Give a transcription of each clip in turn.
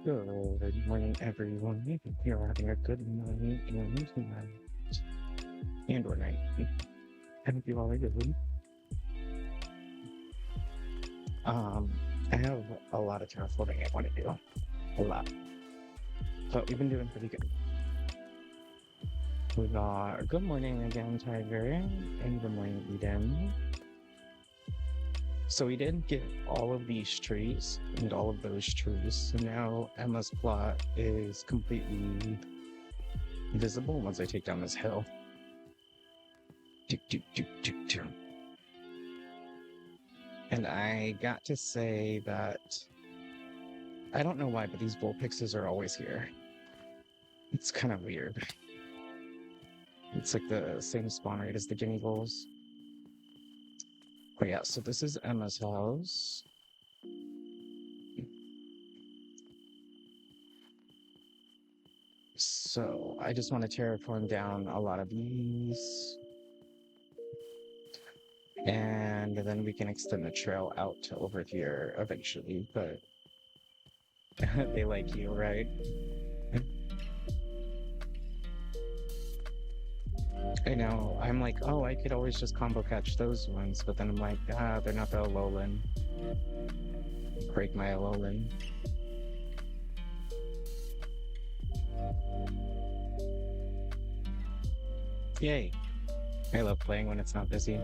Good morning, everyone. I hope you're having a good morning and night and or night. I hope you all are good. Um, I have a lot of terraforming I want to do. A lot. But we've been doing pretty good. We got good morning again, Tiger, and good morning, Eden. So we did get all of these trees and all of those trees. So now Emma's plot is completely visible once I take down this hill. Do, do, do, do, do. And I got to say that I don't know why, but these bullpixes are always here. It's kind of weird. It's like the same spawn rate as the guinea bulls. But yeah, so this is Emma's house. So I just want to terraform down a lot of these. And then we can extend the trail out to over here eventually, but they like you, right? I know. I'm like, oh, I could always just combo catch those ones, but then I'm like, they're not the Alolan. Break my Alolan. Yay. I love playing when it's not busy.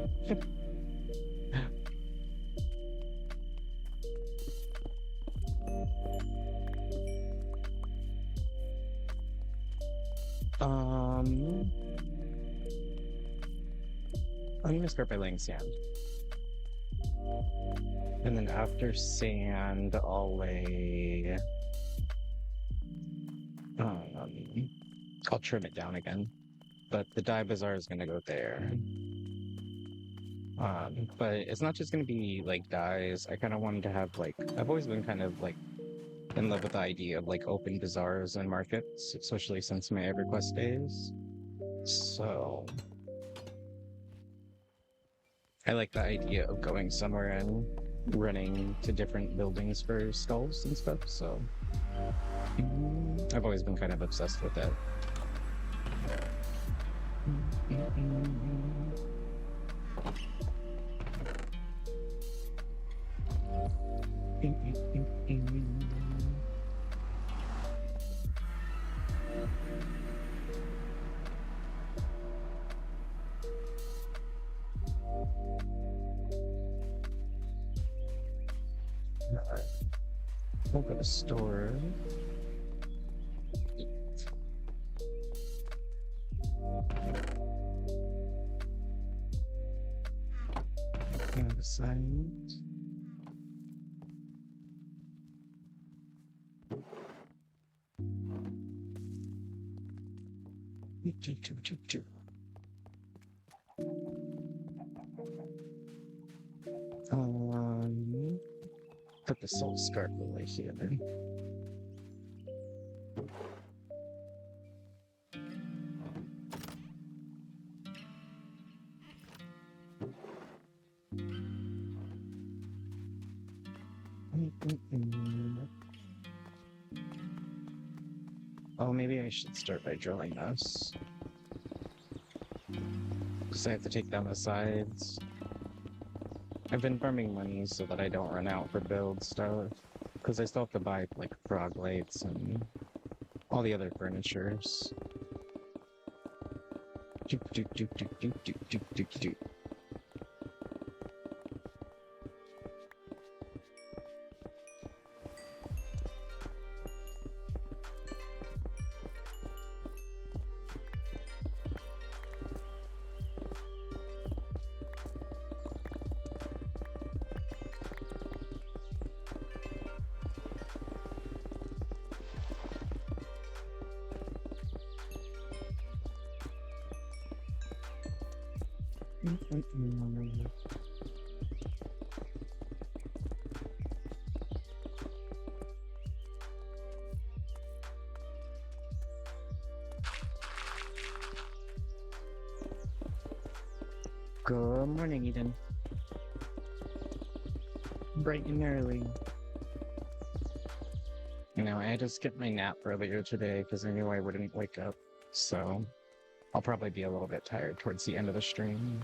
Um, I'm gonna start by laying sand. And then after sand, I'll lay... I'll trim it down again. But the Dye Bazaar is gonna go there. But it's not just gonna be like dyes. I kind of wanted to have like... I've always been kind of like in love with the idea of like open bazaars and markets, especially since my EverQuest days. So I like the idea of going somewhere and running to different buildings for skulls and stuff. So I've always been kind of obsessed with that. We'll go to store. And the side. Put the soul scarf away here then. Oh, maybe I should start by drilling this. Because I have to take down the sides. I've been farming money so that I don't run out for build stuff. Because I still have to buy, like, frog lights and all the other furnitures. Good morning, Eden. Bright and early. You know, I just skipped my nap earlier today because I knew I wouldn't wake up. So I'll probably be a little bit tired towards the end of the stream.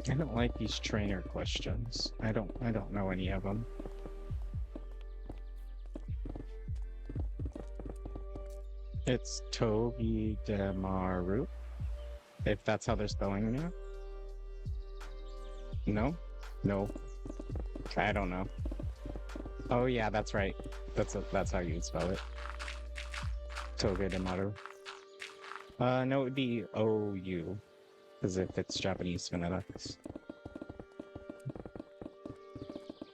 I don't like these trainer questions. I don't know any of them. It's Togi Demaru, if that's how they're spelling it. No? No. I don't know. Oh yeah, that's right. That's how you'd spell it. Toga Demaru. No, it would be OU. As if it's Japanese phonetics.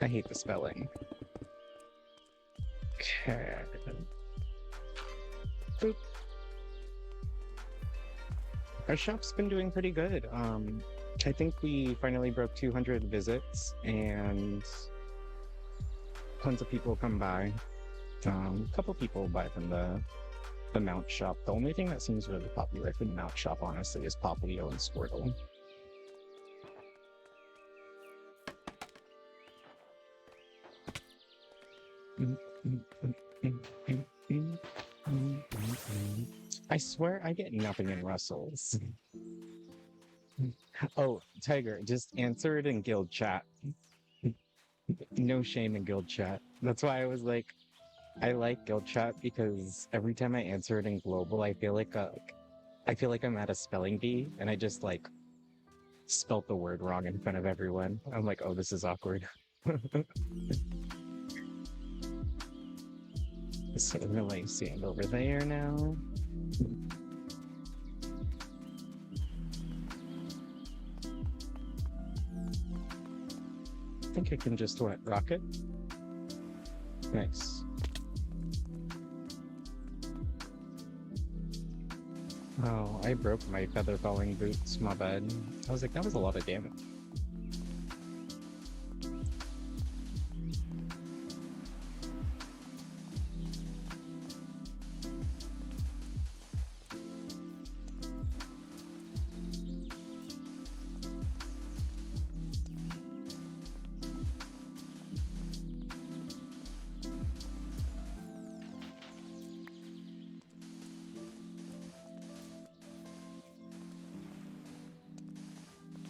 I hate the spelling. Okay. Boop. Our shop's been doing pretty good. I think we finally broke 200 visits, and Tons of people come by. A couple people buy from the mount shop. The only thing that seems really popular for the mount shop, honestly, is Poplio and Squirtle. I swear I get nothing in Russell's. Oh, Tiger, just answer it in guild chat. No shame in guild chat. That's why I was like, I like guild chat because every time I answer it in global, I feel like I'm at a spelling bee and I just like spelt the word wrong in front of everyone. I'm like, oh, this is awkward. So I'm gonna like stand over there now. I think I can just what, rocket? Nice. Oh, I broke my feather falling boots, my bad. I was like, that was a lot of damage.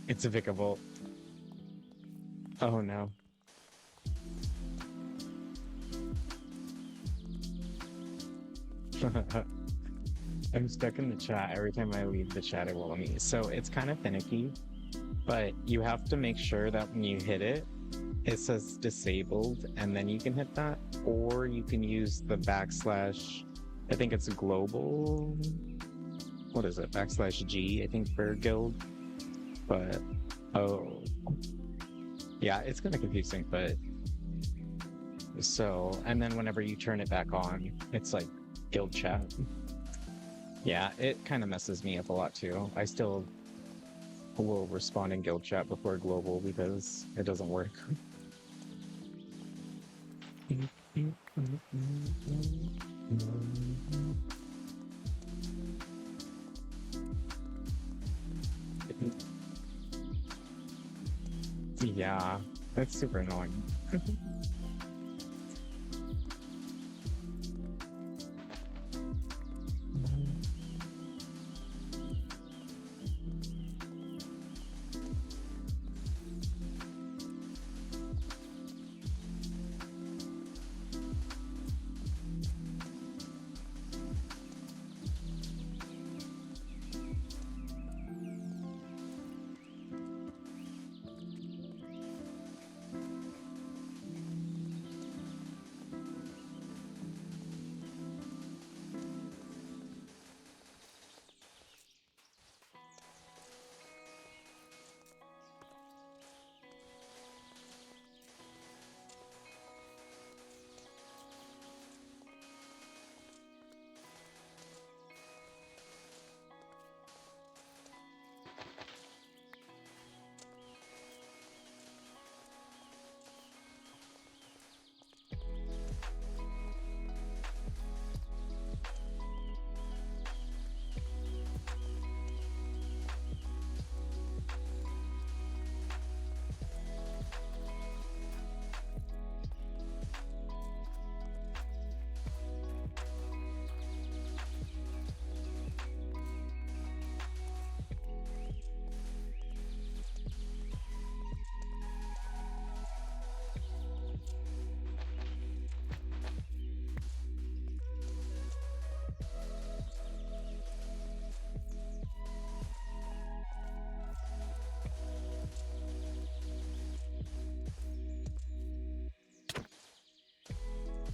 It's a Vicavolt. Oh no. I'm stuck in the chat. Every time I leave the chat, it will let me. So it's kind of finicky, but you have to make sure that when you hit it, it says disabled, and then you can hit that, or you can use the backslash, I think it's global, what is it, backslash G, I think, for guild, but, oh, yeah, it's kind of confusing, but, so, and then whenever you turn it back on, it's like guild chat. Yeah, it kind of messes me up a lot too. I still will respond in guild chat before global because it doesn't work. Yeah, that's super annoying.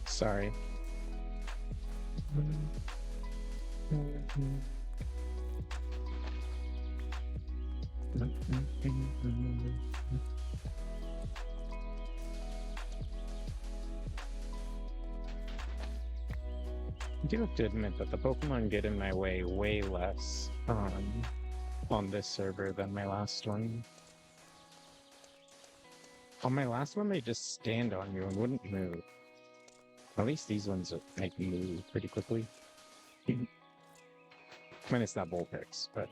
Sorry. I do have to admit that the Pokemon get in my way less on this server than my last one. On my last one, they just stand on you and wouldn't move. At least these ones make you move pretty quickly. Minus that bull picks, but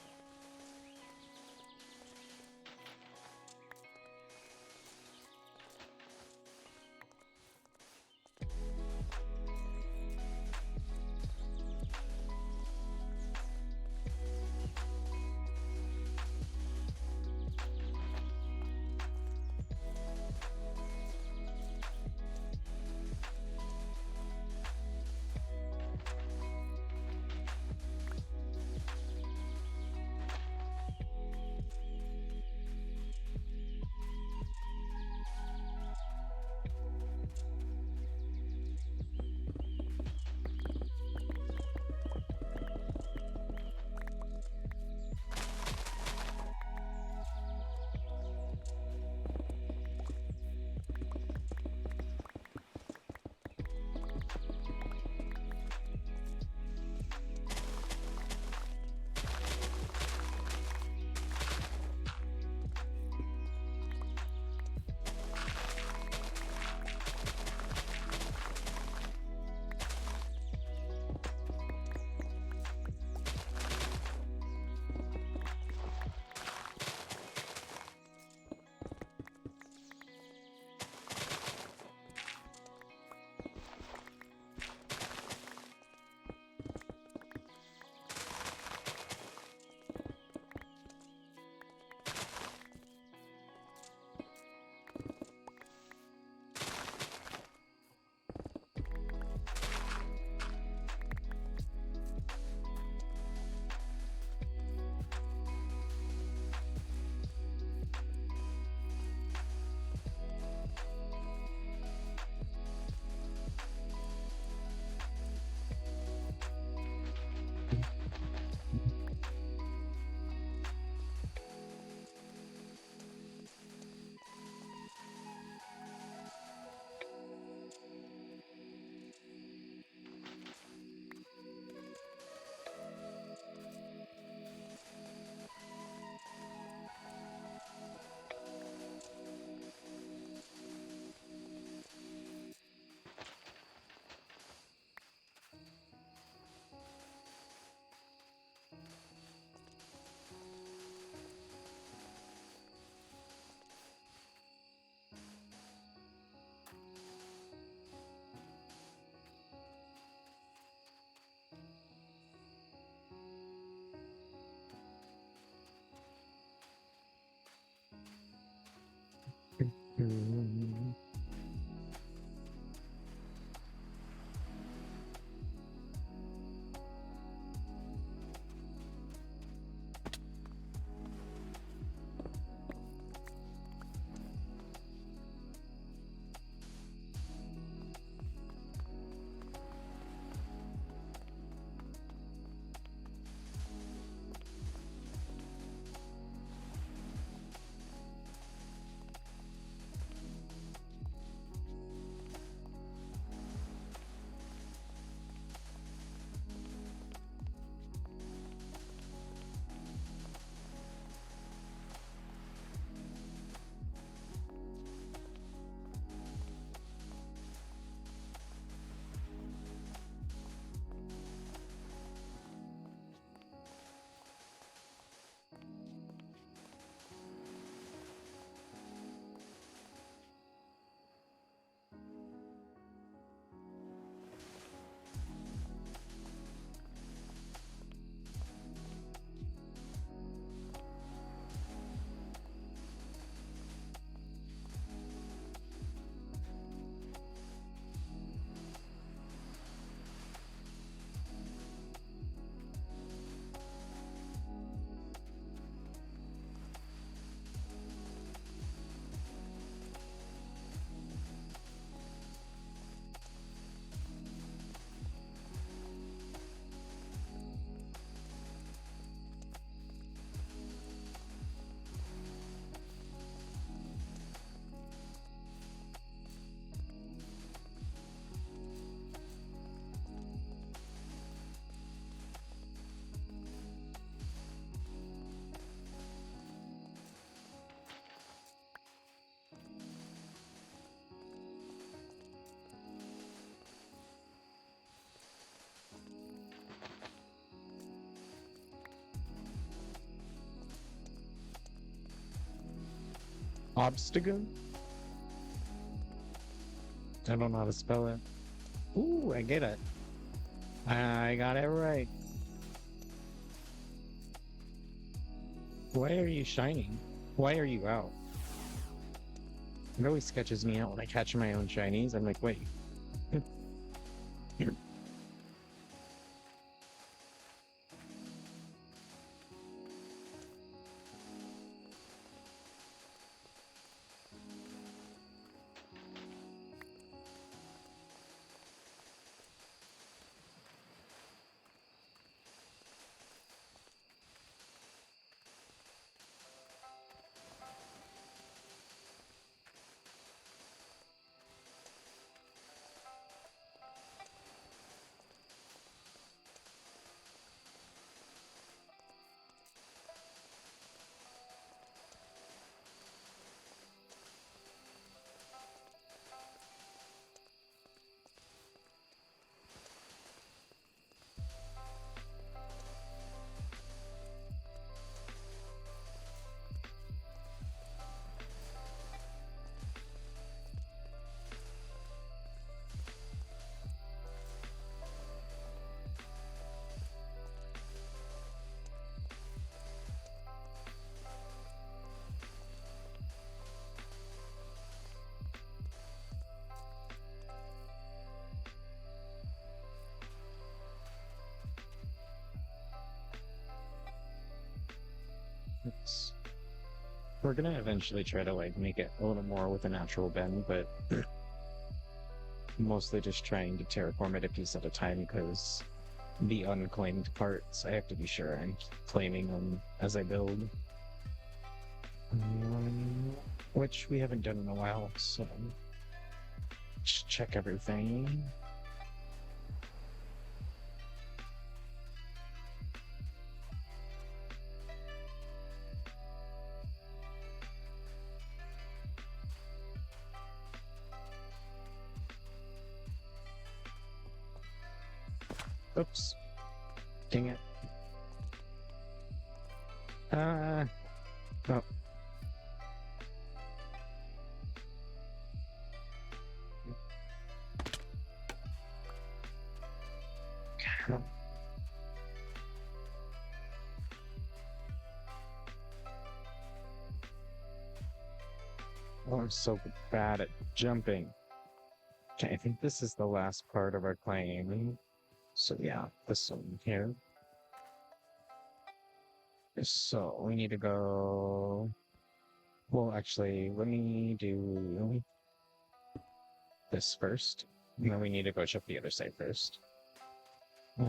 Obstagoon? I don't know how to spell it. Ooh, I get it. I got it right. Why are you shining? Why are you out? It always sketches me out when I catch my own shinies. I'm like, wait. It's, we're gonna eventually try to like make it a little more with a natural bend, but mostly just trying to terraform it a piece at a time because the unclaimed parts, I have to be sure I'm claiming them as I build. Which we haven't done in a while, so just check everything. Oops. Dang it. Oh. Oh, I'm so bad at jumping. Okay, I think this is the last part of our claim. So yeah, this one here. So we need to go. Well, actually, let me do this first. And then we need to go check the other side first. I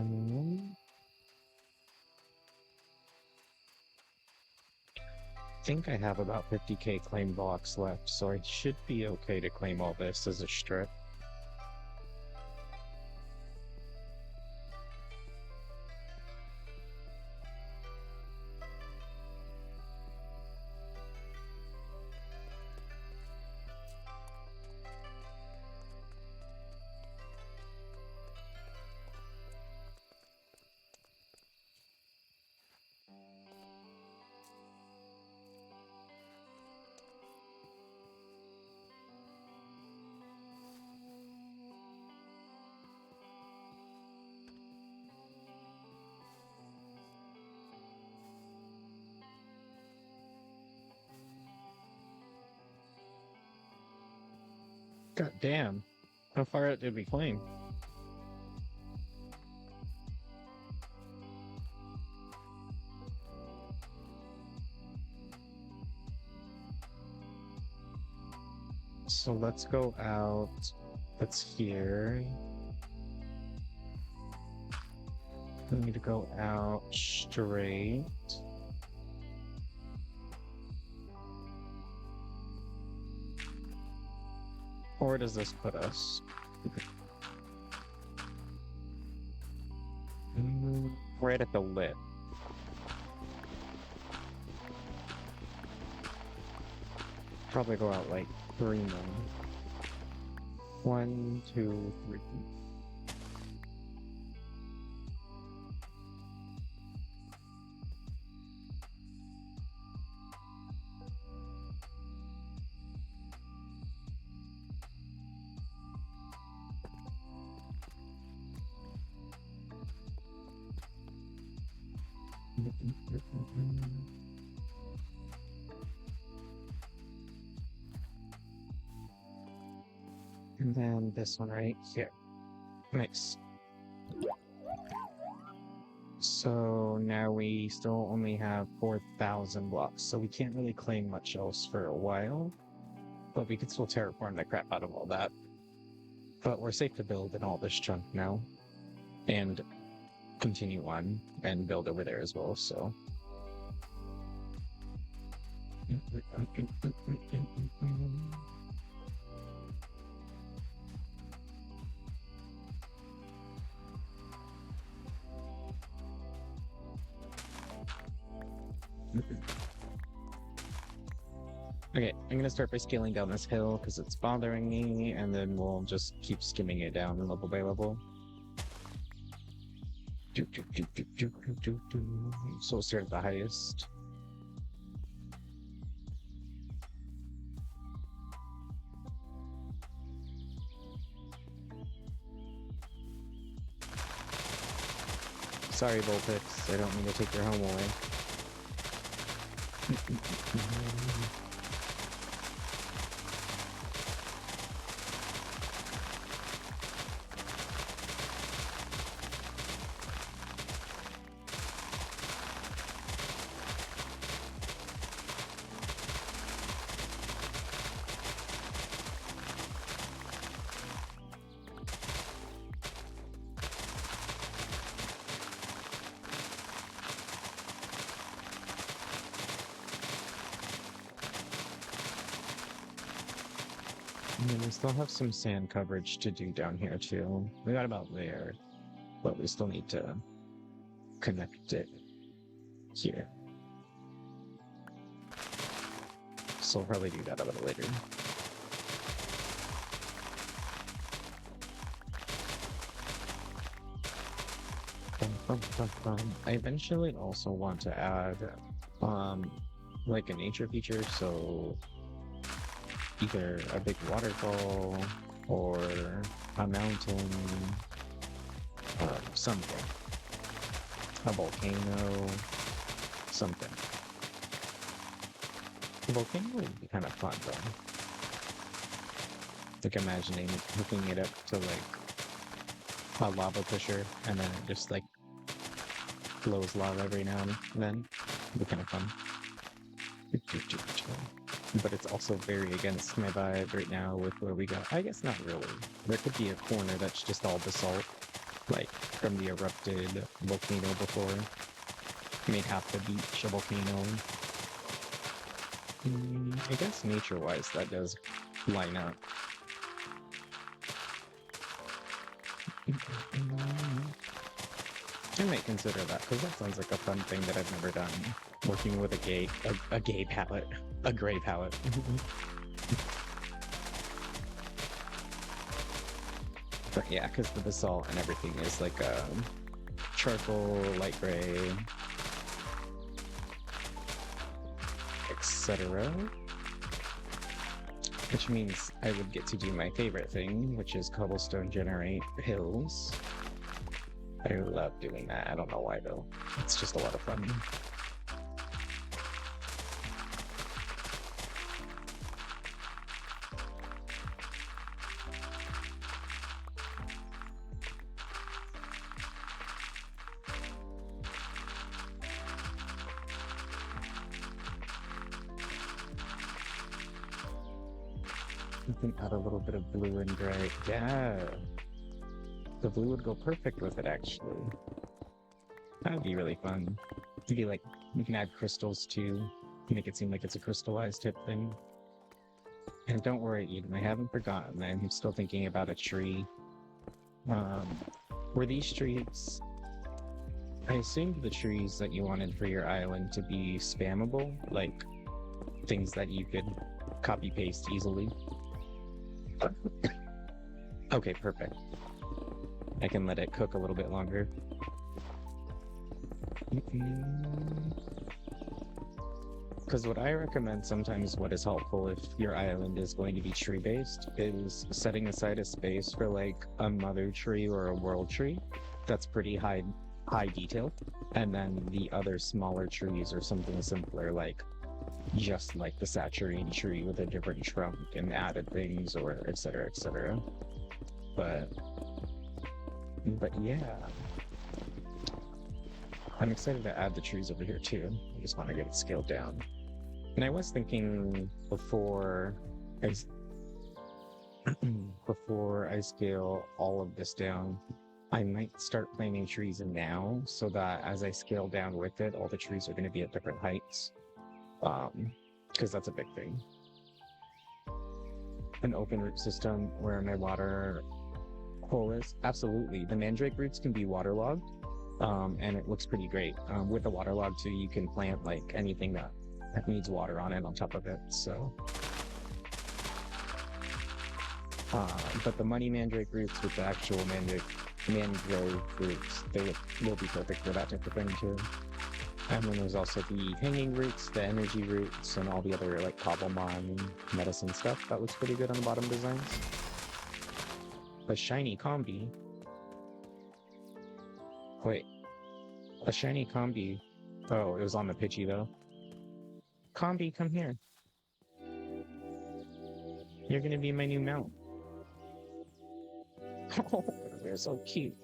think I have about 50k claim blocks left, so I should be okay to claim all this as a strip. God damn. How far out did we claim? So let's go out. That's here. We need to go out straight. Where does this put us? Right at the lip. Probably go out like 3 more. 1, 2, 3. And then this one right here. Nice. So now we still only have 4,000 blocks, so we can't really claim much else for a while, but we can still terraform the crap out of all that. But we're safe to build in all this chunk now, and continue on and build over there as well, so. Okay, I'm gonna start by scaling down this hill because it's bothering me, and then we'll just keep skimming it down level by level. So we'll start at the highest. Sorry, Vulpix, I don't mean to take your home away. And then we still have some sand coverage to do down here too. We got about there, but we still need to connect it here. So we'll probably do that a little later. I eventually also want to add like a nature feature, so either a big waterfall or a mountain, something. A volcano, something. A volcano would be kind of fun though. Like imagining hooking it up to like a lava pusher and then it just like blows lava every now and then. It'd be kind of fun. But it's also very against my vibe right now with where we go. I guess not really. There could be a corner that's just all basalt, like from the erupted volcano before. Made half the beach a volcano. I guess nature-wise that does line up. I might consider that, because that sounds like a fun thing that I've never done. Working with a gay palette. A gray palette. But yeah, because the basalt and everything is like charcoal, light gray, etc. Which means I would get to do my favorite thing, which is cobblestone generate hills. I love doing that. I don't know why though. It's just a lot of fun. You can add a little bit of blue and gray. Yeah. The blue would go perfect with it, actually. That would be really fun. It'd be like, you can add crystals too, make it seem like it's a crystallized tip thing. And don't worry, Eden, I haven't forgotten. I'm still thinking about a tree. Were these trees... I assumed the trees that you wanted for your island to be spammable, like things that you could copy-paste easily. Okay, perfect. I can let it cook a little bit longer. Because what I recommend sometimes, what is helpful if your island is going to be tree-based, is setting aside a space for like a mother tree or a world tree that's pretty high high detail, and then the other smaller trees are something simpler, like just like the saturating tree with a different trunk and added things, or et cetera, et cetera. But yeah, I'm excited to add the trees over here too. I just want to get it scaled down. And I was thinking I s- before I scale all of this down, I might start planting trees now so that as I scale down with it, all the trees are going to be at different heights. Because that's a big thing. An open root system where my water hole is, absolutely. The mandrake roots can be waterlogged, and it looks pretty great. With the waterlog too, you can plant like anything that needs water on it on top of it. So, but the money mandrake roots with the actual mangrove roots, will be perfect for that type of thing too. And then there's also the hanging roots, the energy roots, and all the other like cobblemon medicine stuff. That looks pretty good on the bottom designs. A shiny combi. Wait, a shiny combi. Oh, it was on the pitchy though. Combi, come here. You're gonna be my new mount. Oh, they're so cute.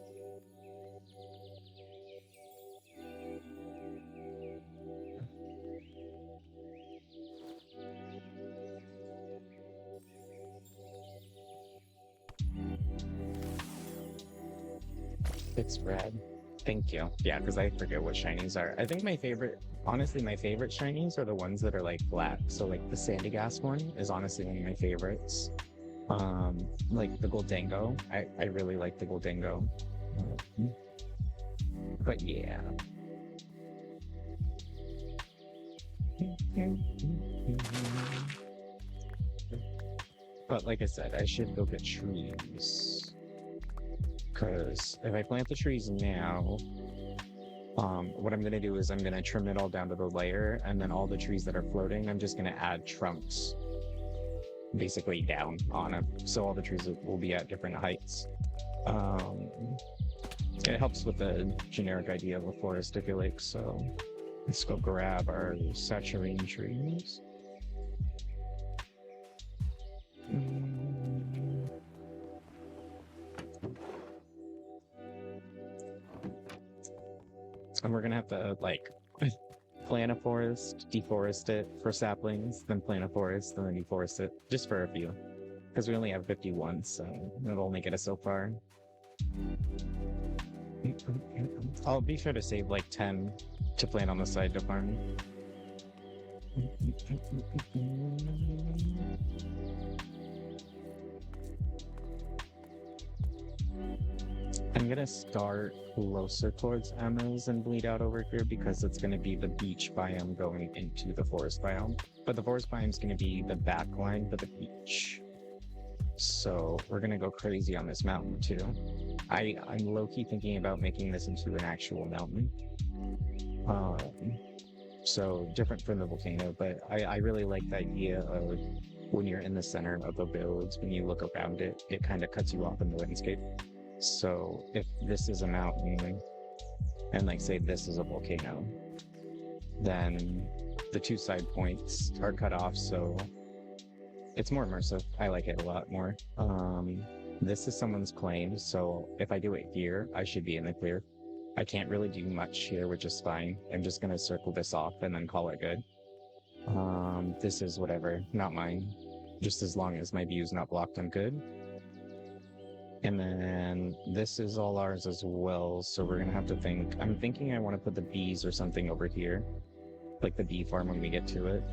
It's red. Thank you. Yeah, because I forget what shinies are. I think honestly, my favorite shinies are the ones that are like black. So like the Sandy Gas one is honestly one of my favorites. Like the Goldango. I really like the Goldango. But yeah. But like I said, I should go get trees. Because if I plant the trees now, what I'm gonna do is I'm gonna trim it all down to the layer, and then all the trees that are floating, I'm just gonna add trunks basically down on them. So all the trees will be at different heights. It helps with the generic idea of a forest, I feel like. So let's go grab our saturating trees. And we're gonna have to like plant a forest, deforest it for saplings, then plant a forest, and then deforest it, just for a few. Because we only have 51, so it'll only get us so far. I'll be sure to save like 10 to plant on the side to farm. I'm gonna start closer towards Emma's and bleed out over here because it's gonna be the beach biome going into the forest biome. But the forest biome is gonna be the back line for the beach. So we're gonna go crazy on this mountain too. I'm low-key thinking about making this into an actual mountain. So different from the volcano, but I really like the idea of when you're in the center of the builds, when you look around it, it kind of cuts you off in the landscape. So if this is a mountain and like say this is a volcano, then the two side points are cut off, so it's more immersive. I like it a lot more. This is someone's claim, so if I do it here, I should be in the clear. I can't really do much here, which is fine. I'm just gonna circle this off and then call it good. This is whatever, not mine. Just as long as my view is not blocked, I'm good. And then this is all ours as well, so we're gonna have to think. I'm thinking I want to put the bees or something over here, like the bee farm when we get to it.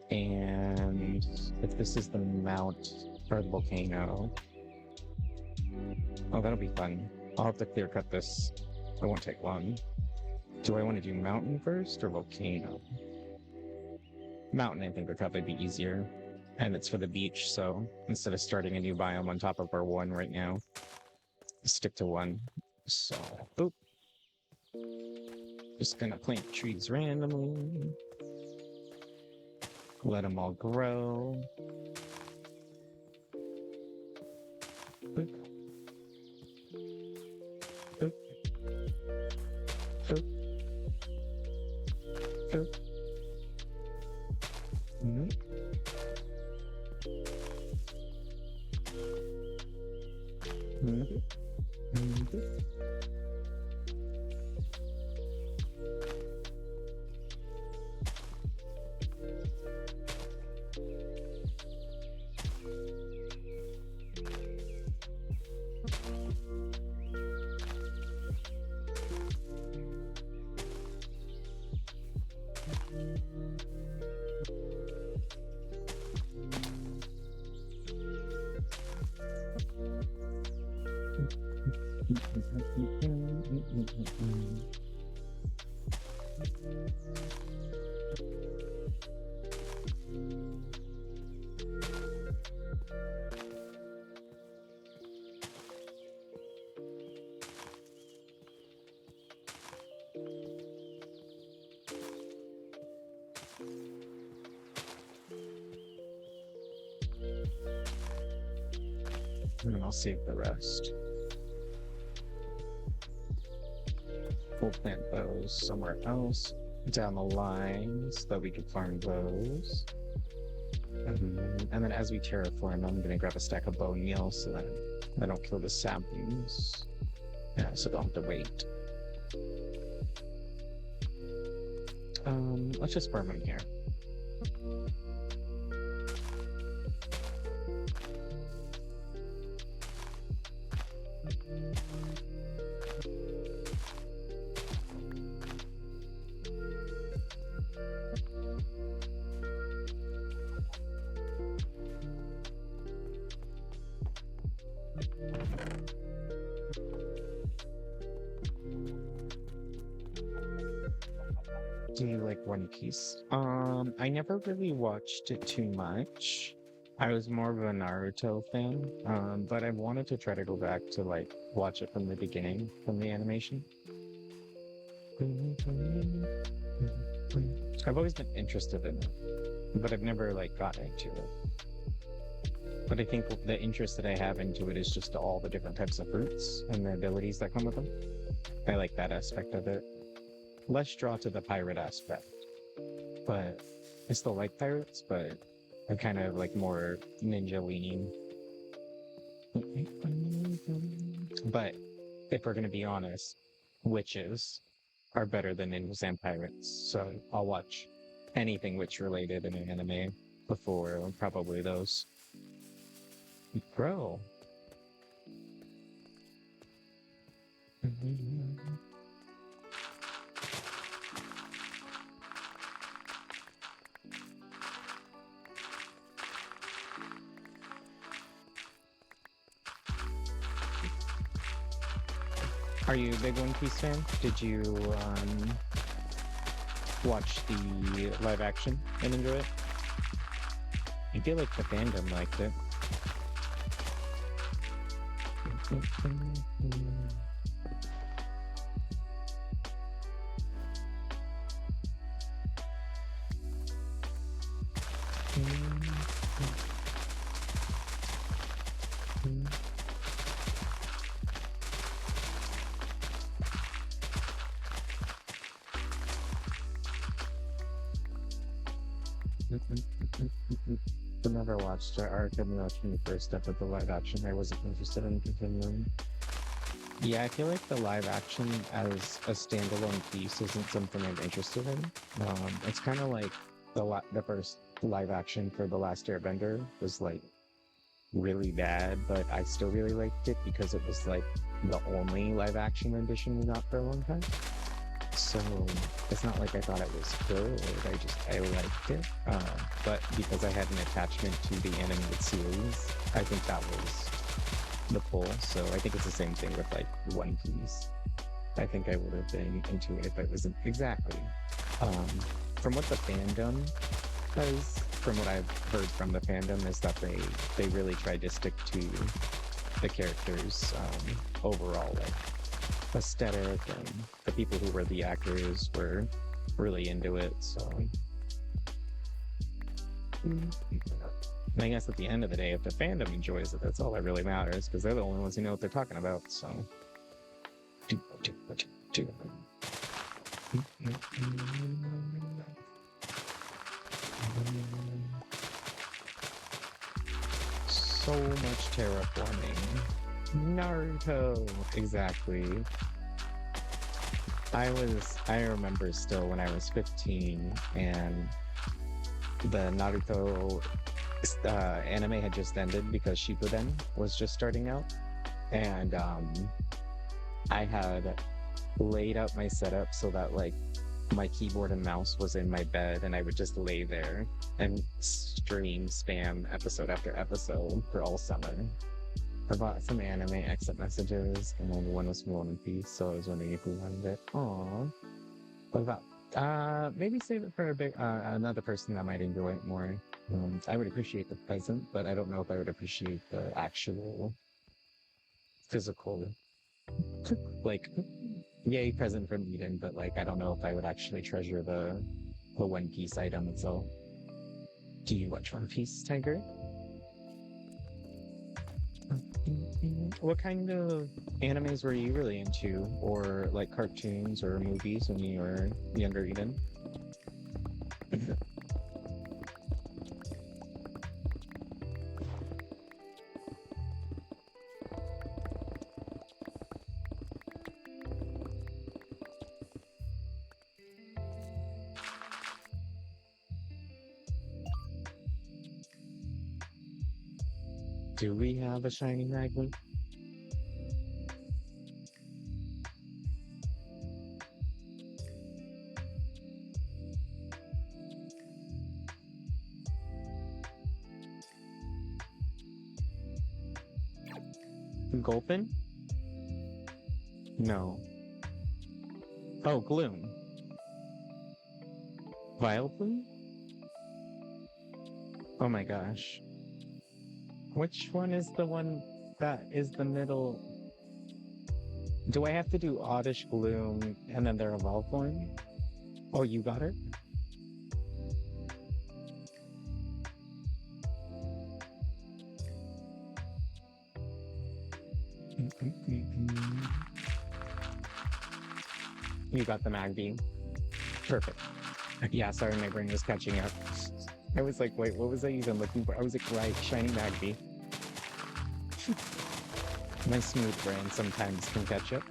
And if this is the mount or the volcano, oh, that'll be fun. I'll have to clear cut this. It won't take long. Do I want to do mountain first or volcano? Mountain, I think, would probably be easier. And it's for the beach, so instead of starting a new biome on top of our one right now, stick to one. So, boop. Just gonna plant trees randomly. Let them all grow. Boop. Mhm. Mhm. Mhm. And I'll save the rest. We'll plant those somewhere else down the line so that we can farm those. And then as we terraform, I'm going to grab a stack of bone meal so that I don't kill the saplings. Yeah, so don't have to wait. Let's just farm them here. Do you like One Piece? I never really watched it too much. I was more of a Naruto fan, but I wanted to try to go back to like watch it from the beginning, from the animation. I've always been interested in it, but I've never like gotten into it. But I think the interest that I have into it is just all the different types of fruits and the abilities that come with them. I like that aspect of it. Less draw to the pirate aspect, but I still like pirates, but I'm kind of like more ninja leaning. But if we're gonna be honest, witches are better than ninjas and pirates, so I'll watch anything witch related in an anime before probably those. Bro. Are you a big One Piece fan? Did you watch the live action and enjoy it? I feel like the fandom liked it. I never watched it. Or couldn't watch the first step of the live action. I wasn't interested in continuing. Yeah, I feel like the live action as a standalone piece isn't something I'm interested in. It's kind of like the first live action for The Last Airbender was like really bad, but I still really liked it because it was like the only live action rendition we got for a long time. So it's not like I thought it was good. I liked it. But because I had an attachment to the animated series, I think that was the pull. So I think it's the same thing with like One Piece. I think I would have been into it if it wasn't exactly. From what the fandom does, from what I've heard from the fandom, is that they really tried to stick to the characters' overall like aesthetic, and the people who were the actors were really into it. So and I guess at the end of the day, if the fandom enjoys it, that's all that really matters, because they're the only ones who know what they're talking about. So So much terraforming. Naruto. Exactly. I remember still when I was 15 and the Naruto anime had just ended because Shippuden was just starting out. And I had laid out my setup so that like my keyboard and mouse was in my bed and I would just lay there and stream spam episode after episode for all summer. I bought some anime exit messages and then one was from One Piece, so I was wondering if we wanted it. Aww. What about maybe save it for a bit another person that might enjoy it more. I would appreciate the present, but I don't know if I would appreciate the actual physical like yay present from Eden, but like I don't know if I would actually treasure the One Piece item itself. Do you watch One Piece, Tiger? What kind of animes were you really into, or like cartoons or movies when you were younger, Eden? Do we have a shiny magnet? Gulpin? No. Oh, Gloom. Vileplume? Oh my gosh. Which one is the one that is the middle? Do I have to do Oddish Gloom and then their evolved one? Oh, you got it? You got the Magby. Perfect. Yeah, sorry, my brain was catching up. I was like, wait, what was I even looking for? I was like, right, shiny Magby. My smooth brain sometimes can catch up.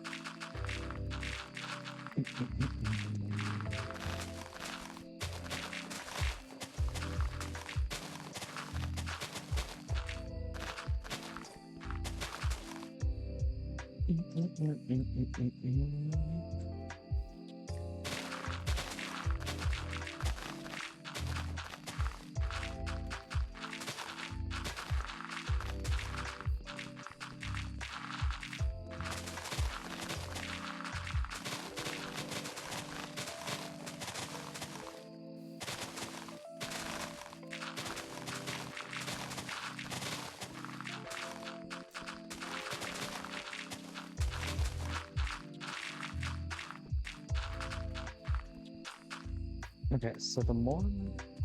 Okay, so the more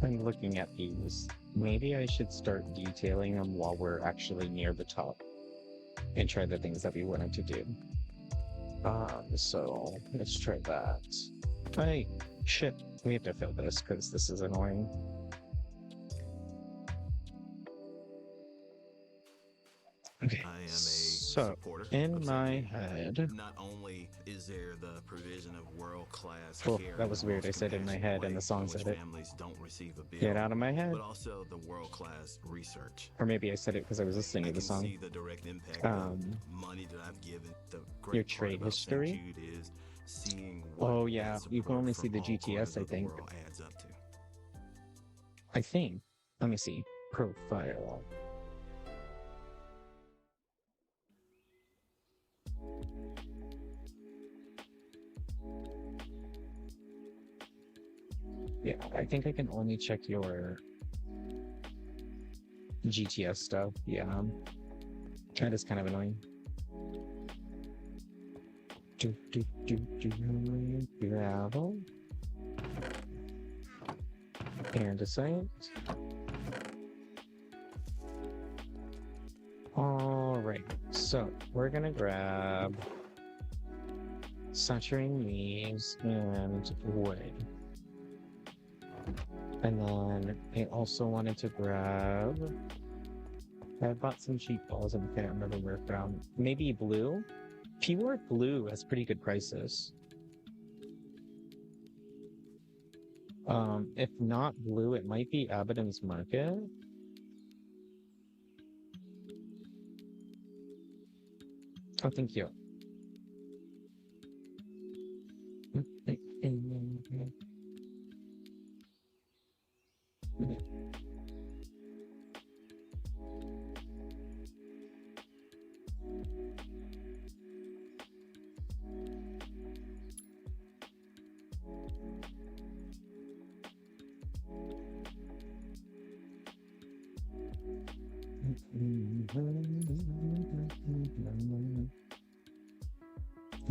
I'm looking at these, maybe I should start detailing them while we're actually near the top and try the things that we wanted to do. So let's try that. Hey, shit, we have to fill this because this is annoying. Okay, I am a so supporter in of my safety. head, Not only is there the provision of world-class oh, care that in was the weird. I most said in my compassionate head and way the song in said which it. families don't receive a Get bill, out of my head. but also the world-class research. Or maybe I said it because I was listening I to the can song. see the direct impact of Um, money that I've given. The your great part trade about St. history. Jude is seeing what Oh yeah, that you can support only see from the all corners GTS, I of the think. world adds up to. I think. Let me see. Profile. Yeah, I think I can only check your GTS stuff. Yeah, that is kind of annoying. Gravel. Andesite. All right, so we're gonna grab Saturating leaves and wood. And then I also wanted to grab. I bought some cheap balls and I can't remember where from. Maybe blue? Pure blue has pretty good prices. If not blue, it might be Abaddon's Market. Oh, thank you.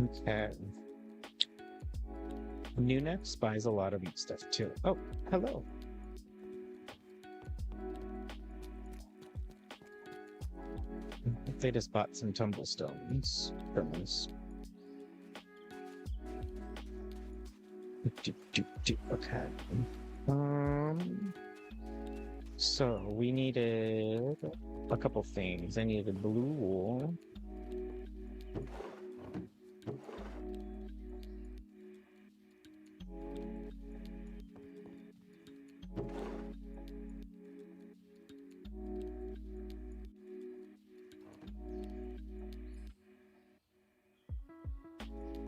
Okay. Nunex buys a lot of meat stuff too. Oh, hello. They just bought some tumblestones from us. Okay. So we needed a couple things. I needed blue wool.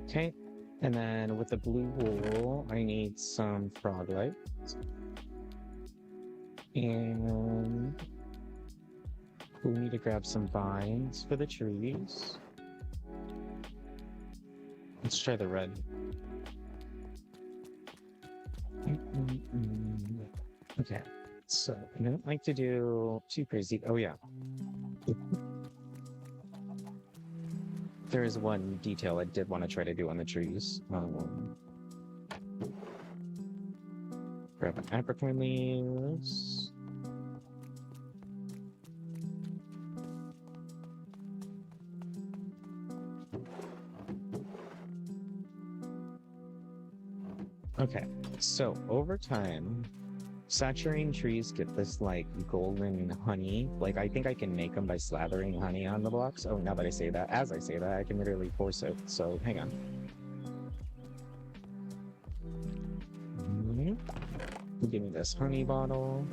Okay, and then with the blue wool, I need some frog legs. And we need to grab some vines for the trees. Let's try the red. Okay, so I don't like to do too crazy. Oh yeah. There is one detail I did want to try to do on the trees. Grab an apricot leaves. Okay, so over time, saturating trees get this like golden honey. Like I think I can make them by slathering honey on the blocks. Oh, now that I say that, as I say that, I can literally force it. So hang on. Give me this honey bottle.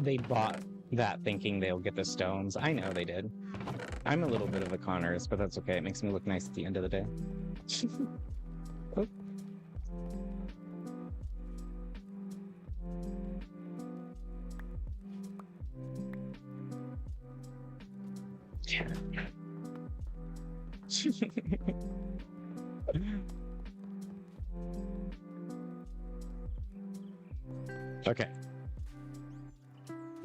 They bought that thinking they'll get the stones. I know they did. I'm a little bit of a con artist, but that's okay. It makes me look nice at the end of the day. Oh. Okay.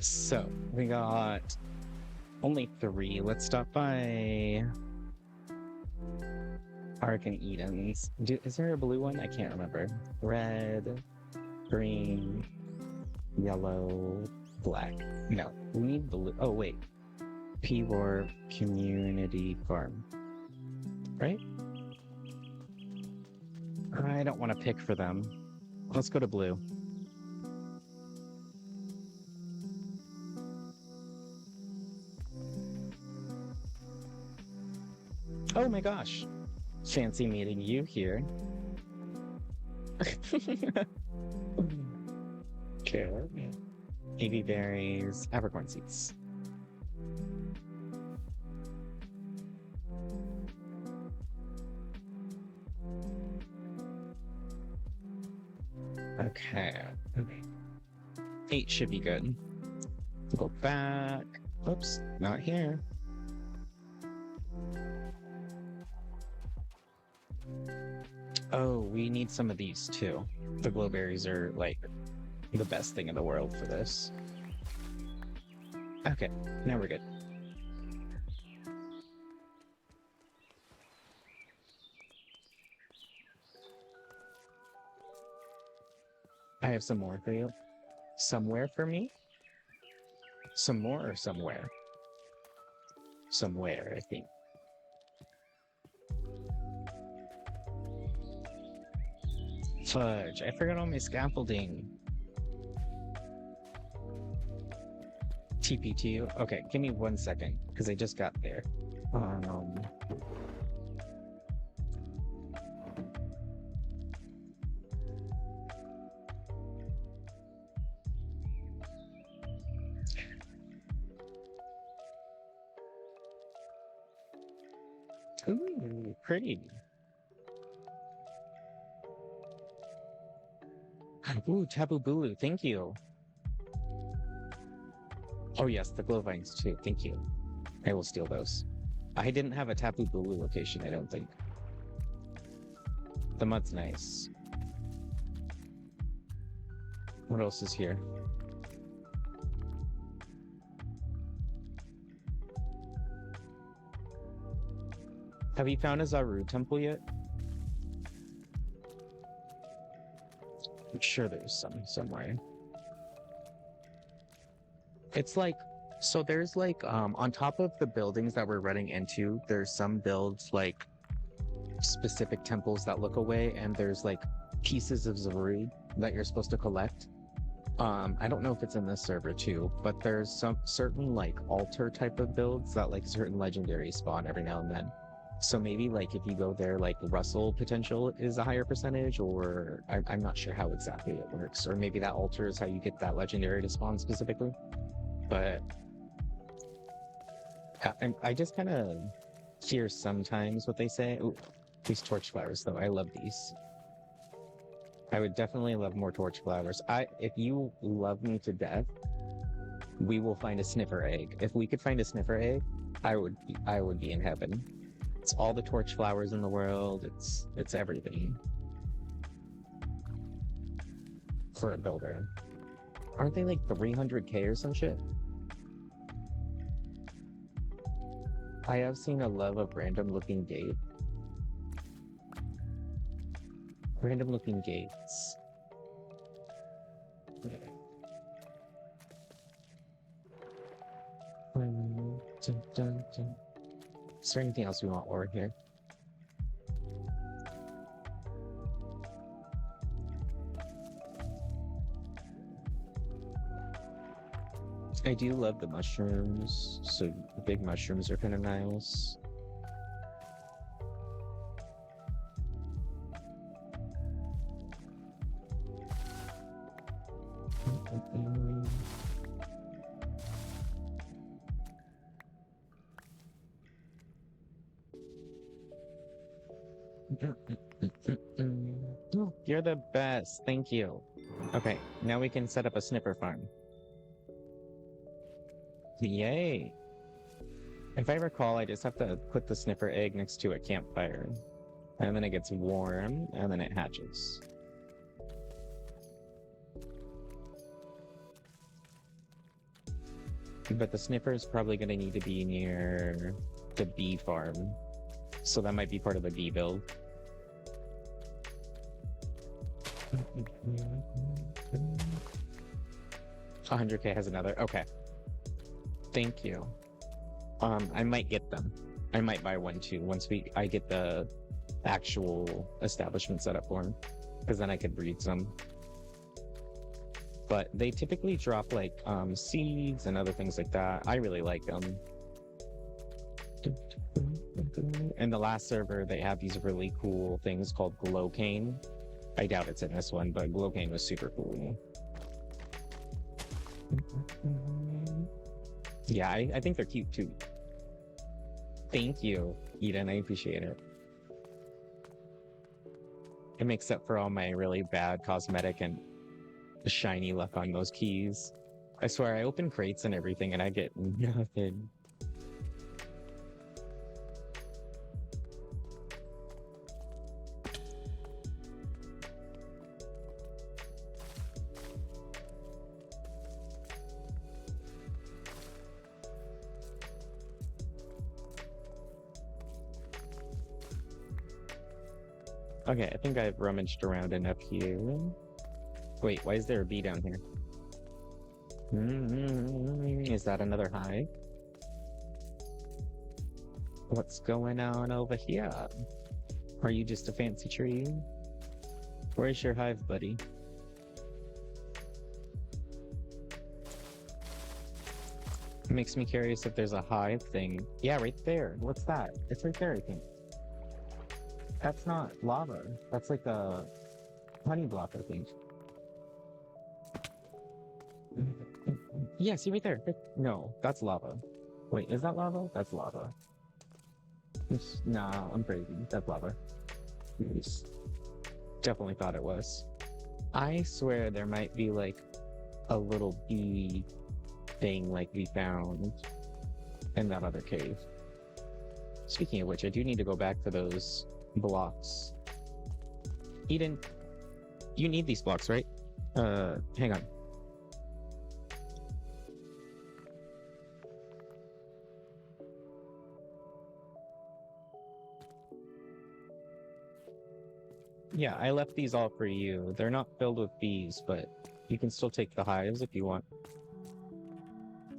So we got only 3. Let's stop by Ark and Eden's. Is there a blue one? I can't remember. Red, green, yellow, black. No, we need blue. Oh, wait. P-War Community Farm. Right? I don't want to pick for them. Let's go to blue. Oh my gosh. Fancy meeting you here. Carrot, kiwi berries, apricorn seeds. Okay. 8 should be good. Go back. Oops, not here. Oh, we need some of these too. The glowberries are like the best thing in the world for this. Okay, now we're good. I have some more for you. Somewhere for me? Some more or somewhere? Somewhere, I think. Fudge, I forgot all my scaffolding. TP2. Okay, give me 1 second, because I just got there. Um, Ooh, pretty. Ooh, Taboo Bulu, thank you. Oh yes, the glow vines too, thank you. I will steal those. I didn't have a Tapu Bulu location, I don't think. The mud's nice. What else is here? Have you found a Zaru temple yet? I'm sure there's some somewhere. It's like, so there's like on top of the buildings that we're running into, there's some builds like specific temples that look away, and there's like pieces of Zaru that you're supposed to collect. I don't know if it's in this server too, but there's some certain like altar type of builds that like certain legendaries spawn every now and then. So maybe like if you go there, like Russell potential is a higher percentage, or I'm not sure how exactly it works, or maybe that altar is how you get that legendary to spawn specifically. But I just kind of hear sometimes what they say. Ooh, these torch flowers though, I love these. I would definitely love more torch flowers. If you love me to death, we will find a sniffer egg. If we could find a sniffer egg, I would be in heaven. It's all the torch flowers in the world. It's everything for a builder. Aren't they like 300k or some shit? I have seen a love of random looking gate. Random looking gates. Dun, dun, dun. Is there anything else we want over here? I do love the mushrooms, so the big mushrooms are kind of nice. You're the best. Thank you. Okay, now we can set up a snipper farm. Yay. If I recall, I just have to put the sniffer egg next to a campfire. And then it gets warm, and then it hatches. But the sniffer is probably going to need to be near the bee farm. So that might be part of the bee build. 100k has another. Okay. Thank you. I might get them. I might buy one too once I get the actual establishment set up for them, because then I could breed some. But they typically drop like seeds and other things like that. I really like them. In the last server, they have these really cool things called glowcane. I doubt it's in this one, but glowcane was super cool. Yeah, I think they're cute too. Thank you, Eden. I appreciate it. It makes up for all my really bad cosmetic and shiny luck on those keys. I swear, I open crates and everything and I get nothing. Okay, I think I've rummaged around enough here. Wait, why is there a bee down here? Is that another hive? What's going on over here? Are you just a fancy tree? Where's your hive, buddy? It makes me curious if there's a hive thing. Yeah, right there. What's that? It's right there, I think. That's not lava. That's like a honey block, I think. Yeah, see right there. No, that's lava. Wait, is that lava? That's lava. Nah, I'm crazy. That's lava. Definitely thought it was. I swear there might be like a little bee thing like we found in that other cave. Speaking of which, I do need to go back to those blocks. Eden, you need these blocks, right? Hang on. Yeah, I left these all for you. They're not filled with bees, but you can still take the hives if you want.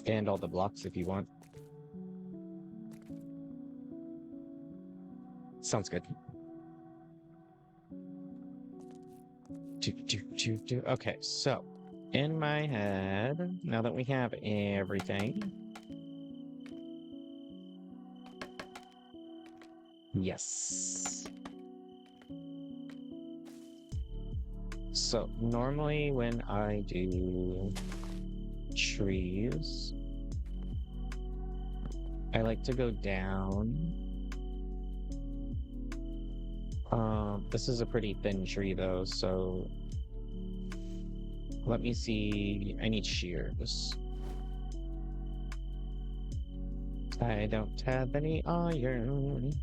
And all the blocks if you want. Sounds good. Okay, so in my head, now that we have everything. Yes. So normally when I do trees, I like to go down. This is a pretty thin tree though, so let me see. I need shears. I don't have any iron.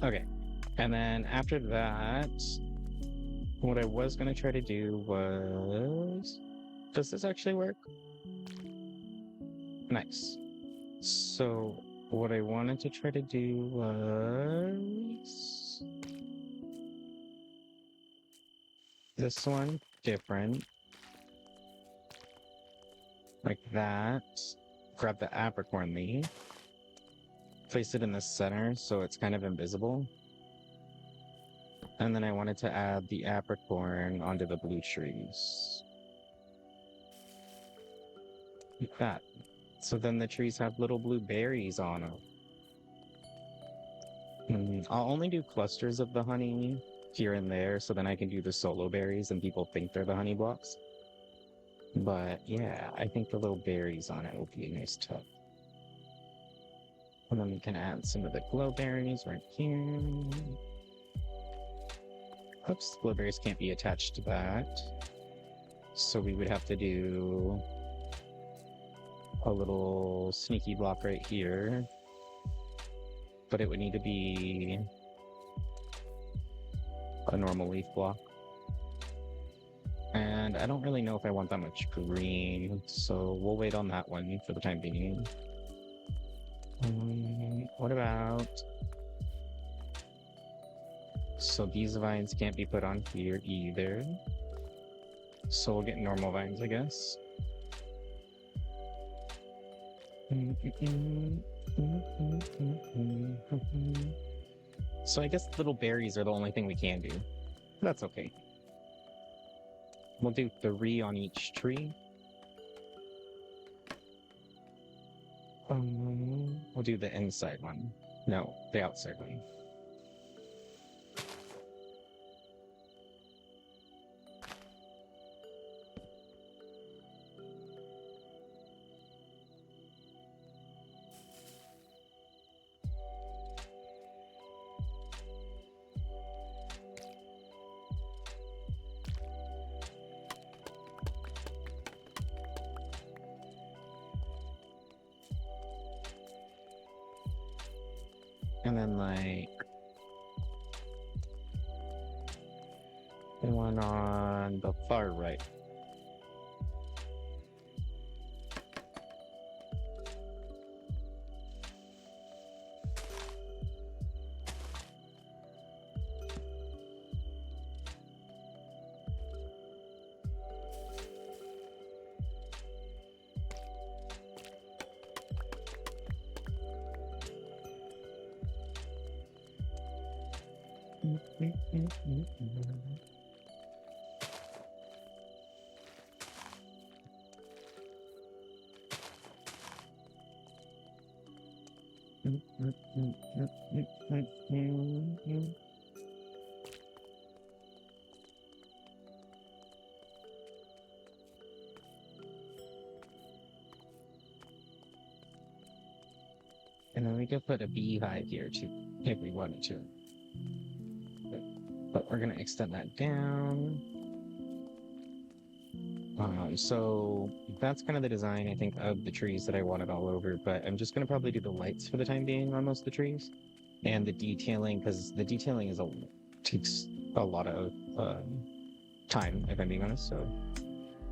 Okay, and then after that, what I was gonna try to do was, does this actually work? Nice. So what I wanted to try to do was this one, different. like that. Grab the apricorn leaf, place it in the center so it's kind of invisible. And then I wanted to add the apricorn onto the blue trees. Like that. So then the trees have little blue berries on them. I'll only do clusters of the honey here and there, so then I can do the solo berries and people think they're the honey blocks. But yeah, I think the little berries on it will be a nice touch. And then we can add some of the glow berries right here. Oops, glow berries can't be attached to that. So we would have to do a little sneaky block right here. But it would need to be a normal leaf block. And I don't really know if I want that much green, so we'll wait on that one for the time being. What about... So these vines can't be put on here either. So we'll get normal vines, I guess. So I guess little berries are the only thing we can do. That's okay. We'll do 3 on each tree. We'll do the inside one. No, the outside one. And then like one on the far right. And then we could put a beehive here too, if we wanted to. But we're gonna extend that down. So that's kind of the design, I think, of the trees that I wanted all over, but I'm just gonna probably do the lights for the time being on most of the trees. And the detailing, because the detailing takes a lot of time, if I'm being honest, so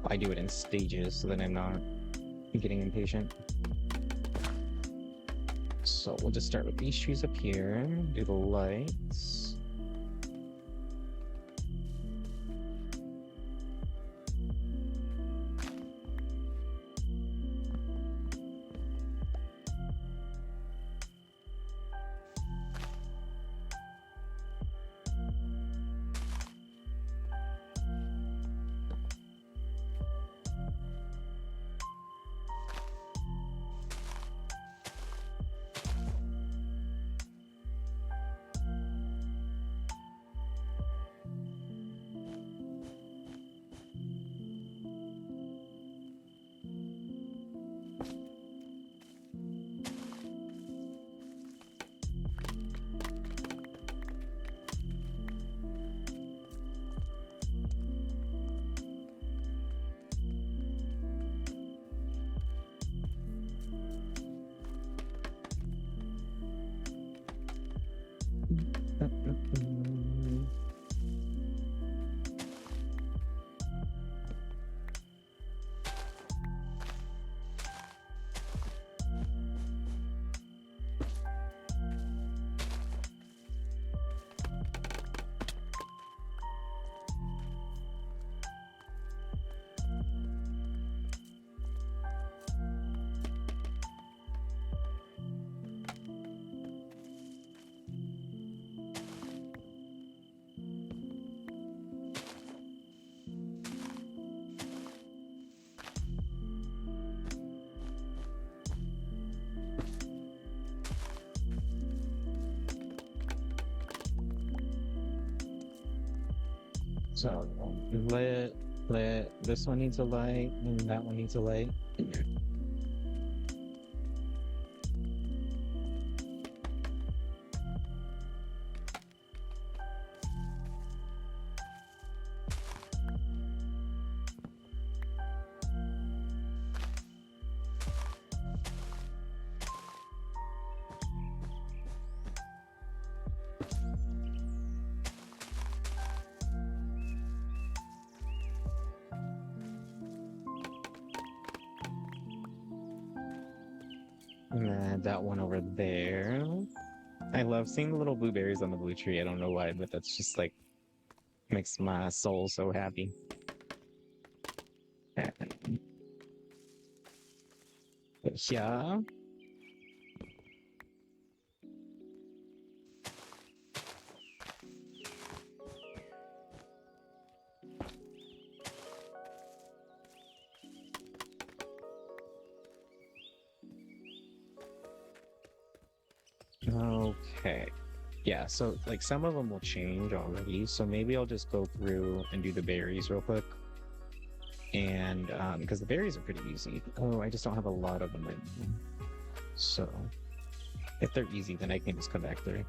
I do it in stages so that I'm not getting impatient. So we'll just start with these trees up here, do the lights. So lit. This one needs a light, and that one needs a light. And then that one over there. I love seeing the little blueberries on the blue tree. I don't know why, but that's just like makes my soul so happy. But yeah. Okay. Yeah, so like some of them will change already. So maybe I'll just go through and do the berries real quick. And because the berries are pretty easy. Oh, I just don't have a lot of them right now. So if they're easy, then I can just come back through.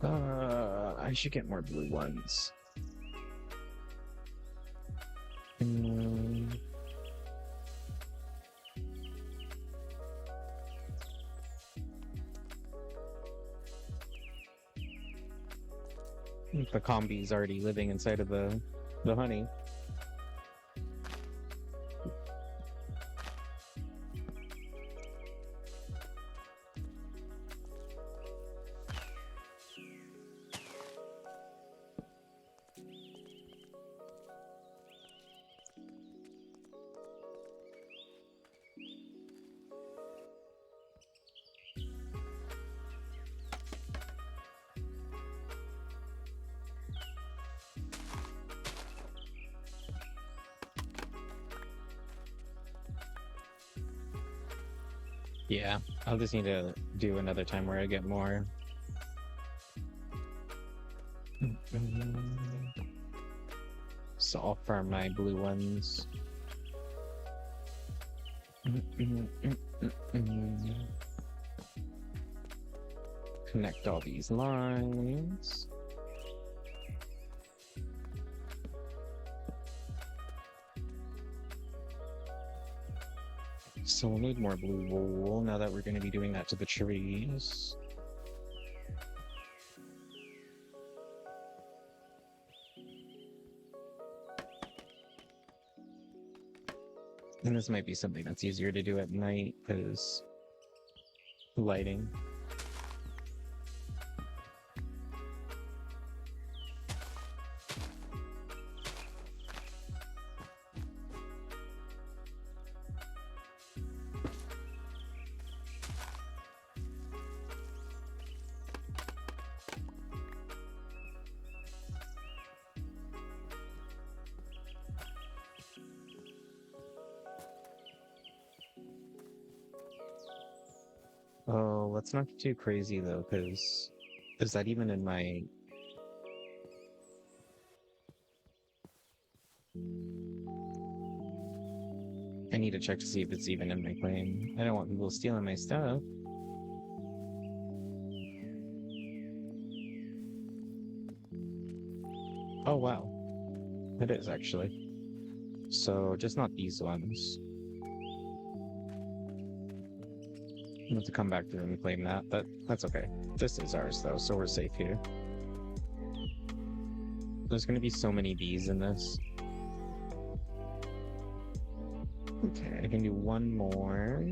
I should get more blue ones. The combi's already living inside of the honey. Yeah, I'll just need to do another time where I get more. So I'll farm my blue ones. Connect all these lines. So we'll need more blue wool now that we're going to be doing that to the trees. And this might be something that's easier to do at night because lighting. Oh, let's not get too crazy though, because is that even in my... I need to check to see if it's even in my claim. I don't want people stealing my stuff. Oh wow, it is actually. So just not these ones. I'll have to come back to them and claim that, but that's okay. This is ours though, so we're safe here. There's gonna be so many bees in this. Okay, I can do one more.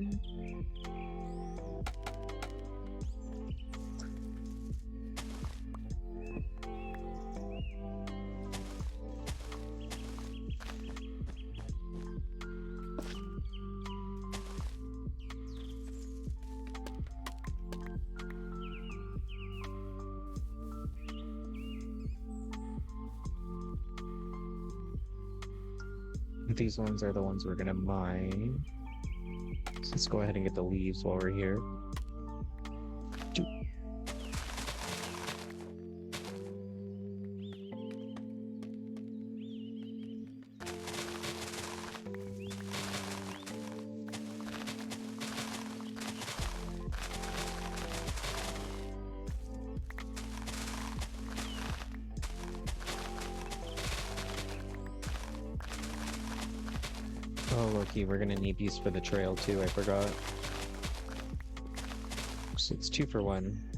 These ones are the ones we're gonna mine. So let's go ahead and get the leaves while we're here. Oh, Loki, we're gonna need these for the trail too, I forgot. So it's 2 for 1.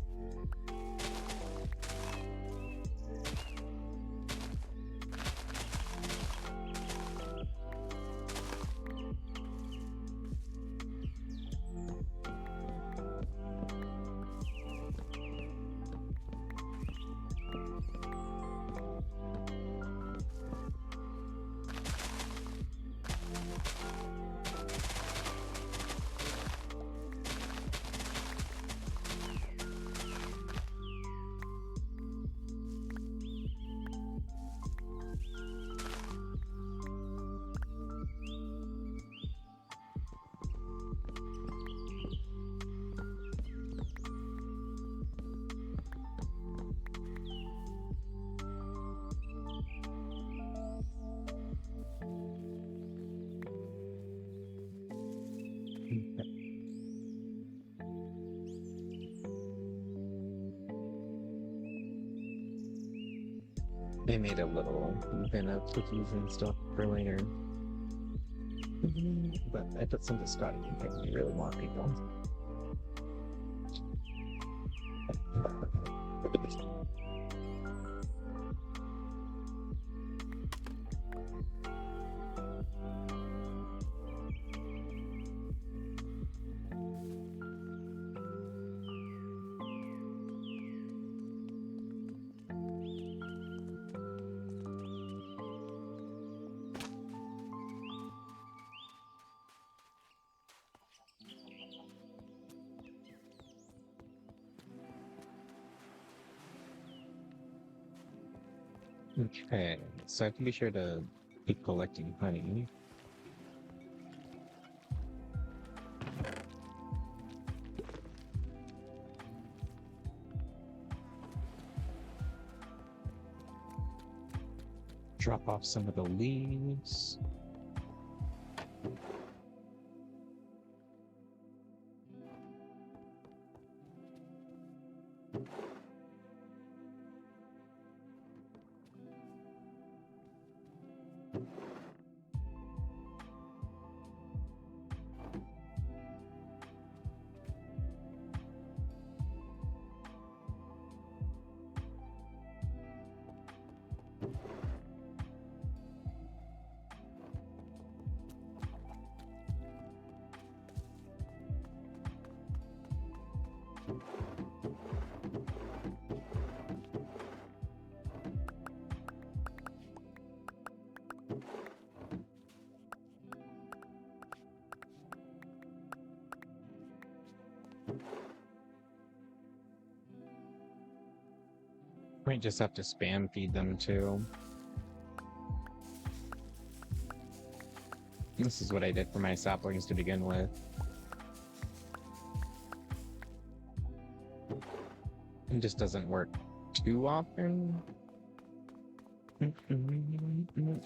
They made a little bin of cookies and stuff for later. But I put some biscotti in case you really want people. Okay, so I have to be sure to keep collecting honey. Drop off some of the leaves. Might just have to spam feed them too. This is what I did for my saplings to begin with. It just doesn't work too often.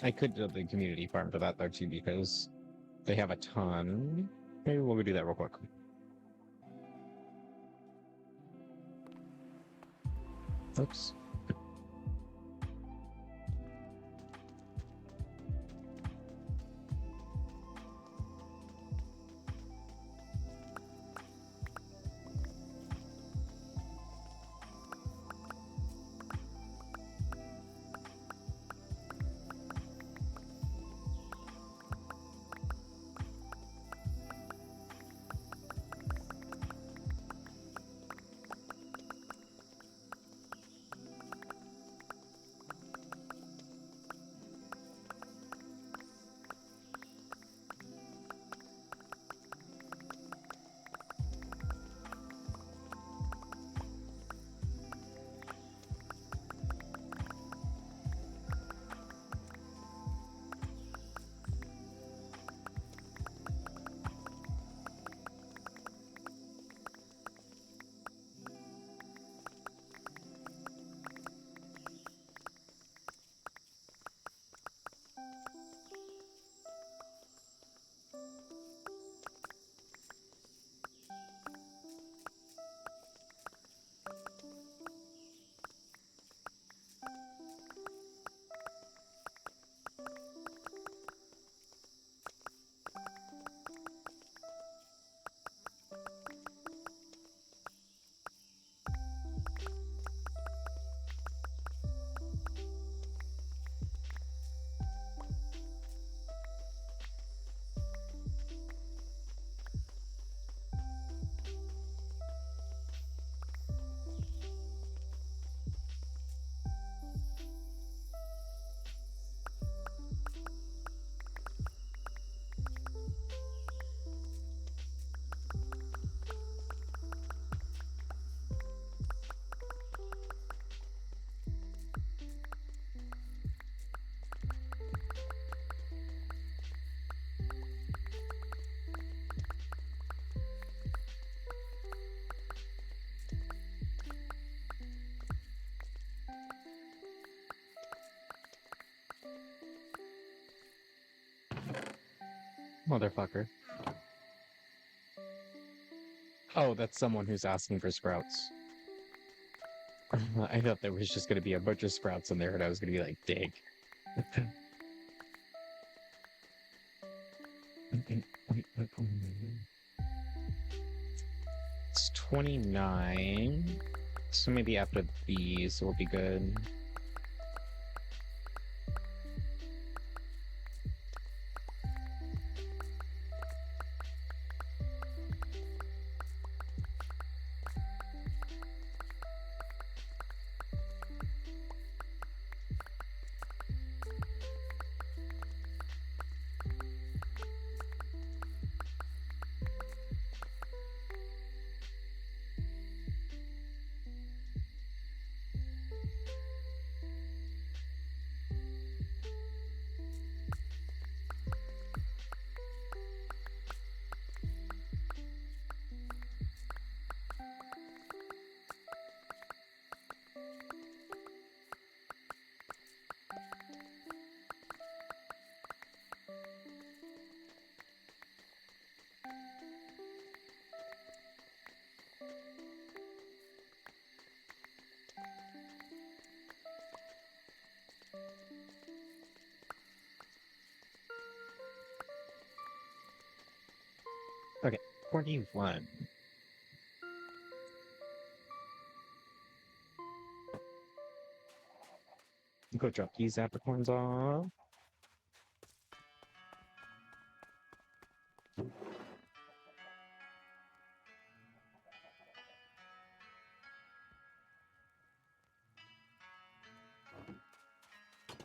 I could do the community farm for that though too because they have a ton. Maybe we'll go do that real quick. Oops. Motherfucker. Oh, that's someone who's asking for sprouts. I thought there was just gonna be a bunch of sprouts in there and I was gonna be like, dig. It's 29. So maybe after these will be good. Okay, 41. Go drop these apricorns off.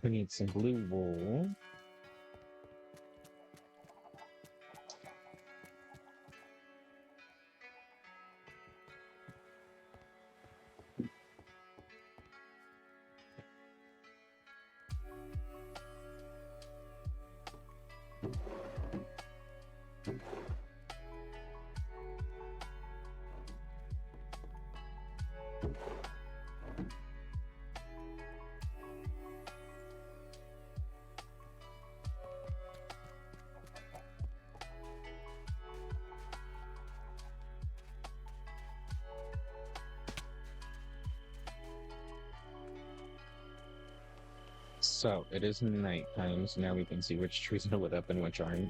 We need some blue wool. So it is nighttime, so now we can see which trees are lit up and which aren't.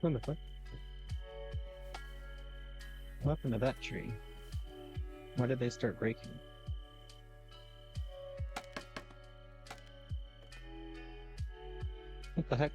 What the fuck? What happened to that tree? Why did they start breaking? What the heck?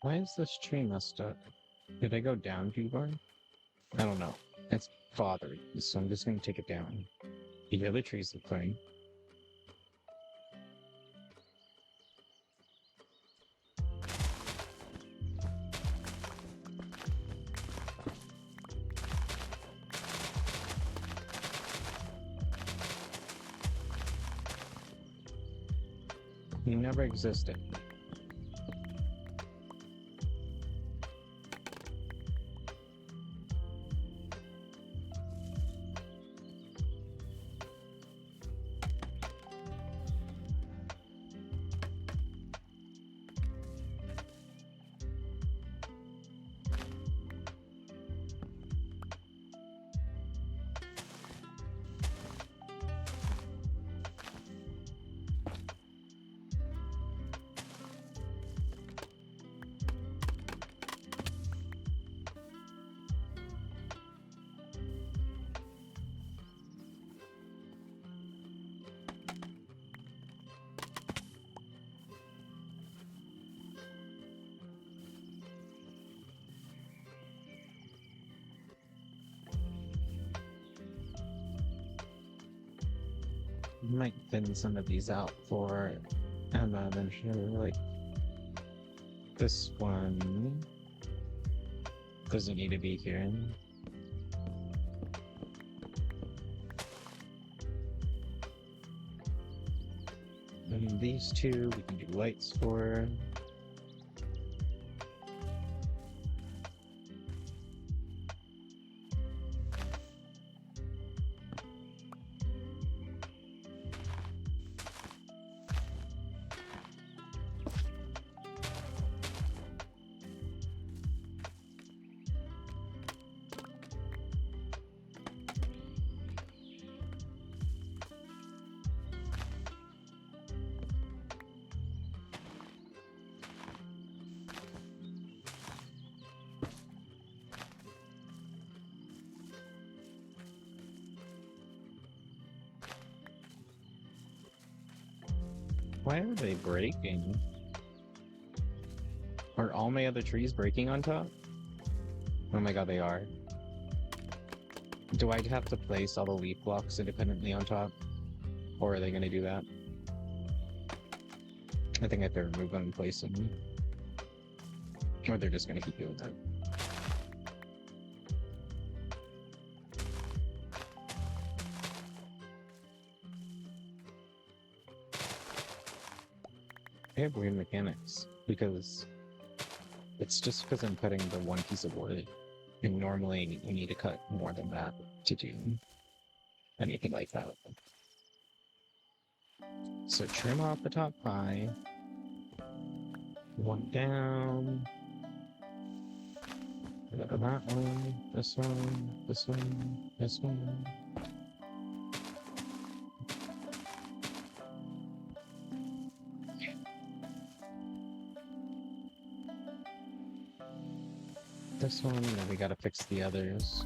Why is this tree messed up? Did I go down too far? I don't know. It's bothering me, so I'm just gonna take it down. The other trees look fine. He never existed. Might thin some of these out for Emma eventually. Like this one doesn't need to be here. And these two we can do lights for. Why are they breaking? Are all my other trees breaking on top? Oh my god, they are. Do I have to place all the leaf blocks independently on top? Or are they going to do that? I think I have to remove them and place them. Or they're just going to keep doing that. I have weird mechanics because it's just because I'm cutting the one piece of wood, and normally you need to cut more than that to do anything like that. So trim off the top 5, one down, that one, this one, this one, this one. This one, and then we gotta fix the others.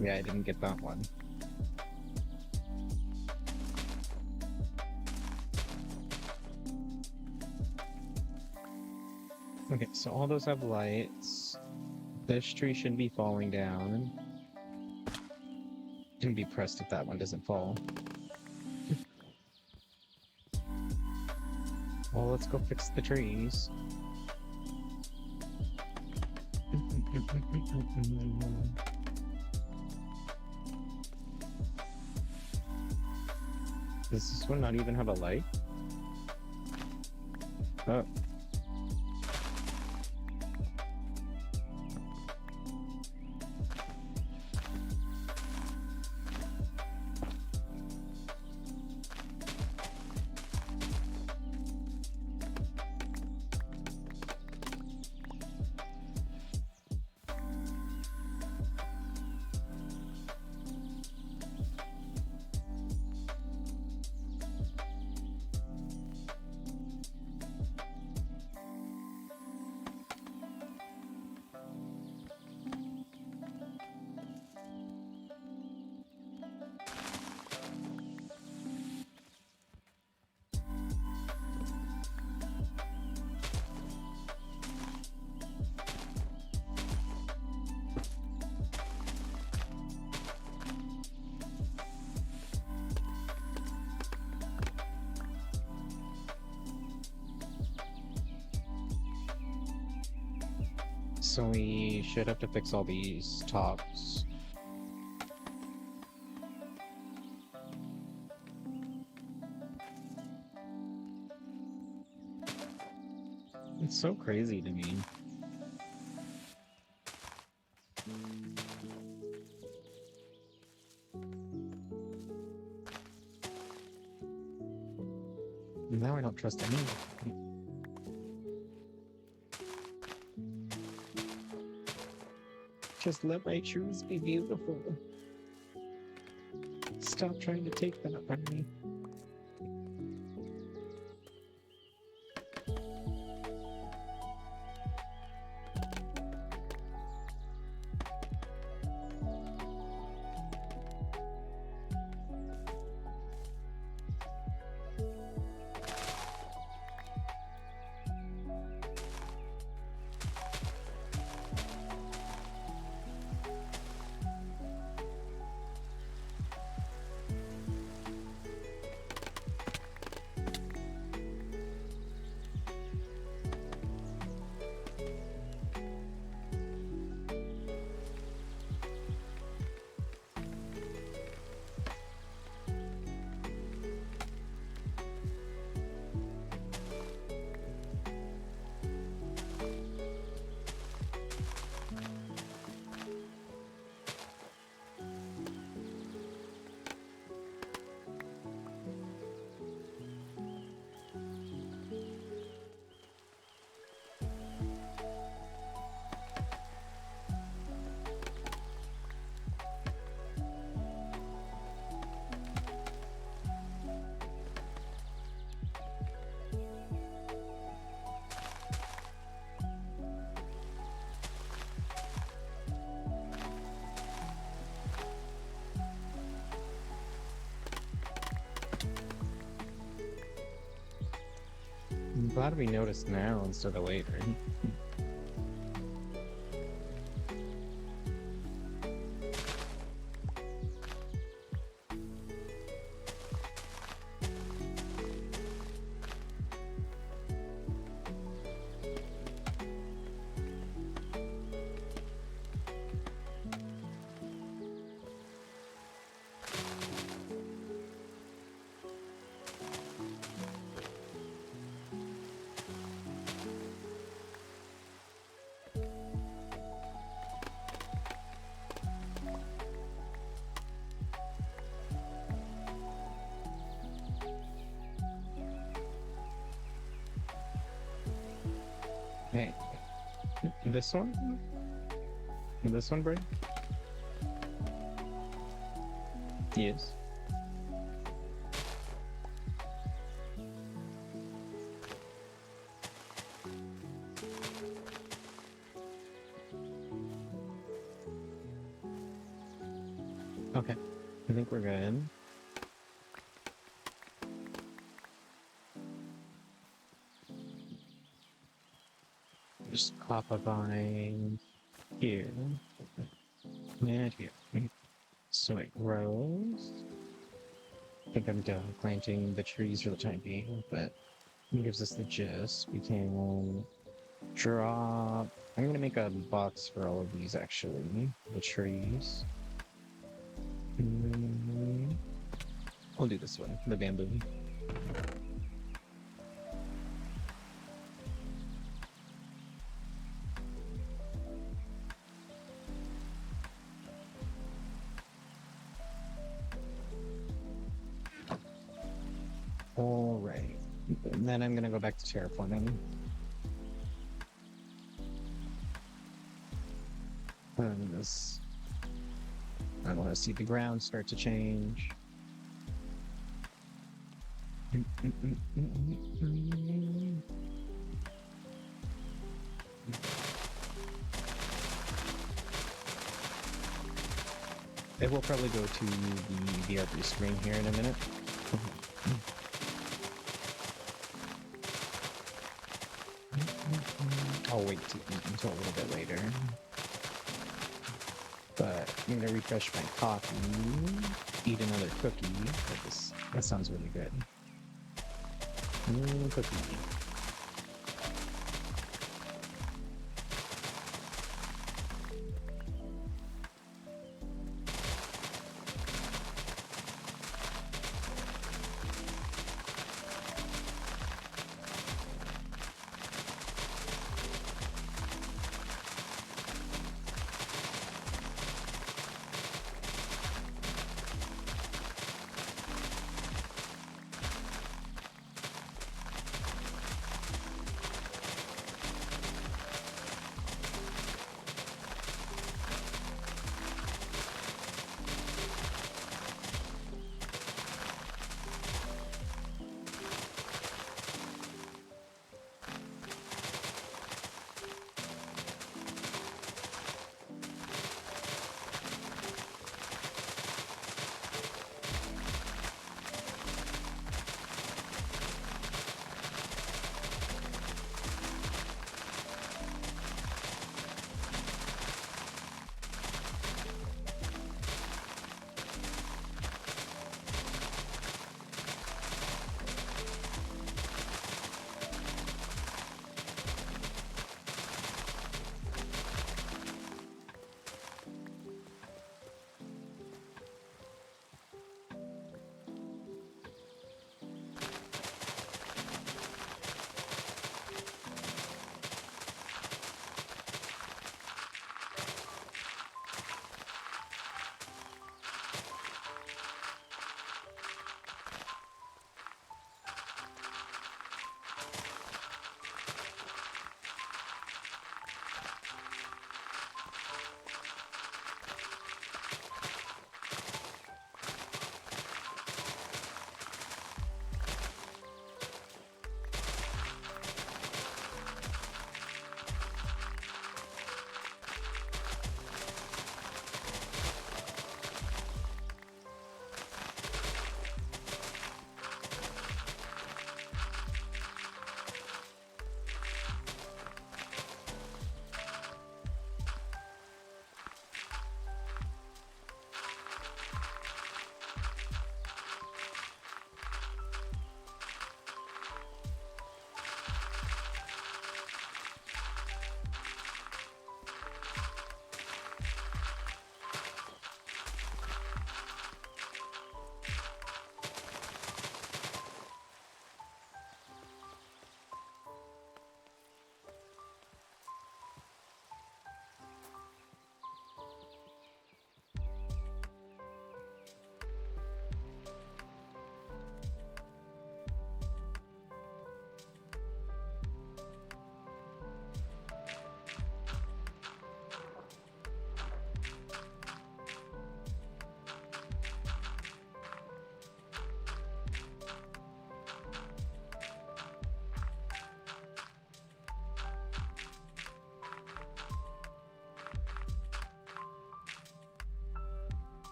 Yeah, I didn't get that one. Okay, so all those have lights. This tree shouldn't be falling down. Can be pressed if that one doesn't fall. Well, let's go fix the trees. Does this one not even have a light? Oh. So we should have to fix all these tops. It's so crazy to me. Now I don't trust anyone. Just let my shoes be beautiful. Stop trying to take that from me. I'm glad we noticed now instead of later. Hey, this one? This one break? Yes. Okay, I think we're good. Just pop a vine here and here. So it grows. I think I'm done planting the trees for the time being, but it gives us the gist. We can drop. I'm gonna make a box for all of these actually, the trees. I'll do this one, the bamboo. All right, and then I'm gonna go back to terraforming. This, I want to see the ground start to change. It will probably go to the other screen here in a minute. I'll wait to eat until a little bit later. But I'm gonna refresh my coffee, eat another cookie. That sounds really good. Cookie.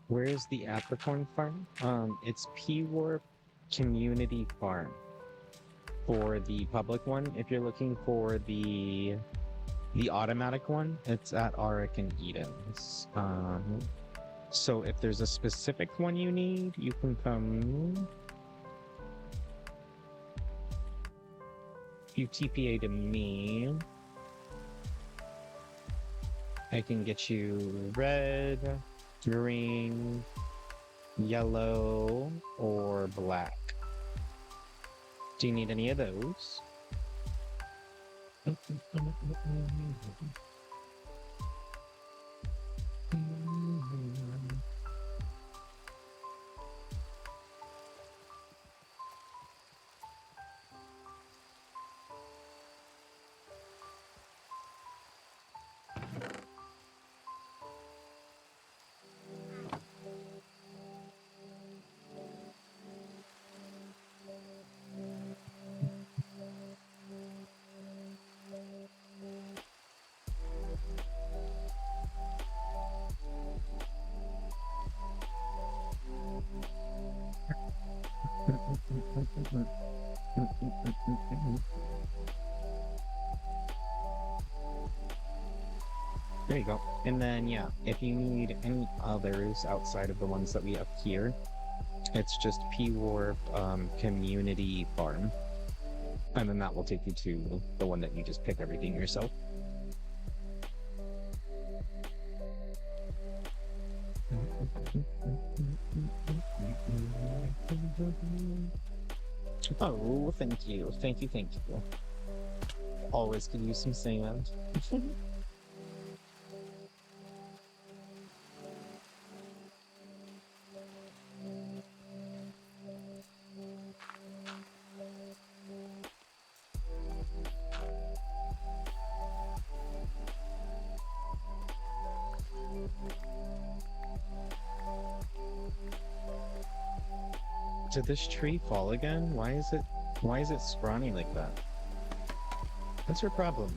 Where is the Apricorn farm? It's P-Warp Community Farm for the public one. If you're looking for the automatic one, it's at Auric and Eden's. So if there's a specific one you need, you can come. If you TPA to me, I can get you red, green, yellow, or black. Do you need any of those? There you go. And then, yeah, if you need any others outside of the ones that we have here, it's just P-Warp Community Farm. And then that will take you to the one that you just pick everything yourself. Oh, thank you. Thank you, thank you. Always could use some sand. Did this tree fall again? Why is it scrawny like that? What's her problem?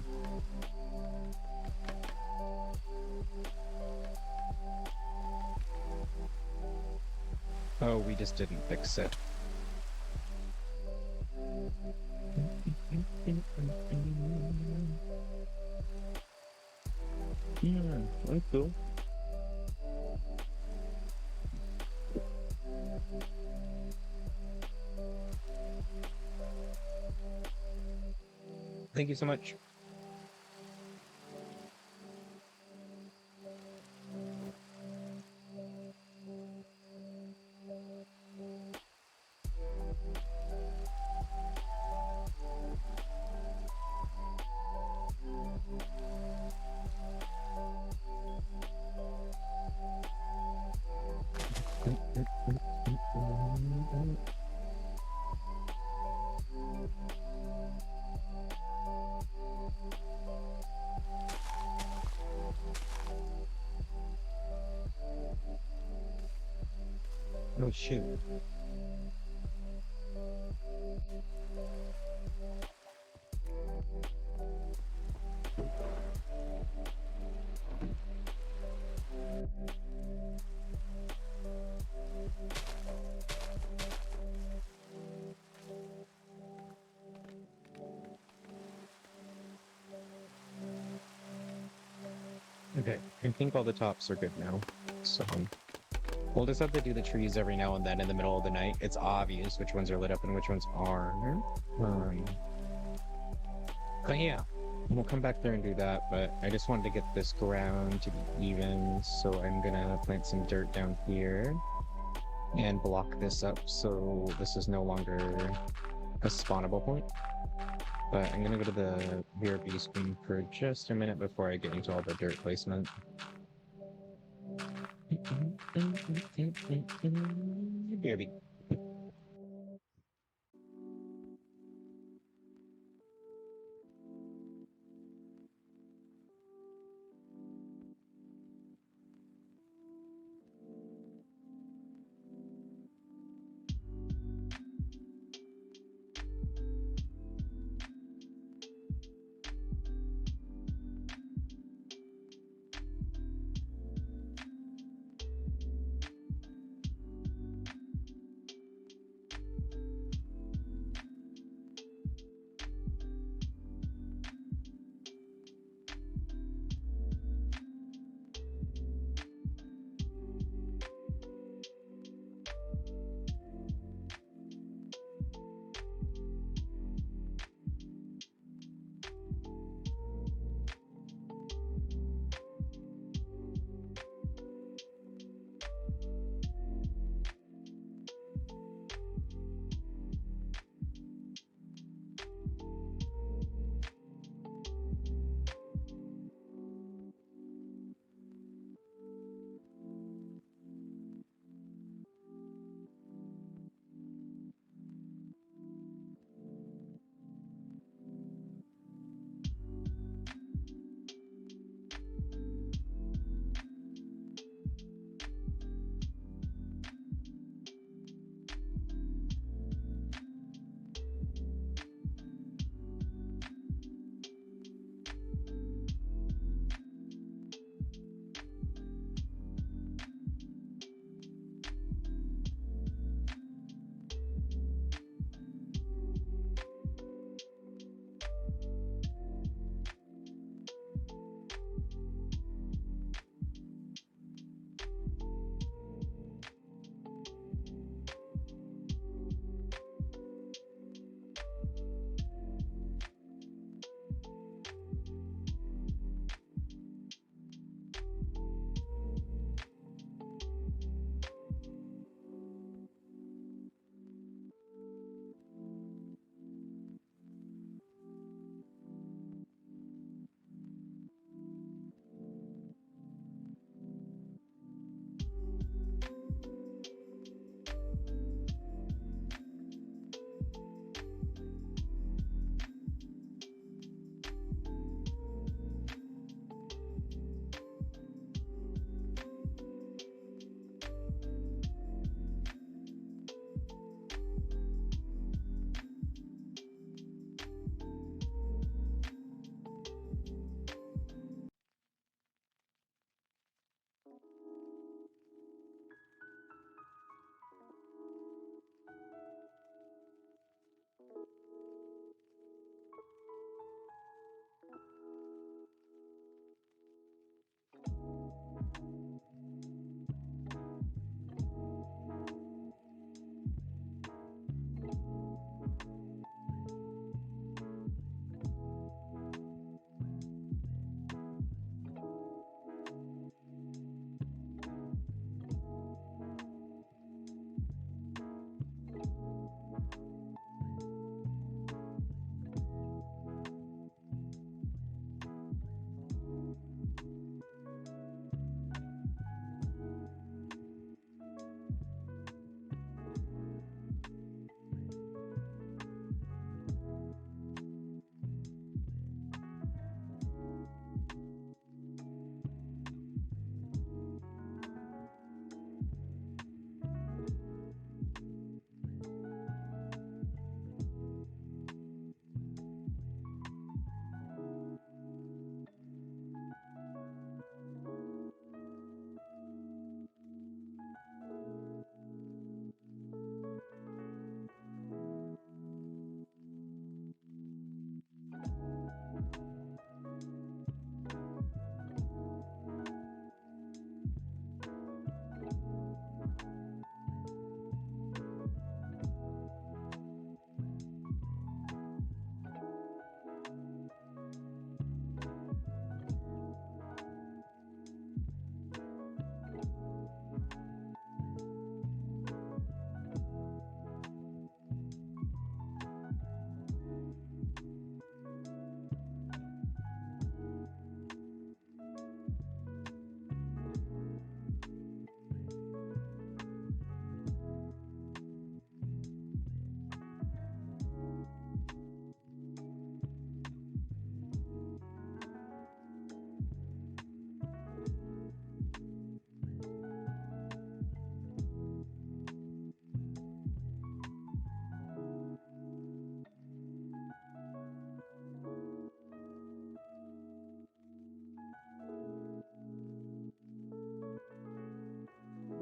Oh, we just didn't fix it. Yeah, that's cool. Thank you so much. Oh shoot. Okay, I think all the tops are good now. So we'll just have to do the trees every now and then in the middle of the night. It's obvious which ones are lit up and which ones aren't. But yeah, we'll come back there and do that. But I just wanted to get this ground to be even, so I'm gonna plant some dirt down here and block this up so this is no longer a spawnable point. But I'm gonna go to the BRB screen for just a minute before I get into all the dirt placement. BRB.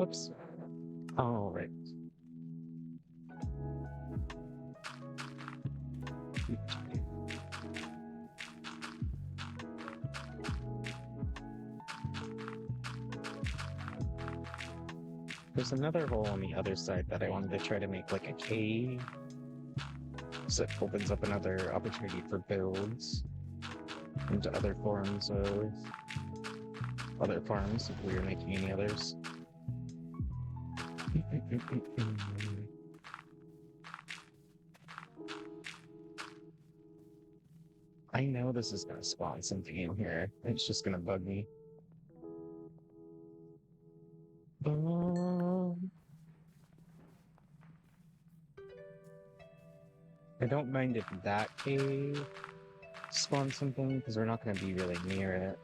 Whoops. Oh, right. There's another hole on the other side that I wanted to try to make like a cave. So it opens up another opportunity for builds into other forms of other farms if we were making any others. I know this is gonna spawn something in here. It's just gonna bug me. I don't mind if that cave spawns something because we're not gonna be really near it.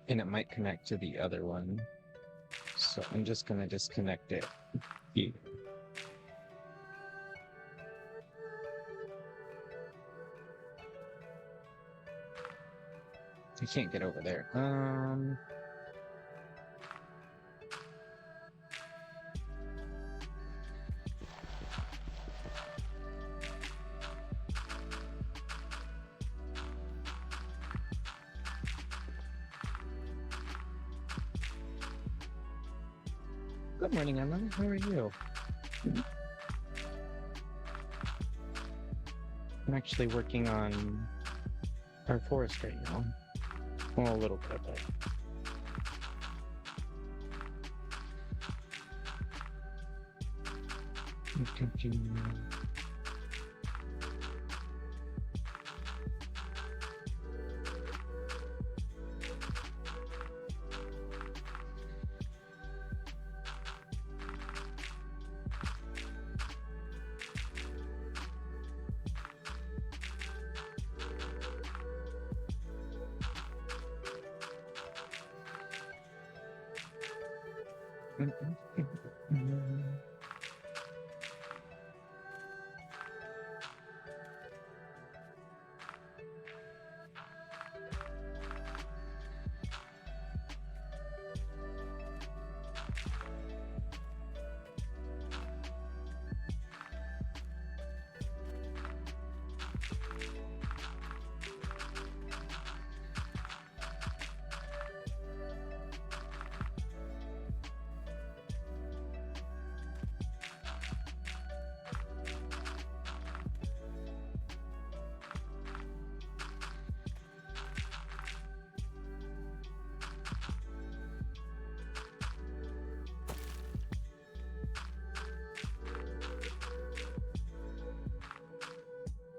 And it might connect to the other one. So I'm just gonna disconnect it here. I can't get over there. Good morning, Emma. How are you? I'm actually working on our forest right now. Well, a little bit of it.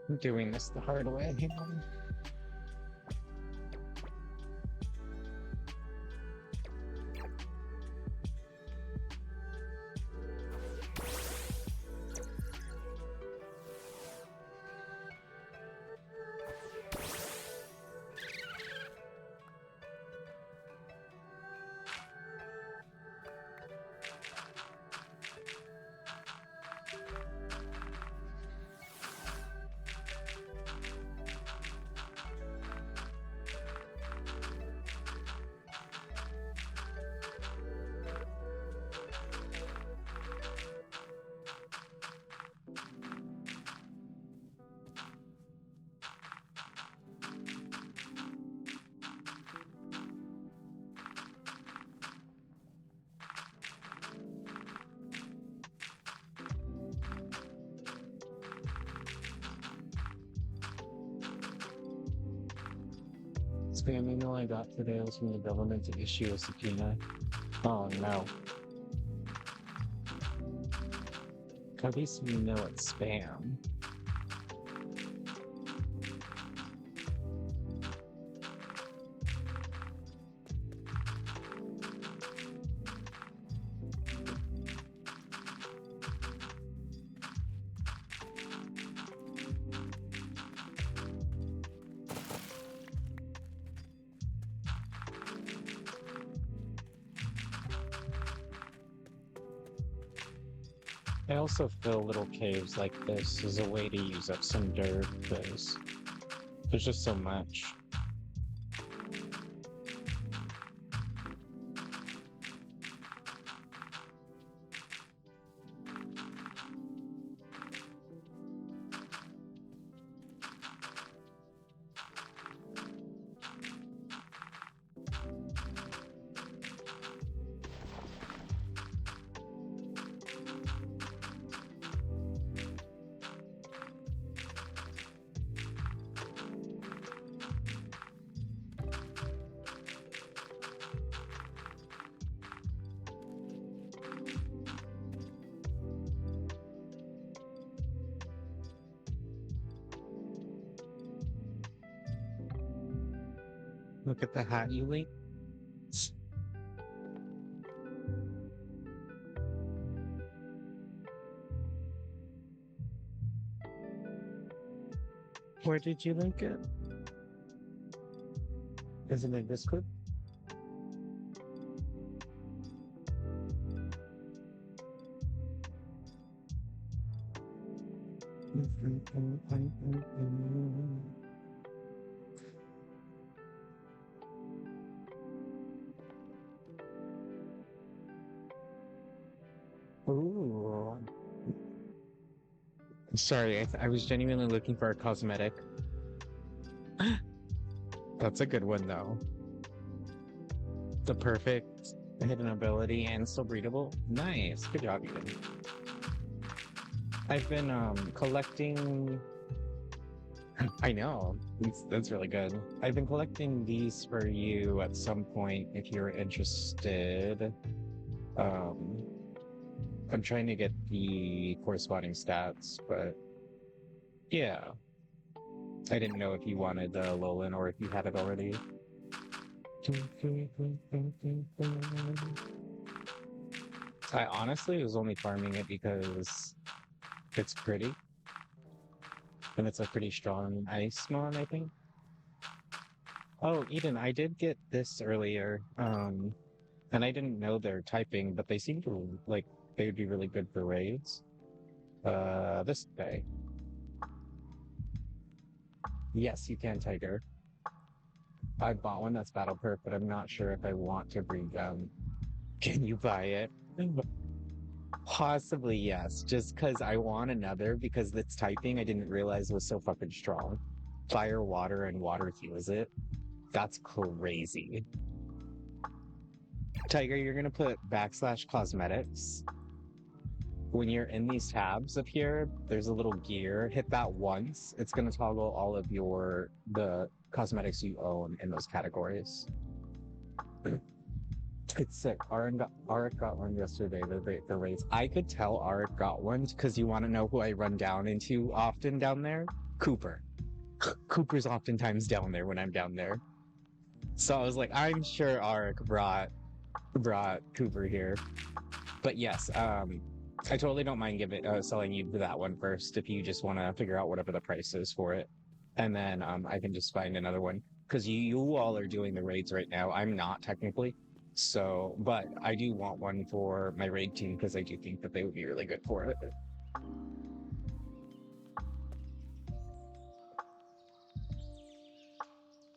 I'm doing this the hard way. Hang on. Spam email I got today was from the government to issue a subpoena. Oh no. At least we know it's spam. I also fill little caves like this as a way to use up some dirt because there's just so much. Look at the hat you linked. Where did you link it? Is it in Discord? Ooh. Sorry, I was genuinely looking for a cosmetic. That's a good one, though. The perfect hidden ability and still breedable. Nice. Good job, Eden. I've been collecting. I know. That's really good. I've been collecting these for you at some point if you're interested. Um, I'm trying to get the corresponding stats, but yeah. I didn't know if you wanted the Alolan or if you had it already. I honestly was only farming it because it's pretty. And it's a pretty strong Icemon, I think. Oh, Eden, I did get this earlier. And I didn't know their typing, but they seem to like they would be really good for raids. This day. Yes, you can, Tiger. I bought one that's Battle Perk, but I'm not sure if I want to breed them. Can you buy it? Possibly, yes. Just because I want another because this typing I didn't realize was so fucking strong. Fire, water, and water heals it. That's crazy. Tiger, you're gonna put /cosmetics. When you're in these tabs up here, there's a little gear. Hit that once. It's gonna toggle all of the cosmetics you own in those categories. It's sick. Arik got one yesterday, the race. I could tell Arik got one because you want to know who I run down into often down there? Cooper. Cooper's oftentimes down there when I'm down there. So I was like, I'm sure Arik brought Cooper here. But yes, I totally don't mind selling you that one first if you just want to figure out whatever the price is for it. And then I can just find another one. Because you all are doing the raids right now. I'm not technically. So, but I do want one for my raid team because I do think that they would be really good for it.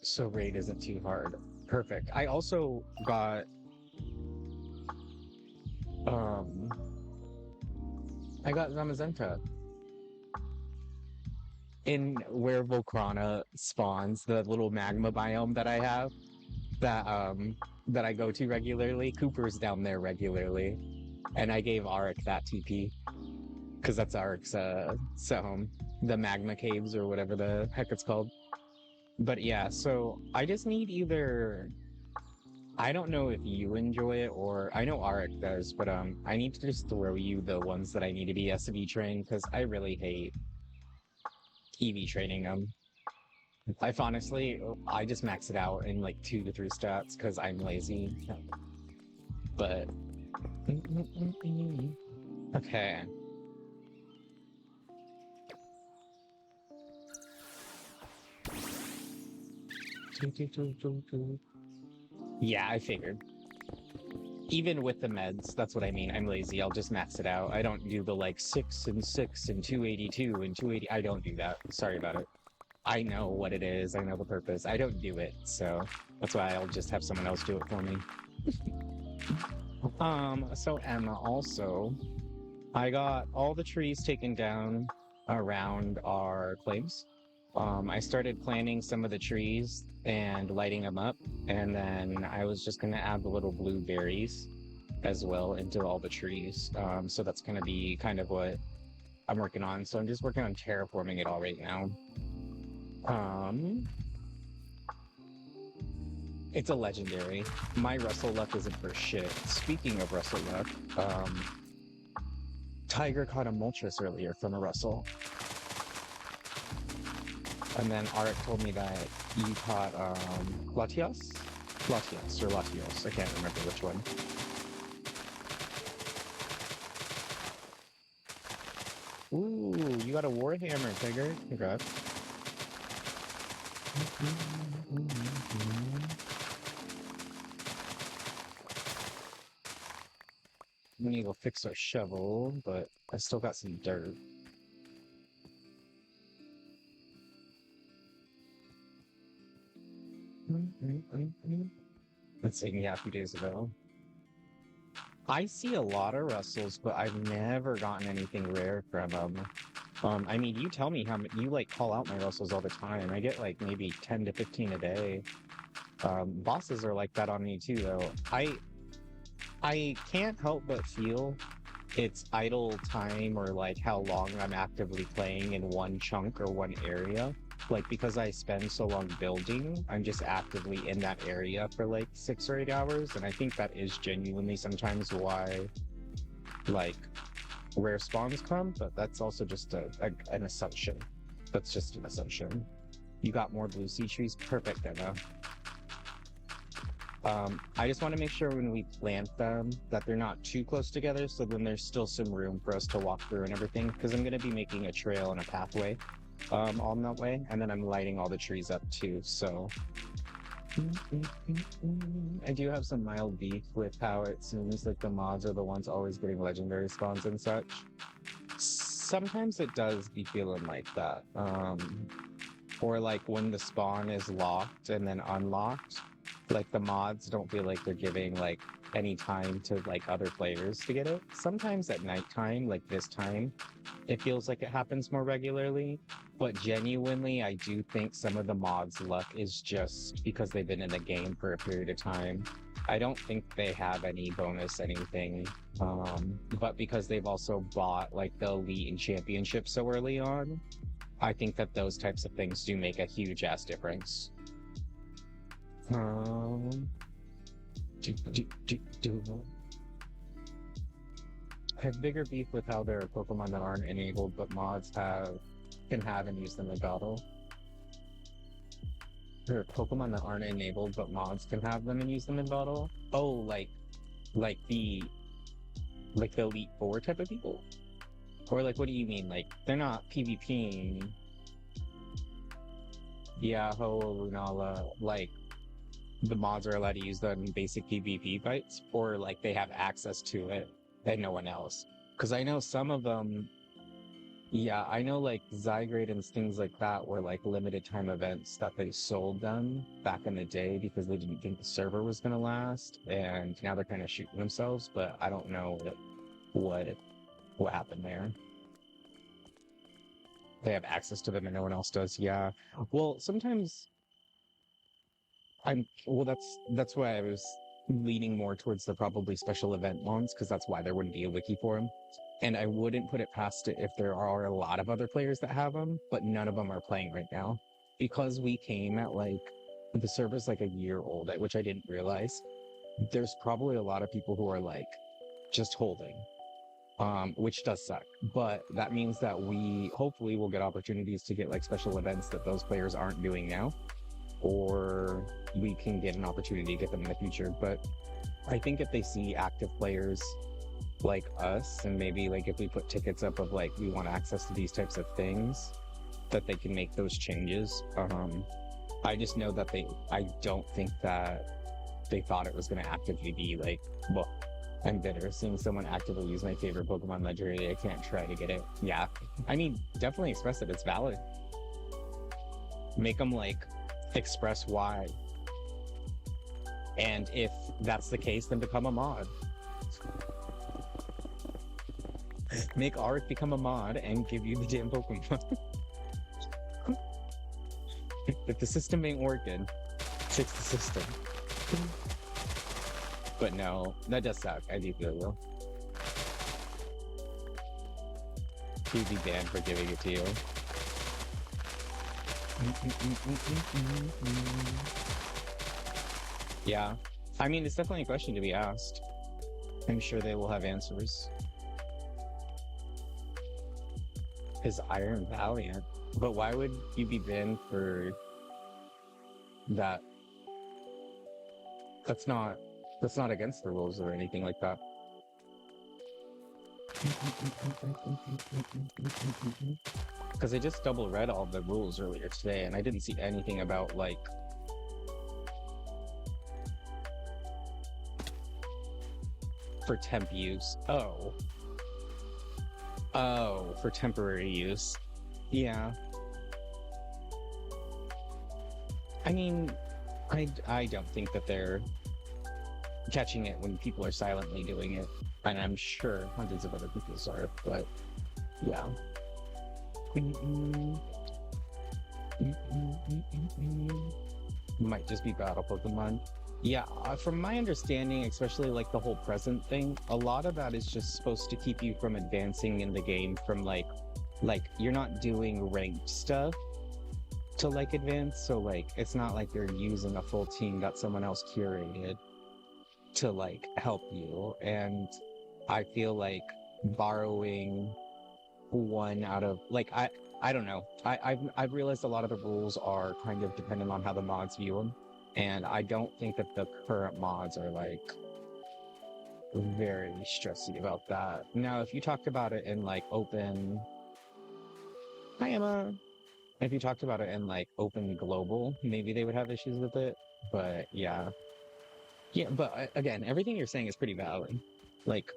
So raid isn't too hard. Perfect. I also got I got Zamazenta in where Volcrana spawns, the little magma biome that I have that I go to regularly. Cooper's down there regularly. And I gave Arik that TP. Because that's Arik's home. The magma caves or whatever the heck it's called. But yeah, so I just need either I don't know if you enjoy it or I know Arik does, but I need to just throw you the ones that I need to be SV trained because I really hate EV training them. I've honestly, I just max it out in like 2 to 3 stats because I'm lazy. But okay. Yeah, I figured. Even with the meds, that's what I mean. I'm lazy. I'll just max it out. I don't do the like 6 and 6 and 282 and 280. I don't do that. Sorry about it. I know what it is. I know the purpose. I don't do it. So that's why I'll just have someone else do it for me. So Emma, also, I got all the trees taken down around our claims. I started planting some of the trees and lighting them up, and then I was just gonna add the little blueberries as well into all the trees. So that's gonna be kind of what I'm working on. So I'm just working on terraforming it all right now. It's a legendary. My Russell luck isn't for shit. Speaking of Russell luck, Tiger caught a Moltres earlier from a Russell. And then Arik told me that you caught Latios? Latios or Latios. I can't remember which one. Ooh, you got a Warhammer, Tiger. Congrats. We need to go fix our shovel, but I still got some dirt. Let's see, yeah, a few days ago. I see a lot of Russells, but I've never gotten anything rare from them. I mean, you tell me how many, you like call out my Russells all the time. I get like maybe 10 to 15 a day. Bosses are like that on me too, though. I can't help but feel it's idle time or like how long I'm actively playing in one chunk or one area. Like because I spend so long building, I'm just actively in that area for like 6 or 8 hours. And I think that is genuinely sometimes why like rare spawns come, but that's also just an assumption. That's just an assumption. You got more blue sea trees? Perfect, Emma. I just want to make sure when we plant them that they're not too close together, so then there's still some room for us to walk through and everything, because I'm going to be making a trail and a pathway on that way, and then I'm lighting all the trees up too, so... I do have some mild beef with how it seems like the mods are the ones always getting legendary spawns and such. Sometimes it does be feeling like that. Or like when the spawn is locked and then unlocked, like the mods don't feel like they're giving like any time to like other players to get it. Sometimes at nighttime, like this time, it feels like it happens more regularly, but genuinely I do think some of the mods' luck is just because they've been in the game for a period of time. I don't think they have any bonus anything, but because they've also bought like the elite and championship so early on, I think that those types of things do make a huge ass difference. I have bigger beef with how there are Pokemon that aren't enabled, but mods can have and use them in battle. There are Pokemon that aren't enabled, but mods can have them and use them in battle. Oh, like the Elite Four type of people, or like what do you mean? Like they're not PvPing. Yeah, Ho, Lunala, like the mods are allowed to use them in basic PvP fights, or like they have access to it and no one else. Because I know some of them, yeah, I know like Zygrade and things like that were like limited time events that they sold them back in the day because they didn't think the server was going to last, and now they're kind of shooting themselves, but I don't know what happened there. They have access to them and no one else does. Yeah. Well, sometimes that's why I was leaning more towards the probably special event ones, because that's why there wouldn't be a wiki for them. And I wouldn't put it past it if there are a lot of other players that have them, but none of them are playing right now. Because we came at like, the server's like a year old, which I didn't realize. There's probably a lot of people who are like just holding, which does suck. But that means that we hopefully will get opportunities to get like special events that those players aren't doing now, or we can get an opportunity to get them in the future. But I think if they see active players like us, and maybe like if we put tickets up of like we want access to these types of things, that they can make those changes. I just know that I don't think that they thought it was going to actively be like, well, I'm bitter seeing someone actively use my favorite Pokemon legendary. I can't try to get it. Yeah, I mean, definitely express it. It's valid. Make them like express why, and if that's the case, then become a mod. Make Arik become a mod and give you the damn Pokemon. If the system ain't working, fix the system. But no, that does suck. I do feel you. You'd be banned for giving it to you. Yeah, I mean, it's definitely a question to be asked. I'm sure they will have answers. Is Iron Valiant? But why would you be banned for that? That's not that's not against the rules or anything like that. Because I just double read all the rules earlier today and I didn't see anything about like for temp use. Oh. Oh, for temporary use. Yeah. I mean, I don't think that they're catching it when people are silently doing it. And I'm sure hundreds of other people are, but yeah. Might just be battle Pokemon. Yeah, from my understanding, especially like the whole present thing, a lot of that is just supposed to keep you from advancing in the game from like you're not doing ranked stuff to like advance, so like it's not like you're using a full team that someone else curated to like help you. And I feel like borrowing one out of like I don't know. I've realized a lot of the rules are kind of dependent on how the mods view them, and I don't think that the current mods are like very stressy about that. Now, if you talked about it in like open, hi Emma. If you talked about it in like open global, maybe they would have issues with it. But yeah, yeah. But again, everything you're saying is pretty valid. Like,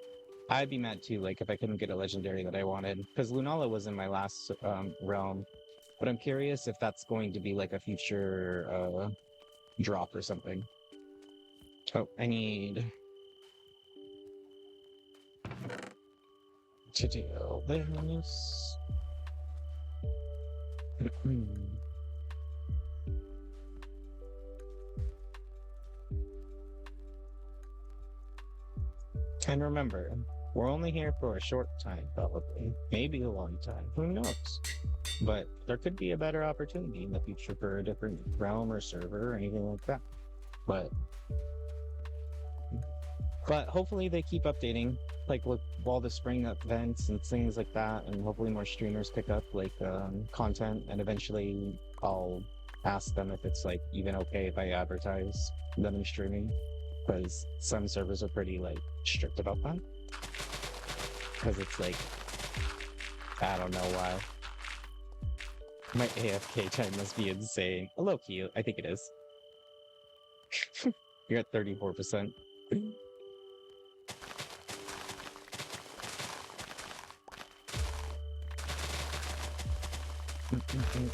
I'd be mad too, like if I couldn't get a legendary that I wanted, because Lunala was in my last realm. But I'm curious if that's going to be like a future drop or something. Oh, I need to do this. And remember, we're only here for a short time, probably. Maybe a long time. Who knows? But there could be a better opportunity in the future for a different realm or server or anything like that. But hopefully they keep updating, like with all the spring events and things like that, and hopefully more streamers pick up like content, and eventually I'll ask them if it's like even okay if I advertise them in streaming, because some servers are pretty like strict about that. Because it's like, I don't know why. My AFK time must be insane. Low key, I think it is. You're at 34%.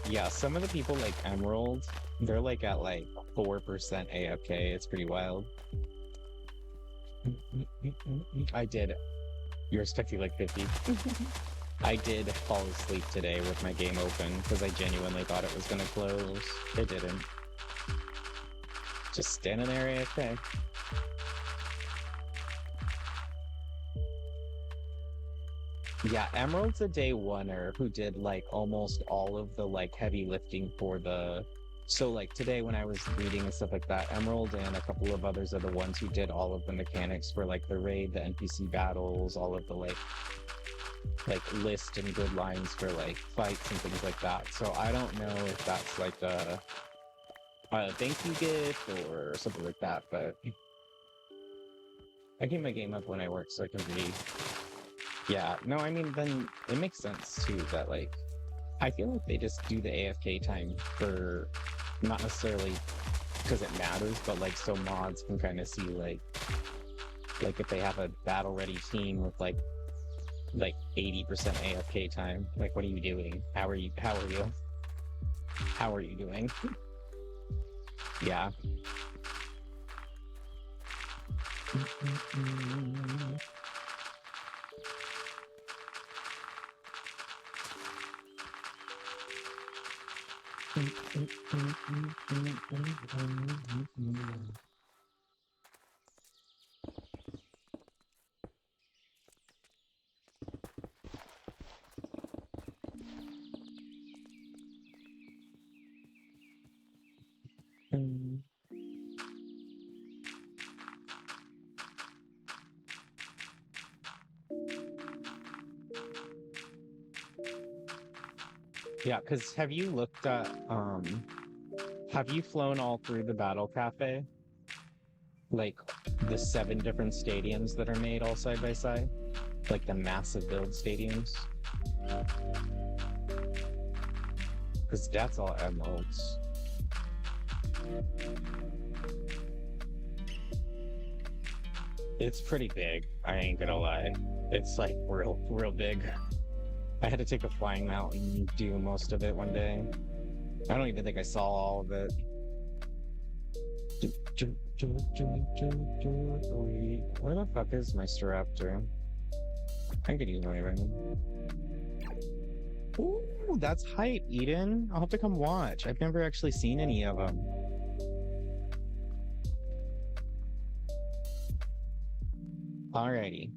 Yeah, some of the people like Emerald, they're like at like 4% AFK. It's pretty wild. I did. You're expecting like 50. I did fall asleep today with my game open because I genuinely thought it was gonna close. It didn't. Just standing there AFK. Yeah, Emerald's a day oneer who did like almost all of the like heavy lifting for the. So like today when I was reading and stuff like that, Emerald and a couple of others are the ones who did all of the mechanics for like the raid, the NPC battles, all of the like list and good lines for like fights and things like that. So I don't know if that's like a thank you gift or something like that, but I keep my game up when I work so I can read. Yeah, no, I mean, then it makes sense too that like I feel like they just do the AFK time for not necessarily because it matters, but like so mods can kind of see like if they have a battle ready team with like 80% AFK time, like what are you doing? How are you doing? Yeah. Yeah, because have you flown all through the Battle Cafe? Like the 7 different stadiums that are made all side by side? Like the massive build stadiums? Because that's all emeralds. It's pretty big, I ain't gonna lie. It's like real big. I had to take a flying mount and do most of it one day. I don't even think I saw all of it. Where the fuck is my Staraptor? I could use my ring. Ooh, that's hype, Eden. I'll have to come watch. I've never actually seen any of them. Alrighty.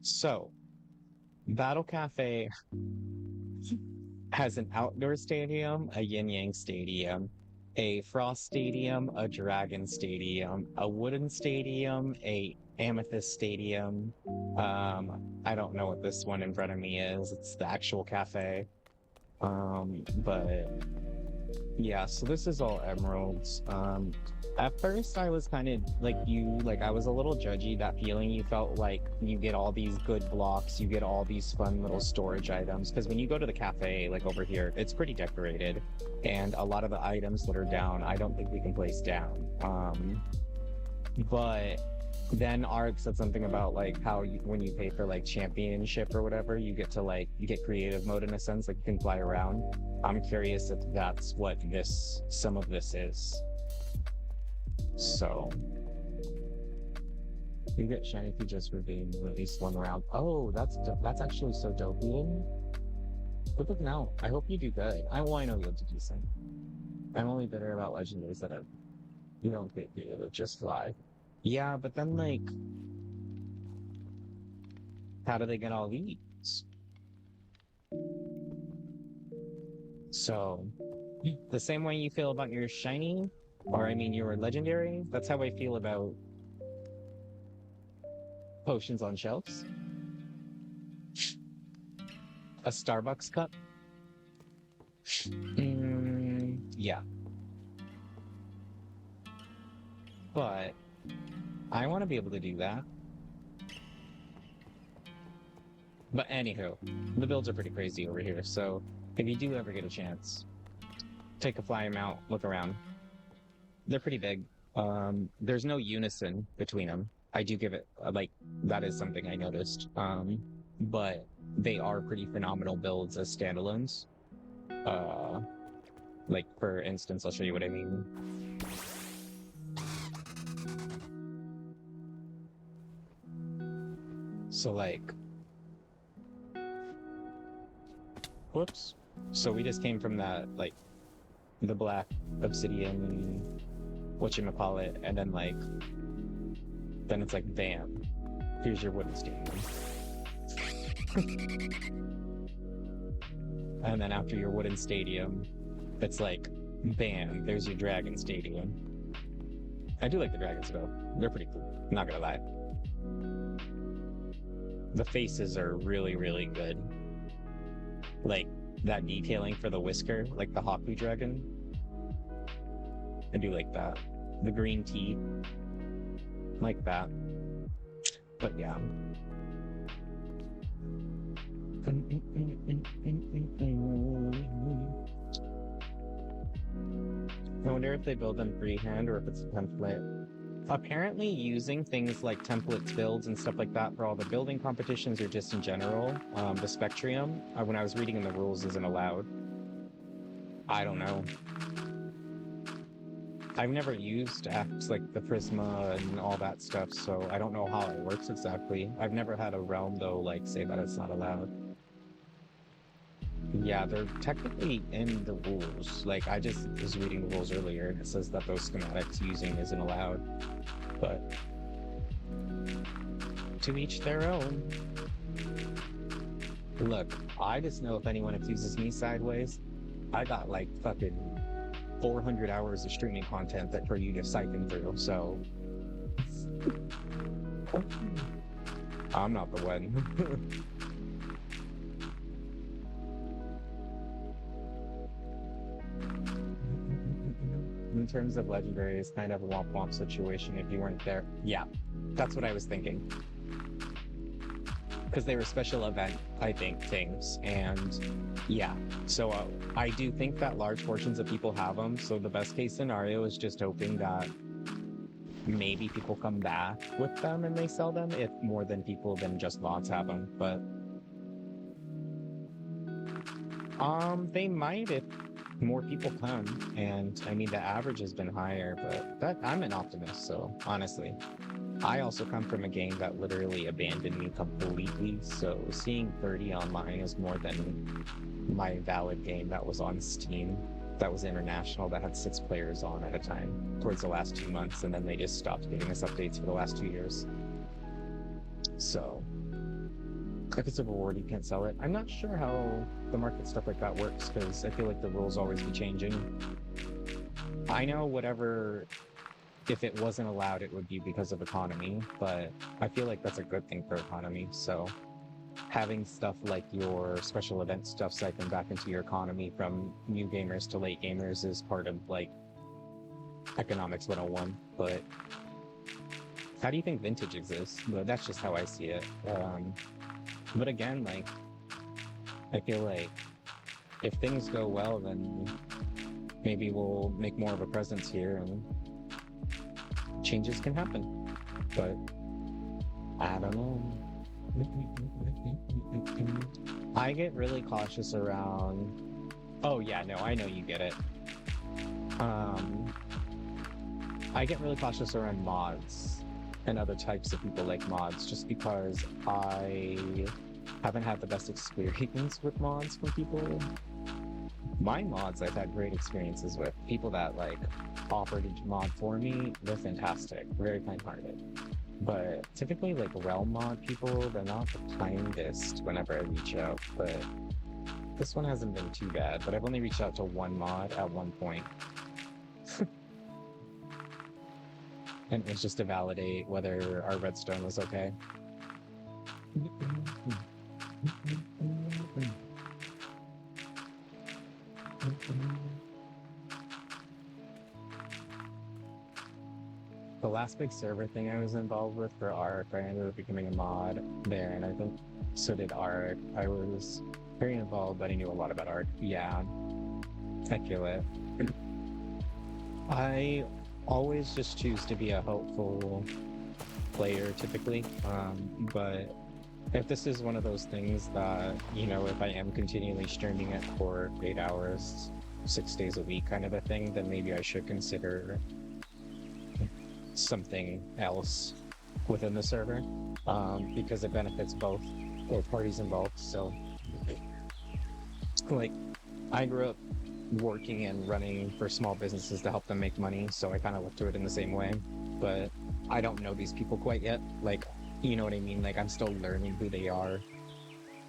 So, Battle Cafe has an outdoor stadium, a yin yang stadium, a frost stadium, a dragon stadium, a wooden stadium, a amethyst stadium. I don't know what this one in front of me is. It's the actual cafe. But yeah, so this is all emeralds. At first I was kind of like I was a little judgy, that feeling you felt like you get all these good blocks, you get all these fun little storage items. Because when you go to the cafe, like over here, it's pretty decorated. And a lot of the items that are down, I don't think we can place down. But then Ark said something about like how when you pay for like championship or whatever, you get you get creative mode in a sense, like you can fly around. I'm curious if that's what some of this is. So you get shiny if you just redeem at least one round. Oh, that's actually so dope, Ian. Good looking out. I hope you do good. I know you'll do decent. I'm only bitter about legendaries that you don't get to just fly. Yeah, but then like, how do they get all these? So, the same way you feel about your shiny, or I mean your legendary, that's how I feel about potions on shelves. A Starbucks cup. Yeah. But I want to be able to do that. But anywho, the builds are pretty crazy over here, so if you do ever get a chance, take a flying out, look around. They're pretty big. There's no unison between them. I do give it, that is something I noticed. But they are pretty phenomenal builds as standalones. Like, for instance, I'll show you what I mean. So, like, whoops. So we just came from that, like, the black obsidian, whatchamacallit, and then, like, then it's like, bam, here's your wooden stadium. And then after your wooden stadium, it's like, bam, there's your dragon stadium. I do like the dragons, though. They're pretty cool, not gonna lie. The faces are really, really good. Like, that detailing for the whisker, like the Haku dragon. I do like that. The green teeth, like that. But yeah. I wonder if they build them freehand or if it's a template. Apparently using things like templates builds and stuff like that for all the building competitions or just in general, the Spectrium, when I was reading in the rules, isn't allowed. I don't know. I've never used apps like the Prisma and all that stuff, so I don't know how it works exactly. I've never had a realm, though, like, say that it's not allowed. Yeah, they're technically in the rules. Like, I just was reading the rules earlier, and it says that those schematics using isn't allowed. But to each their own. Look, I just know if anyone accuses me sideways, I got like fucking 400 hours of streaming content that for you to siphon through, so I'm not the one. in terms of legendary, it's kind of a womp womp situation if you weren't there. Yeah, that's what I was thinking. Because they were special event, I think, things. And yeah, so I do think that large portions of people have them. So the best case scenario is just hoping that maybe people come back with them and they sell them if more than people than just mods have them. But they might if more people come. And I mean, the average has been higher, but that I'm an optimist. So honestly, I also come from a game that literally abandoned me completely. So seeing 30 online is more than my valid game that was on Steam, that was international, that had 6 players on at a time towards the last 2 months, and then they just stopped giving us updates for the last 2 years. So if it's a reward, you can't sell it. I'm not sure how the market stuff like that works because I feel like the rules always be changing. I know whatever, if it wasn't allowed, it would be because of economy, but I feel like that's a good thing for economy. So having stuff like your special event stuff cycling back into your economy from new gamers to late gamers is part of like economics 101. But how do you think vintage exists? But that's just how I see it. But again, like, I feel like if things go well, then maybe we'll make more of a presence here and changes can happen. But I don't know. I get really cautious around. Oh yeah, no, I know you get it. I get really cautious around mods and other types of people like mods, just because I haven't had the best experience with mods from people. My mods I've had great experiences with. People that like offered a mod for me, they're fantastic, very kind-hearted. But typically, like realm mod people, they're not the kindest whenever I reach out. But this one hasn't been too bad. But I've only reached out to one mod at one point. And it was just to validate whether our redstone was okay. The last big server thing I was involved with for ARC, I ended up becoming a mod there, and I think so did ARC. I was very involved, but I knew a lot about ARC. Yeah, I feel it. I always just choose to be a hopeful player, typically, but if this is one of those things that, you know, if I am continually streaming it for 8 hours, 6 days a week kind of a thing, then maybe I should consider something else within the server, because it benefits both parties involved. So like, I grew up working and running for small businesses to help them make money, so I kind of look to it in the same way, but I don't know these people quite yet. Like, you know what I mean? Like, I'm still learning who they are,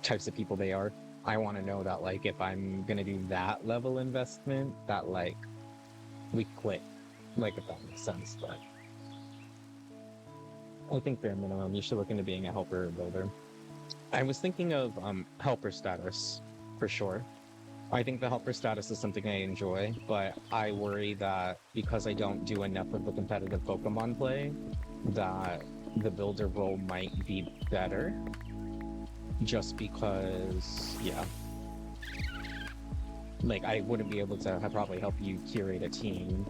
types of people they are. I want to know that, like, if I'm gonna do that level investment, that like we click, like, if that makes sense. But I think bare minimum, you should look into being a helper or builder. I was thinking of helper status for sure. I think the helper status is something I enjoy, but I worry that because I don't do enough of the competitive Pokemon play, that the builder role might be better. Just because, yeah. Like, I wouldn't be able to probably help you curate a team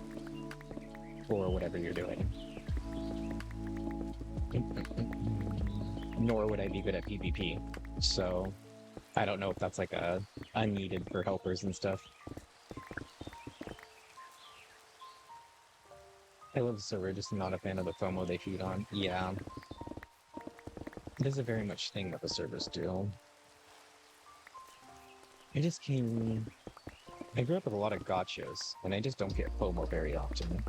for whatever you're doing. Nor would I be good at PvP. So I don't know if that's like a needed for helpers and stuff. I love the server, just not a fan of the FOMO they feed on. Yeah. It is a very much thing that the servers do. I grew up with a lot of gotchas, and I just don't get FOMO very often.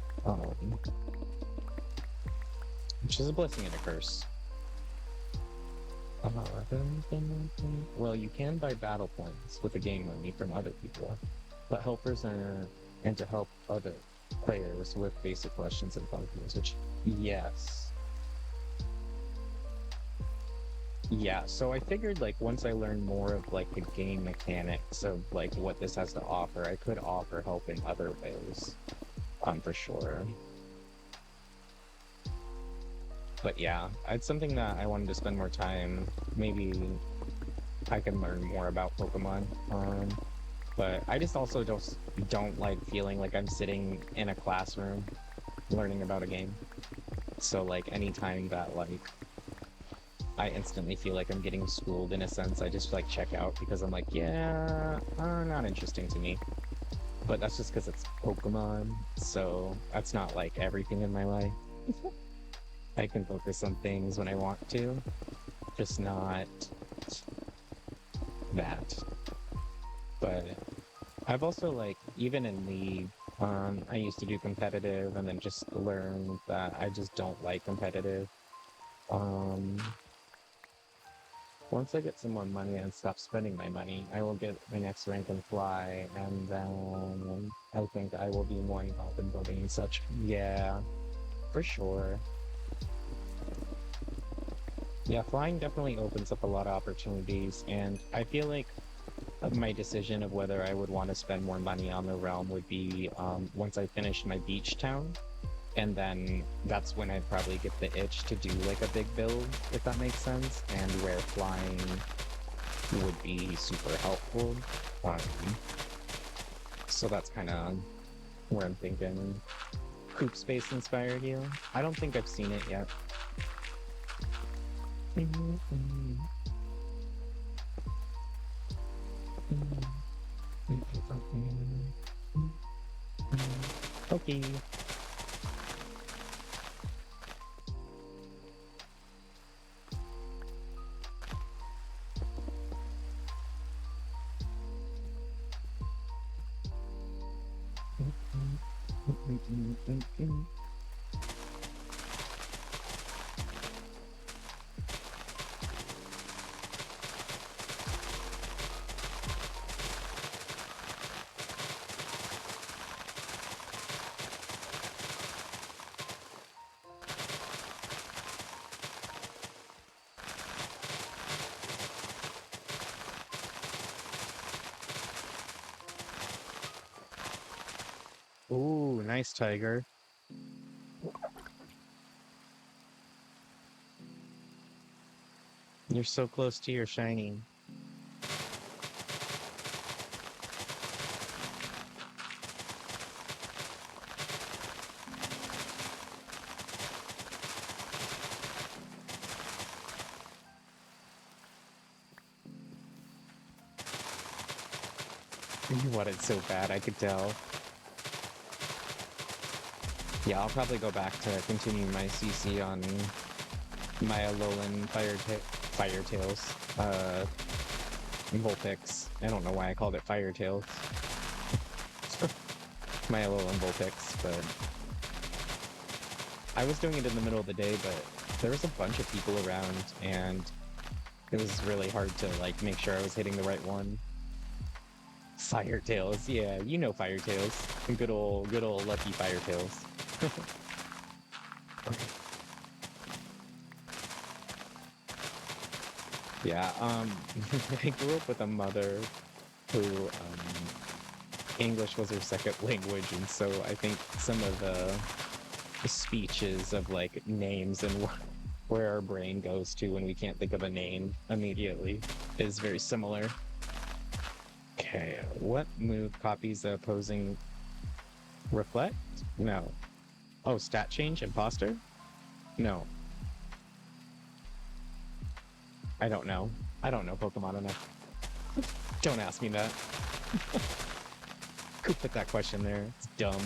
Which is a blessing and a curse. Well, you can buy battle points with the game money from other people, but helpers are, and to help other players with basic questions and functions, which, yes. Yeah, so I figured, like, once I learned more of, like, the game mechanics of, like, what this has to offer, I could offer help in other ways. for sure. But yeah, it's something that I wanted to spend more time. Maybe I can learn more about Pokemon. But I just also don't like feeling like I'm sitting in a classroom learning about a game. So like anytime that like I instantly feel like I'm getting schooled in a sense, I just like check out because I'm like, yeah, not interesting to me. But that's just because it's Pokemon, so that's not like everything in my life. I can focus on things when I want to, just not that. But I've also like, even in League, I used to do competitive and then just learned that I just don't like competitive. Um, Once I get some more money and stop spending my money, I will get my next rank and fly, and then I think I will be more involved in building and such. Yeah, for sure. Yeah, flying definitely opens up a lot of opportunities, and I feel like my decision of whether I would want to spend more money on the realm would be once I finish my beach town, and then that's when I'd probably get the itch to do like a big build, if that makes sense, and where flying would be super helpful. Um, so that's kind of where I'm thinking. Coop Space inspired you? I don't think I've seen it yet. Okay. Ooh, nice tiger. You're so close to your shiny. You want it so bad, I could tell. Yeah, I'll probably go back to continue my CC on my Alolan Firetails. Vulpix. I don't know why I called it Firetails. My Alolan Vulpix, but I was doing it in the middle of the day, but there was a bunch of people around and it was really hard to like make sure I was hitting the right one. Firetails, yeah, you know Firetails. Good old lucky Firetails. Yeah, I grew up with a mother who English was her second language, and so I think some of the speeches of like names and where our brain goes to when we can't think of a name immediately is very similar. Okay, what move copies the opposing reflect? No. Oh, stat change? Imposter? No. I don't know. I don't know Pokemon enough. Don't ask me that. Who put that question there? It's dumb.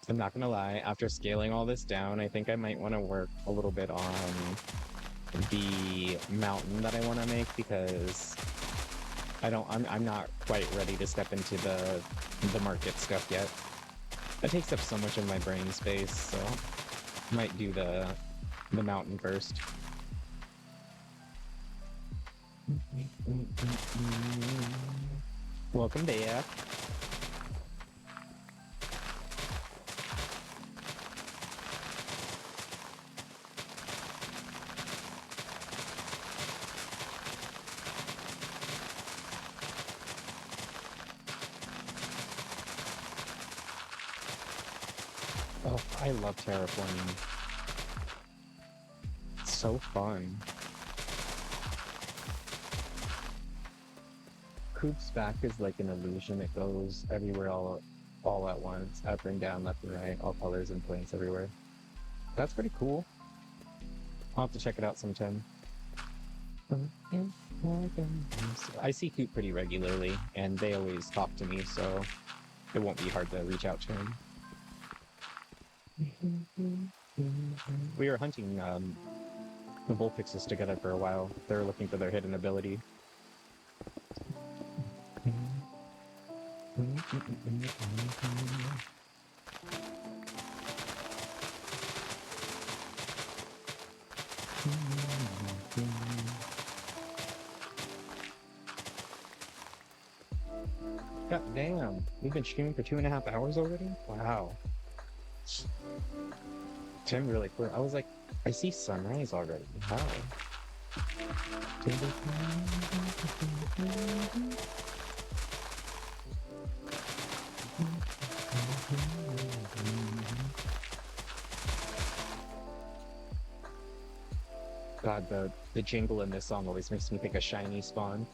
I'm not gonna lie, after scaling all this down, I think I might want to work a little bit on the mountain that I want to make because I'm not quite ready to step into the market stuff yet. That takes up so much of my brain space, so I might do the mountain first. Welcome back. Oh, I love terraforming. It's so fun. Coop's back is like an illusion. It goes everywhere all at once, up and down, left and right, all colors and points everywhere. That's pretty cool. I'll have to check it out sometime. I see Coop pretty regularly, and they always talk to me, so it won't be hard to reach out to him. We were hunting the Bullpixes together for a while. They were looking for their hidden ability. God damn, we've been streaming for 2.5 hours already? Wow. Tim really clear. I was like, I see sunrise already. How? God, the jingle in this song always makes me think of Shiny Spawn.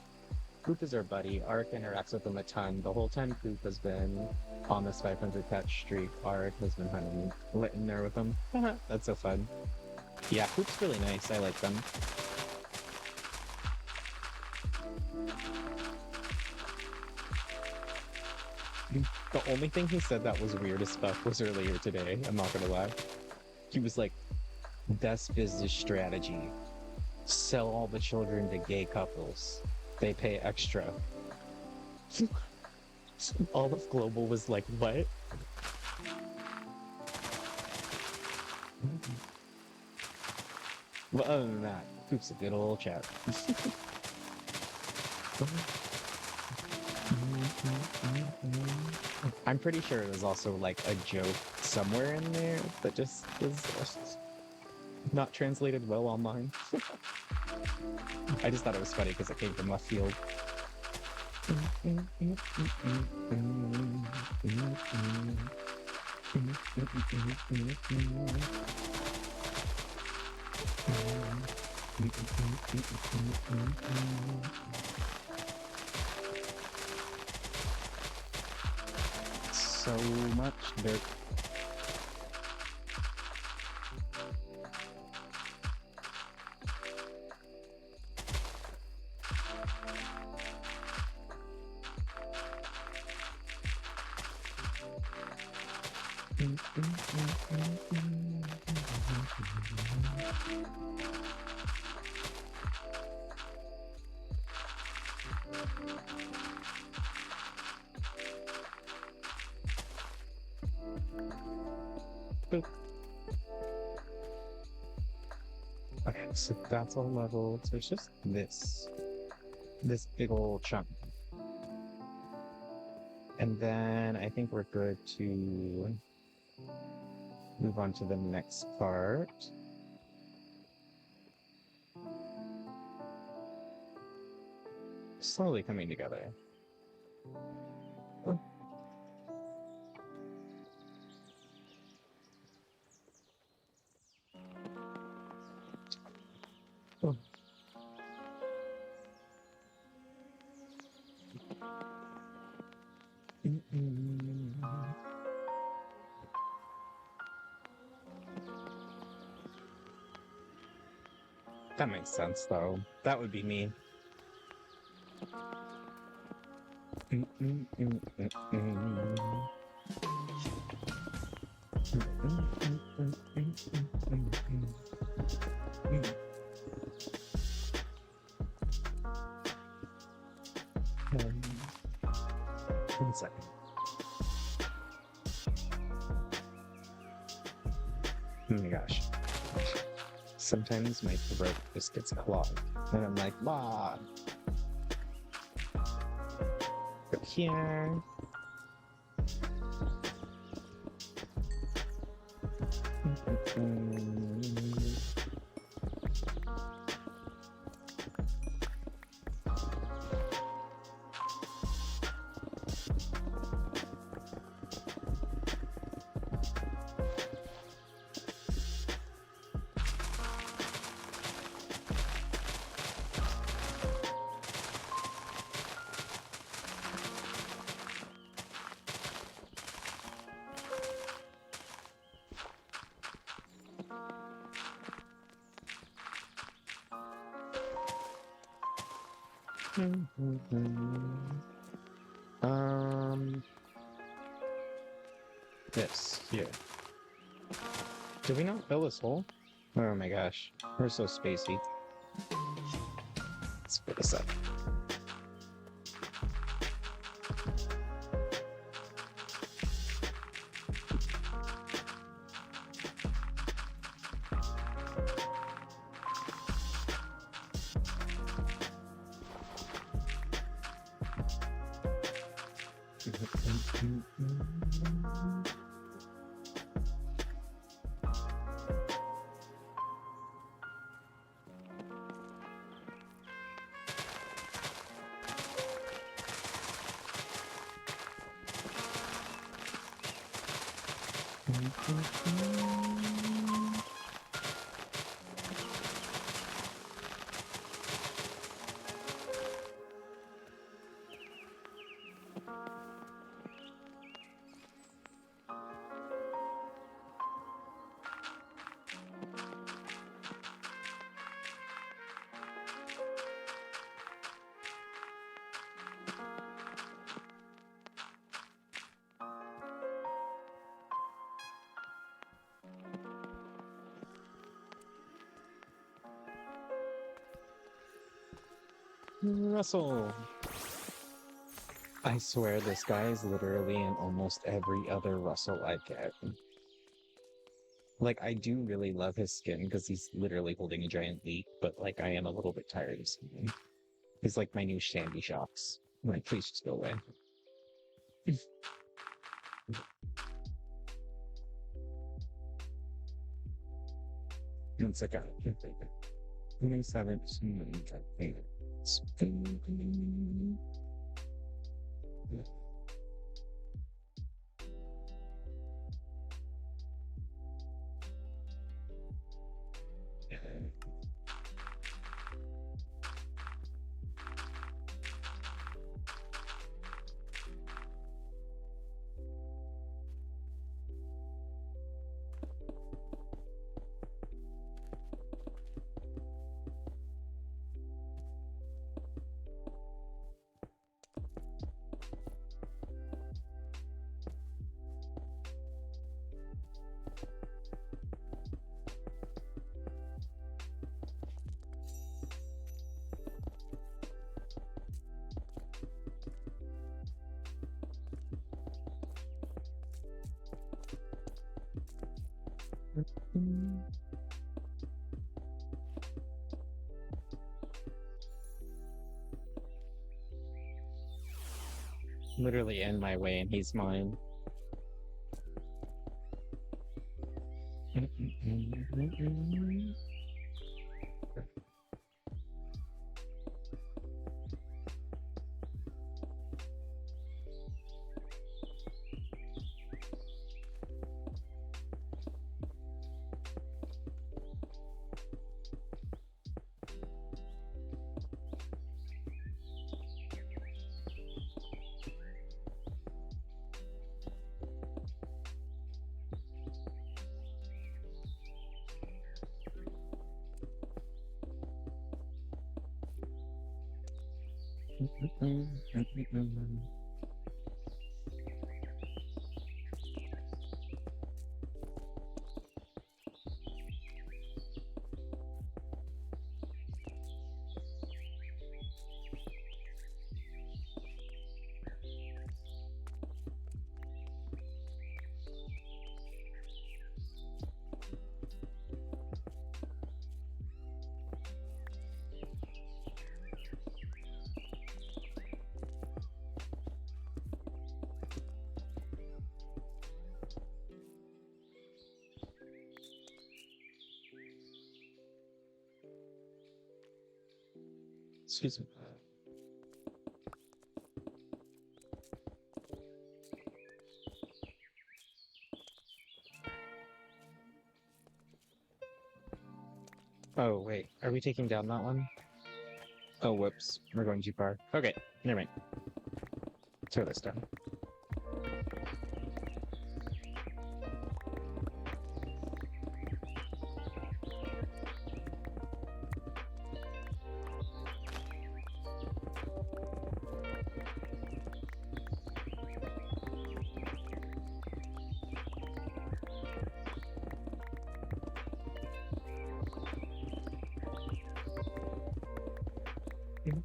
Coop is our buddy. Ark interacts with him a ton. The whole time Coop has been on this 500 catch streak, Ark has been hunting, lit in there with him. That's so fun. Yeah, Coop's really nice. I like them. The only thing he said that was weird as fuck was earlier today. I'm not gonna lie. He was like, best business strategy. Sell all the children to gay couples. They pay extra. All of Global was like, what? Well, other than that, Coop's a good old chap. I'm pretty sure there's also like a joke somewhere in there that just is not translated well online. I just thought it was funny because it came from left field. So much dirt. Boop. Okay, so that's all leveled. So it's just this big old chunk. And then I think we're good to move on to the next part. Slowly coming together. Oh. Oh. That makes sense, though. That would be me. One second. Oh my gosh. Sometimes my throat just gets clogged. And I'm like, bah. Go here. Um, this here. Did we not fill this hole? Oh my gosh, we're so spacey. Let's fill this up. Russell. I swear this guy is literally in almost every other Russell I get. Like, I do really love his skin because he's literally holding a giant leak, but like, I am a little bit tired of seeing him. He's like my new Shandy Shocks. Like, please just go away. It's like a 2017. Literally in my way, and he's mine. Excuse me. Oh, wait. Are we taking down that one? Oh, whoops. We're going too far. Okay, never mind. Tear this down. Okay.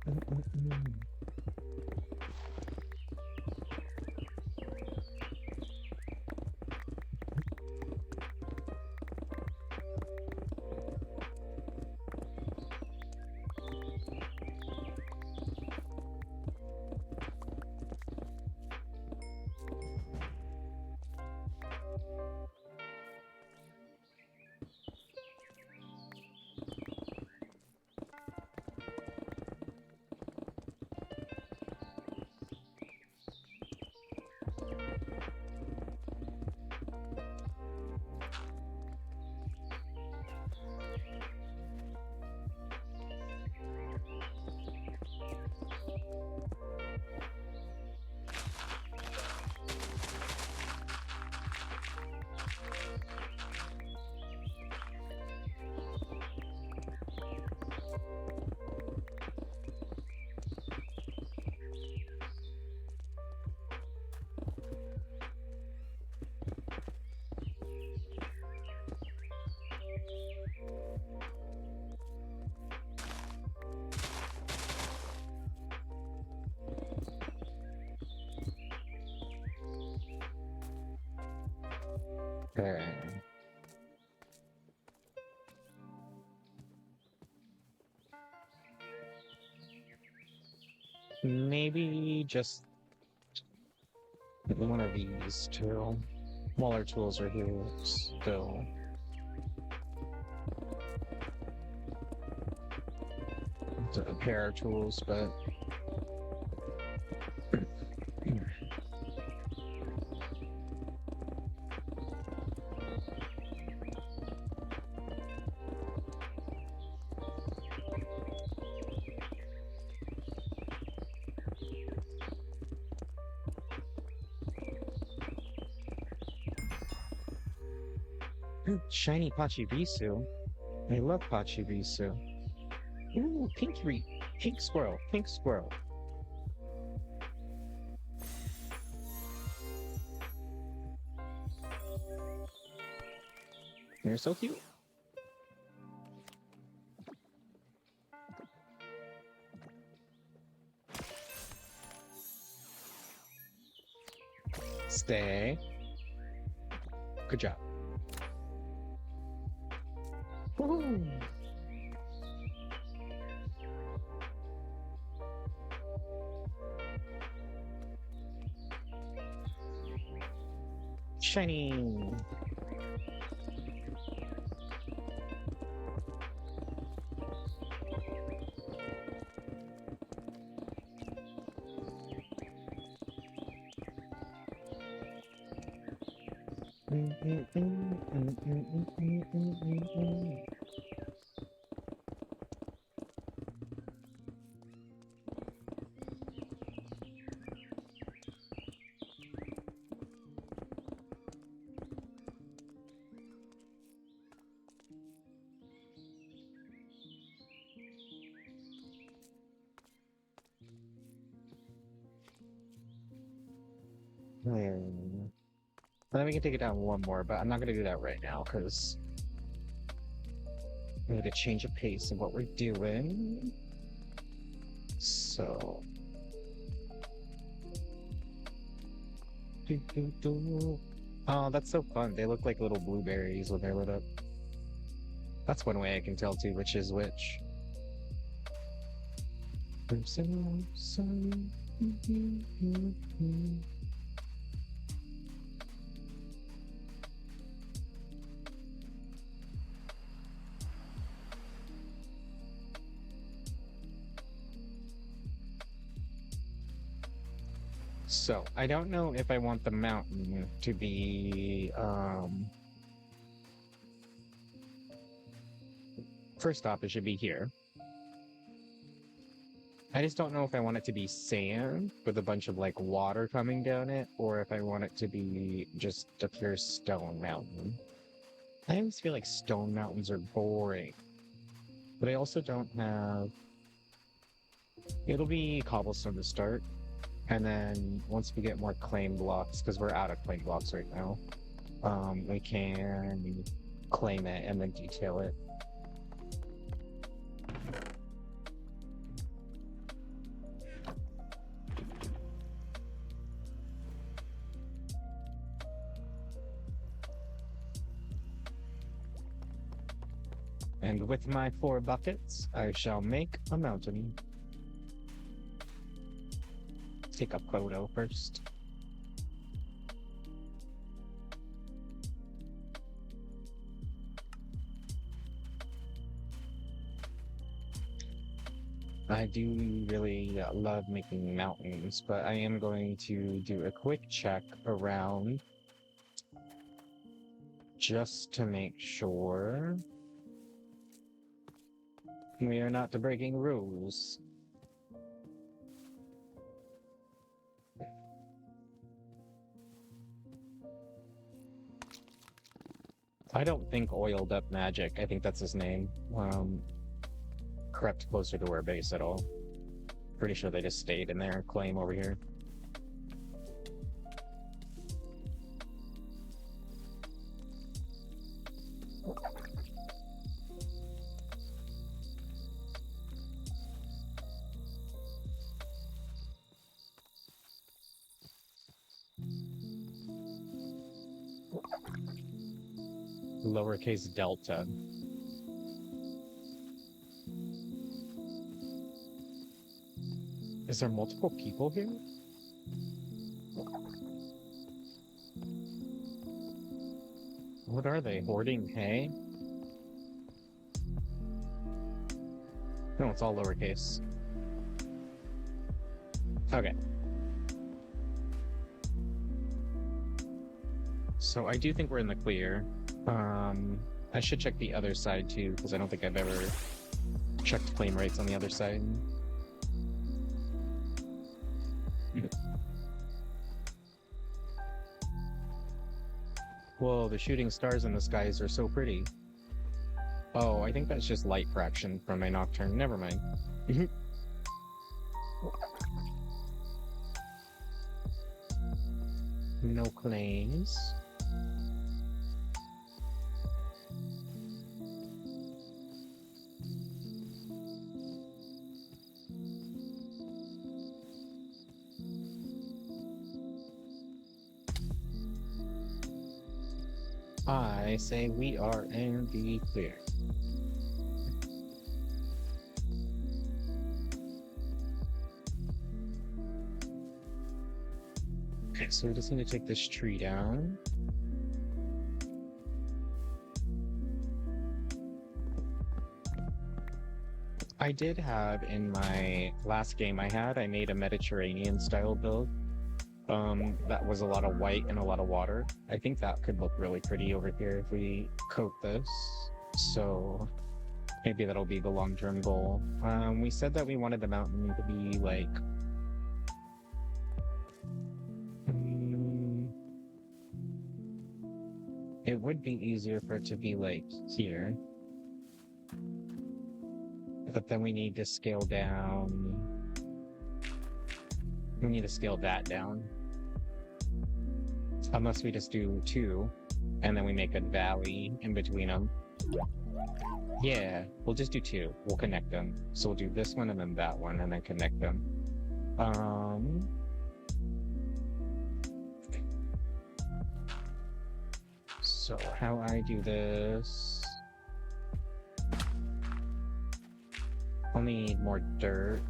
Maybe just one of these two. Smaller tools are here still. It's a pair of tools, but shiny Pachibisu. I love Pachibisu. Ooh, pink squirrel, pink squirrel. You're so cute. Stay. Good job. Woohoo! Shiny. Then we can take it down one more, but I'm not going to do that right now because we need to change the pace of what we're doing. So. Oh, that's so fun. They look like little blueberries when they're lit up. That's one way I can tell too which is which. I'm so sorry. So, I don't know if I want the mountain to be, first off, it should be here. I just don't know if I want it to be sand with a bunch of like water coming down it, or if I want it to be just a pure stone mountain. I always feel like stone mountains are boring, but I also don't have. It'll be cobblestone to start, and then once we get more claim blocks, because we're out of claim blocks right now, we can claim it and then detail it. And with my 4 buckets, I shall make a mountain. Take a photo first. I do really love making mountains, but I am going to do a quick check around just to make sure we are not breaking rules. I don't think Oiled Up Magic, I think that's his name, crept closer to our base at all. Pretty sure they just stayed in their claim over here. Lowercase delta. Is there multiple people here? What are they? Hoarding hay? No, it's all lowercase. Okay. So I do think we're in the clear. I should check the other side too, because I don't think I've ever checked claim rates on the other side. Whoa, the shooting stars in the skies are so pretty. Oh, I think that's just light fraction from my nocturne. Never mind. No claims. I say we are in the clear. Okay, so we just need to take this tree down. I did have in my last game I made a Mediterranean style build. That was a lot of white and a lot of water. I think that could look really pretty over here if we coat this. So maybe that'll be the long-term goal. We said that we wanted the mountain to be like it would be easier for it to be like here. But then we need to scale down. We need to scale that down. Unless we just do 2, and then we make a valley in between them. Yeah, we'll just do 2. We'll connect them. So we'll do this one and then that one, and then connect them. So how I do this... I'll need more dirt.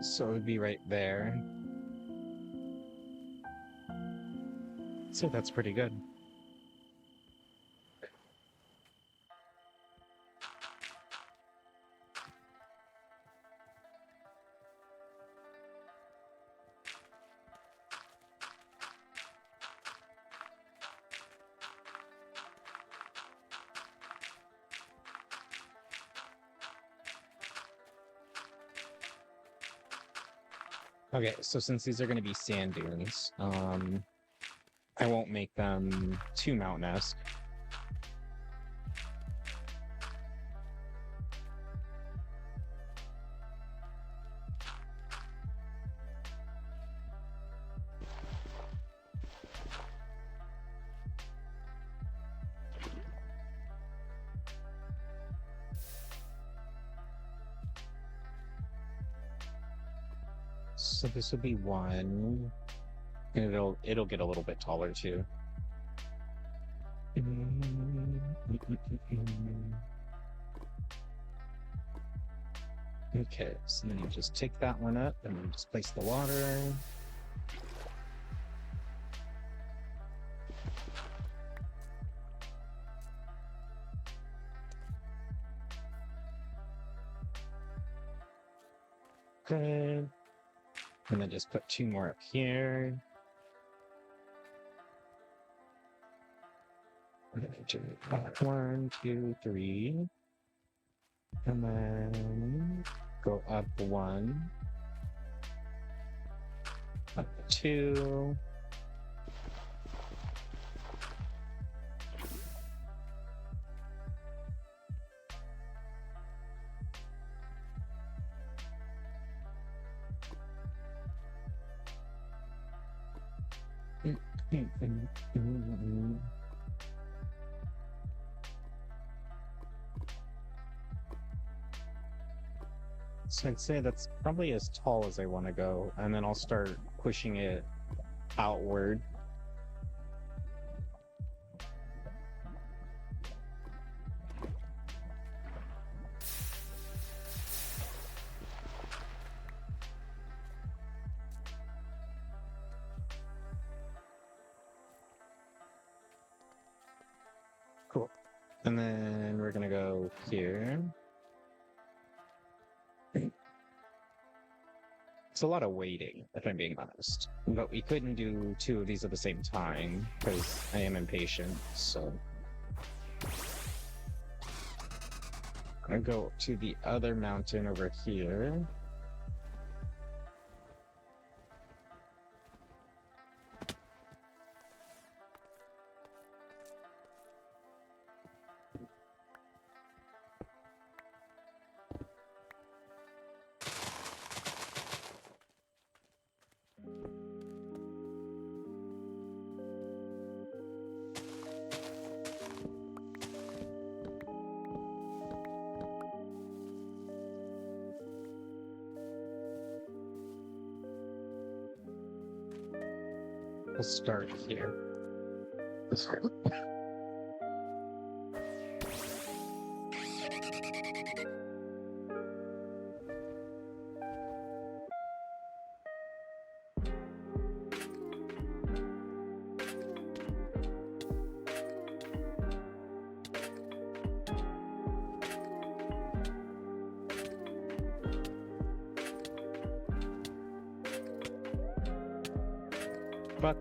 So it would be right there. So that's pretty good. Okay, so since these are going to be sand dunes, I won't make them too mountain-esque. So this would be one. And it'll get a little bit taller too. Okay, so then you just take that one up and then just place the water. Good. And then just put two more up here. One, two, three. And then go up one. Up two. So I'd say that's probably as tall as I want to go, and then I'll start pushing it outward. Cool. And then we're gonna go here. It's a lot of waiting, if I'm being honest. But we couldn't do two of these at the same time, because I am impatient, so... I'm gonna go to the other mountain over here. We'll start here. But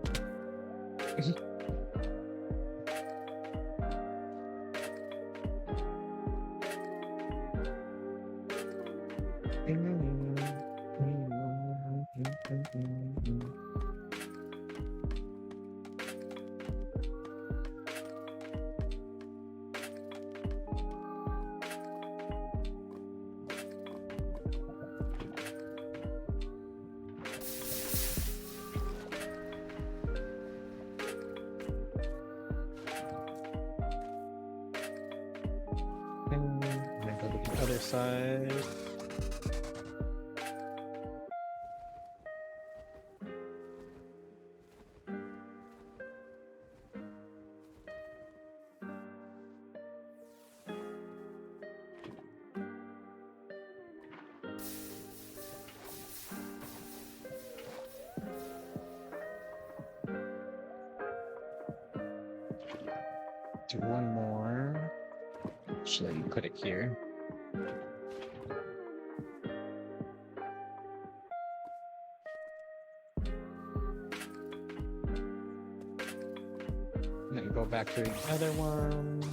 and then go to the other side. Do one more. Actually, you put it here. And then go back to the other one.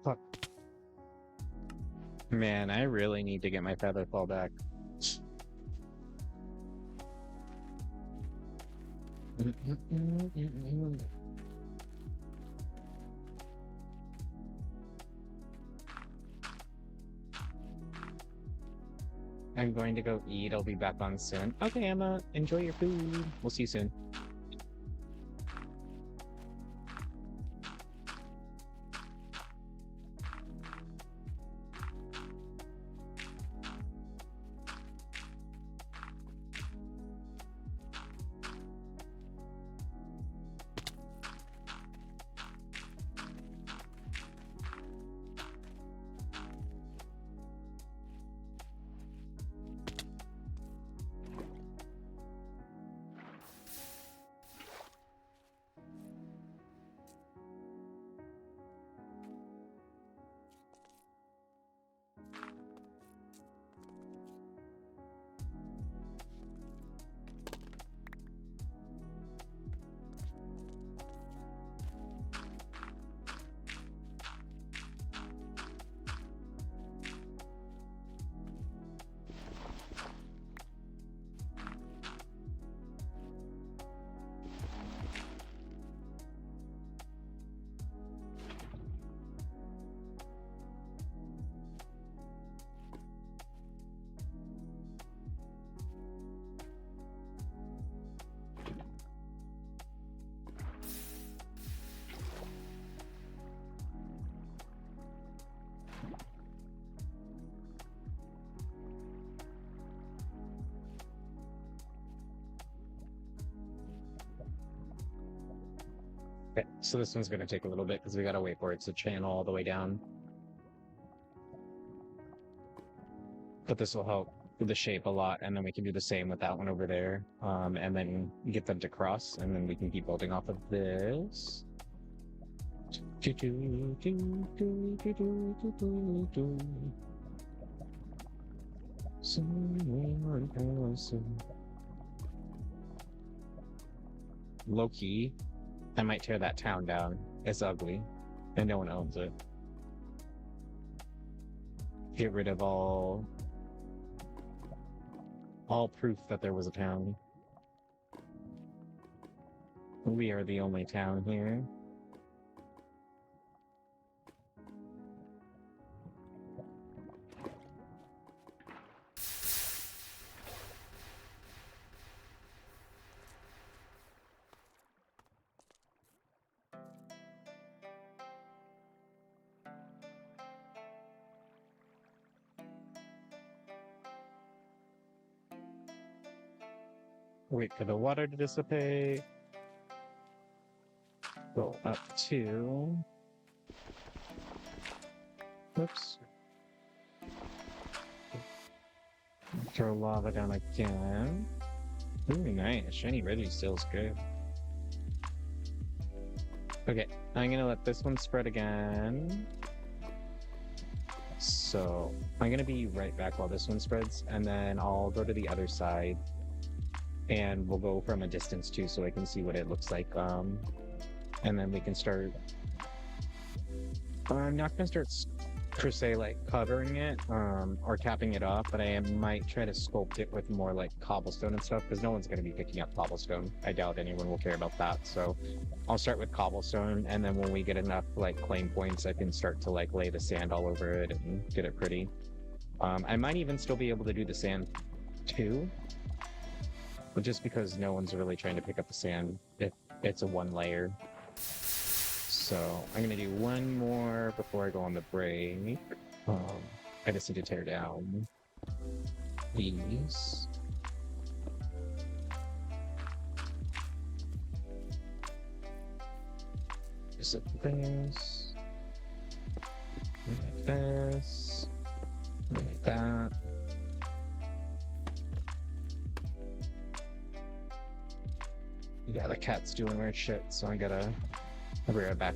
Fuck. Man, I really need to get my feather fall back. I'm going to go eat. I'll be back on soon. Okay, Emma. Enjoy your food. We'll see you soon. Okay, so this one's going to take a little bit because we got to wait for it to channel all the way down. But this will help with the shape a lot, and then we can do the same with that one over there, and then get them to cross, and then we can keep building off of this. Low key, I might tear that town down. It's ugly, and no one owns it. Get rid of all proof that there was a town. We are the only town here. Wait for the water to dissipate. Go up to... Oops. Throw lava down again. Ooh, nice. Shiny Registale's good. Okay, I'm gonna let this one spread again. So, I'm gonna be right back while this one spreads, and then I'll go to the other side. And we'll go from a distance too, so I can see what it looks like. And then we can start. I'm not gonna start per se like covering it or capping it off, but I might try to sculpt it with more like cobblestone and stuff, because no one's gonna be picking up cobblestone. I doubt anyone will care about that. So I'll start with cobblestone, and then when we get enough like claim points, I can start to like lay the sand all over it and get it pretty. I might even still be able to do the sand too. But just because no one's really trying to pick up the sand, it's a one layer. So I'm gonna do one more before I go on the break. I just need to tear down these. Just like this. Like this. Like that. Yeah, the cat's doing weird shit, so I'll be right back.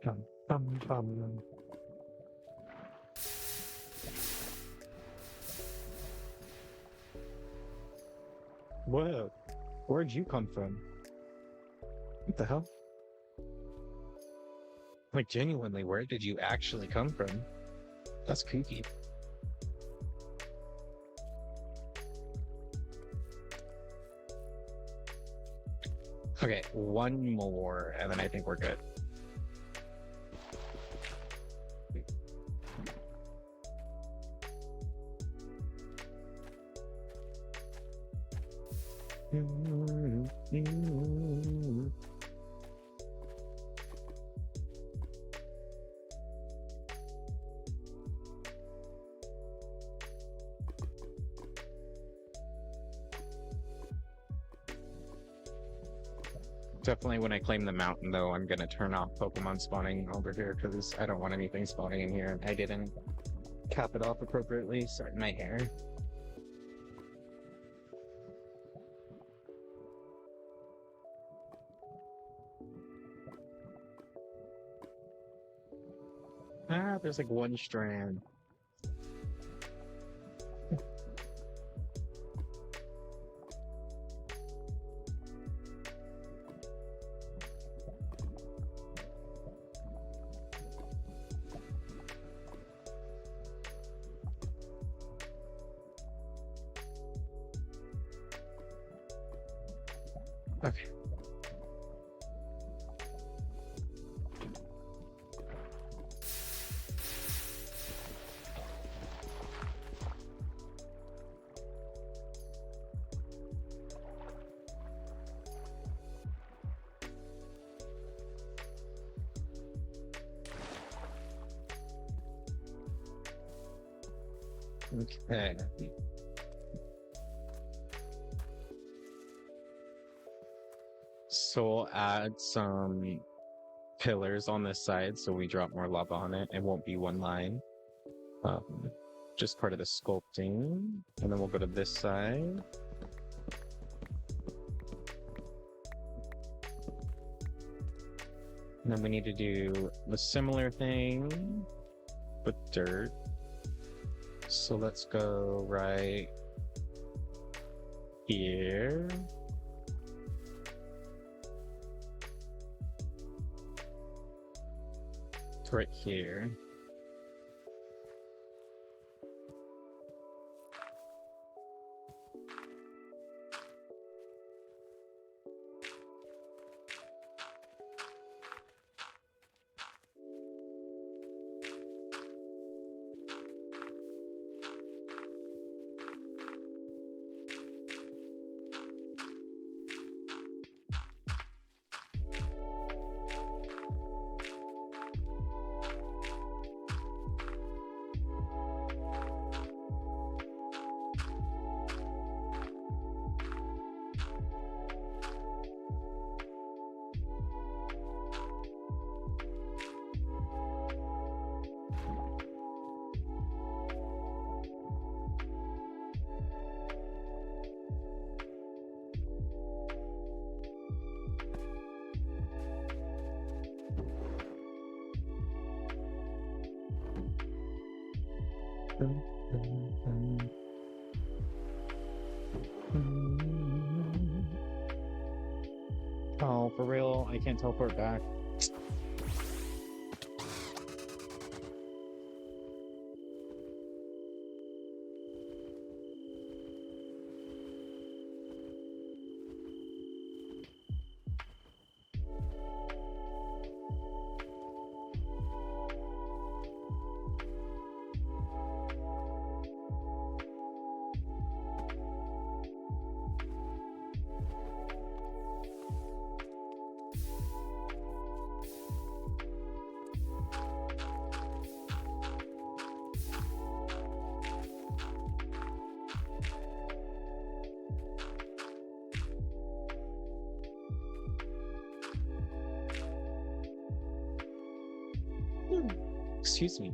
Bum, bum, bum. Whoa, where'd you come from? What the hell? Like, genuinely, where did you actually come from? That's creepy. Okay, one more, and then I think we're good. Definitely when I claim the mountain, though, I'm gonna turn off Pokemon spawning over here because I don't want anything spawning in here. I didn't cap it off appropriately. Sorry, my hair. Ah, there's like one strand. Okay. Okay. So we'll add some pillars on this side so we drop more lava on it. It won't be one line. Just part of the sculpting. And then we'll go to this side. And then we need to do a similar thing with dirt. So let's go right here. Right here. Oh, for real? I can't teleport back. Excuse me.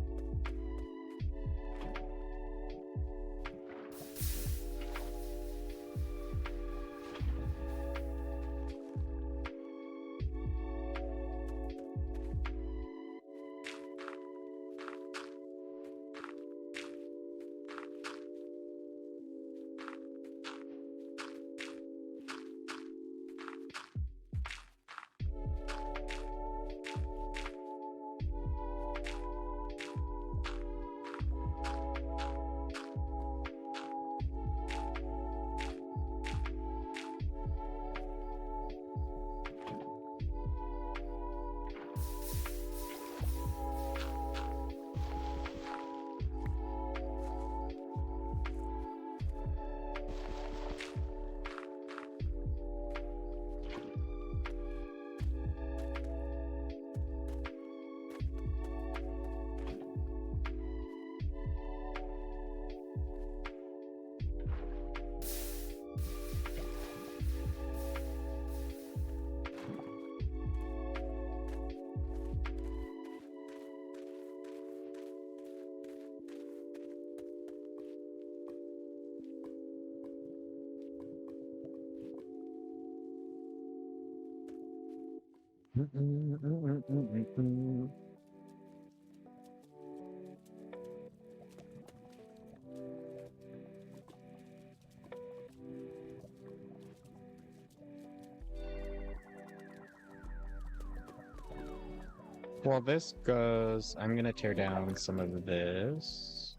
Well, this goes. I'm gonna tear down some of this.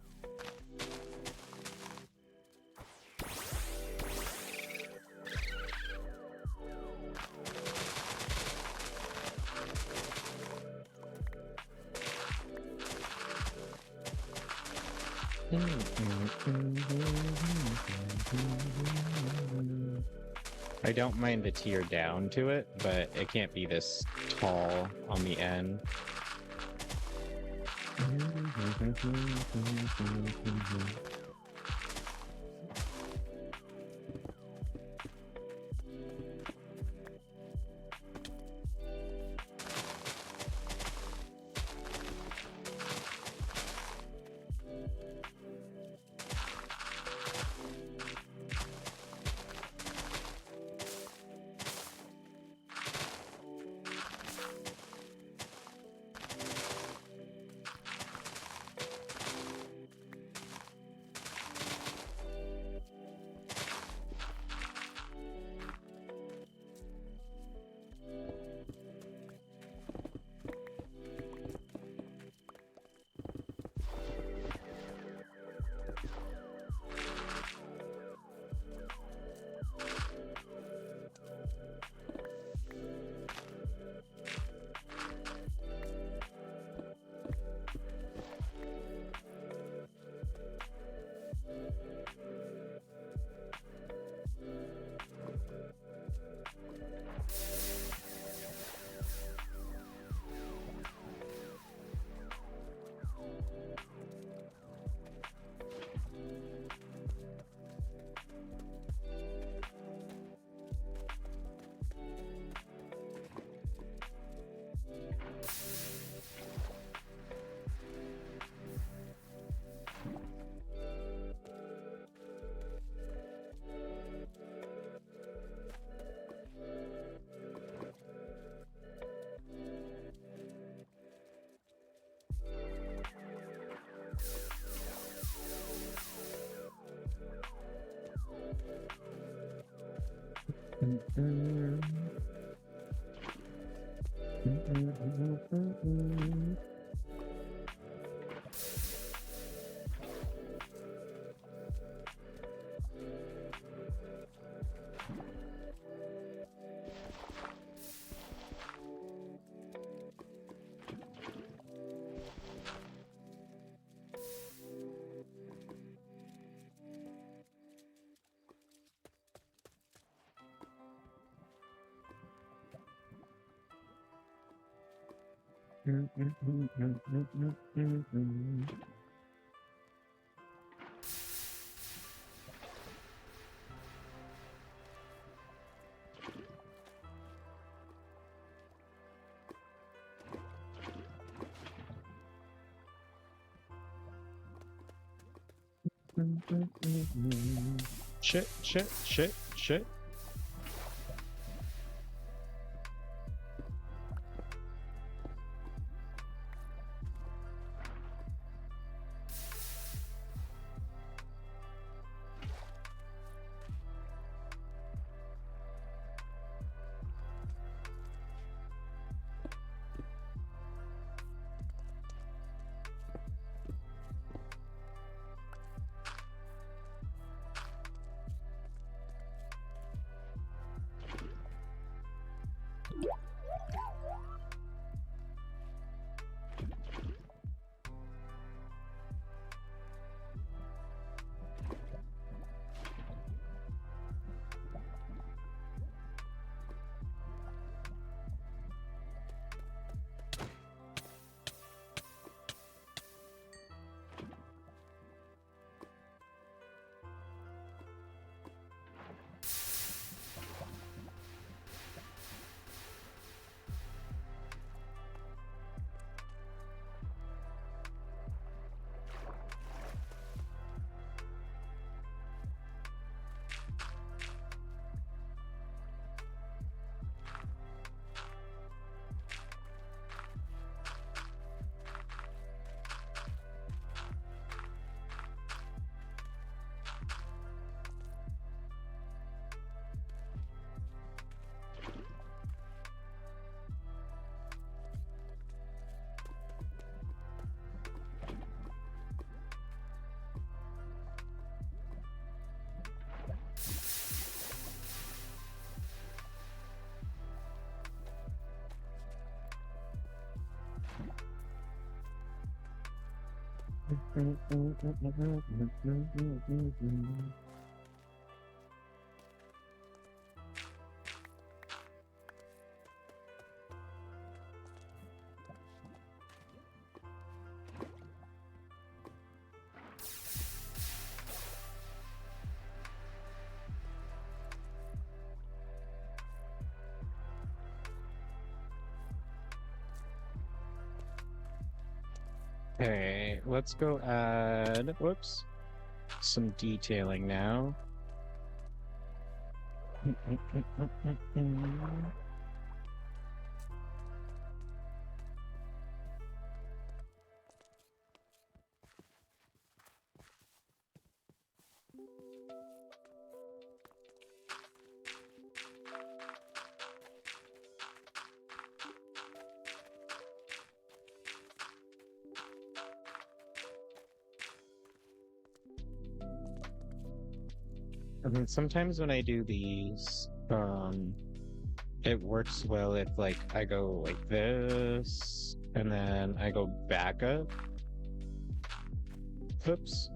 I don't mind the tier down to it, but it can't be this tall on the end. Shit, shit, shit, shit. Okay, let's go add, whoops, some detailing now. And then sometimes when I do these, it works well if like I go like this and then I go back up. Oops.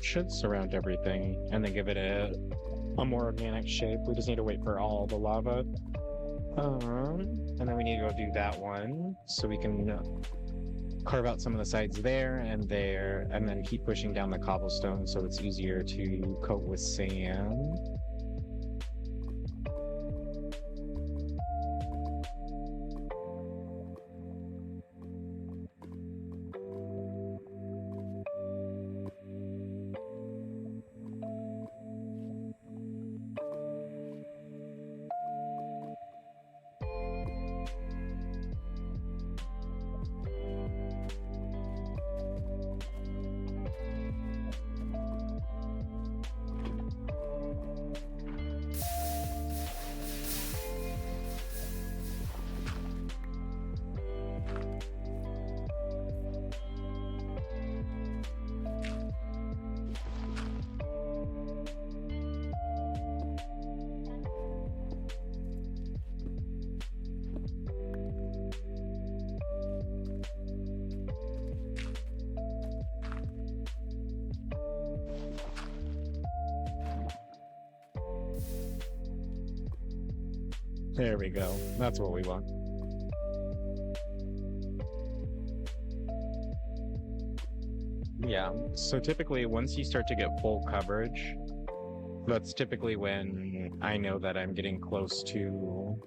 Should surround everything and then give it a more organic shape. We just need to wait for all the lava. And then we need to go do that one so we can carve out some of the sides there, and then keep pushing down the cobblestone so it's easier to coat with sand. There we go. That's what we want. Yeah, so typically once you start to get full coverage, that's typically when I know that I'm getting close to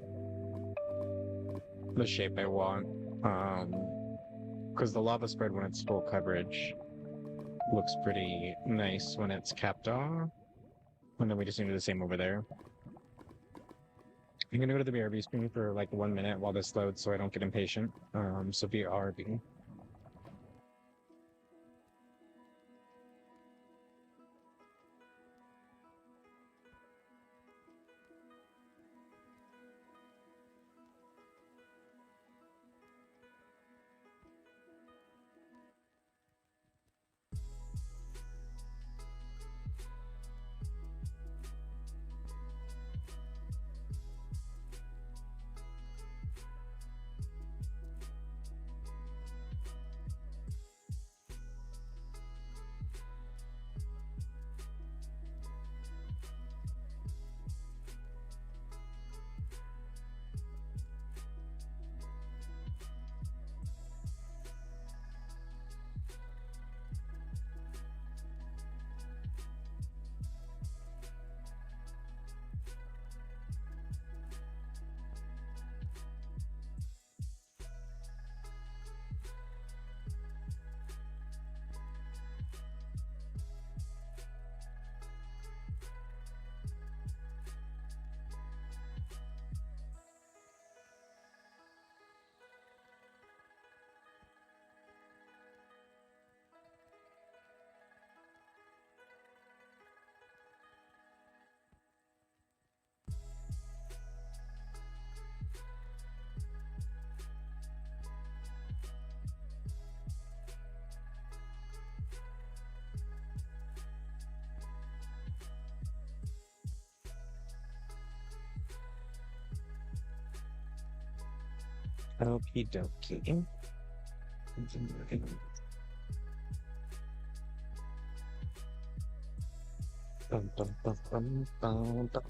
the shape I want. Because the lava spread when it's full coverage looks pretty nice when it's capped off. And then we just need to do the same over there. I'm gonna go to the BRB screen for like 1 minute while this loads so I don't get impatient. So BRB. Okie dokie. Bum, bum, bum, bum, bum, bum.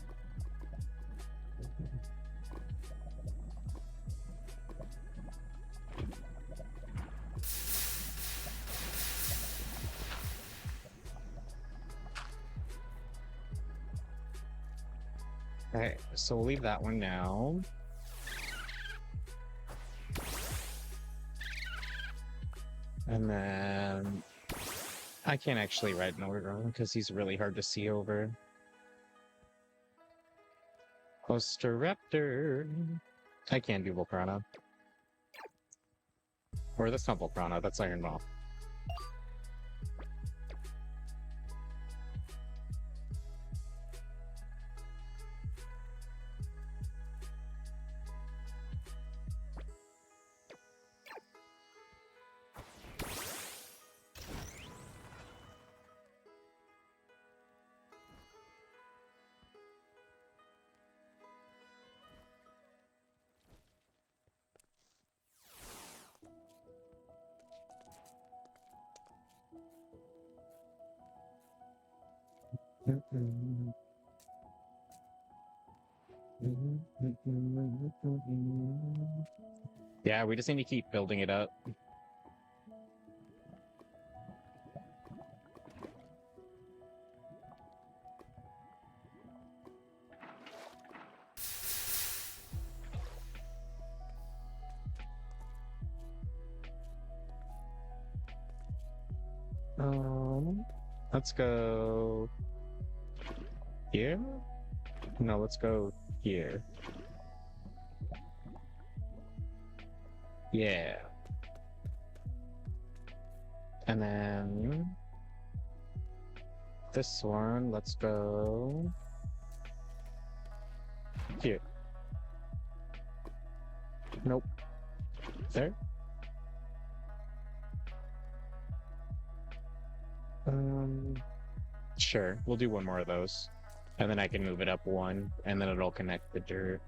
Alright, so we'll leave that one now. And then I can't actually ride Northern because he's really hard to see over. Osteraptor. I can't do Volcrana. Or that's not Volcrana, that's Iron Maw. Yeah, we just need to keep building it up. Um, let's go here. No, let's go here. Yeah. And then this one, let's go here. Nope. There. Sure. We'll do one more of those. And then I can move it up one, and then it'll connect the dirt.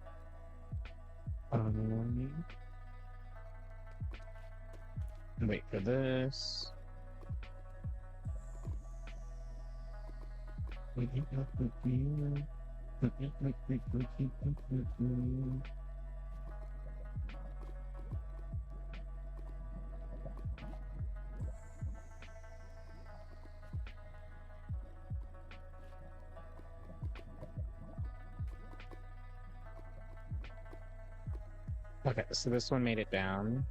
Wait for this. Okay, so this one made it down.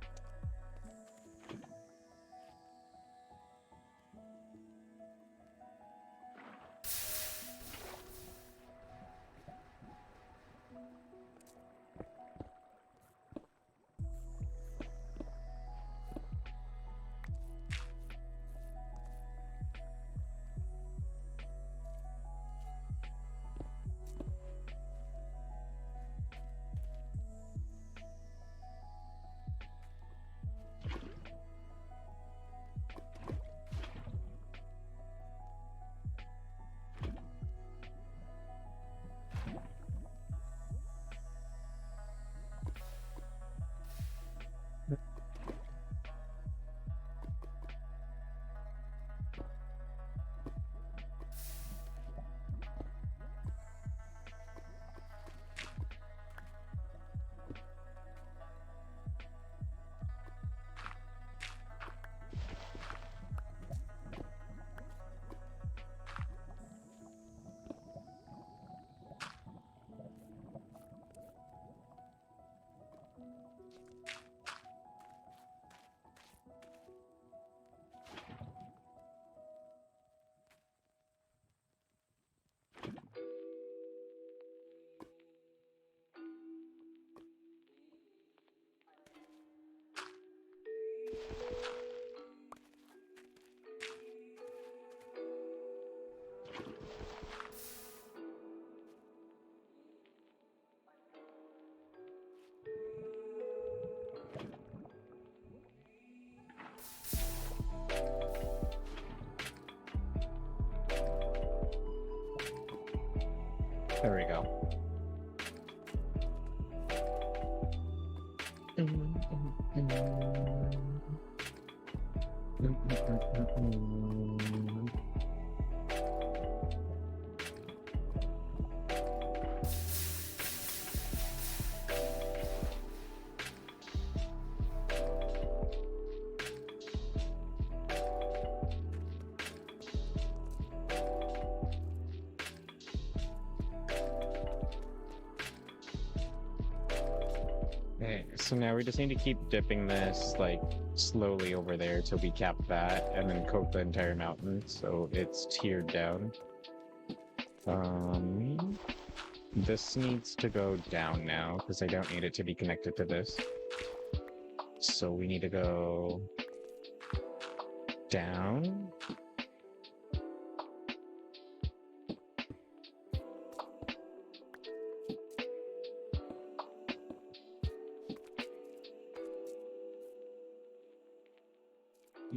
There we go. Okay, so now we just need to keep dipping this like slowly over there till we cap that and then coat the entire mountain so it's tiered down. This needs to go down now because I don't need it to be connected to this. So we need to go down.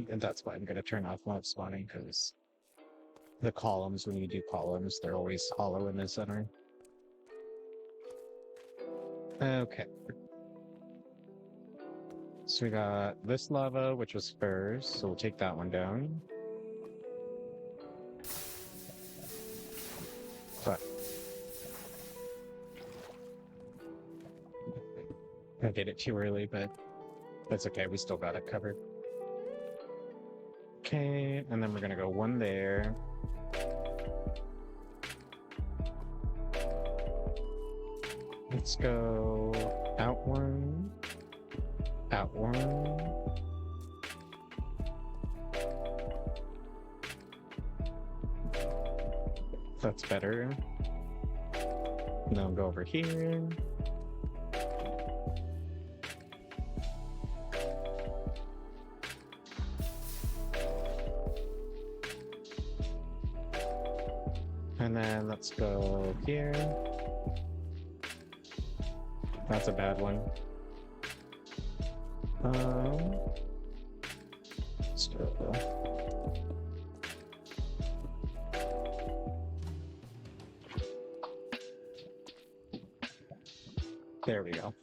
And that's why I'm going to turn off mob spawning because the columns, when you do columns, they're always hollow in the center. Okay. So we got this lava, which was first, so we'll take that one down. I did it too early, but that's okay. We still got it covered. Okay, and then we're gonna go one there. Let's go out one, out one. That's better. Now go over here. And then let's go here. That's a bad one. Let's go. There we go.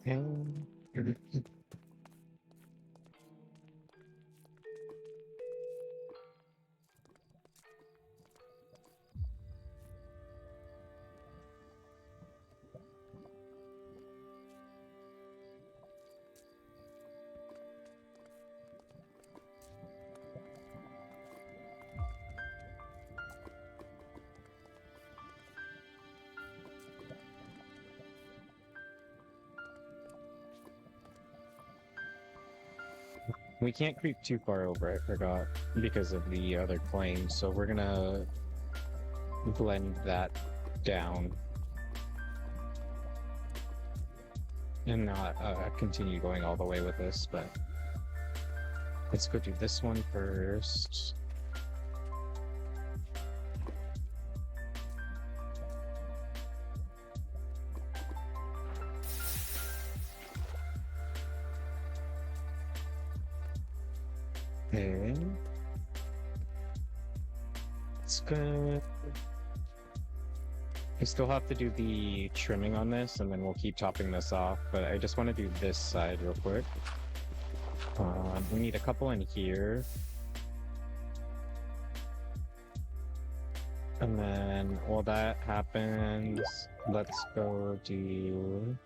And we can't creep too far over, I forgot, because of the other claim, so we're gonna blend that down and not continue going all the way with this, but let's go do this one first. Okay. It's good. We still have to do the trimming on this, and then we'll keep topping this off, but I just want to do this side real quick. We need a couple in here. And then while that happens, let's go do...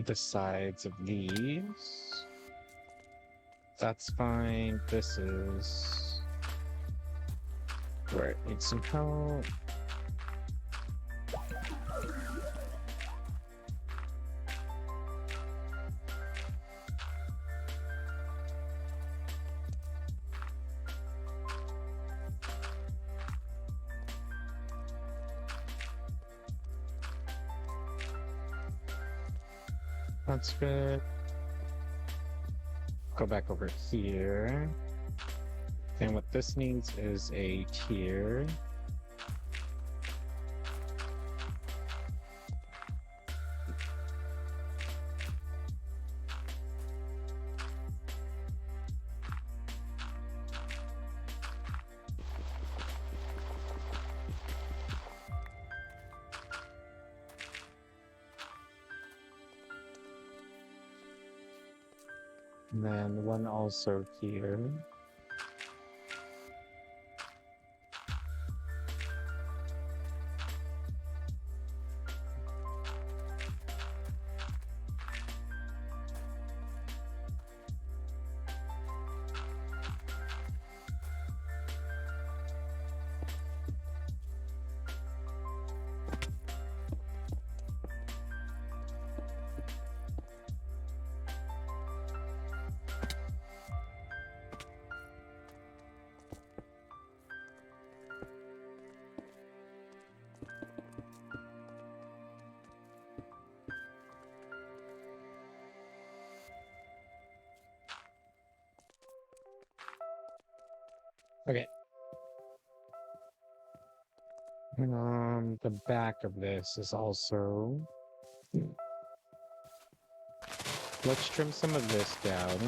the sides of these. That's fine. This is where it needs some help. That's good. Go back over here. And what this needs is a tier. And then one also here. Okay. The back of this is also... Let's trim some of this down.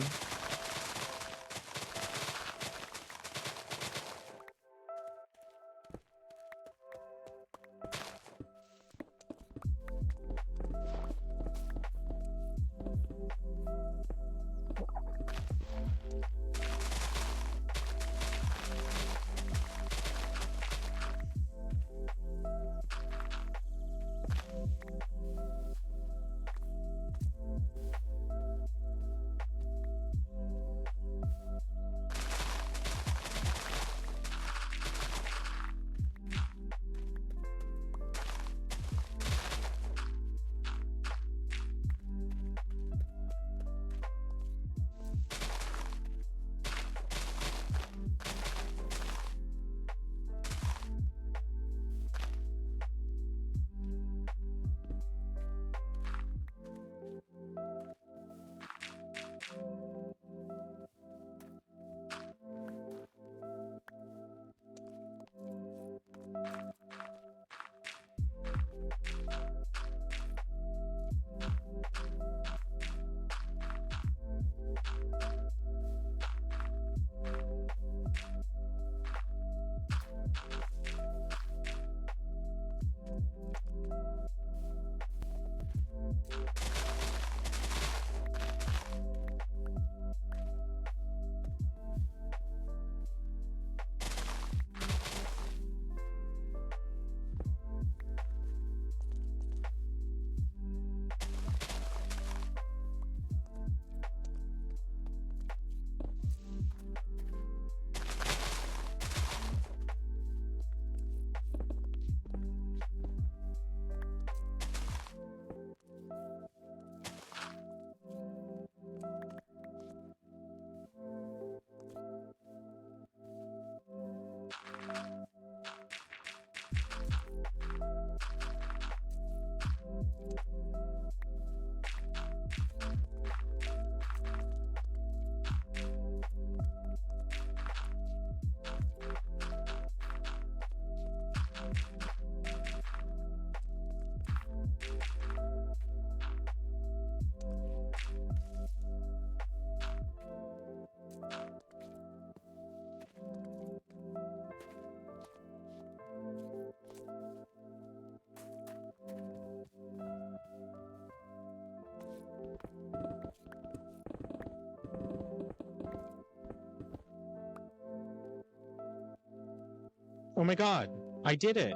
Oh my god, I did it!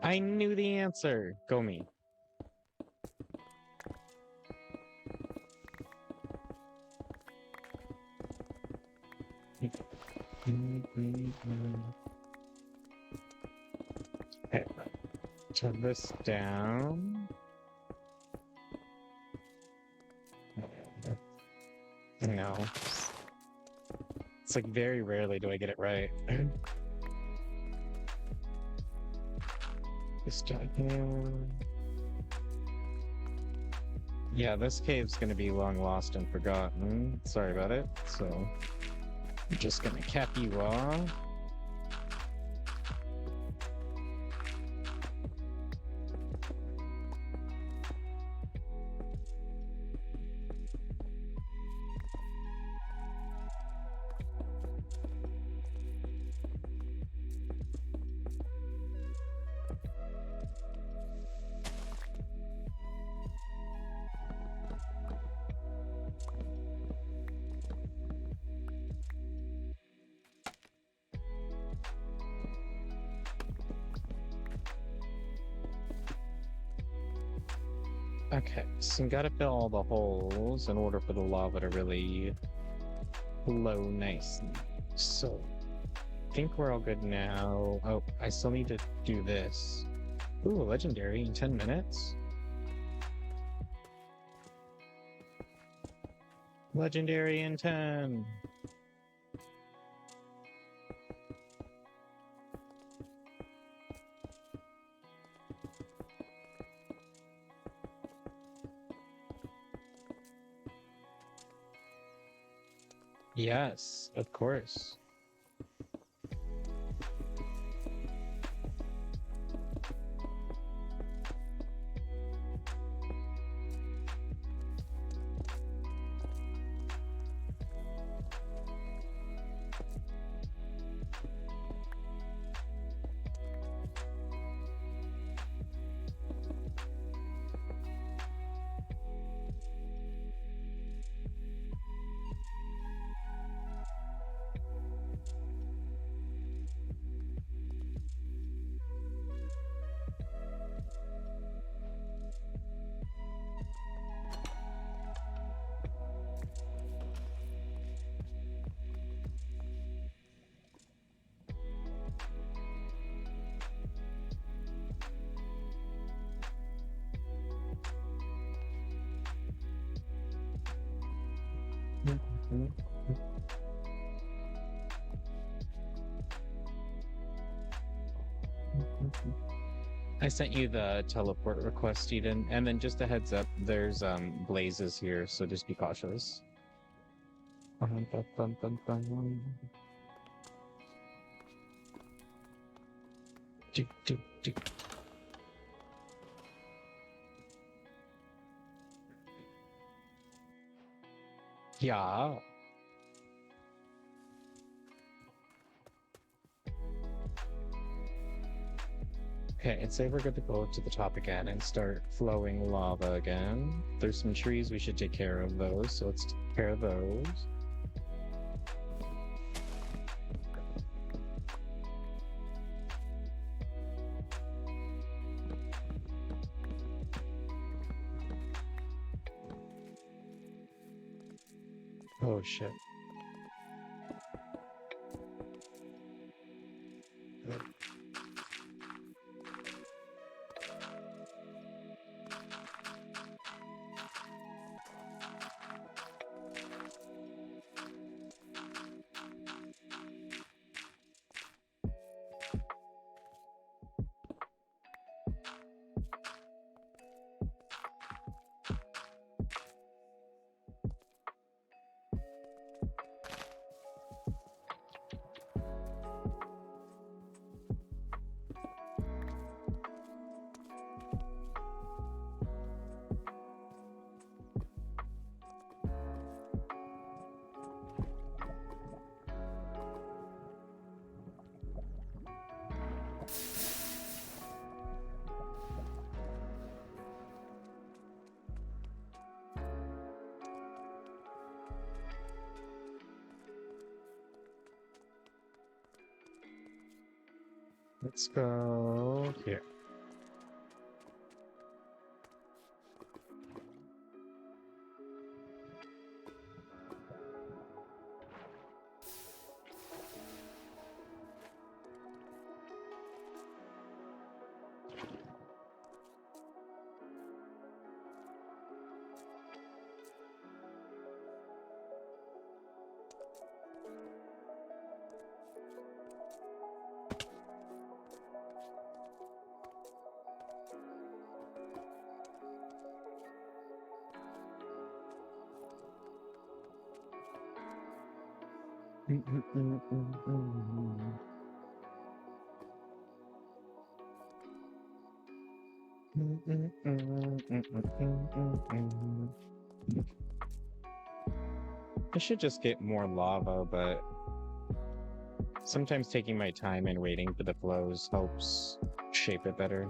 I knew the answer! Go me. Okay, turn this down. No. It's like very rarely do I get it right. This down here. Yeah, this cave's gonna be long lost and forgotten. Sorry about it. So, I'm just gonna cap you off. Okay, so you gotta fill all the holes in order for the lava to really flow nicely. So, I think we're all good now. Oh, I still need to do this. Ooh, legendary in 10 minutes. Legendary in 10. Yes, of course. I sent you the teleport request, Eden, and then just a heads up, there's blazes here, so just be cautious. Yeah. Okay, and say we're good to go to the top again and start flowing lava again. There's some trees, we should take care of those, so let's take care of those. Oh shit. Let's go here. I should just get more lava, but sometimes taking my time and waiting for the flows helps shape it better.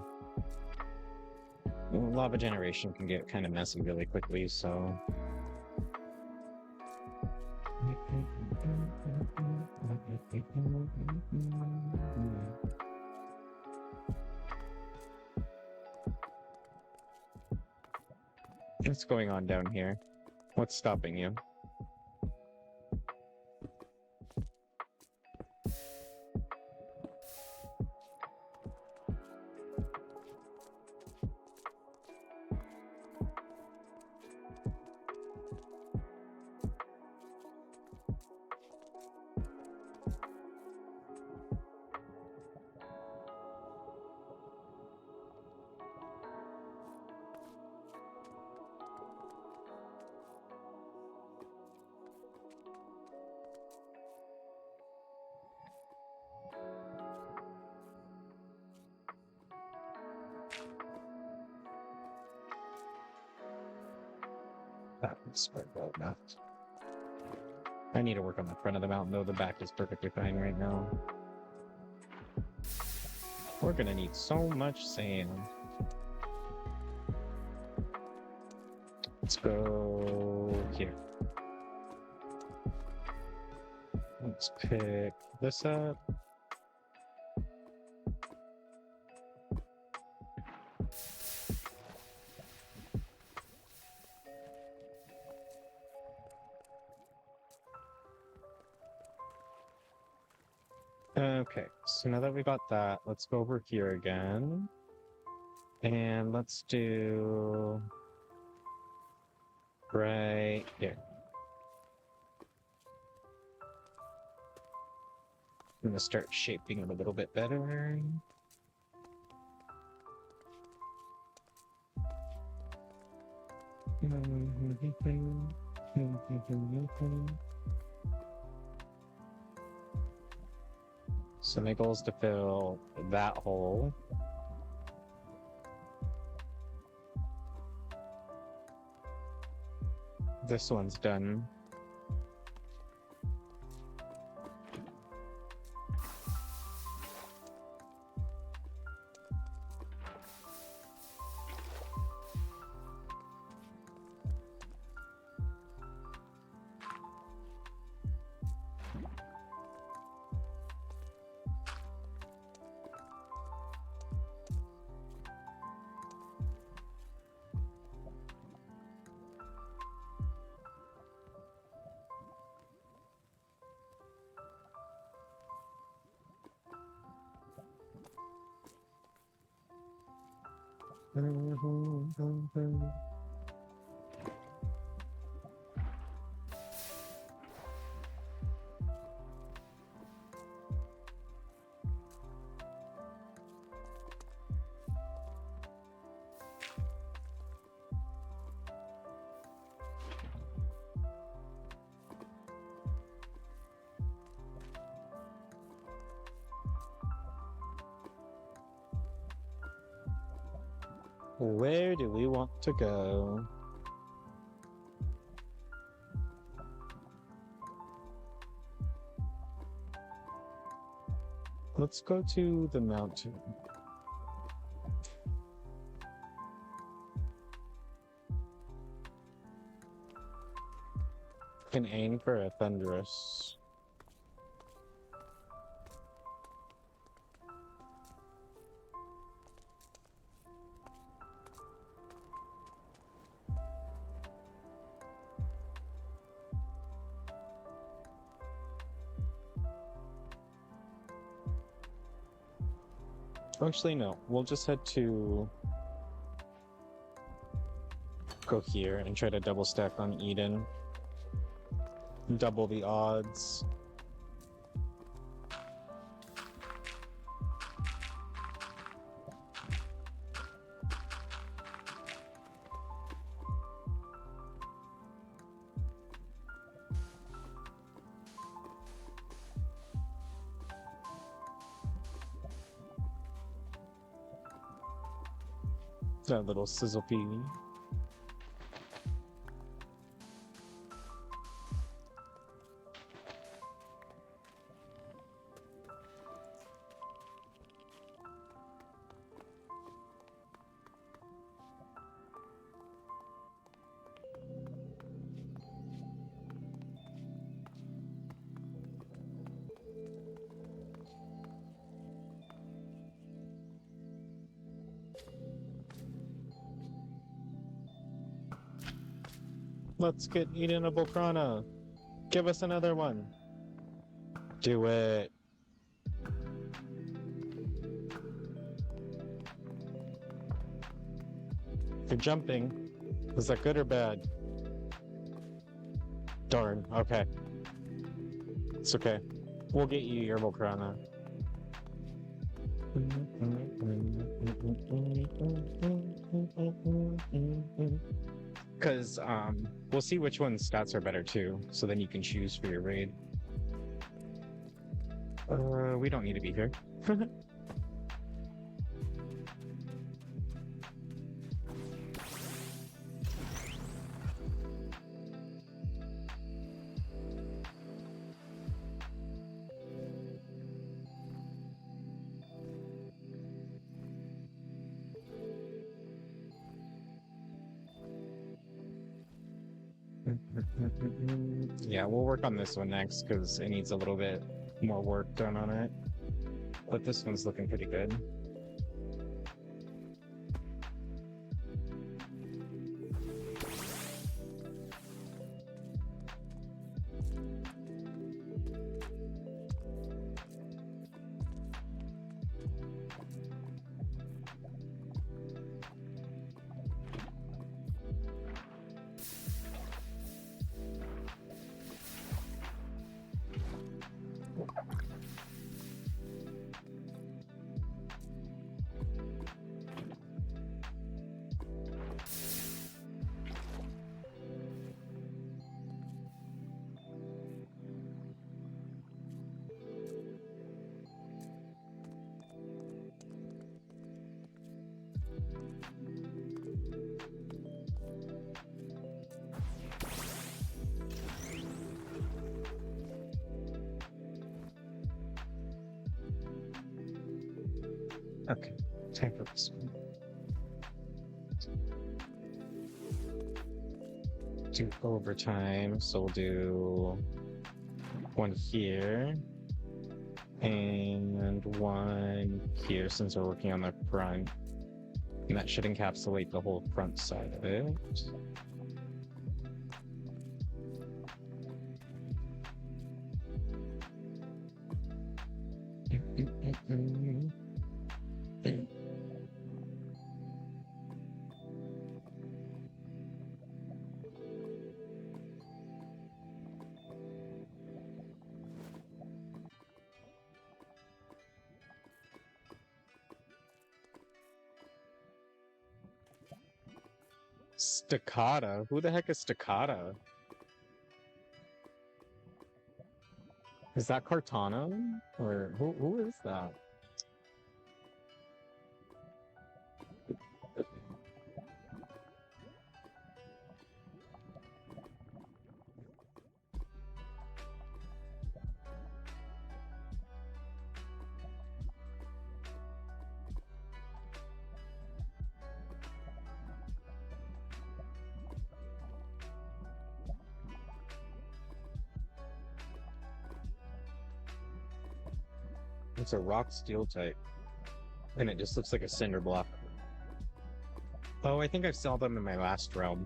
Lava generation can get kind of messy really quickly, so... What's going on down here? What's stopping you? That's well enough. I need to work on the front of the mountain, though. The back is perfectly fine right now. We're gonna need so much sand. Let's go here. Let's pick this up. Okay, so now that we got that, let's go over here again. And let's do right here. I'm gonna start shaping it a little bit better. So my goal is to fill that hole. This one's done. Where do we want to go? Let's go to the mountain. Can aim for a thunderous. Actually, no. We'll just head to go here and try to double stack on Eden. Double the odds. That little sizzle pea. Let's get Eden a Volcana. Give us another one. Do it. You're jumping. Is that good or bad? Darn. Okay. It's okay. We'll get you your Volcana. Because we'll see which one's stats are better too, so then you can choose for your raid. We don't need to be here. Yeah, we'll work on this one next because it needs a little bit more work done on it. But this one's looking pretty good. Okay, time for this one. Do overtime, so we'll do one here and one here since we're working on the front. And that should encapsulate the whole front side of it. Staccata? Who the heck is Staccata? Is that Cartana? Or who is that? It's a rock steel type. And it just looks like a cinder block. Oh, I think I saw them in my last realm.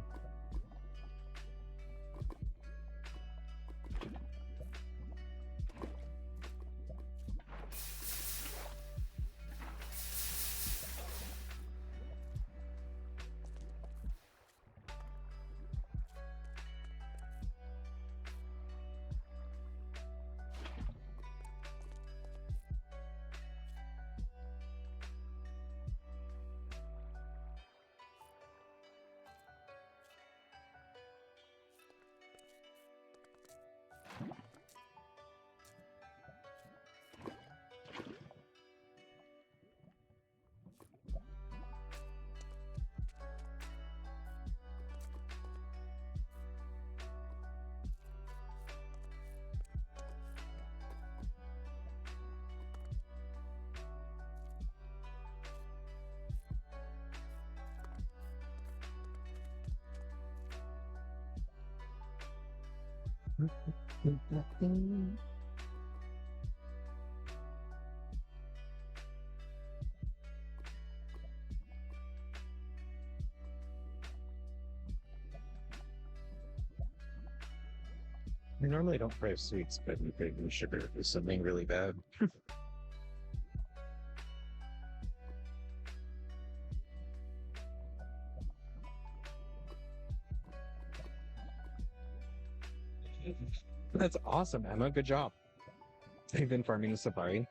I normally don't crave sweets, but craving sugar is something really bad. That's awesome, Emma. Good job. You've been farming the safari.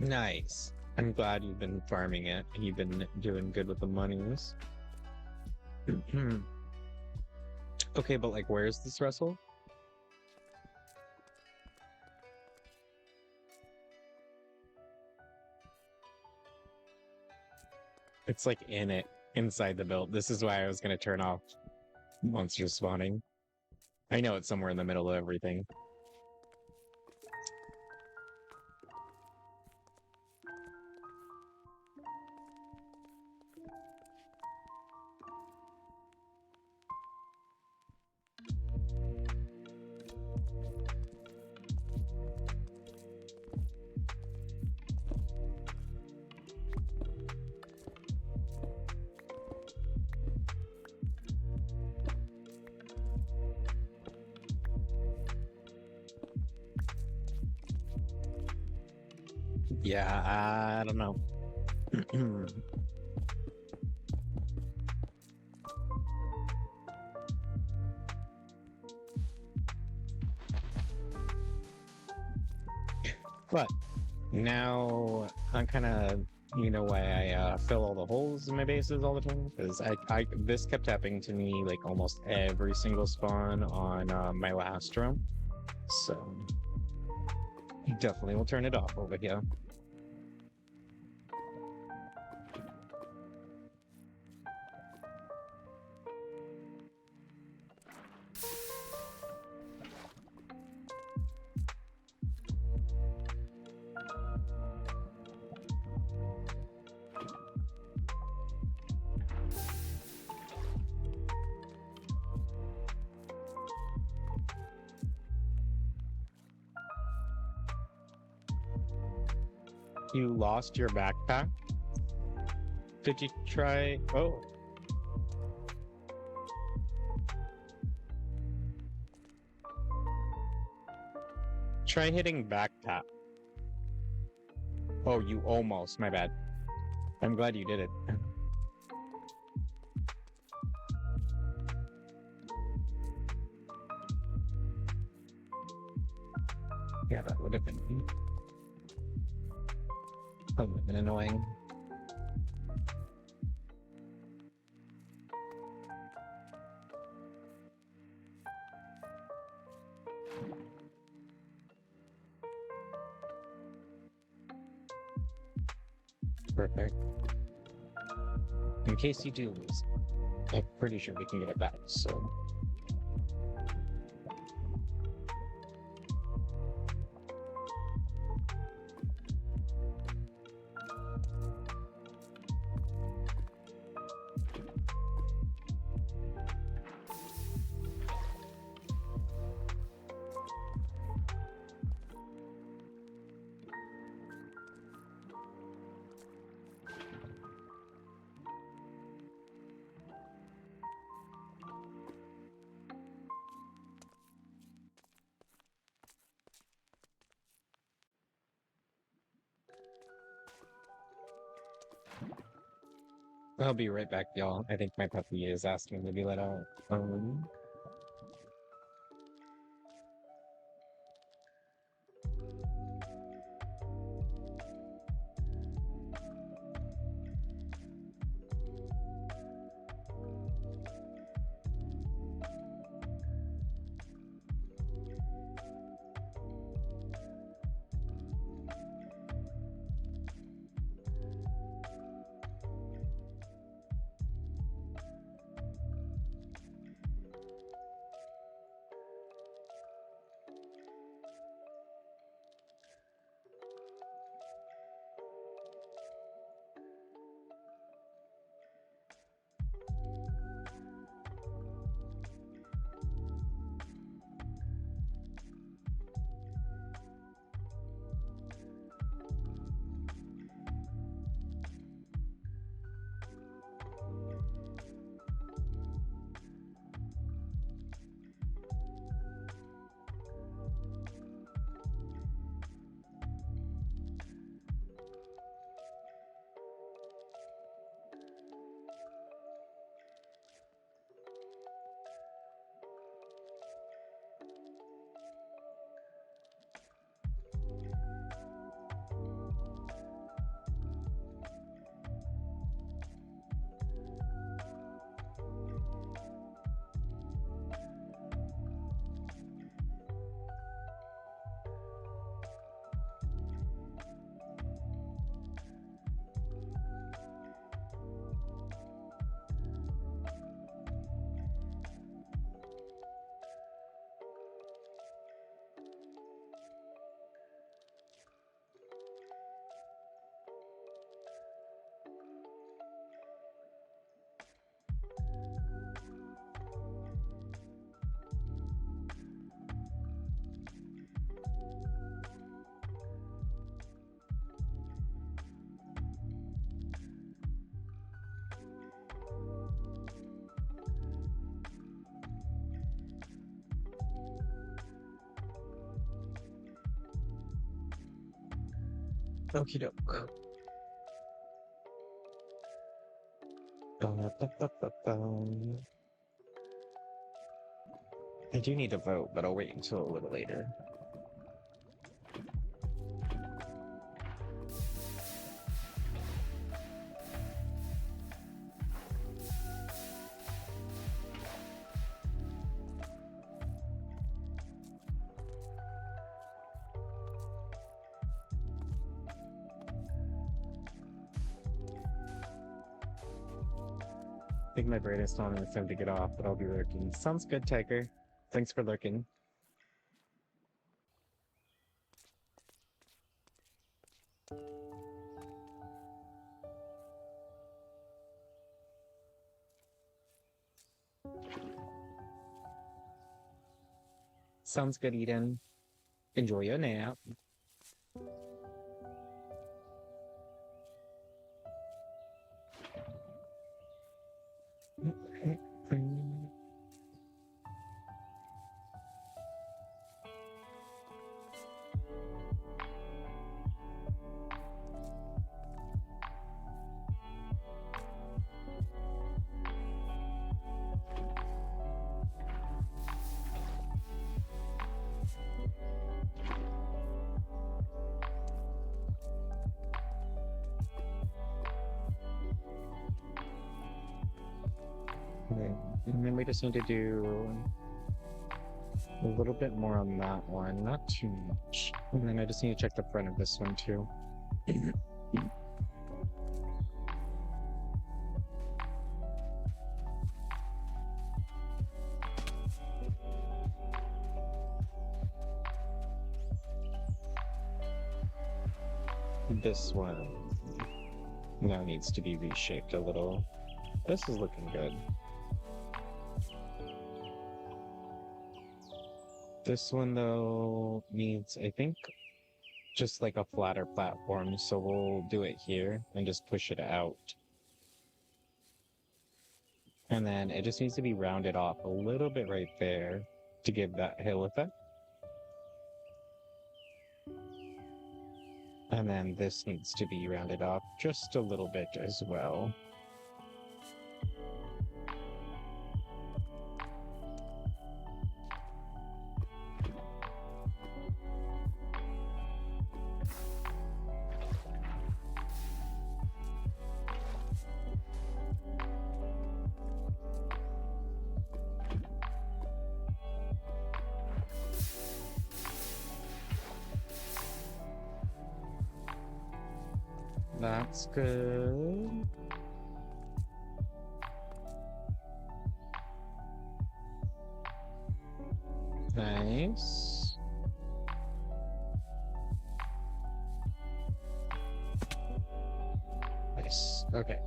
Nice. I'm glad you've been farming it and you've been doing good with the monies. Okay, but like, where's this wrestle? It's like in it, inside the build. This is why I was going to turn off monsters spawning. I know it's somewhere in the middle of everything. Yeah, I don't know. But now I'm kind of You know why I fill all the holes in my bases all the time? Because this kept happening to me like almost every single spawn on my last room. So definitely will turn it off over here. You lost your backpack? Did you try? Oh, try hitting back tap. Oh, you almost. My bad. I'm glad you did it. Yeah, that would have been annoying. Perfect. In case you do lose, I'm pretty sure we can get it back, so. I'll be right back, y'all. I think my puppy is asking to be let out. Okie doke. I do need to vote, but I'll wait until a little later. think my brain is telling me it's time to get off, but I'll be lurking. Sounds good, Tiger. Thanks for lurking. Sounds good, Eden. Enjoy your nap. Okay, and then we just need to do a little bit more on that one, not too much. And then I just need to check the front of this one too. This one now needs to be reshaped a little. This is looking good. This one though needs, I think, just like a flatter platform, so we'll do it here and just push it out. And then it just needs to be rounded off a little bit right there to give that hill effect. And then this needs to be rounded off just a little bit as well. That's good. Nice. Nice. Okay.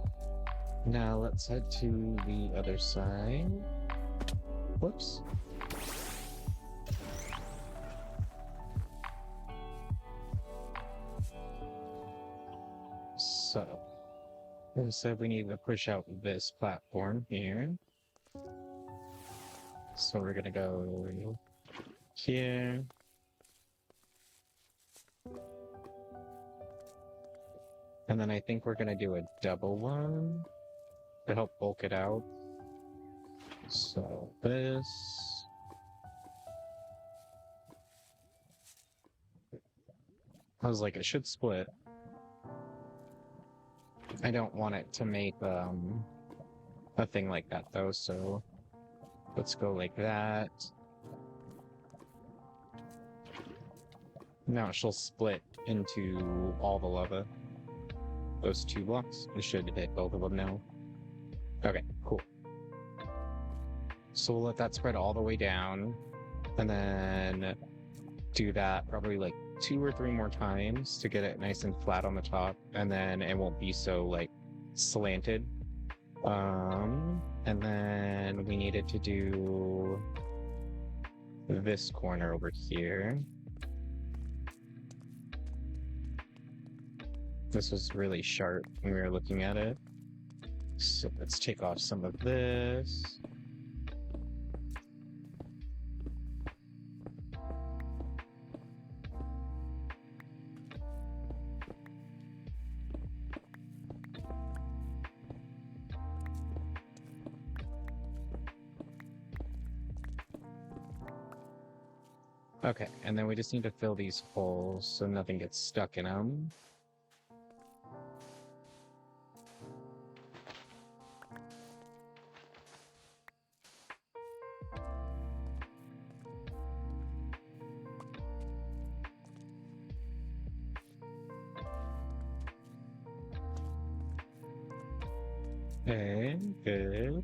Now let's head to the other side. Whoops. So, we said we need to push out this platform here. So we're gonna go here. And then I think we're gonna do a double one to help bulk it out. So this. I was like, it should split. I don't want it to make a thing like that though, so let's go like that. Now she'll split into all the lava. Those two blocks. We should hit both of them now. Okay, cool. So we'll let that spread all the way down, and then do that probably like 2 or 3 more times to get it nice and flat on the top, and then it won't be so like slanted. And then we needed to do this corner over here. This was really sharp when we were looking at it. So let's take off some of this. Okay, and then we just need to fill these holes so nothing gets stuck in them. Okay, good.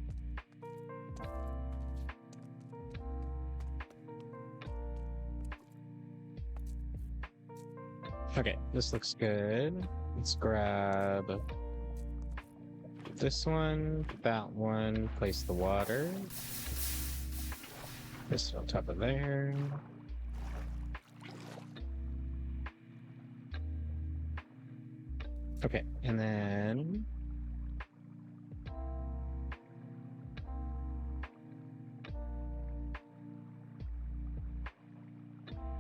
Okay, this looks good. Let's grab this one, that one, place the water. This on top of there. Okay, and then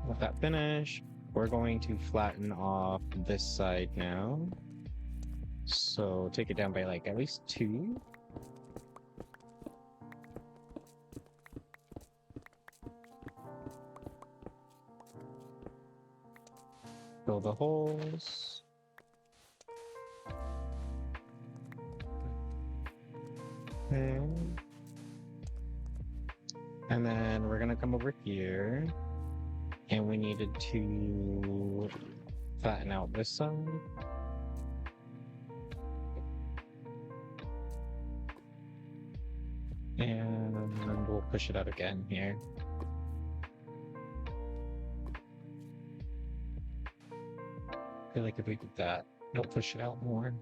with that finished, we're going to flatten off this side now. So take it down by like at least 2. Fill the holes. Okay. And then we're gonna come over here, and we needed to flatten out this side. And we'll push it out again here. I feel like if we did that, it'll push it out more.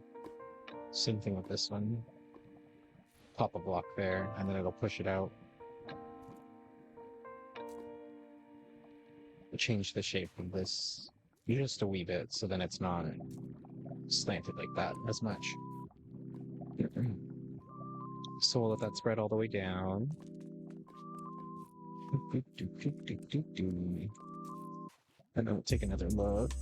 Same thing with this one. Pop a block there, and then it'll push it out. Change the shape of this just a wee bit, so then it's not slanted like that as much. So we'll let that spread all the way down. And then we'll take another look.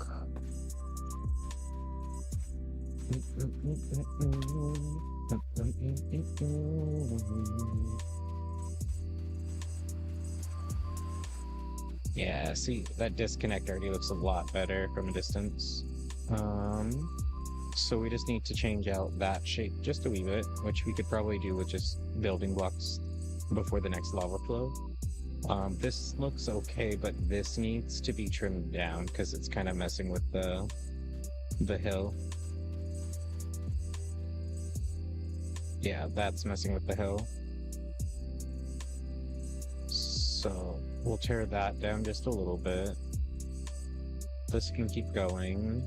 Yeah, see, that disconnect already looks a lot better from a distance. So we just need to change out that shape just a wee bit, which we could probably do with just building blocks before the next lava flow. This looks okay, but this needs to be trimmed down because it's kind of messing with the hill. Yeah, that's messing with the hill. So we'll tear that down just a little bit. This can keep going.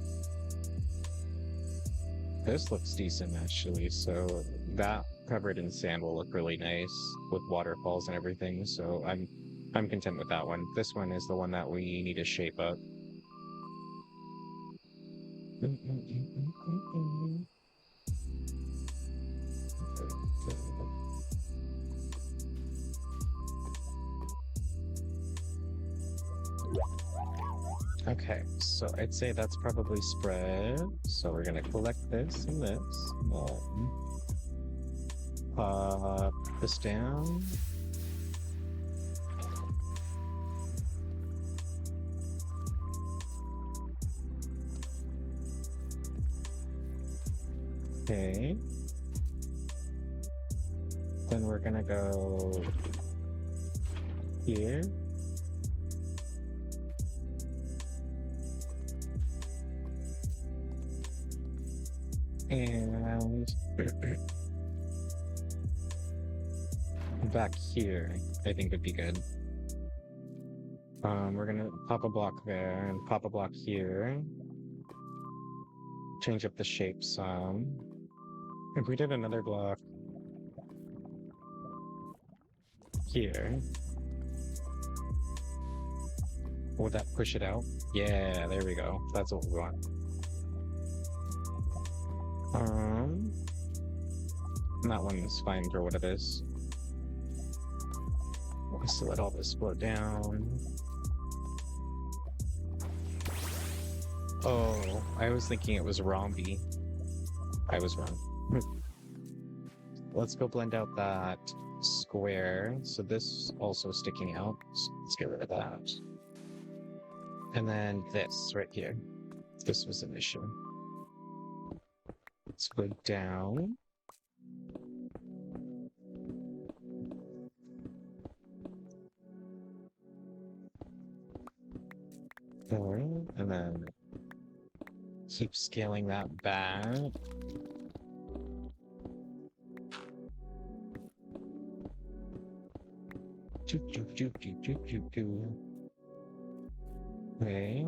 This looks decent actually, so that covered in sand will look really nice with waterfalls and everything, so I'm content with that one. This one is the one that we need to shape up. Okay, so I'd say that's probably spread. So we're gonna collect this and this. Pop this down. Okay. Then we're gonna go here. And back here, I think would be good. We're gonna pop a block there and pop a block here. Change up the shape some. If we did another block here, would that push it out? Yeah, there we go. That's what we want. That one's fine for what it is. Just let all this flow down. Oh, I was thinking it was rhomby. I was wrong. Let's go blend out that square. So this also sticking out. So let's get rid of that. And then this right here. This was an issue. Let's go down. There, and then keep scaling that back. Choo, choo, choo, choo, choo, choo, choo. Okay.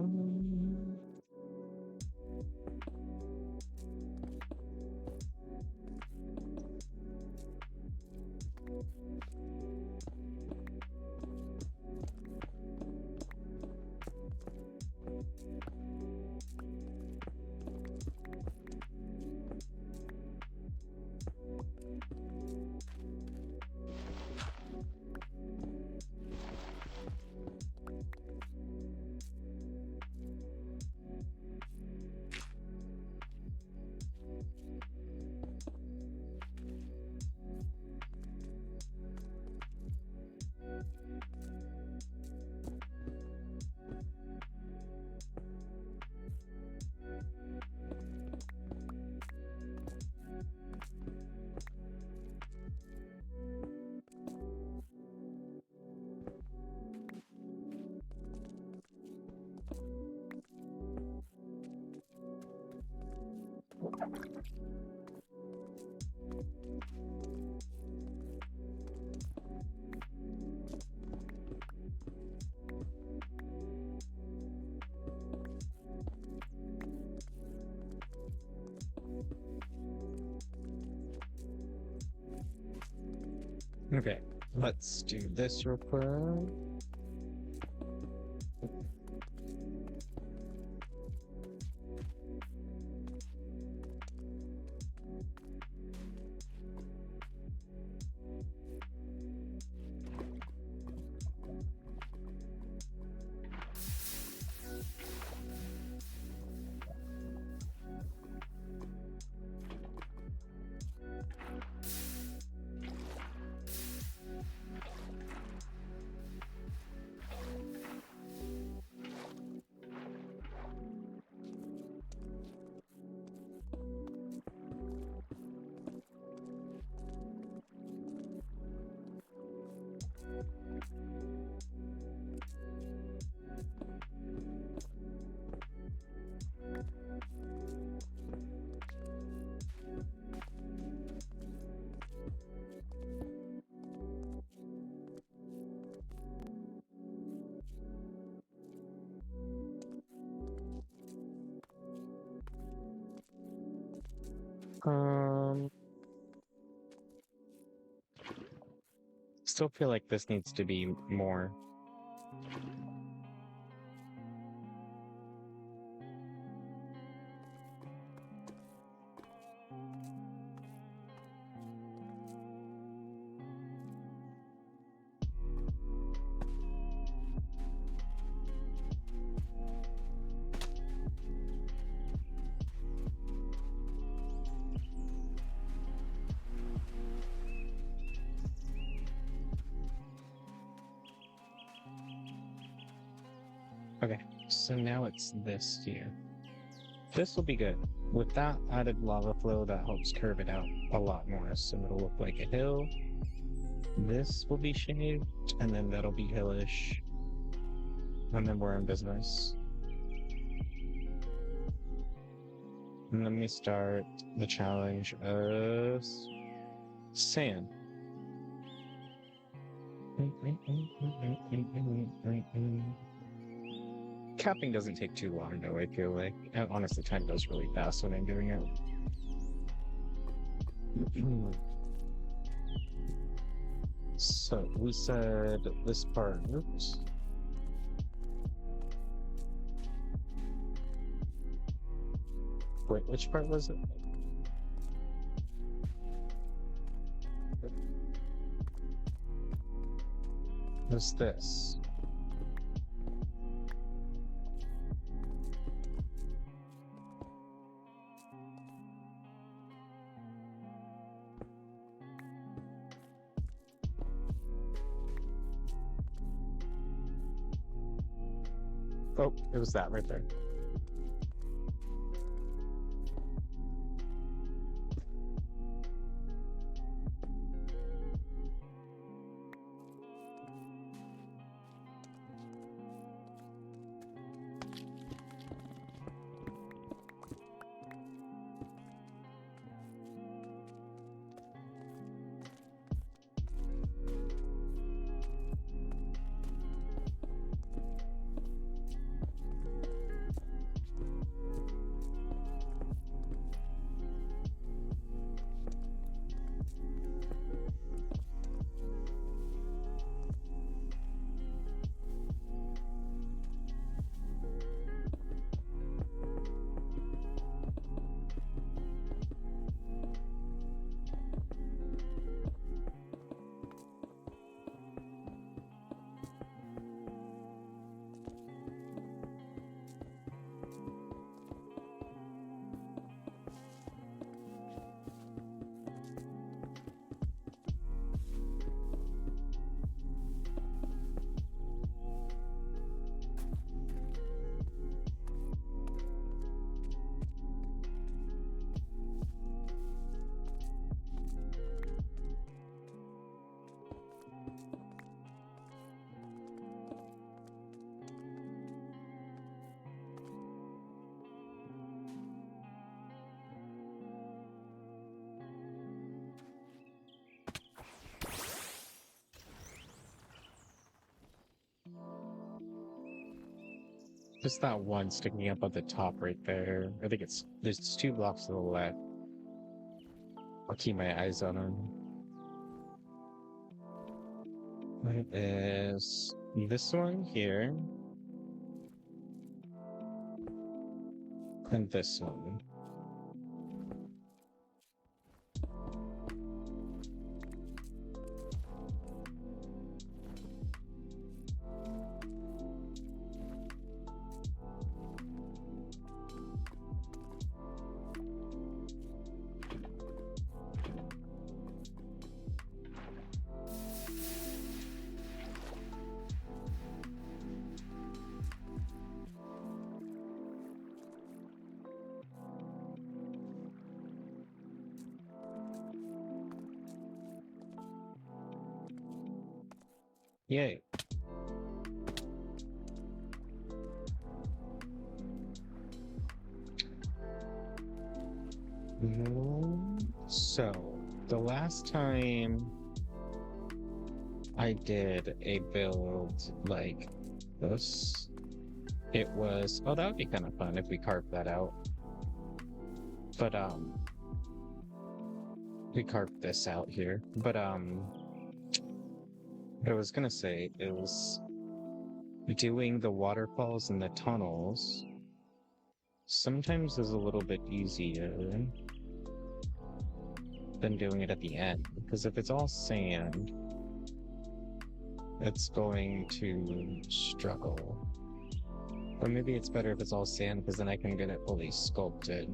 Okay, let's do this real quick. Um, Still feel like this needs to be more. Okay, so now it's this here. This will be good. With that added lava flow, that helps curve it out a lot more. So it'll look like a hill. This will be shaved, and then that'll be hillish. And then we're in business. And then we start the challenge of sand. Capping doesn't take too long, though, I feel like. And honestly, time goes really fast when I'm doing it. So, we said this part. Oops. Wait, which part was it? Was this? Oh, it was that right there. Just that one sticking up at the top right there. I think there's 2 blocks to the left. I'll keep my eyes on them. It is this one here. And this one. Yay. So, the last time I did a build like this, it was, oh, that would be kind of fun if we carved that out. But, we carved this out here. But, what I was gonna say is doing the waterfalls and the tunnels sometimes is a little bit easier than doing it at the end. Because if it's all sand, it's going to struggle. Or maybe it's better if it's all sand, because then I can get it fully sculpted.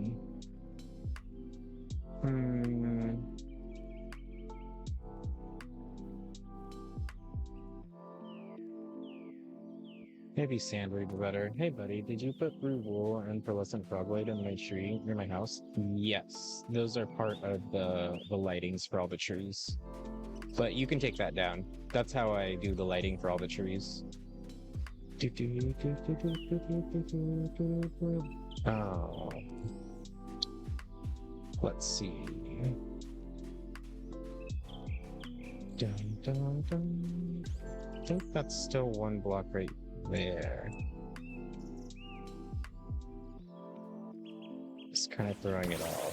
Maybe sand would be better. Hey buddy, did you put blue wool and pearlescent frogblade in my tree near my house? Yes, those are part of the lightings for all the trees. But you can take that down. That's how I do the lighting for all the trees. Oh. Let's see. Dun, dun, dun. I think that's still 1 block right there. Just kind of throwing it all.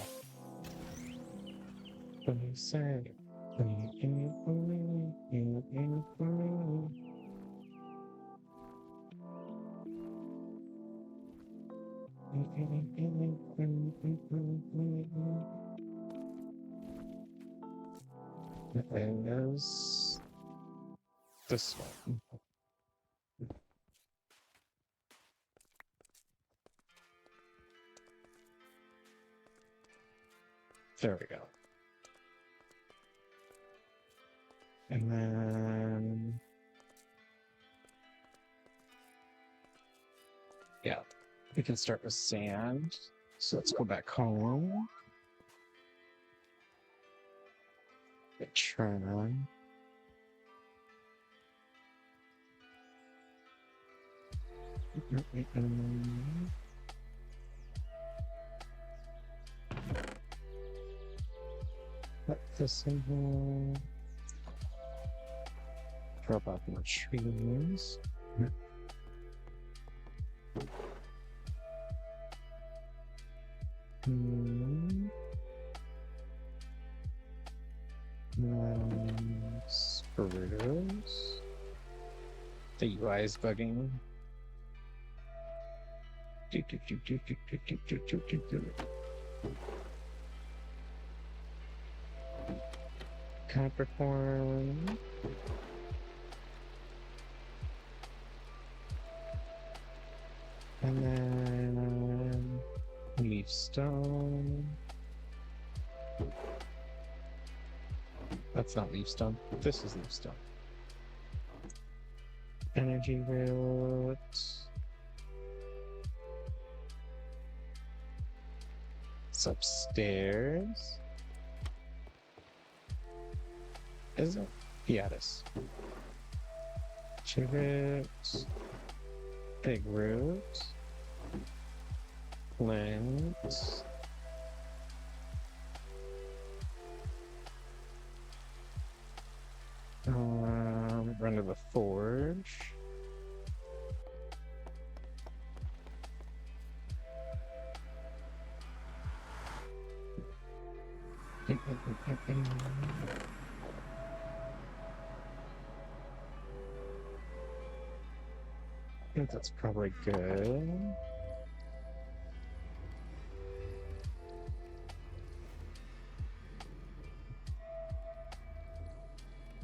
And there's this one. There we go. And then, yeah, we can start with sand. So let's go back home. Turn on. Put this in here. Drop out more trees. Spruce. The UI is bugging. Capricorn. And then leaf stone. That's not leaf stone. This is leaf stone. Energy root. It's upstairs. Is it? Yeah, it is. Chivot. Big root. Plant. Run to the forge. think that's probably good.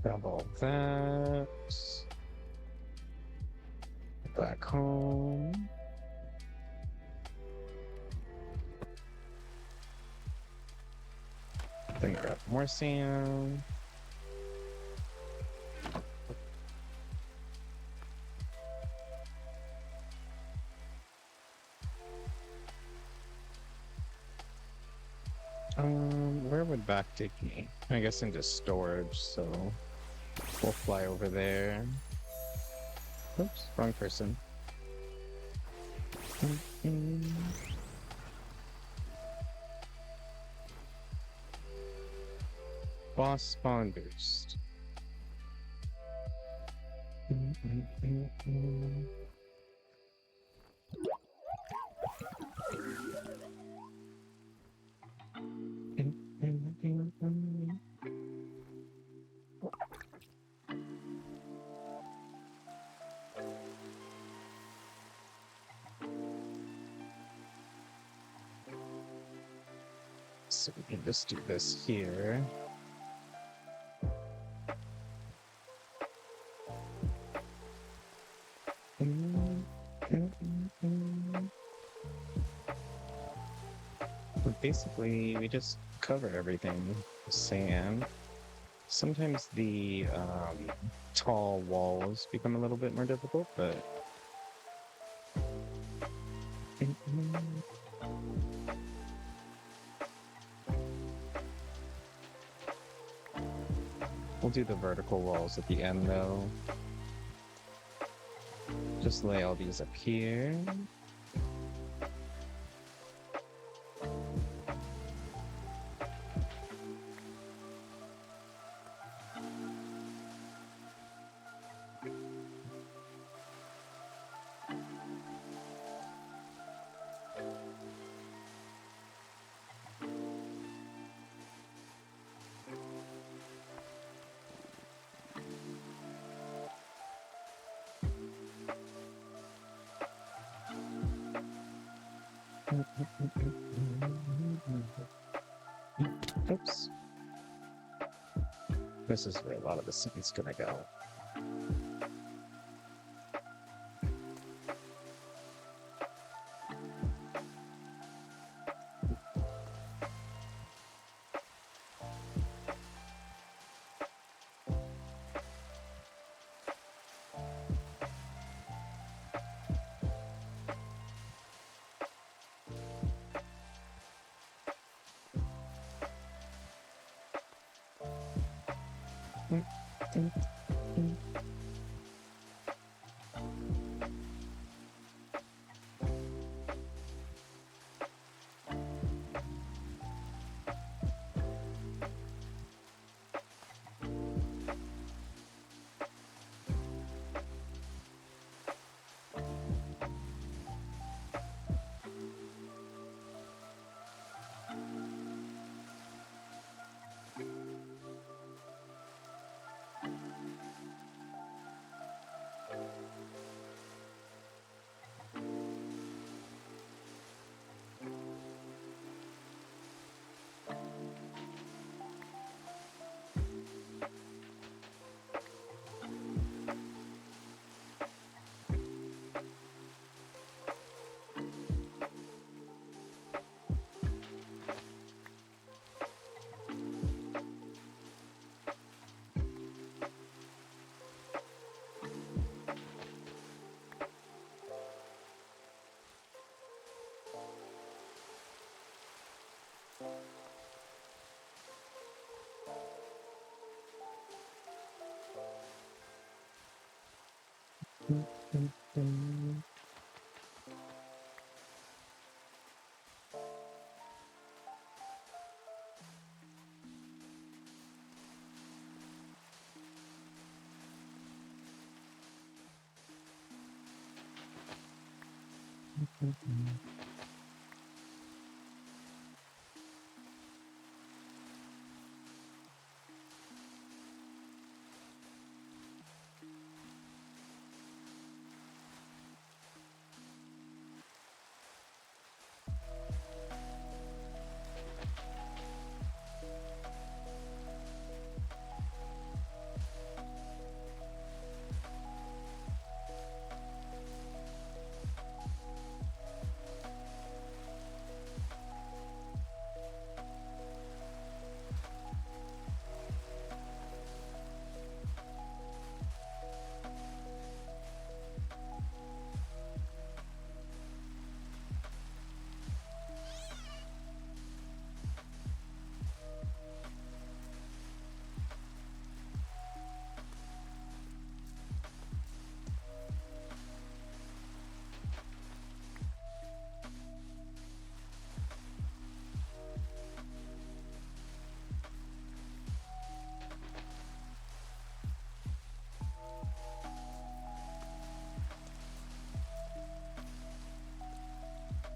Double that. Back home. Then grab more sand. Where would back take me? I guess into storage, so we'll fly over there. Oops, wrong person. Boss spawn boost. So we can just do this here. But basically, we just cover everything with sand. Sometimes the tall walls become a little bit more difficult, but we'll do the vertical walls at the end, though. Just lay all these up here. Oops. This is where a lot of the sand's gonna go.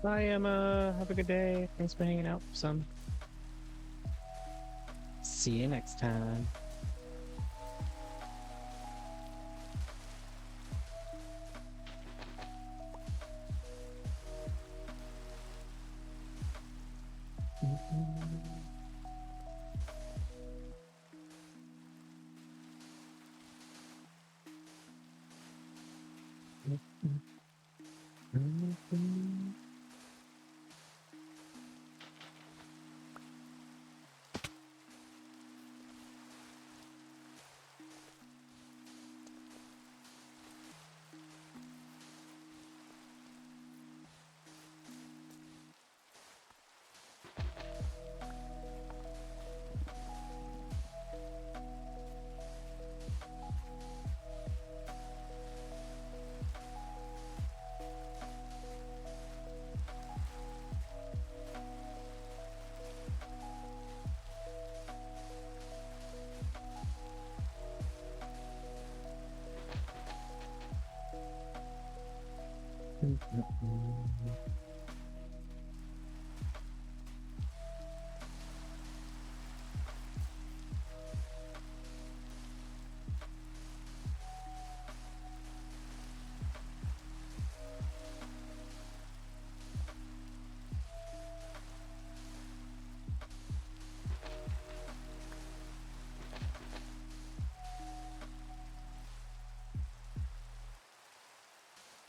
Bye, Emma. Have a good day. Thanks for hanging out. Some. See you next time.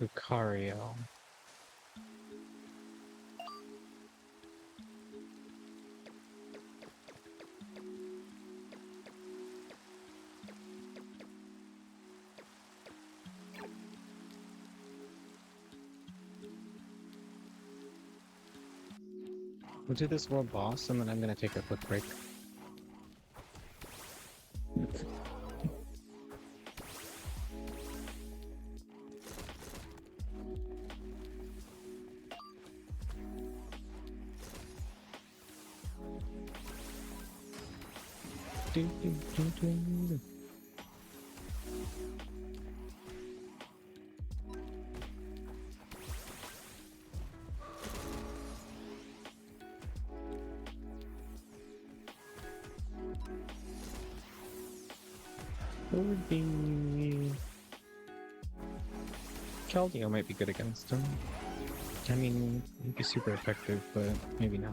Lucario. We'll do this world boss, and then I'm gonna take a quick break. Would be Keldeo might be good against him. I mean, he'd be super effective, but maybe not.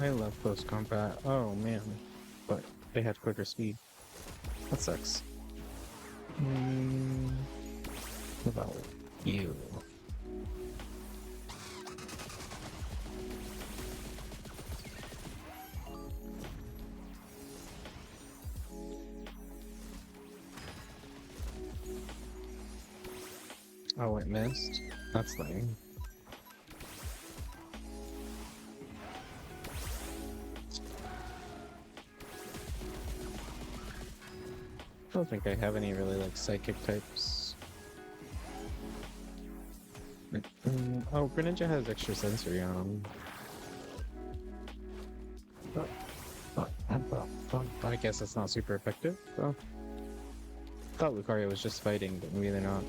I love close combat. Oh man, but they had quicker speed. That sucks. What about you? Oh, it missed? That's lame. I don't think I have any really like psychic types. Oh, Greninja has extra sensory on him. But I guess that's not super effective. Well, I thought Lucario was just fighting, but maybe they're not.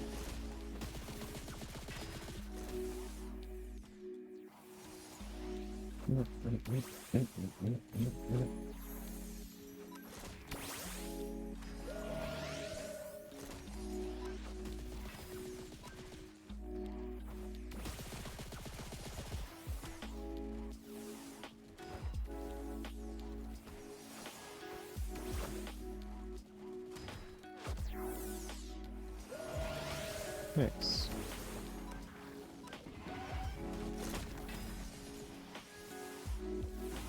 Nice.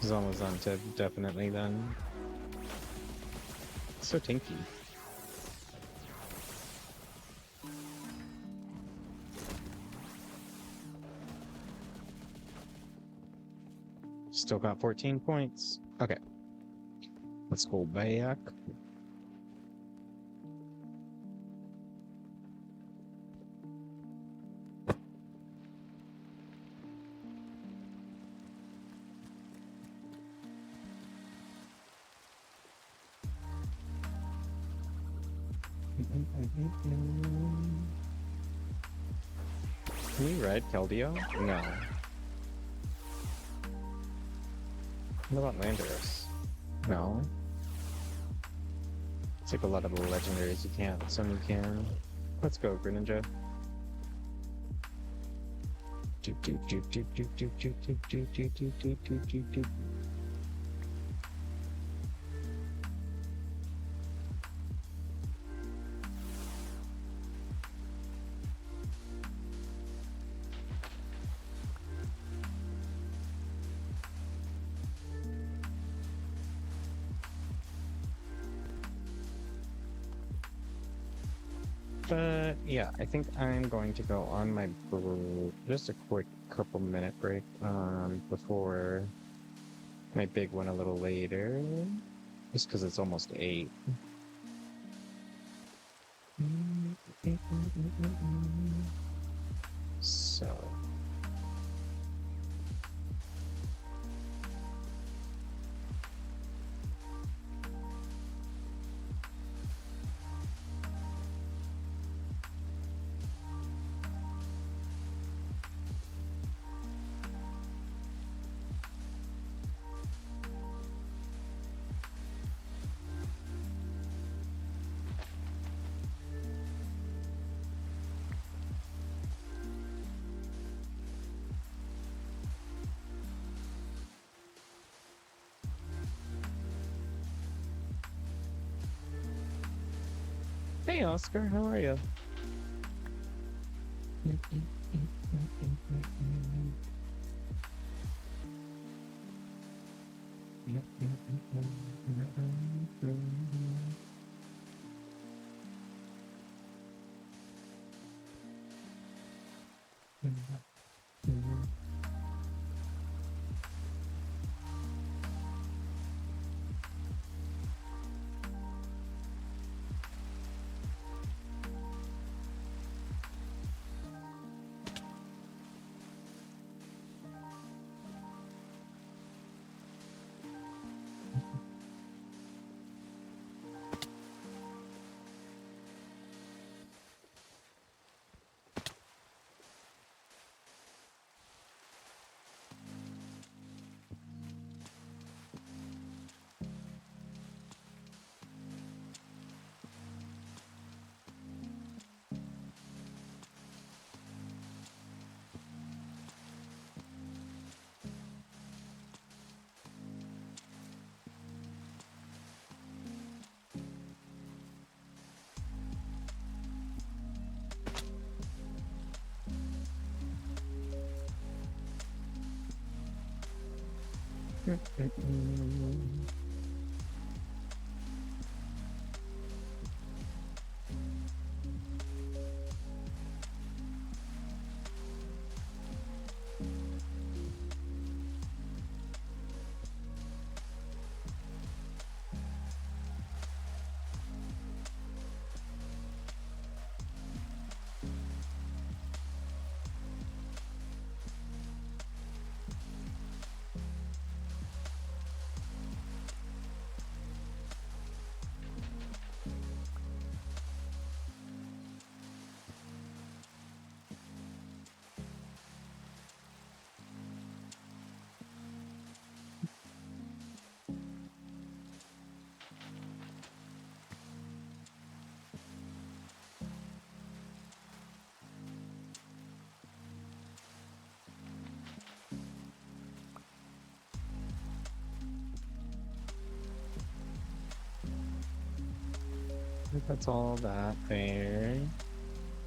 He's almost on to definitely then. So tinky. Still got 14 points. Okay. Let's go back. Can we ride Keldeo? No. What about Landorus? No. It's like a lot of the legendaries you can't, some you can. Let's go, Greninja. But yeah, I think I'm going to go on my just a quick couple minute break before my big one a little later, just because it's almost 8. So hey Oscar, how are you? That's all that there.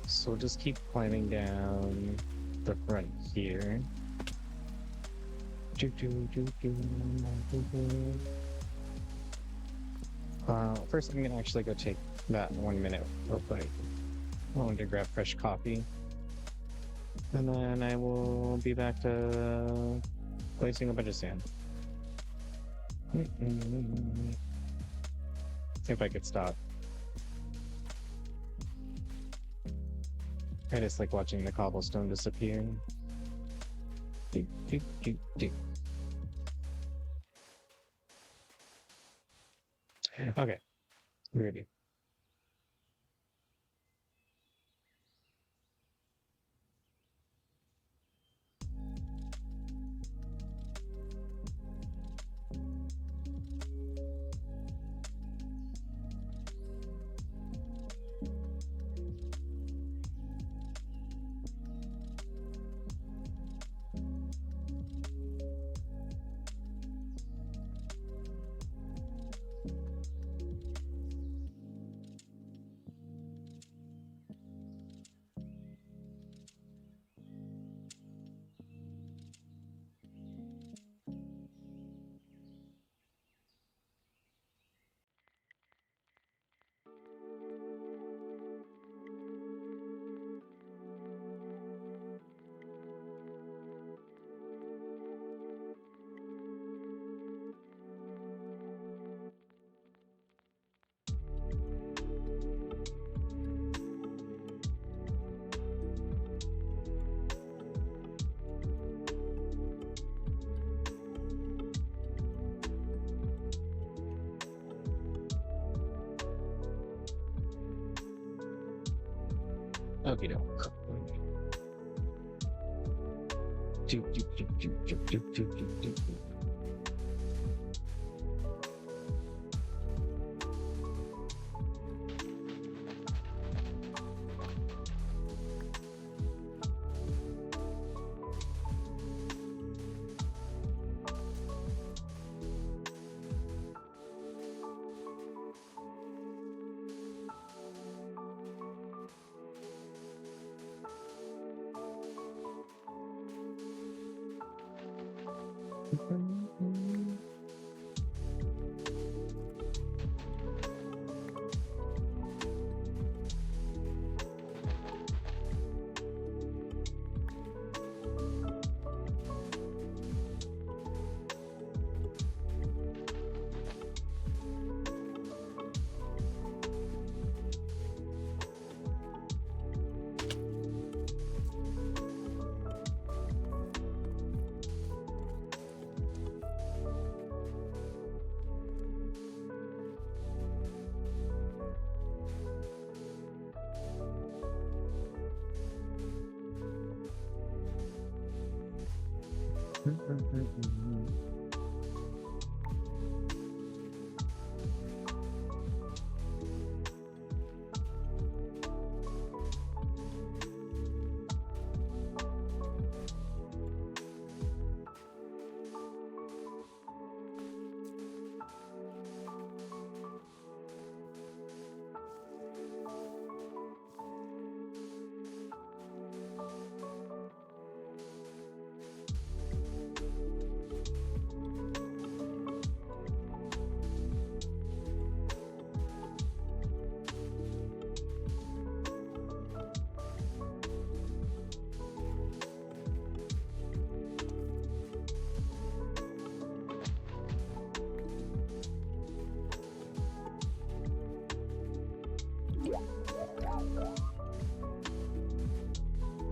So we'll just keep climbing down the front here. First, I'm gonna actually go take that 1 minute real quick. I wanted to grab fresh coffee, and then I will be back to placing a bunch of sand. See if I could stop. I just like watching the cobblestone disappear. Okay, ready. Okay, no.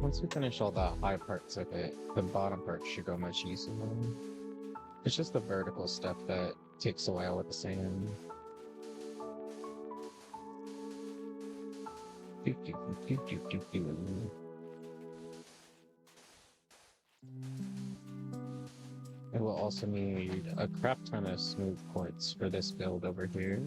Once we finish all the high parts of it, the bottom part should go much easier. It's just the vertical stuff that takes a while with the sand. It will also need a crap ton of smooth quartz for this build over here.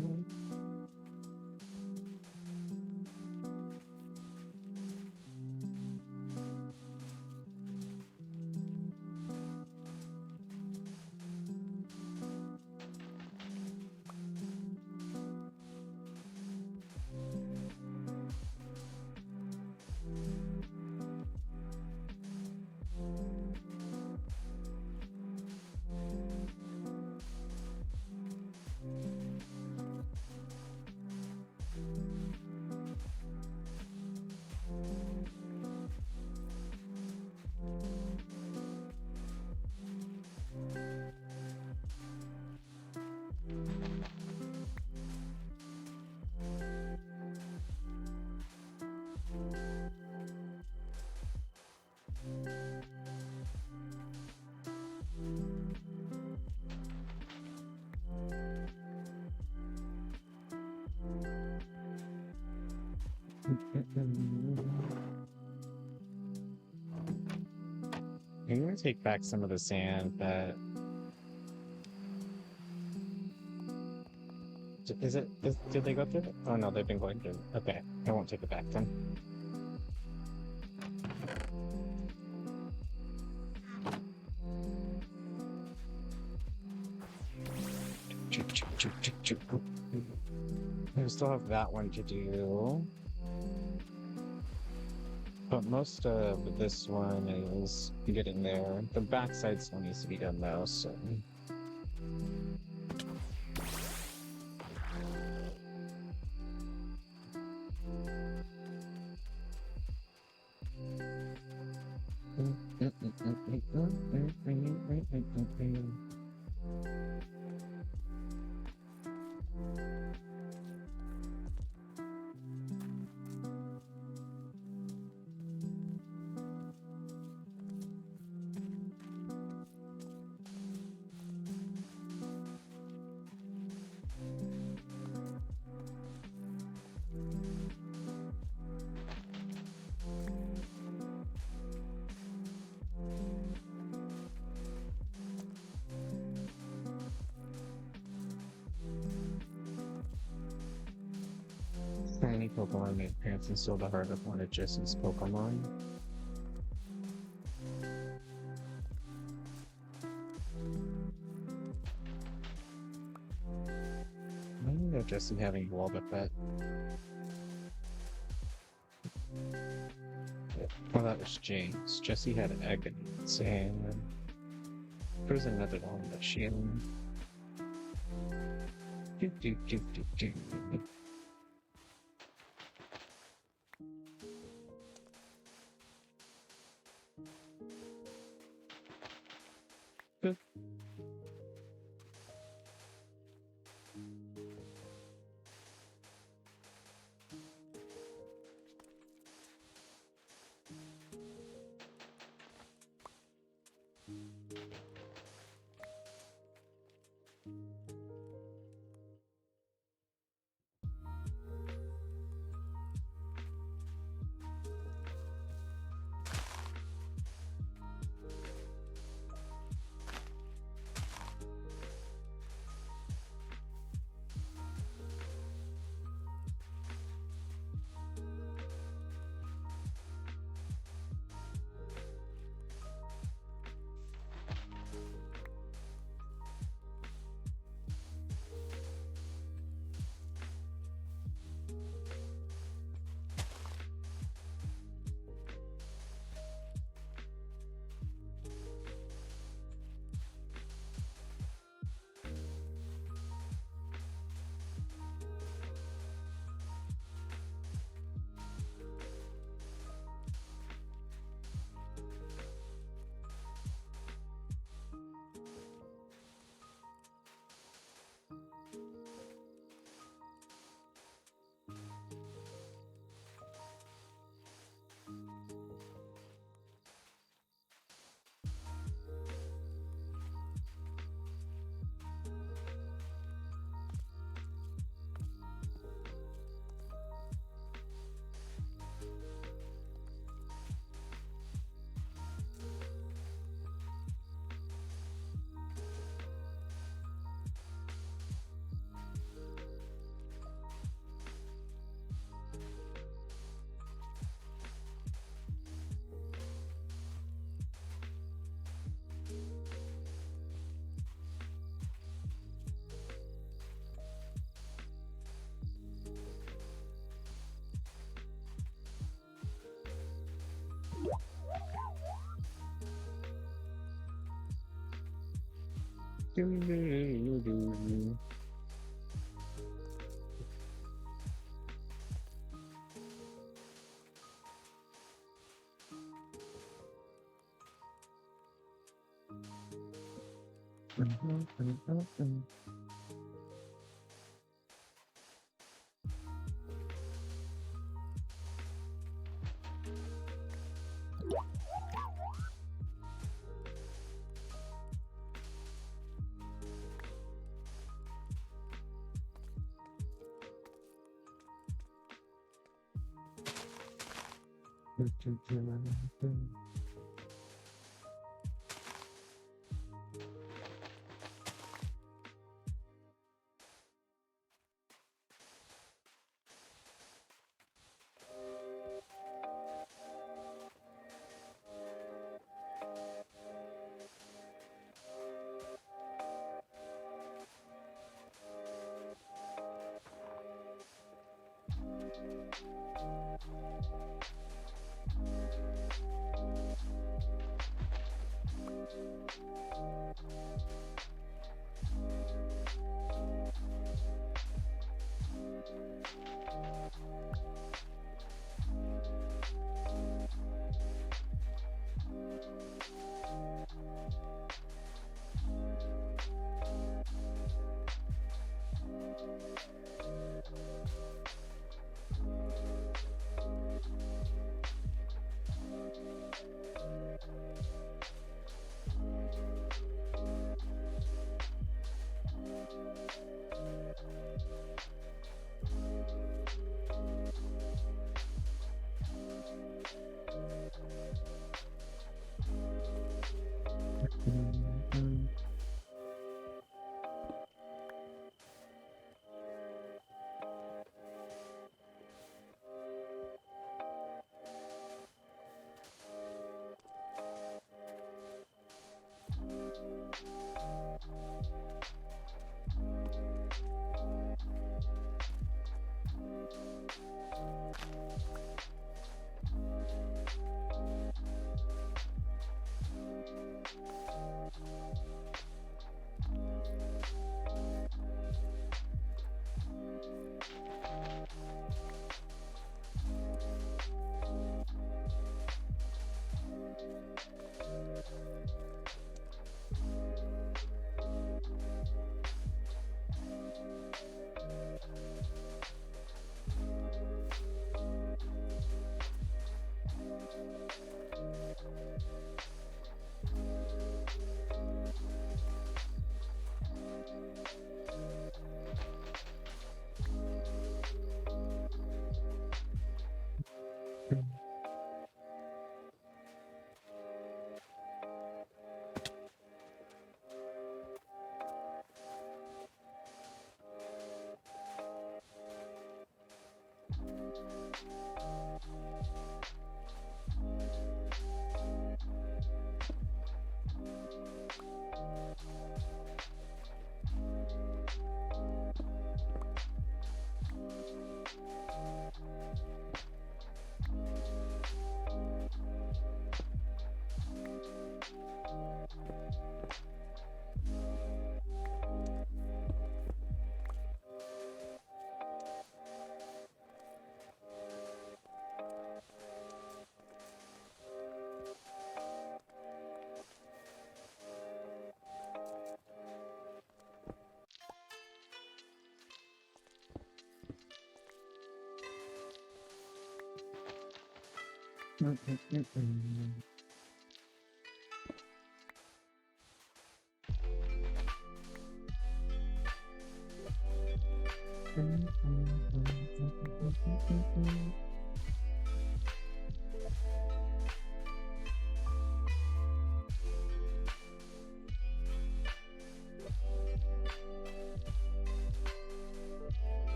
I'm gonna take back some of the sand that... Did they go through it? Oh no, they've been going through it. Okay, I won't take it back then. I still have that one to do. But most of this one is getting there. The backside still needs to be done though, so... many Pokemon made Pants and Steal the Heart of one of Jesse's Pokemon? I don't know Jesse having Wobbuffet. Oh, that was James. Jesse had an egg and there was another one that she had. Do, do, do, do, do. Good. Do, do, do.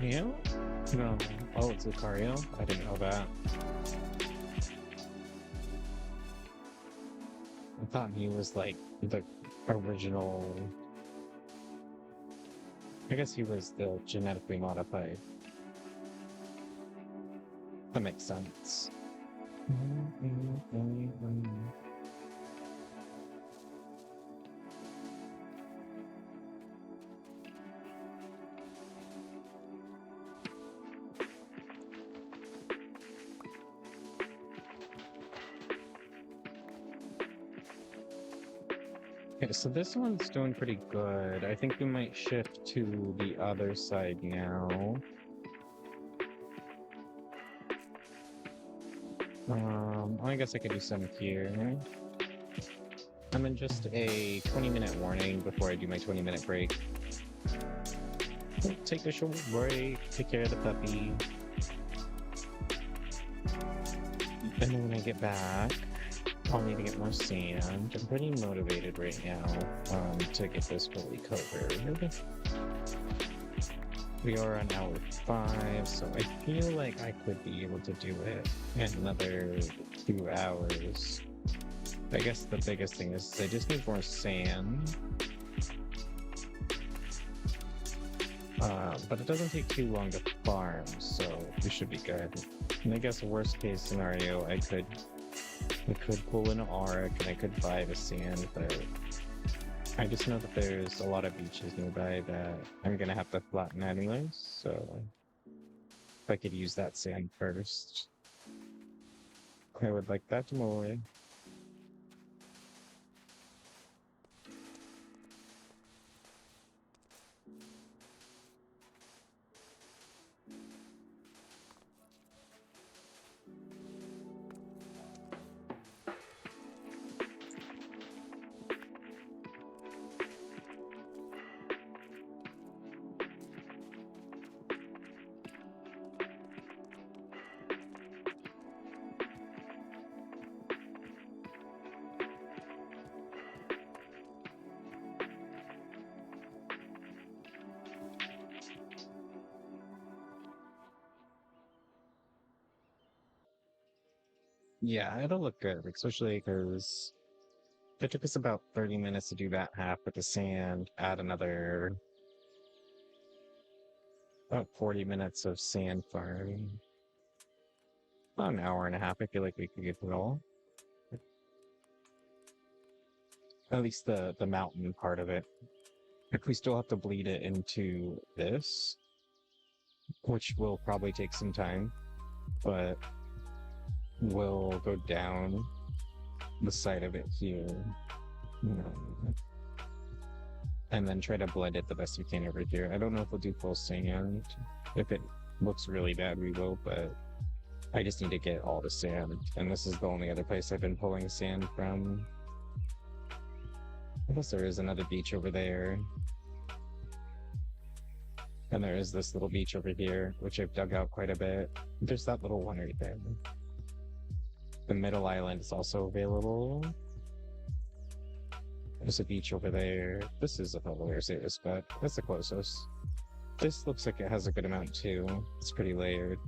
Lucario? No. Oh, it's Lucario? I didn't know that. I thought he was like the original. I guess he was the genetically modified. That makes sense. Okay, so this one's doing pretty good. I think we might shift to the other side now. I guess I could do some here. I'm in just a 20-minute warning before I do my 20-minute break. Take a short break, take care of the puppy. And then when I get back, I'll need to get more sand. I'm pretty motivated right now to get this fully covered. We are on hour 5, so I feel like I could be able to do it in another 2 hours. I guess the biggest thing is I just need more sand. But it doesn't take too long to farm, so we should be good. And I guess worst case scenario, I could pull an arc and I could buy the sand, but I just know that there's a lot of beaches nearby that I'm gonna have to flatten anyways, so if I could use that sand first, I would like that more. Yeah, it'll look good, especially because it took us about 30 minutes to do that half with the sand, add another about 40 minutes of sand farming. About an hour and a half, I feel like we could get it all. At least the mountain part of it. If we still have to bleed it into this, which will probably take some time, but we'll go down the side of it here, and then try to blend it the best we can over here. I don't know if we'll do full sand. If it looks really bad, we will, but I just need to get all the sand, and this is the only other place I've been pulling sand from. I guess there is another beach over there. And there is this little beach over here, which I've dug out quite a bit. There's that little one right there. The middle island is also available. There's a beach over there. This is a hilarious spot. That's the closest. This looks like it has a good amount too. It's pretty layered.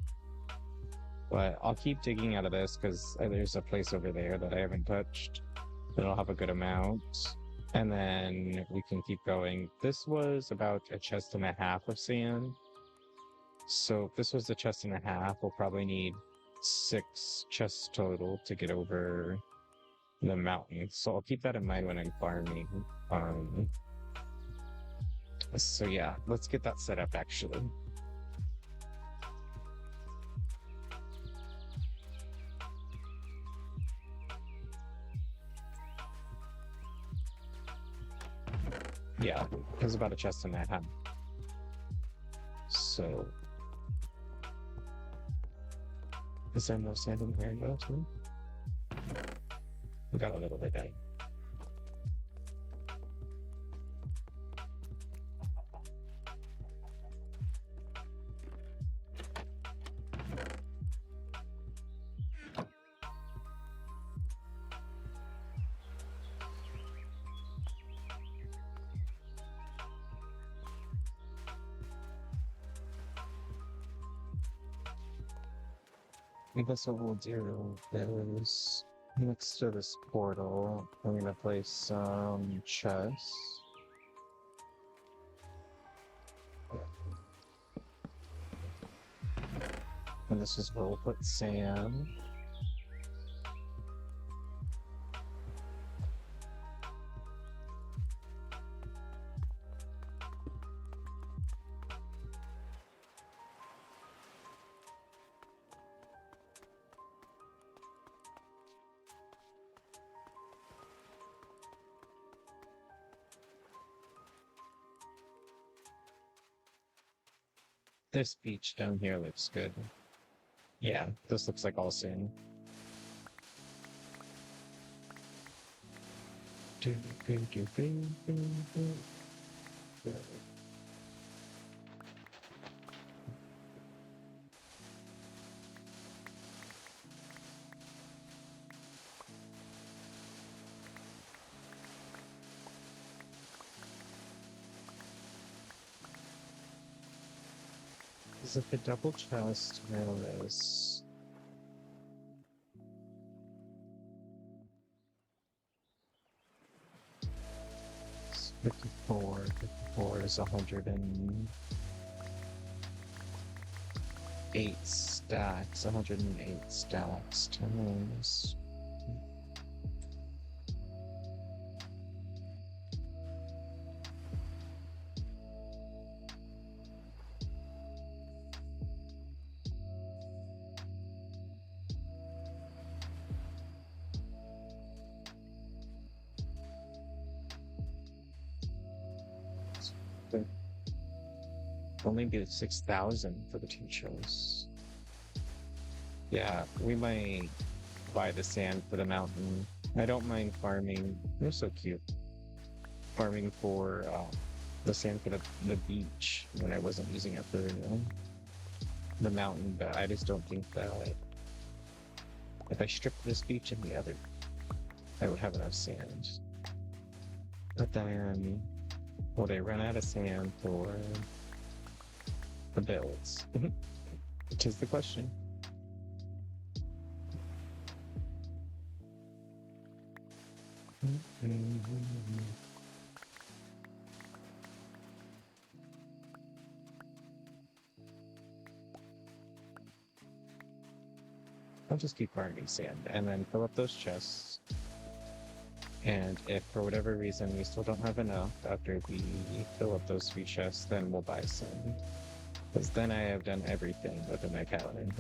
But I'll keep digging out of this because there's a place over there that I haven't touched. That'll have a good amount. And then we can keep going. This was about a chest and a half of sand. So if this was a chest and a half, we'll probably need 6 chests total to get over the mountain. So I'll keep that in mind when I'm farming. So yeah, let's get that set up actually. Yeah, it was about a chest and a half. So, is there no sand in here though too? We got a little bit there. I guess what we'll do is next to this portal, I'm gonna place some chests. And this is where we'll put Sam. This beach down here looks good. Yeah, this looks like all sand. Is it the double chest? No, this. It's 54. 54 is 108 stacks. 108 stacks times. Only be 6,000 for the two shows. Yeah, we might buy the sand for the mountain. I don't mind farming. They're so cute. Farming for the sand for the beach when I wasn't using it for the mountain, but I just don't think that if I stripped this beach and the other, I would have enough sand. But then, will they run out of sand for the builds? Which is the question. I'll just keep farming sand and then fill up those chests. And if for whatever reason we still don't have enough after we fill up those 3 chests, then we'll buy some. Because then I have done everything within my paladin.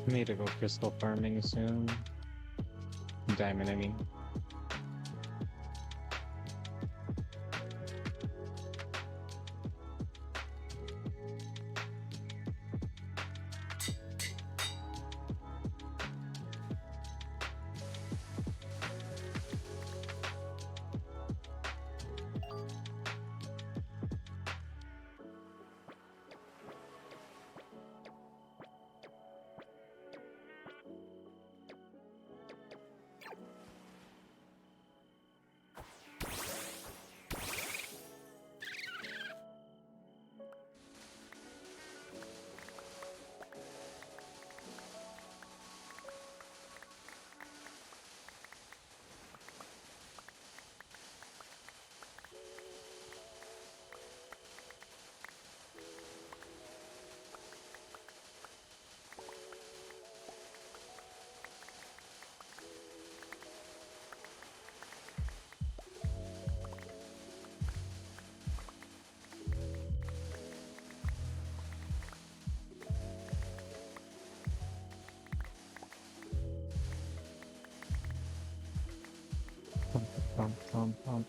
Need to go crystal farming soon. Diamond, I mean. Pump.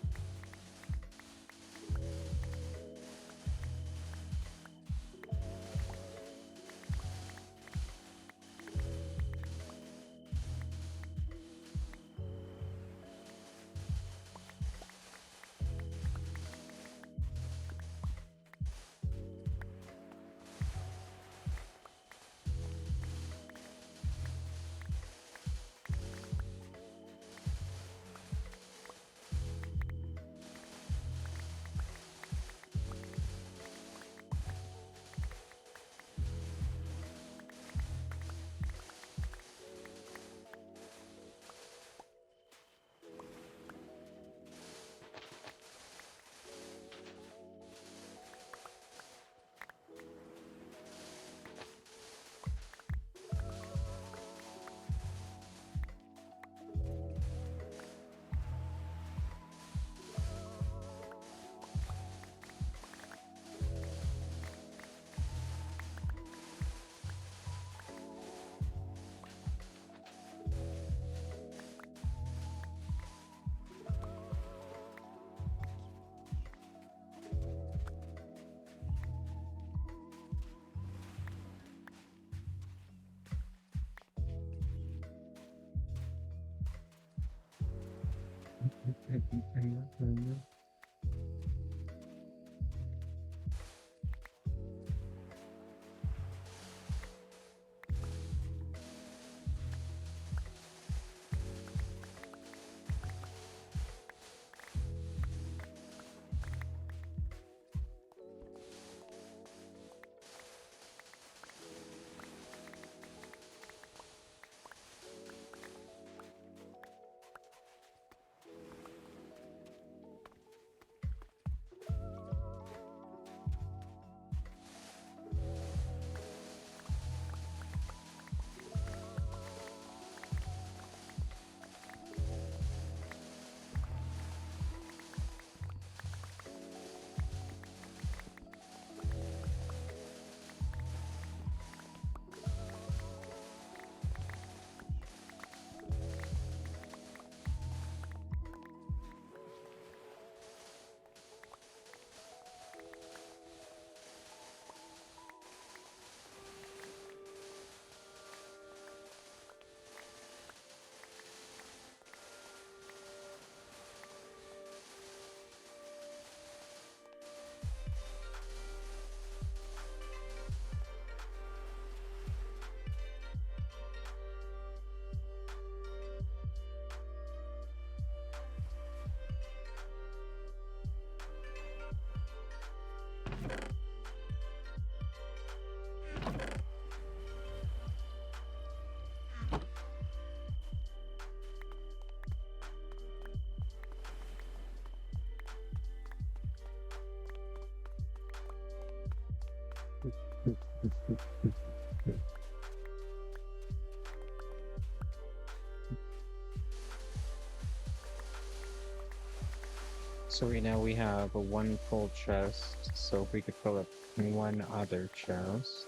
So right now we have a one full chest, so if we could fill up one other chest,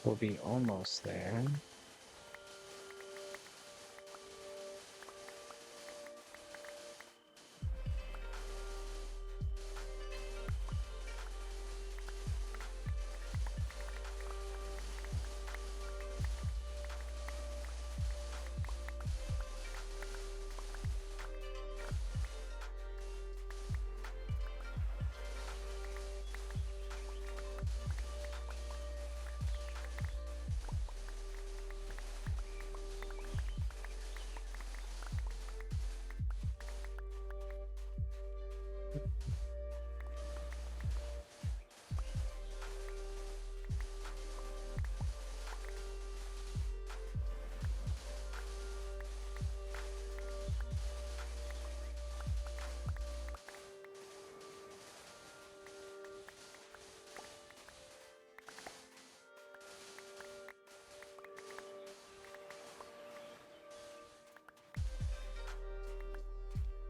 we'll be almost there.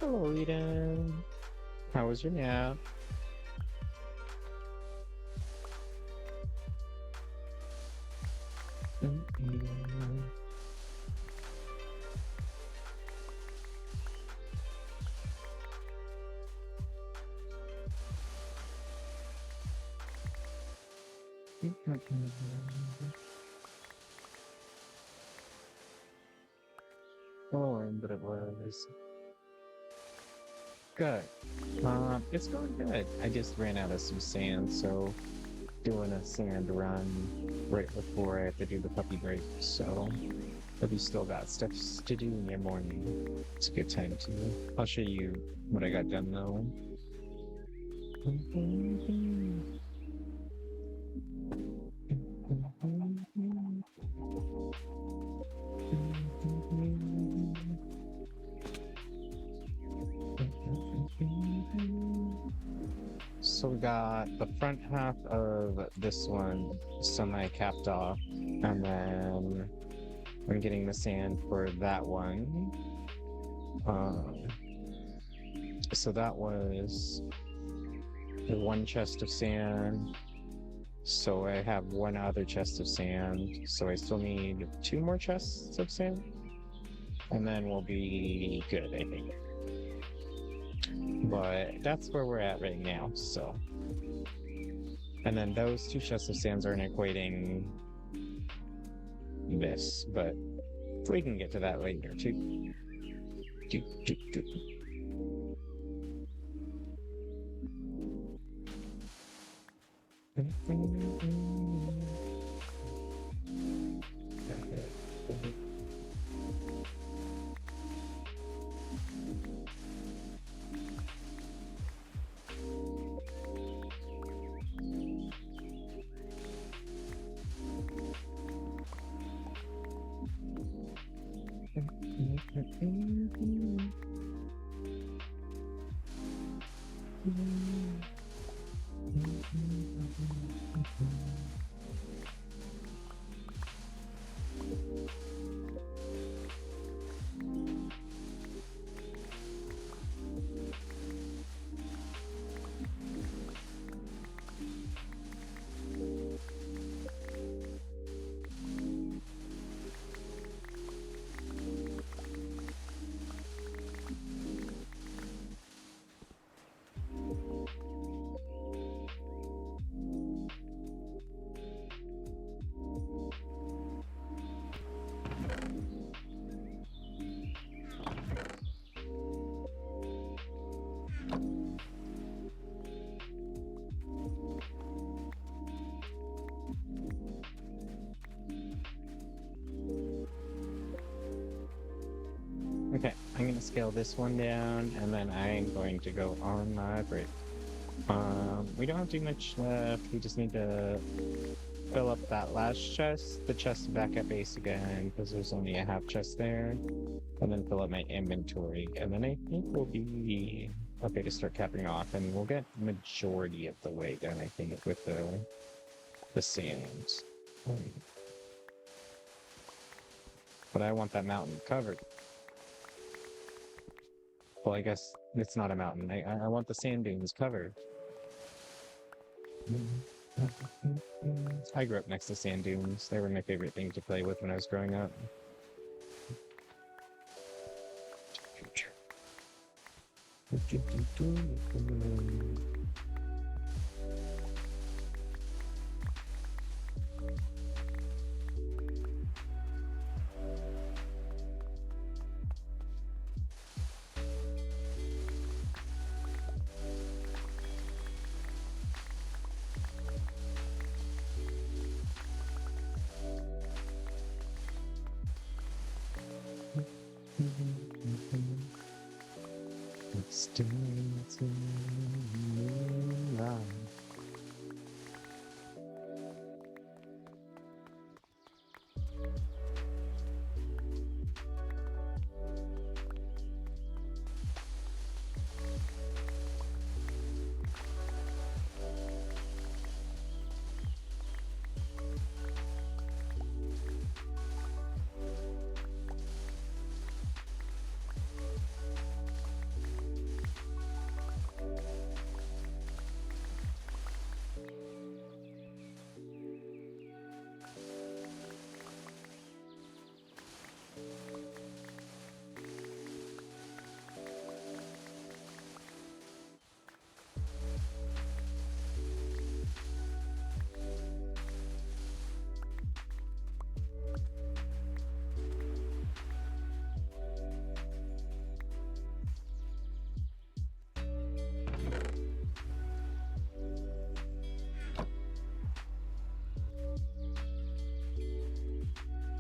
Hello, Eden. How was your nap? Oh, but it was good. It's going good. I just ran out of some sand, so doing a sand run right before I have to do the puppy break. So if you still got stuff to do in your morning, it's a good time to. I'll show you what I got done though. So we got the front half of this one semi-capped off, and then I'm getting the sand for that one. So that was the one chest of sand. So I have one other chest of sand. So I still need two more chests of sand, and then we'll be good, I think. But that's where we're at right now, so. And then those two chests of sands aren't equating this, but we can get to that later too. Okay, I'm gonna scale this one down, and then I'm going to go on my break. We don't have too much left. We just need to fill up that last chest, the chest back at base again, because there's only a half chest there, and then fill up my inventory, and then I think we'll be okay to start capping off, and we'll get majority of the way done, I think, with the the sands. But I want that mountain covered. Well, I guess it's not a mountain. I want the sand dunes covered. I grew up next to sand dunes. They were my favorite thing to play with when I was growing up.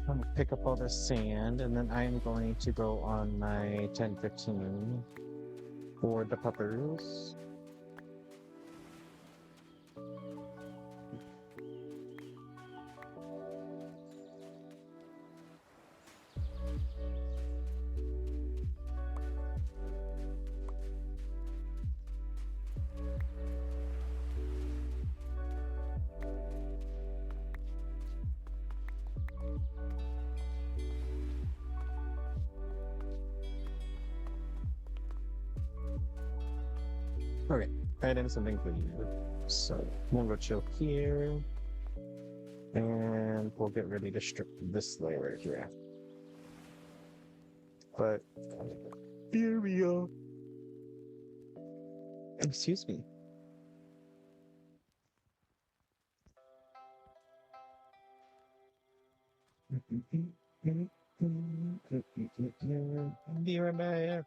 I'm gonna pick up all this sand, and then I'm going to go on my 10:15 for the puppers. Okay, add in something for you. So we'll go chill here, and we'll get ready to strip this layer here. But here we are. Excuse me. Be right back.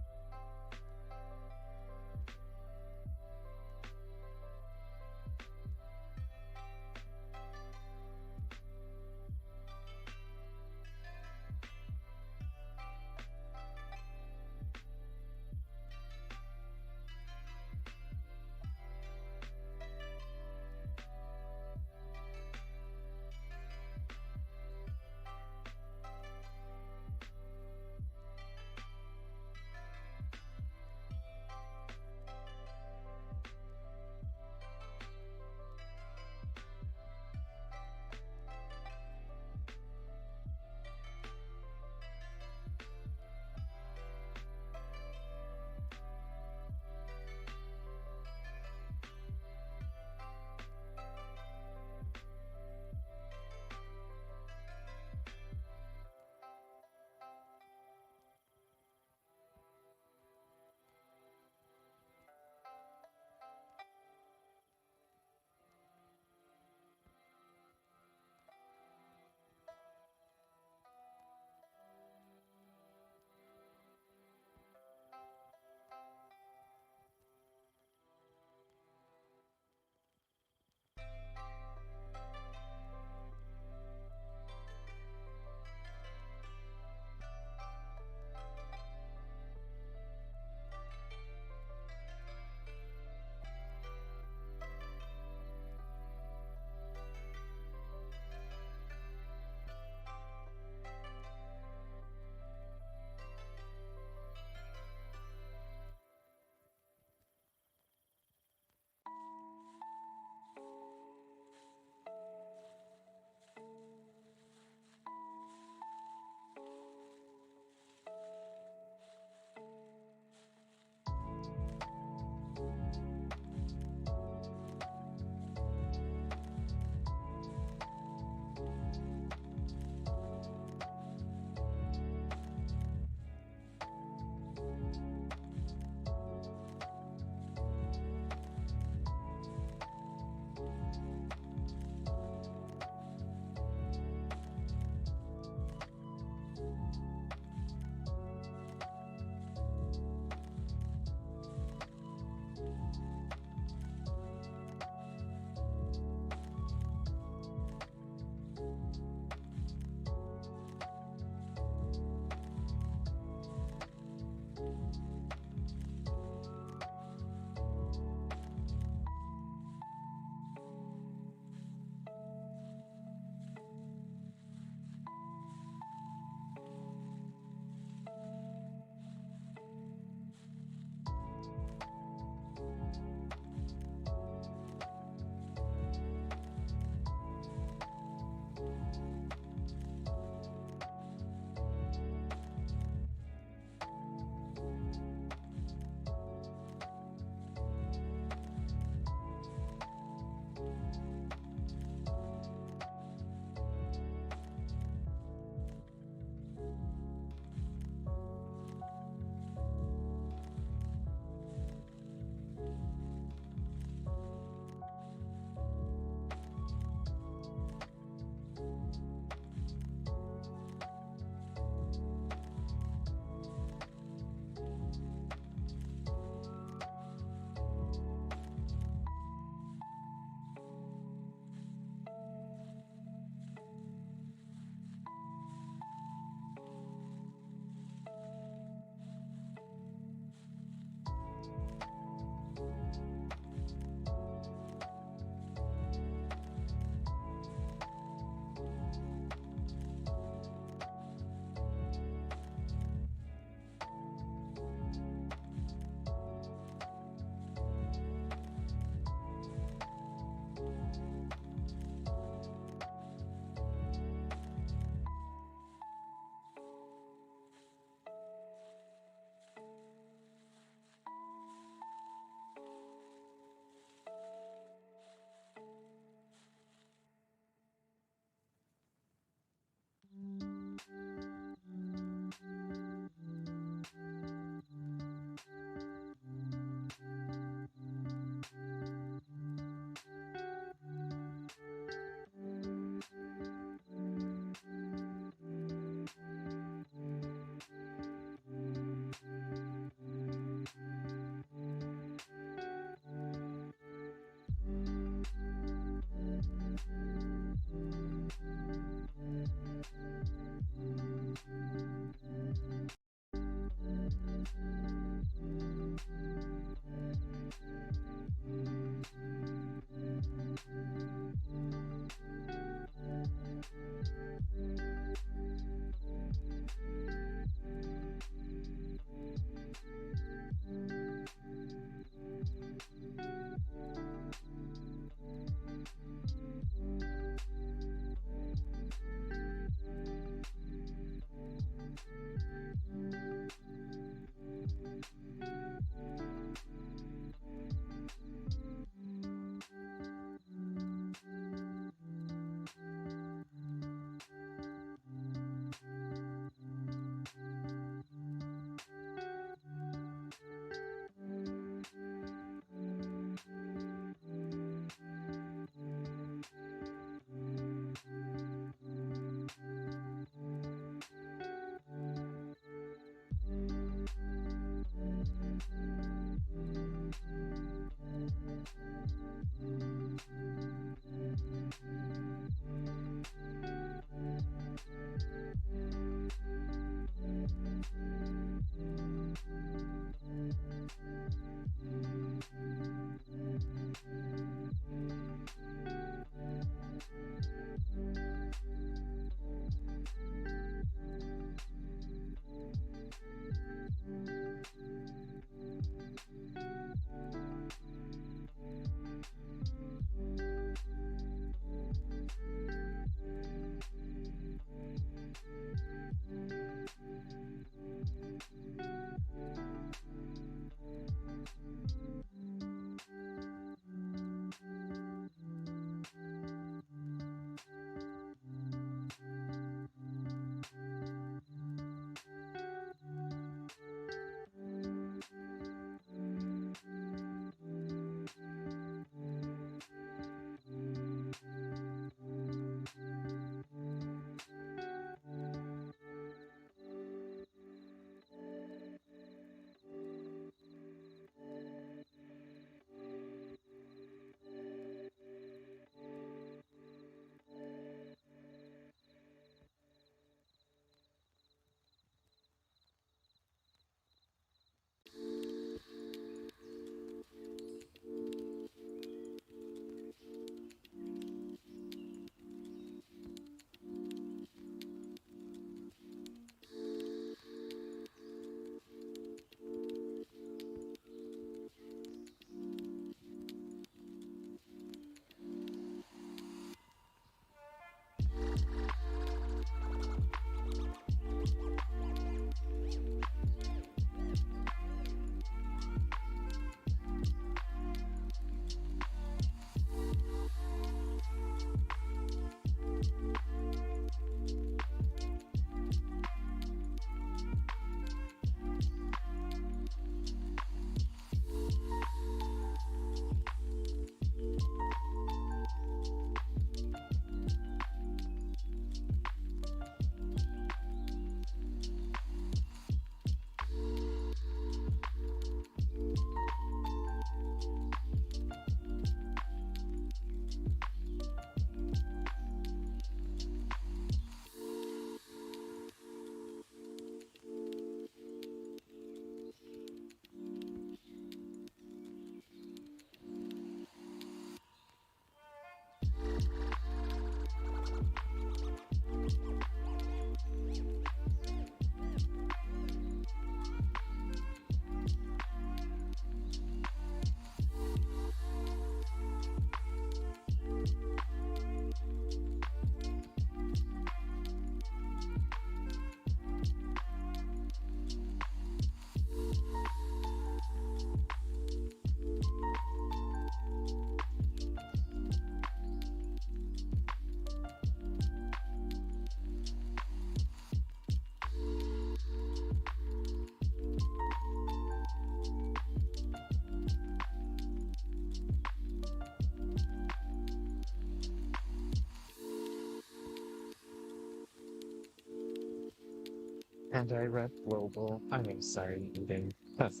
And I read global. I mean, sorry, eating. That's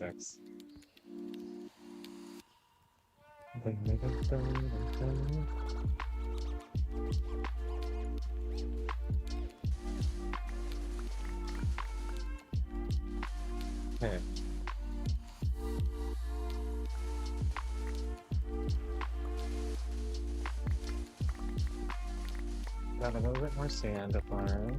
Hey, got a little bit more sand to farm.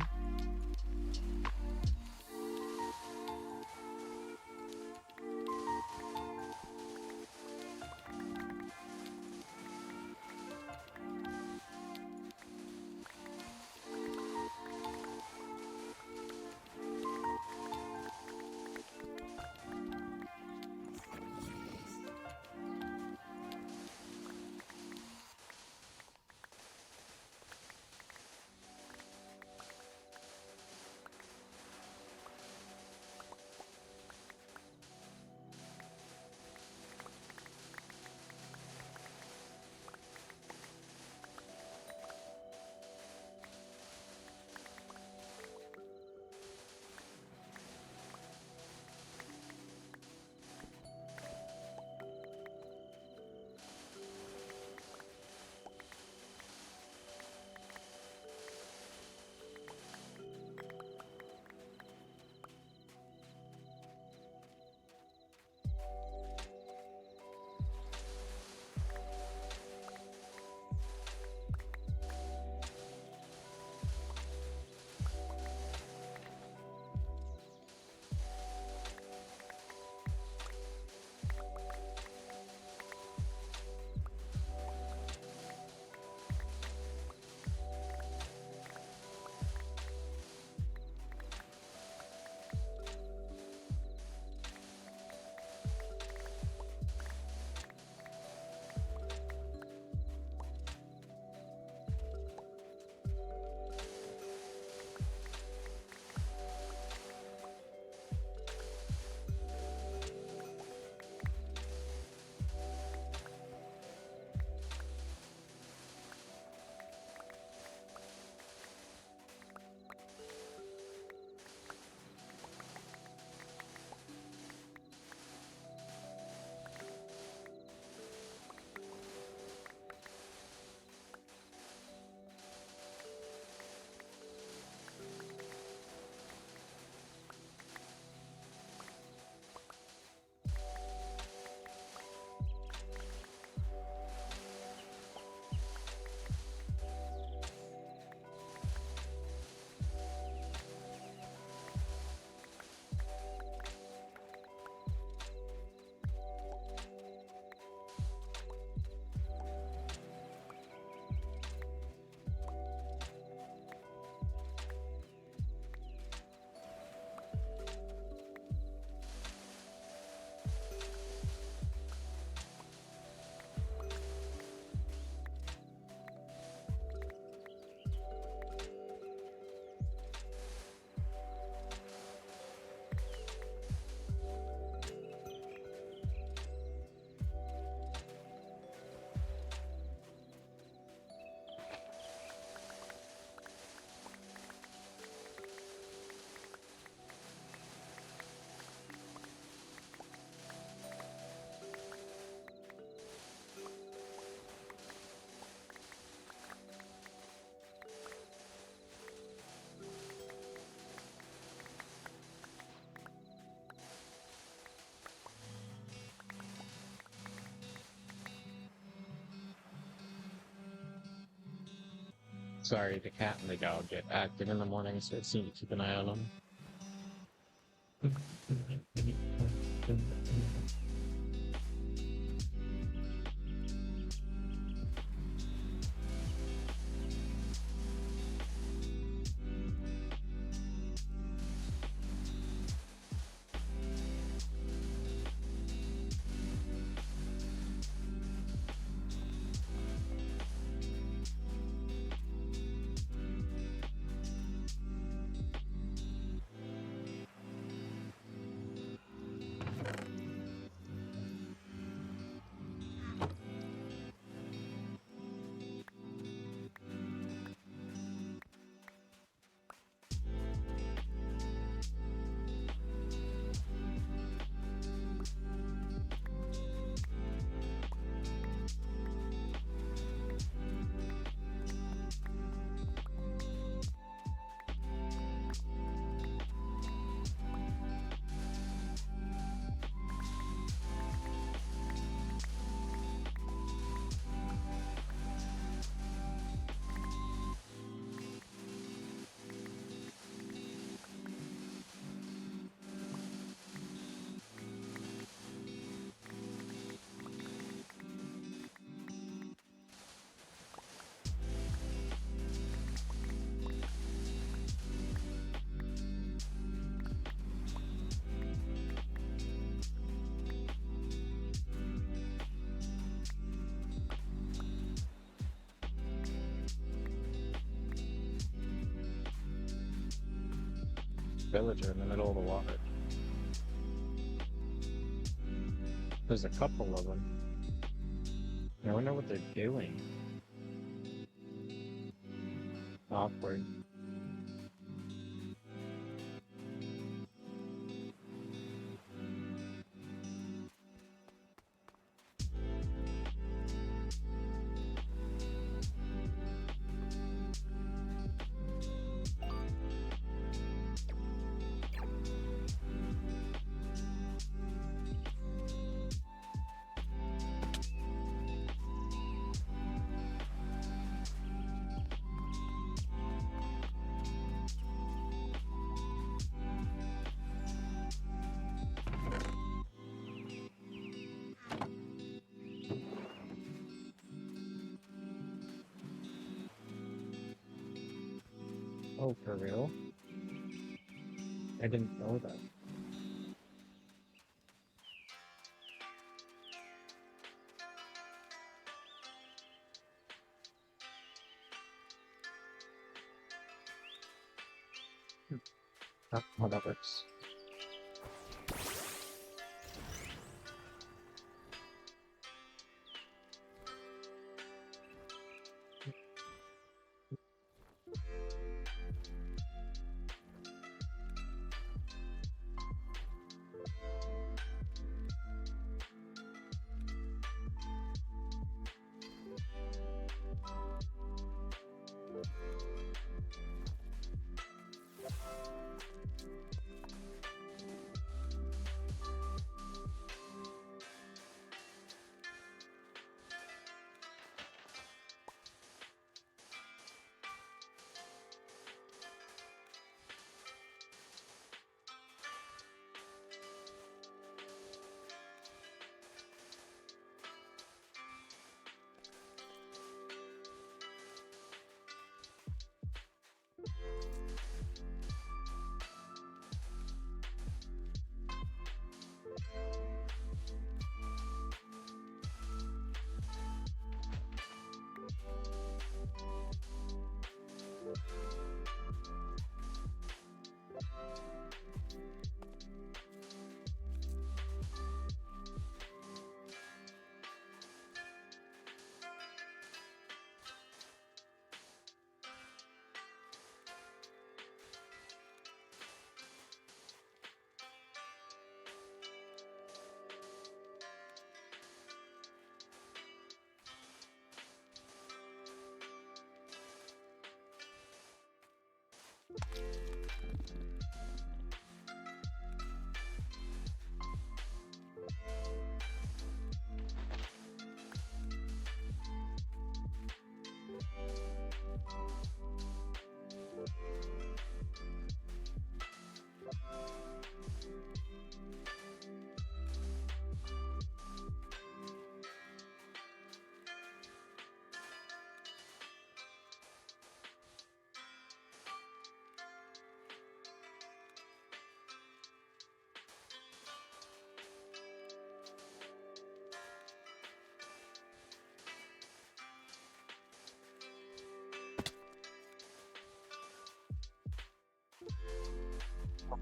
Sorry, the cat and the dog get active in the morning, so I need to keep an eye on them. villager in the middle of the water. There's a couple of them. I wonder what they're doing. Awkward. Oh, for real? I didn't know that. That's how that works.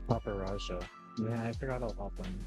Paparaja. Yeah, I forgot all about them.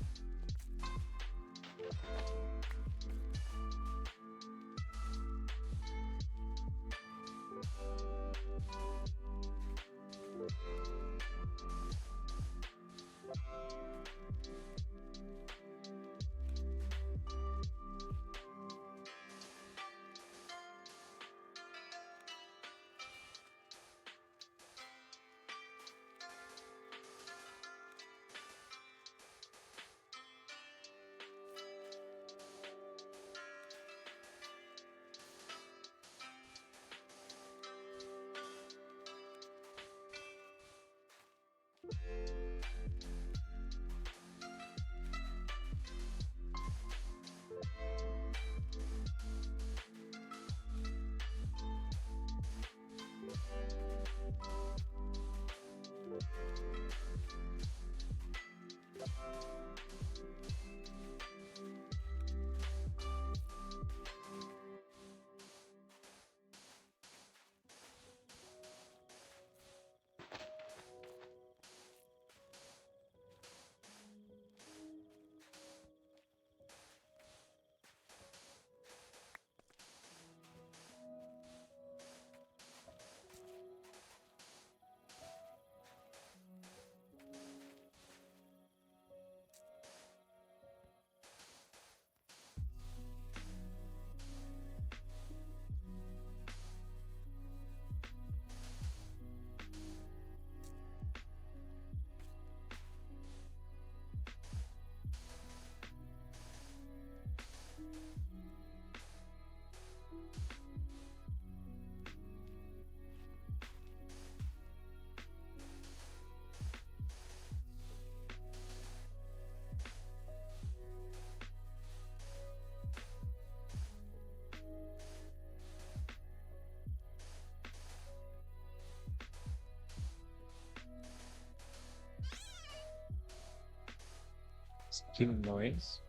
Cute noise.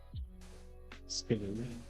Spinning.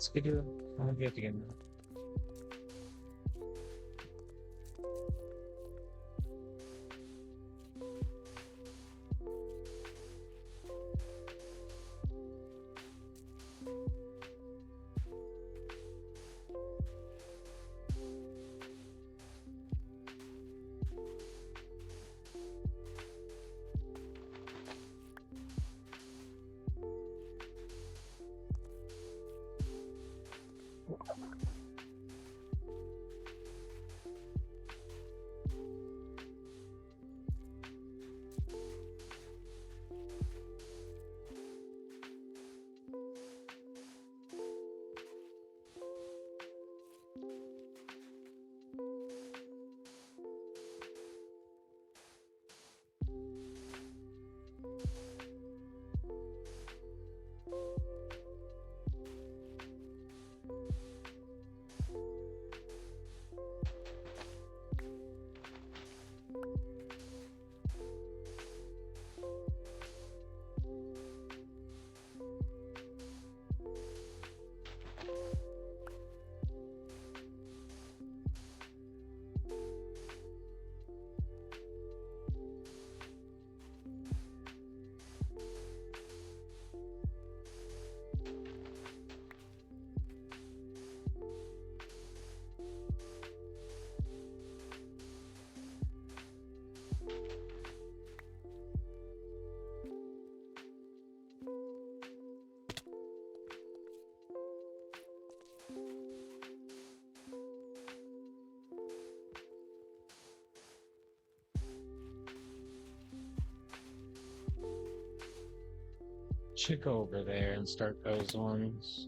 Speaker, I'll get again. Should go over there and start those ones.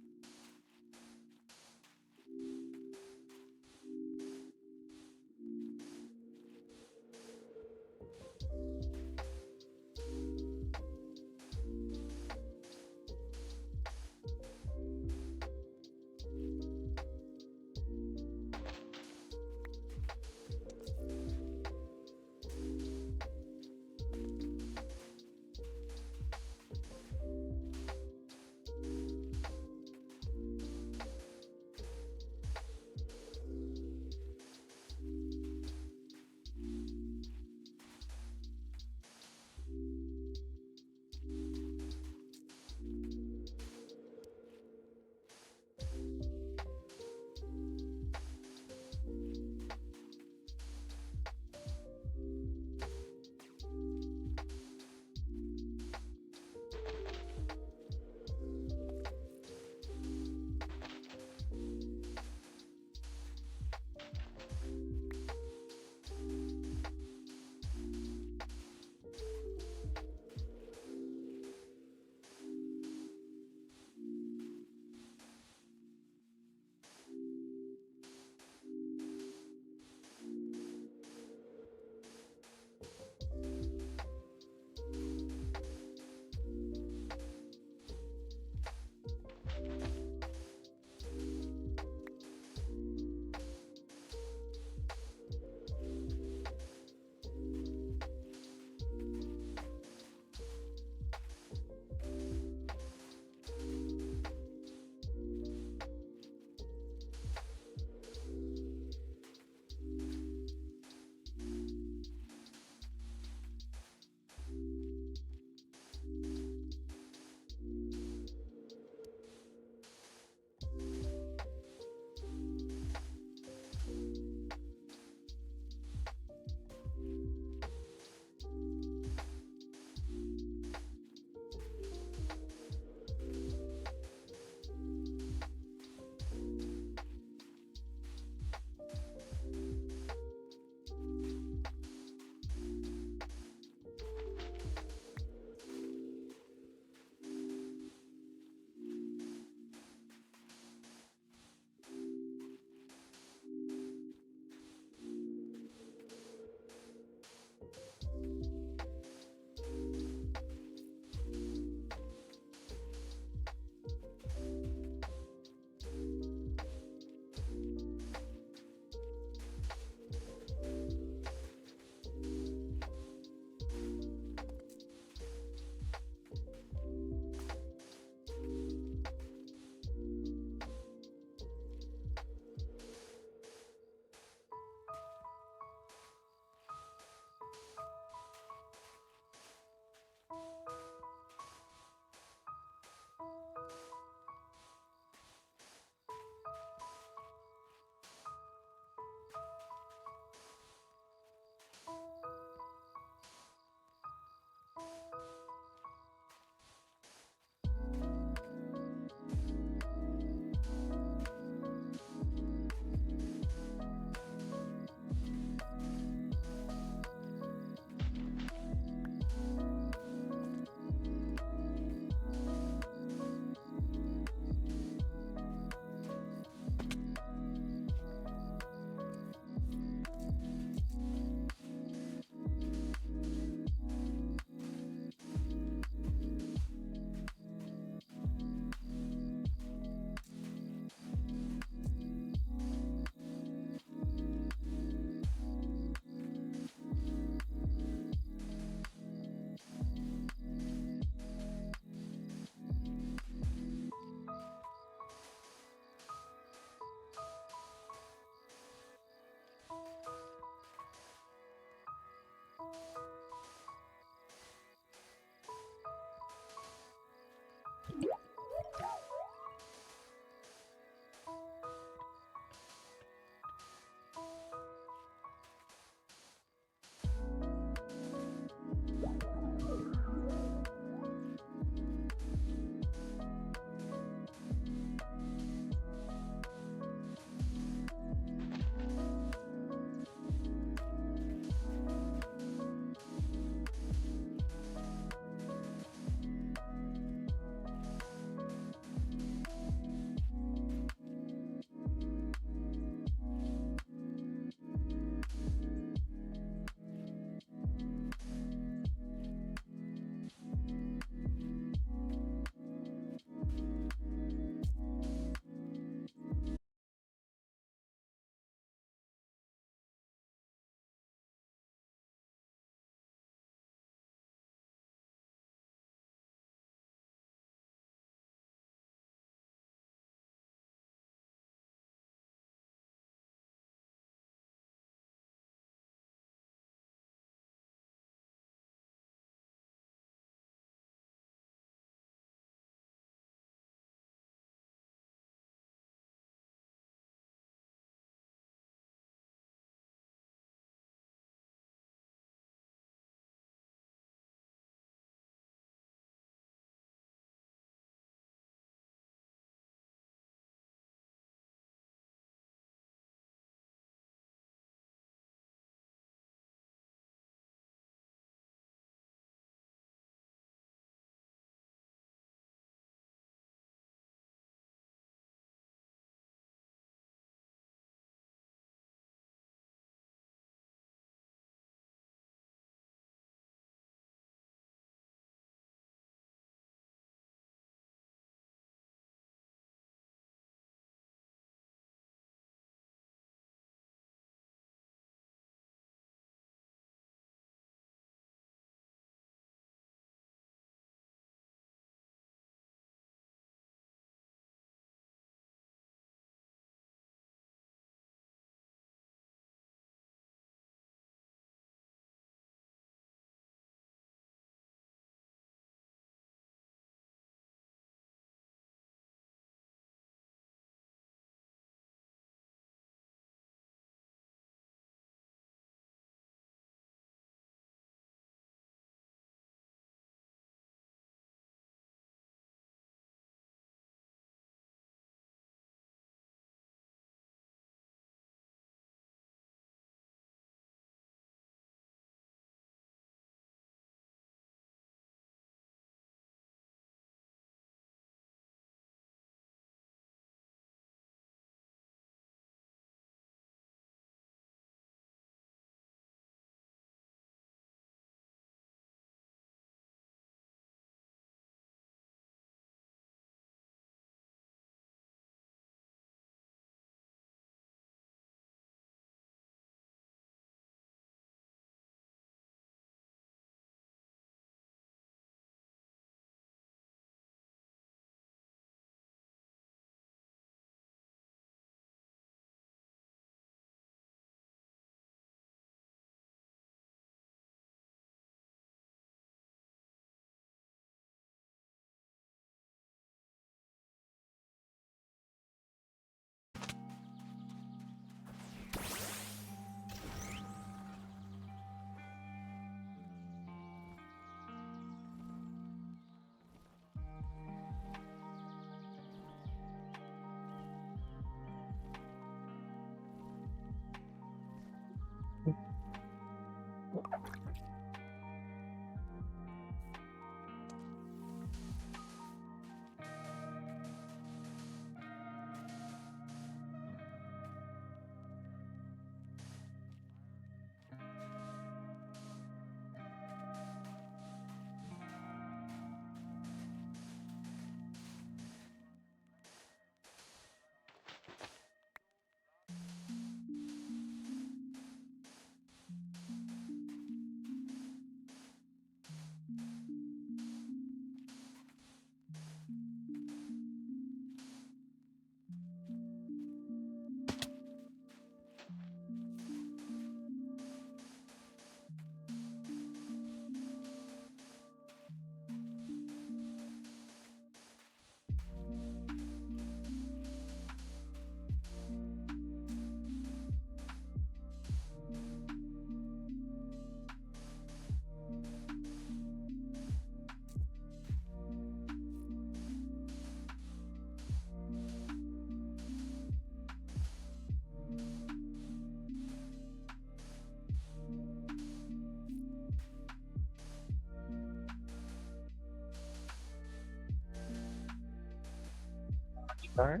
Alright.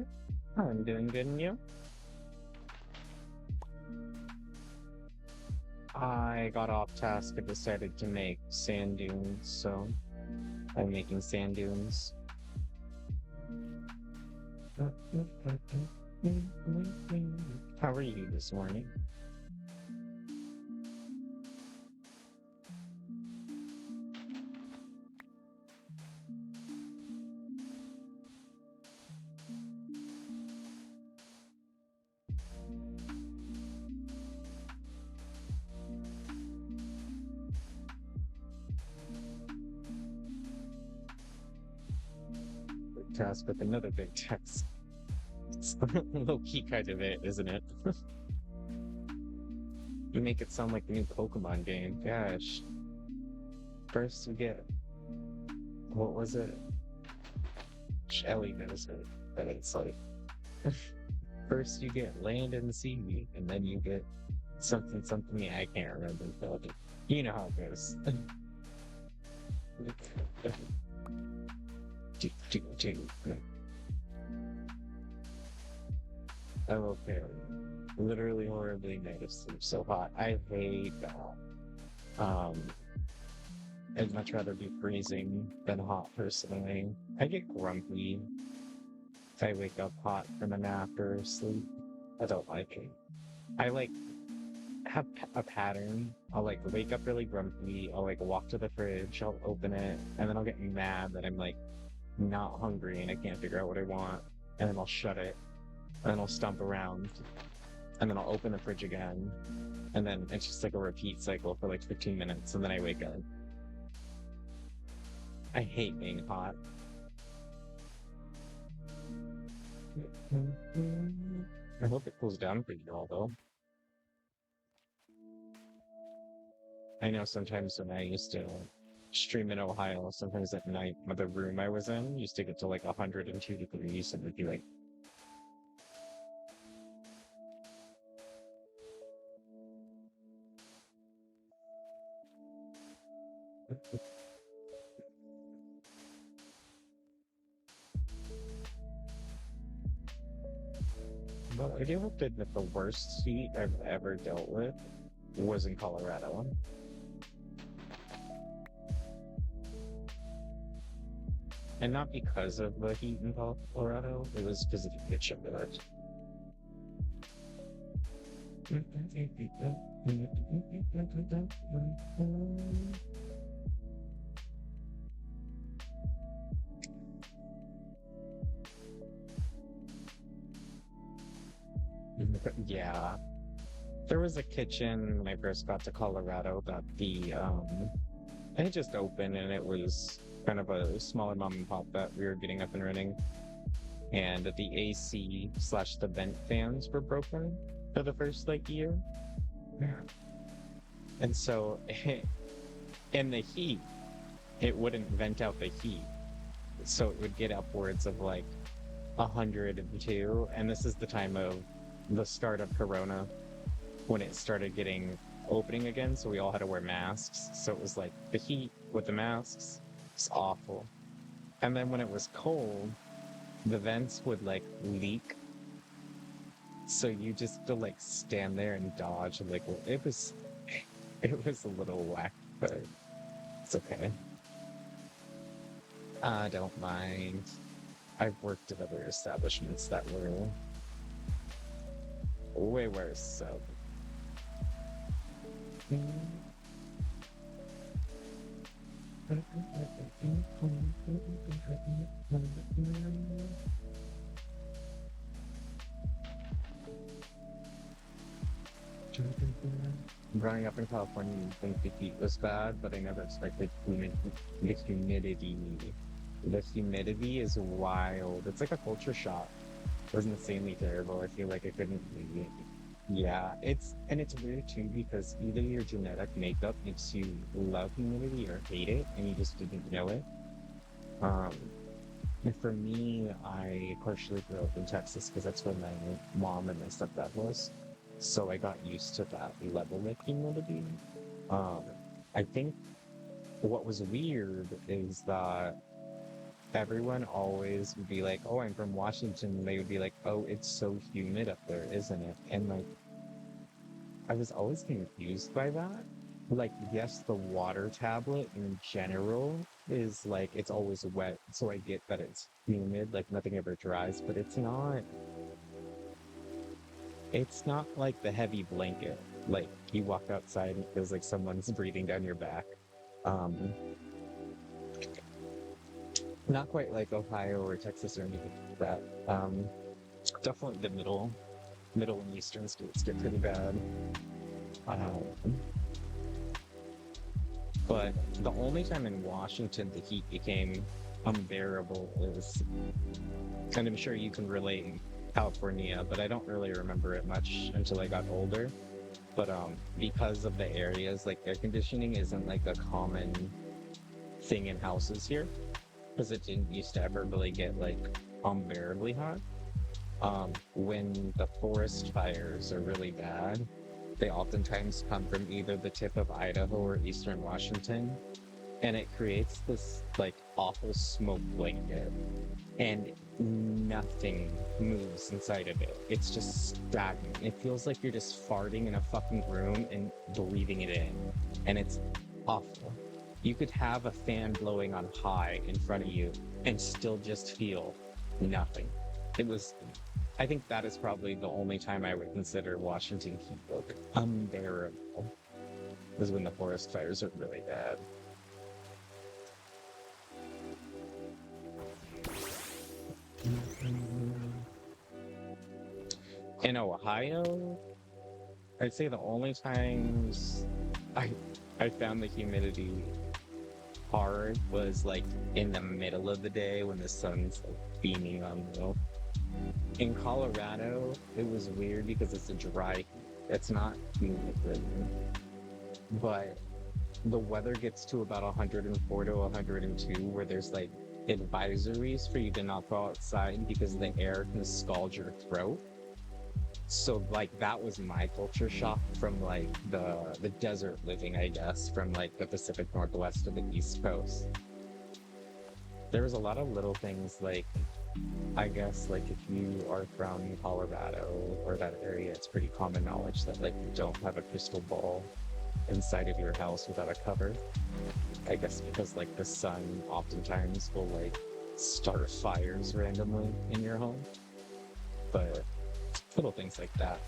I'm doing good, and you? I got off task and decided to make sand dunes, so I'm making sand dunes. How are you this morning? Task with another big text. It's low key kind of it, isn't it? You make it sound like the new Pokemon game. Gosh. First we get, what was it? Shelly knows it, but it's like first you get land and sea, and then you get something something. Yeah, I can't remember, but you know how it goes. I'm okay. Literally horribly noticed I'm so hot. I hate that. I'd much rather be freezing than hot personally. I get grumpy if I wake up hot from a nap or sleep. I don't like it. I like have a pattern. I'll like wake up really grumpy. I'll like walk to the fridge. I'll open it, and then I'll get mad that I'm like not hungry and I can't figure out what I want. And then I'll shut it, and then I'll stomp around, and then I'll open the fridge again, and then it's just like a repeat cycle for like 15 minutes, and then I wake up. I hate being hot. I hope it cools down for you all, though. I know sometimes when I used to stream in Ohio, sometimes at night, the room I was in used to get to like 102 degrees, and it'd be like, but I do hope that the worst heat I've ever dealt with was in Colorado. And not because of the heat in Colorado, it was because of the pitch of it. Yeah. There was a kitchen when I first got to Colorado that it had just opened, and it was kind of a smaller mom and pop that we were getting up and running. And the AC slash the vent fans were broken for the first like year. And so in the heat, it wouldn't vent out the heat. So it would get upwards of like 102. And this is the time of the start of Corona when it started getting opening again. So we all had to wear masks. So it was like the heat with the masks. It's awful. And then when it was cold, the vents would like leak. So you just have to like stand there and dodge, and like it was a little whack, but it's okay. I don't mind. I've worked at other establishments that were way worse, so growing up in California, you think the heat was bad, but I never expected the humidity. The humidity is wild. It's like a culture shock. It was insanely terrible. I feel like I couldn't breathe. Yeah, it's weird too because either your genetic makeup makes you love humidity or hate it, and you just didn't know it. Um, and for me, I partially grew up in Texas because that's where my mom and my stepdad was. So I got used to that level of humidity. Um, I think what was weird is that everyone always would be like, "Oh, I'm from Washington." And they would be like, "Oh, it's so humid up there, isn't it?" And like, I was always confused by that. Like, yes, the water tablet in general is like it's always wet, so I get that it's humid, like nothing ever dries, but it's not like the heavy blanket. Like you walk outside and it feels like someone's breathing down your back. Um, Not quite like Ohio or Texas or anything like that. Definitely the middle and eastern states get pretty bad. Um, but the only time in Washington the heat became unbearable is, and I'm sure you can relate in California, but I don't really remember it much until I got older. But because of the areas, like air conditioning isn't like a common thing in houses here, because it didn't used to ever really get like unbearably hot. When the forest fires are really bad, they oftentimes come from either the tip of Idaho or eastern Washington, and it creates this like awful smoke blanket, and nothing moves inside of it. It's just stagnant. It feels like you're just farting in a fucking room and breathing it in, and it's awful. You could have a fan blowing on high in front of you and still just feel nothing. It was, I think that is probably the only time I would consider Washington heat look unbearable, was when the forest fires are really bad. In Ohio, I'd say the only times I I found the humidity hard was like in the middle of the day when the sun's like beaming on you. In Colorado, it was weird because it's a dry heat. It's not humid, but the weather gets to about 104 to 102 where there's like advisories for you to not go outside because the air can scald your throat. So like that was my culture shock from like the desert living, I guess, from like the Pacific Northwest to the East Coast. There was a lot of little things like, I guess, like if you are from Colorado or that area, it's pretty common knowledge that like you don't have a crystal ball inside of your house without a cover. I guess because like the sun oftentimes will like start fires randomly in your home. But little things like that.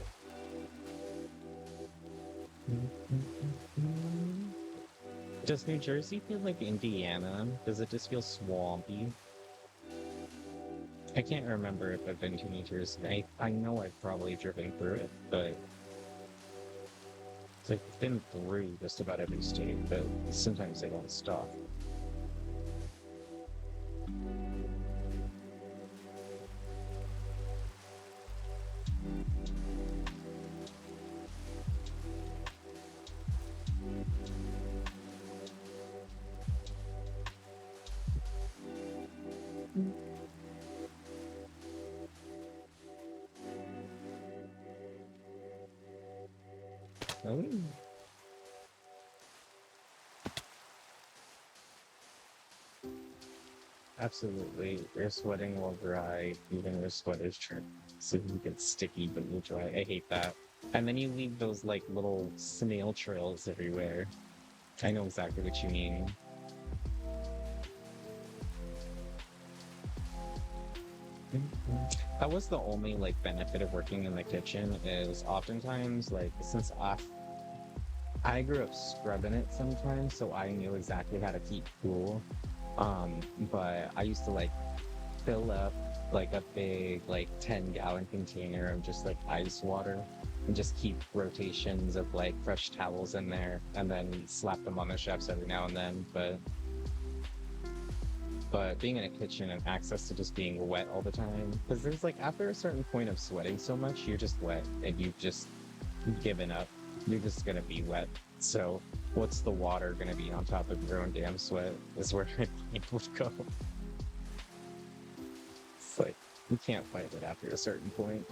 Does New Jersey feel like Indiana? Does it just feel swampy? I can't remember if I've been to New Jersey. I know I've probably driven through it, but it's like I've been through just about every state, but sometimes they don't stop. Oh, absolutely. Your sweating will dry, even your sweat is trimmed. So you get sticky but you dry. I hate that. And then you leave those like little snail trails everywhere. I know exactly what you mean. That was the only like benefit of working in the kitchen is oftentimes like since I grew up scrubbing it sometimes, so I knew exactly how to keep cool. But I used to like fill up like a big like 10-gallon container of just like ice water and just keep rotations of like fresh towels in there and then slap them on the chefs every now and then. But being in a kitchen and access to just being wet all the time, because there's like after a certain point of sweating so much, you're just wet and you've just given up. You're just gonna be wet. So what's the water gonna be on top of your own damn sweat is where my mind would go. It's like you can't fight it after a certain point.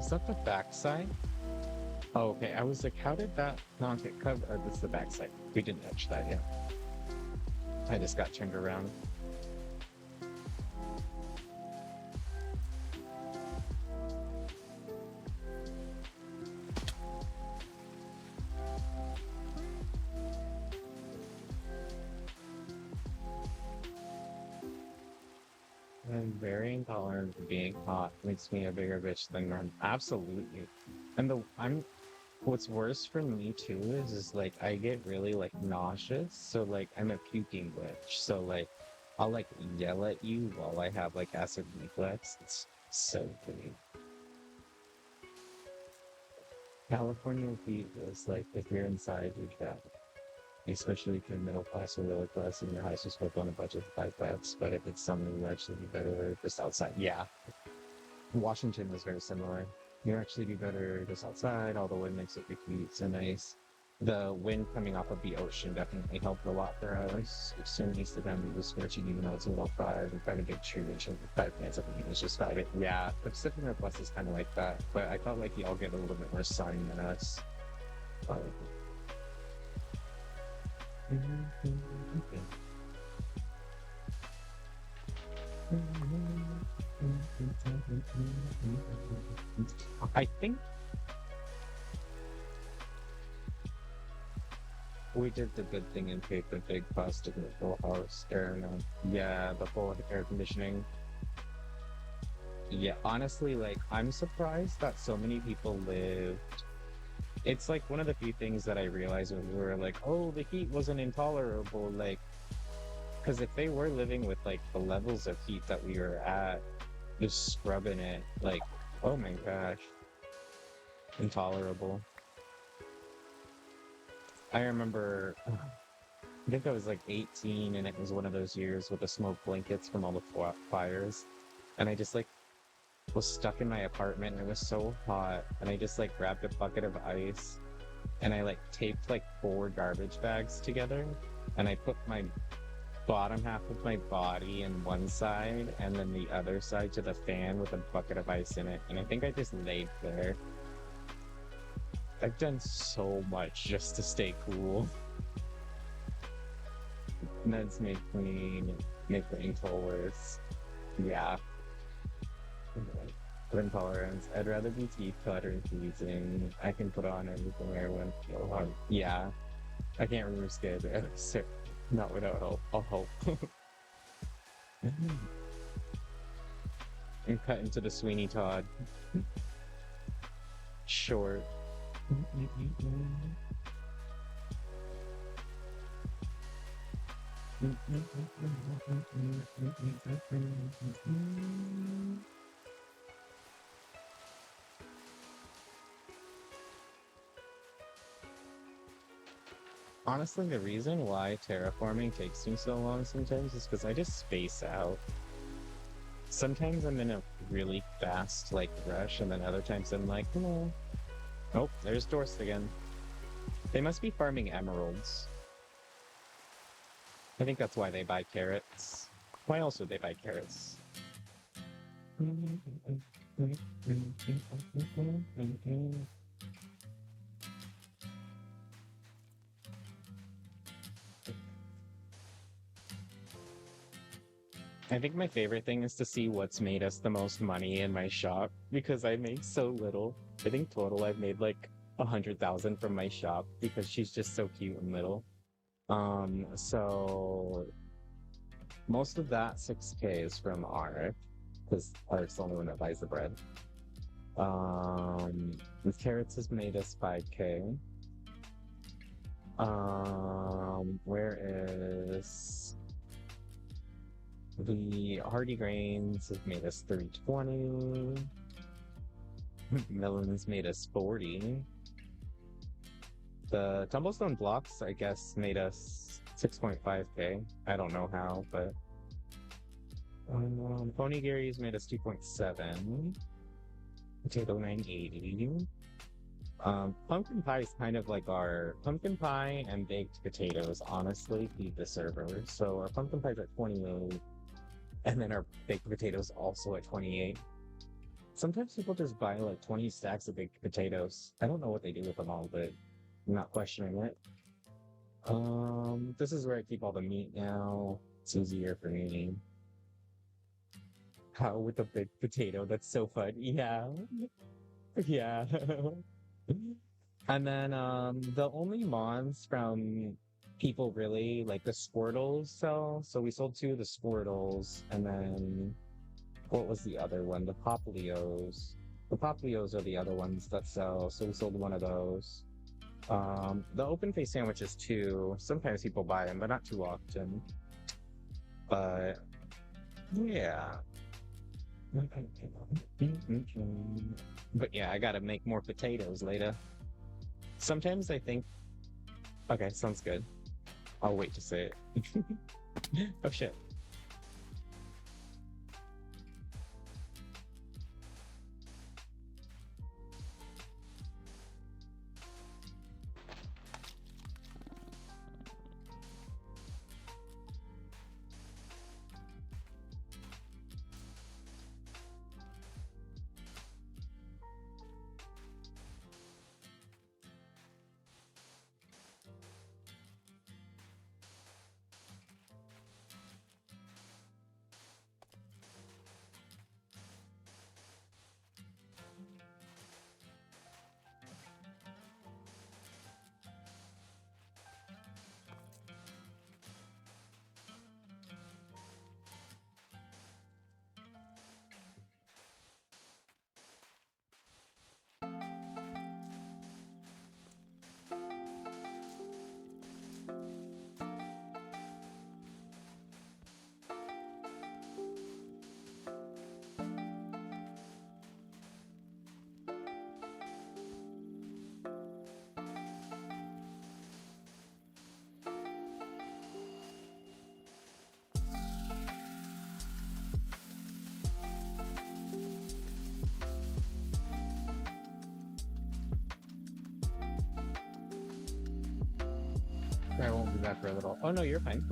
Is that the backside? Oh, okay. I was like, how did that not get covered? Oh, this is the backside. We didn't touch that yet. I just got turned around. I'm very intolerant of being hot. Makes me a bigger bitch than normal. Absolutely. And what's worse for me too is like I get really like nauseous. So like I'm a puking witch. So like I'll like yell at you while I have like acid reflux. It's so funny. California heat is like if you're inside, you're dead. Especially if you're middle class or lower class and your house is built on a budget of 5 bucks. But if it's something you actually be better just outside. Yeah. Washington was very similar. You actually be better just outside. All the wind makes it pretty so nice. The wind coming off of the ocean definitely helped a lot for us. It's so nice to them. It was scorching even though it's a little five. We found a big tree and 5 minutes of it was just 5. Yeah, the Pacific Northwest is kind of like that. But I felt like y'all get a little bit more sun than us. But, I think we did the good thing and paid the big cost of the full house air. Yeah, the full air conditioning. Yeah, honestly, like I'm surprised that so many people live. It's like one of the few things that I realized when we were like, oh, the heat wasn't intolerable. Like, because if they were living with like the levels of heat that we were at, just scrubbing it, like, oh my gosh, intolerable. I remember, I think I was like 18 and it was one of those years with the smoke blankets from all the fires. And I just like was stuck in my apartment and it was so hot. And I just like grabbed a bucket of ice and I like taped like 4 garbage bags together. And I put my bottom half of my body in one side and then the other side to the fan with a bucket of ice in it. And I think I just laid there. I've done so much just to stay cool. Meds make the info worse. Yeah. Intolerance. I'd rather be teeth cut or teasing. I can put on everything I want to feel hard. Yeah. I can't remove skin. Not without help. I'll help. And cut into the Sweeney Todd. Short. Honestly, the reason why terraforming takes me so long sometimes is because I just space out. Sometimes I'm in a really fast, like, rush, and then other times I'm like, no. Oh, there's Dorst again. They must be farming emeralds. I think that's why they buy carrots. Why else would they buy carrots? I think my favorite thing is to see what's made us the most money in my shop because I make so little. I think total I've made like 100,000 from my shop because she's just so cute and little. So most of that 6K is from Art because Art's the only one that buys the bread. The carrots has made us 5K. Where is the hardy grains have made us 320. Melons made us 40. The tumblestone blocks, I guess, made us 6.5K. I don't know how, but Pony Gary's made us 2.7. Potato 980. Pumpkin pie is kind of like our pumpkin pie and baked potatoes, honestly, feed the server. So our pumpkin pie's at 28, and then our baked potatoes also at 28. Sometimes people just buy like 20 stacks of baked potatoes. I don't know what they do with them all, but I'm not questioning it. This is where I keep all the meat now. It's easier for me. How with a baked potato? That's so fun. Yeah. Yeah. And then the only mons from people really like the Squirtles sell. So we sold two of the Squirtles, and then what was the other one? The Poplios. The Poplios are the other ones that sell. So we sold one of those. The open face sandwiches too. Sometimes people buy them, but not too often. But yeah. But yeah, I gotta make more potatoes later. Sometimes I think, okay, sounds good. I'll wait to say it. Oh shit. I won't be back for a little. Oh no, you're fine.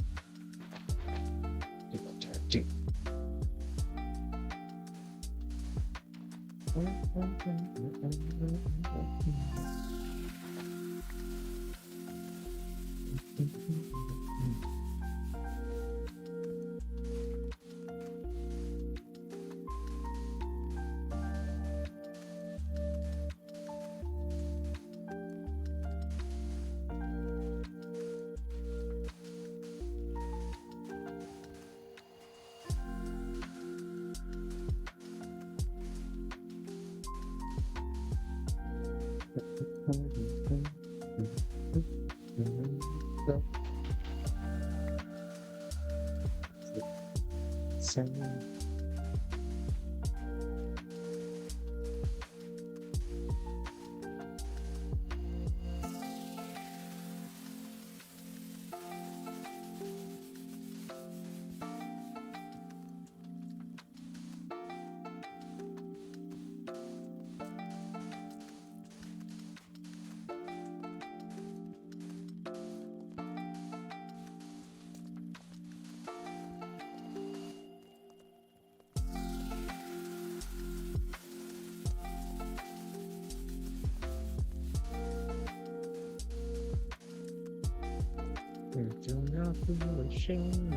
Do not feel ashamed.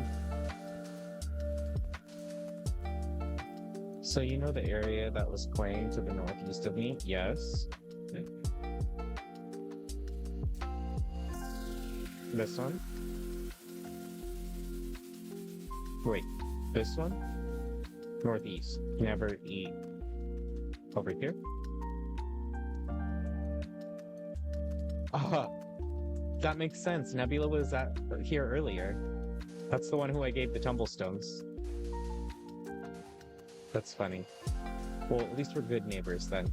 So you know the area that was claimed to the northeast of me? Yes. This one? Wait, this one? Northeast. Never eat. Over here? Ah, that makes sense. Nebula was here earlier. That's the one who I gave the tumblestones. That's funny. Well, at least we're good neighbors then.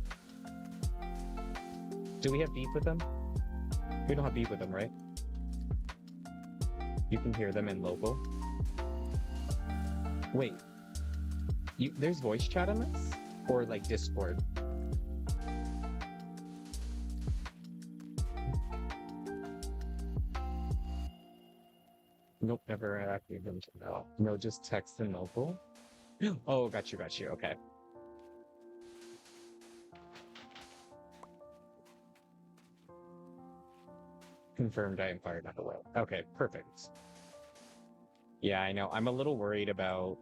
Do we have beef with them? We don't have beef with them, right? You can hear them in local. Wait. There's voice chat on this? Or like Discord? Nope, never activated them. No, just text and local. Oh, got you. Okay. Confirmed I am fired up away. Okay, perfect. Yeah, I know. I'm a little worried about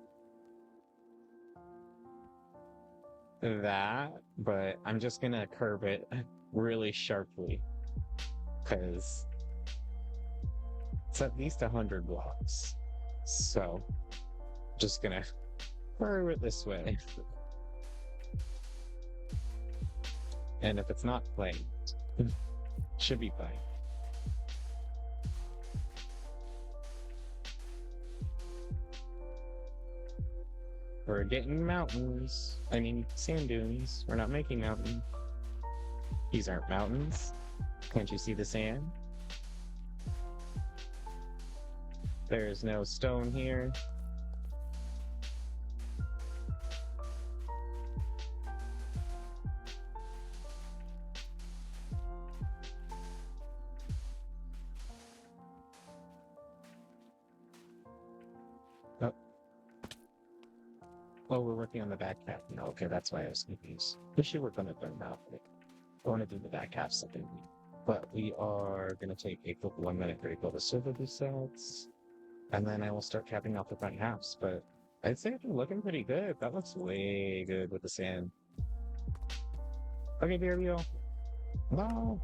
that, but I'm just gonna curve it really sharply because it's at least 100 blocks. So just gonna curve it this way. And if it's not playing, should be fine. We're getting mountains. I mean, sand dunes. We're not making mountains. These aren't mountains. Can't you see the sand? There's no stone here. Oh. Oh, we're working on the back half. No, okay, that's why I was confused. We should work on the front half. I want to do the back half second. But we are going to take a quick 1 minute break while the server resets. And then I will start capping off the front halves. But I'd say it's looking pretty good. That looks way good with the sand. Okay, there we go. No.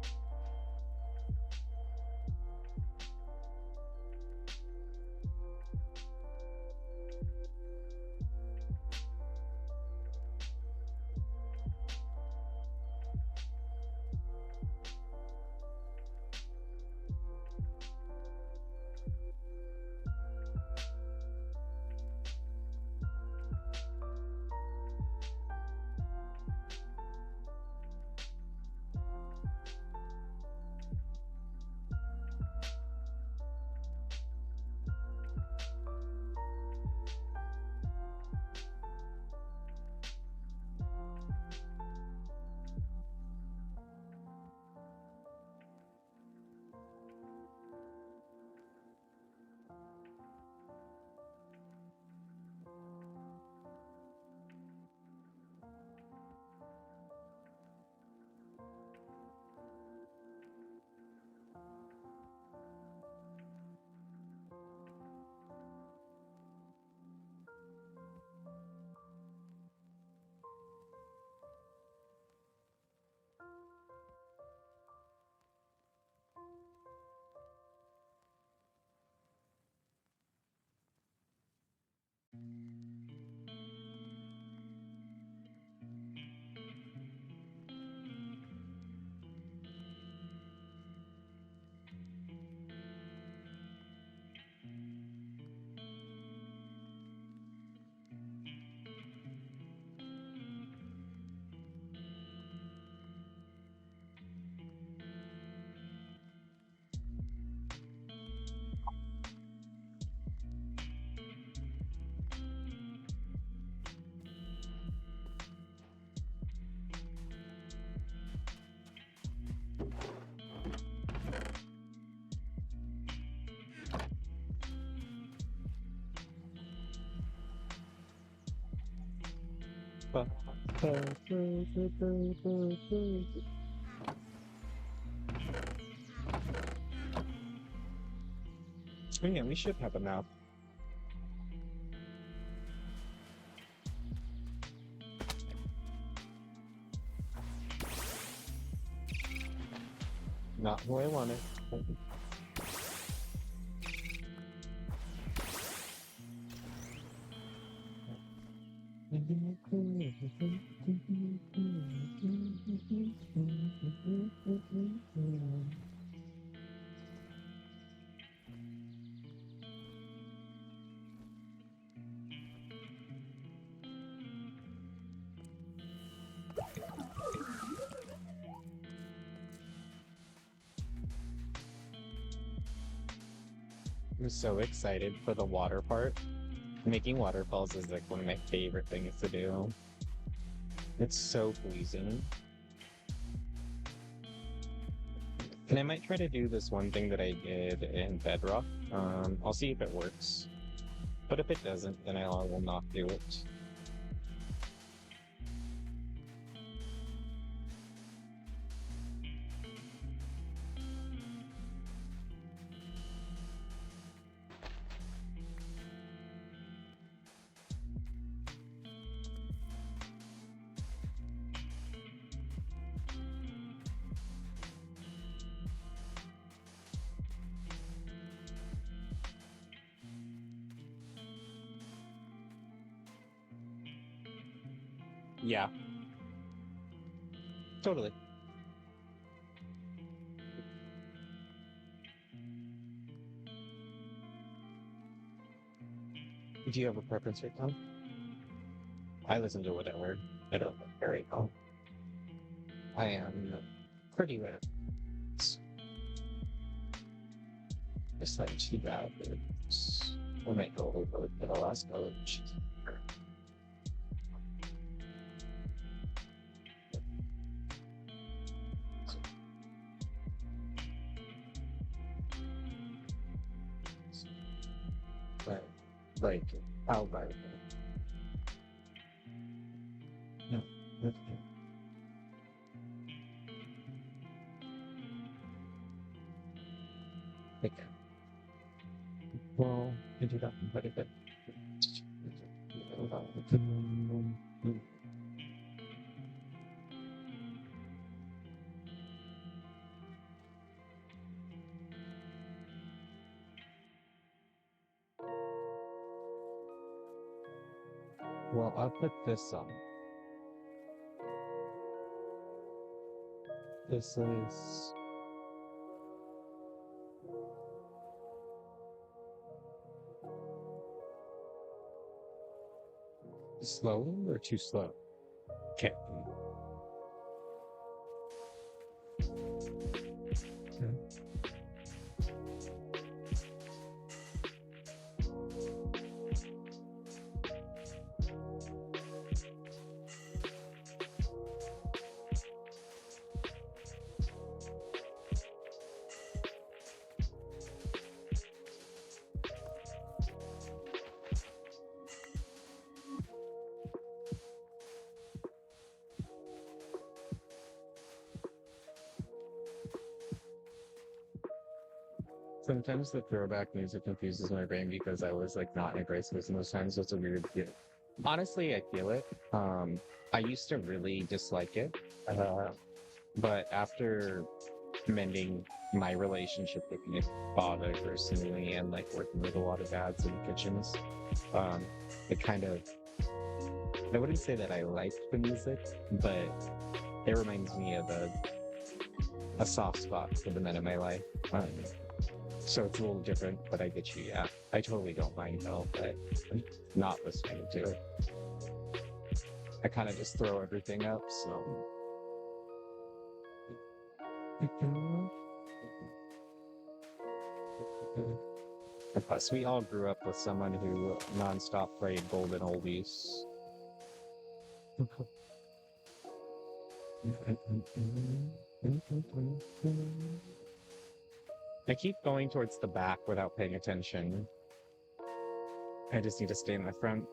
Yeah, we should have a map. Not who I wanted. I'm so excited for the water part. Making waterfalls is like one of my favorite things to do. It's so pleasing. And I might try to do this one thing that I did in Bedrock. I'll see if it works. But if it doesn't, then I will not do it. Yeah, totally. Do you have a preference right now? I listen to whatever. I don't very well. I am pretty rare. It's not too bad. It's, we might go over it for the last village. But, like, how about it? No. Okay. Well, I do that quite a bit. Well, I'll put this on. This is slow or too slow? Okay. Sometimes the throwback music confuses my brain because I was like not in a great space in those times, so it's a weird feeling. Honestly, I feel it. I used to really dislike it, uh, but after mending my relationship with my father personally and like working with a lot of dads in kitchens, um, it kind of, I wouldn't say that I liked the music, but it reminds me of a soft spot for the men in my life. Um, So it's a little different, but I get you. Yeah, I totally don't mind though, but I'm not listening to it. I kind of just throw everything up. So, and plus, we all grew up with someone who nonstop played golden oldies. I keep going towards the back without paying attention. I just need to stay in the front.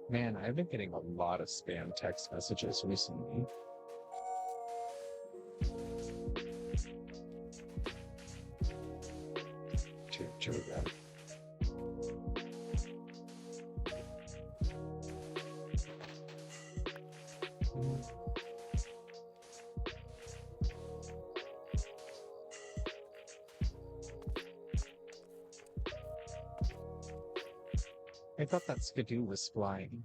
Man, I've been getting a lot of spam text messages recently. True that. I thought that skidoo was flying.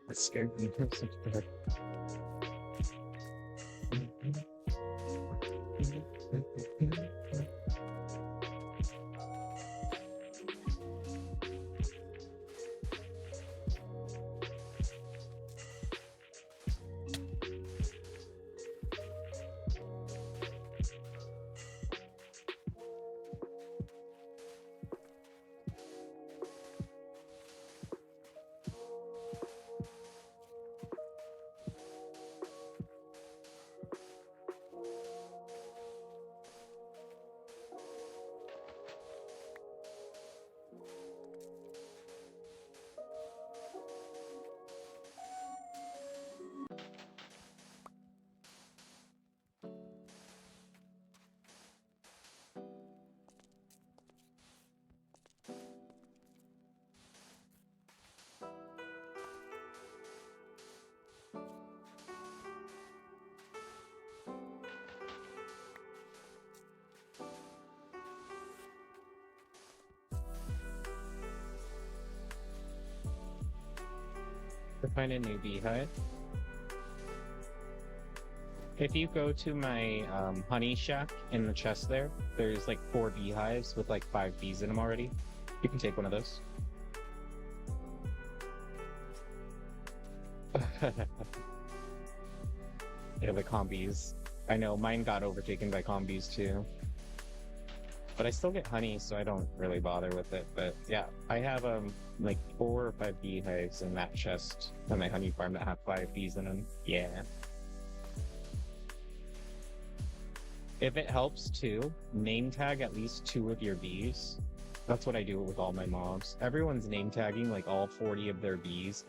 It scared me. To find a new beehive. If you go to my honey shack in the chest there, there's like 4 beehives with like 5 bees in them already. You can take one of those. Yeah, the combies. I know, mine got overtaken by combies too. But I still get honey, so I don't really bother with it. But yeah, I have like 4 or 5 beehives in that chest on my honey farm that have 5 bees in them. Yeah. If it helps too, name tag at least 2 of your bees. That's what I do with all my mobs. Everyone's name tagging like all 40 of their bees.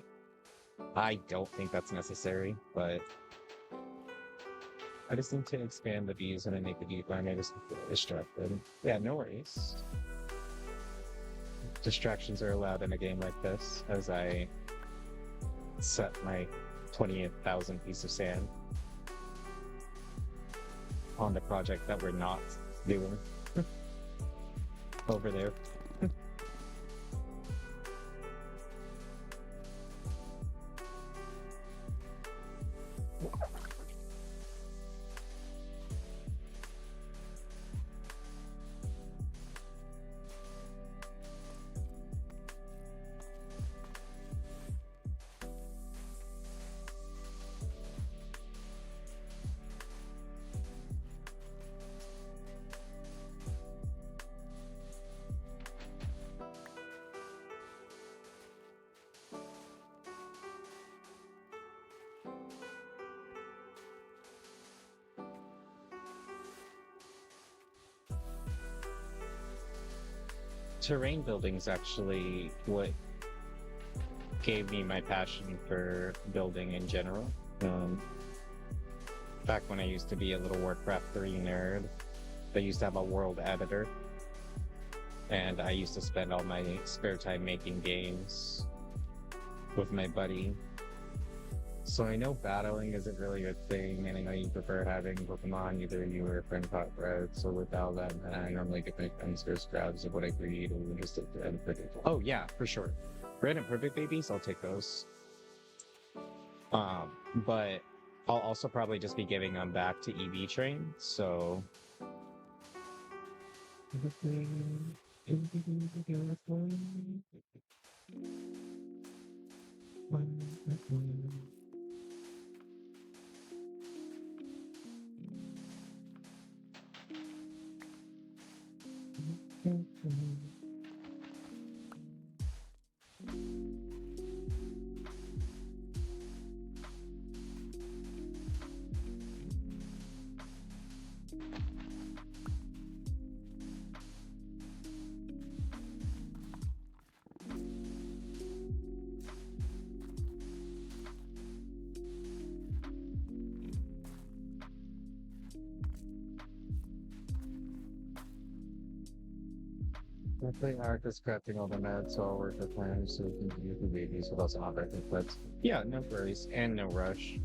I don't think that's necessary, but I just need to expand the bees when I make the bee farm. I just get distracted. Yeah, no worries. Distractions are allowed in a game like this as I set my 28,000 piece of sand on the project that we're not doing over there. Terrain building's actually what gave me my passion for building in general. Back when I used to be a little Warcraft 3 nerd, I used to have a world editor, and I used to spend all my spare time making games with my buddy. So I know battling isn't really a thing, and I know you prefer having Pokemon, either you or a friend caught red, so without that, I normally get my friends first grabs of what I create, and just oh yeah, for sure. Red and perfect babies, I'll take those. But I'll also probably just be giving them back to EV Train, so... I play Arcus crafting all the meds, so I'll work with plans so we can use the babies without some operating clips. Yeah, no worries, and no rush.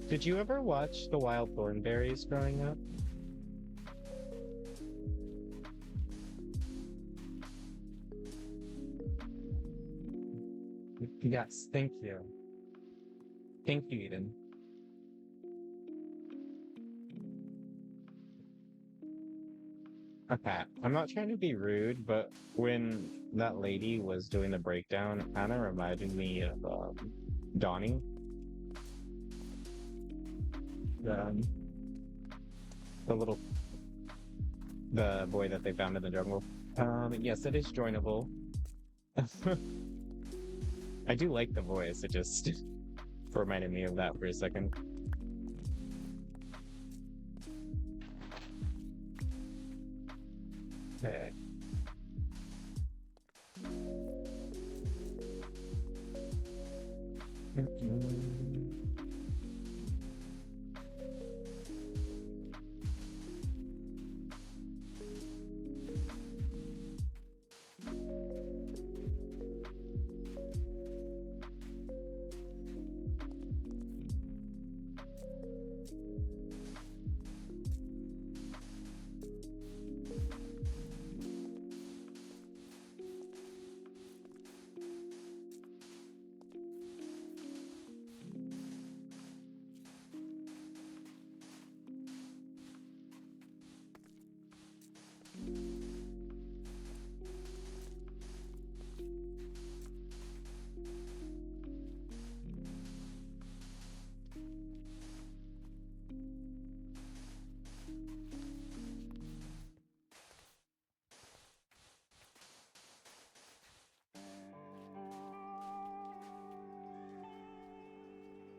Did you ever watch the Wild Thornberries growing up? Yes, thank you. Thank you, Eden. Okay, I'm not trying to be rude, but when that lady was doing the breakdown, it kind of reminded me of Donnie. The little... the boy that they found in the jungle. Yes, it is joinable. I do like the voice, it just reminded me of that for a second. Okay.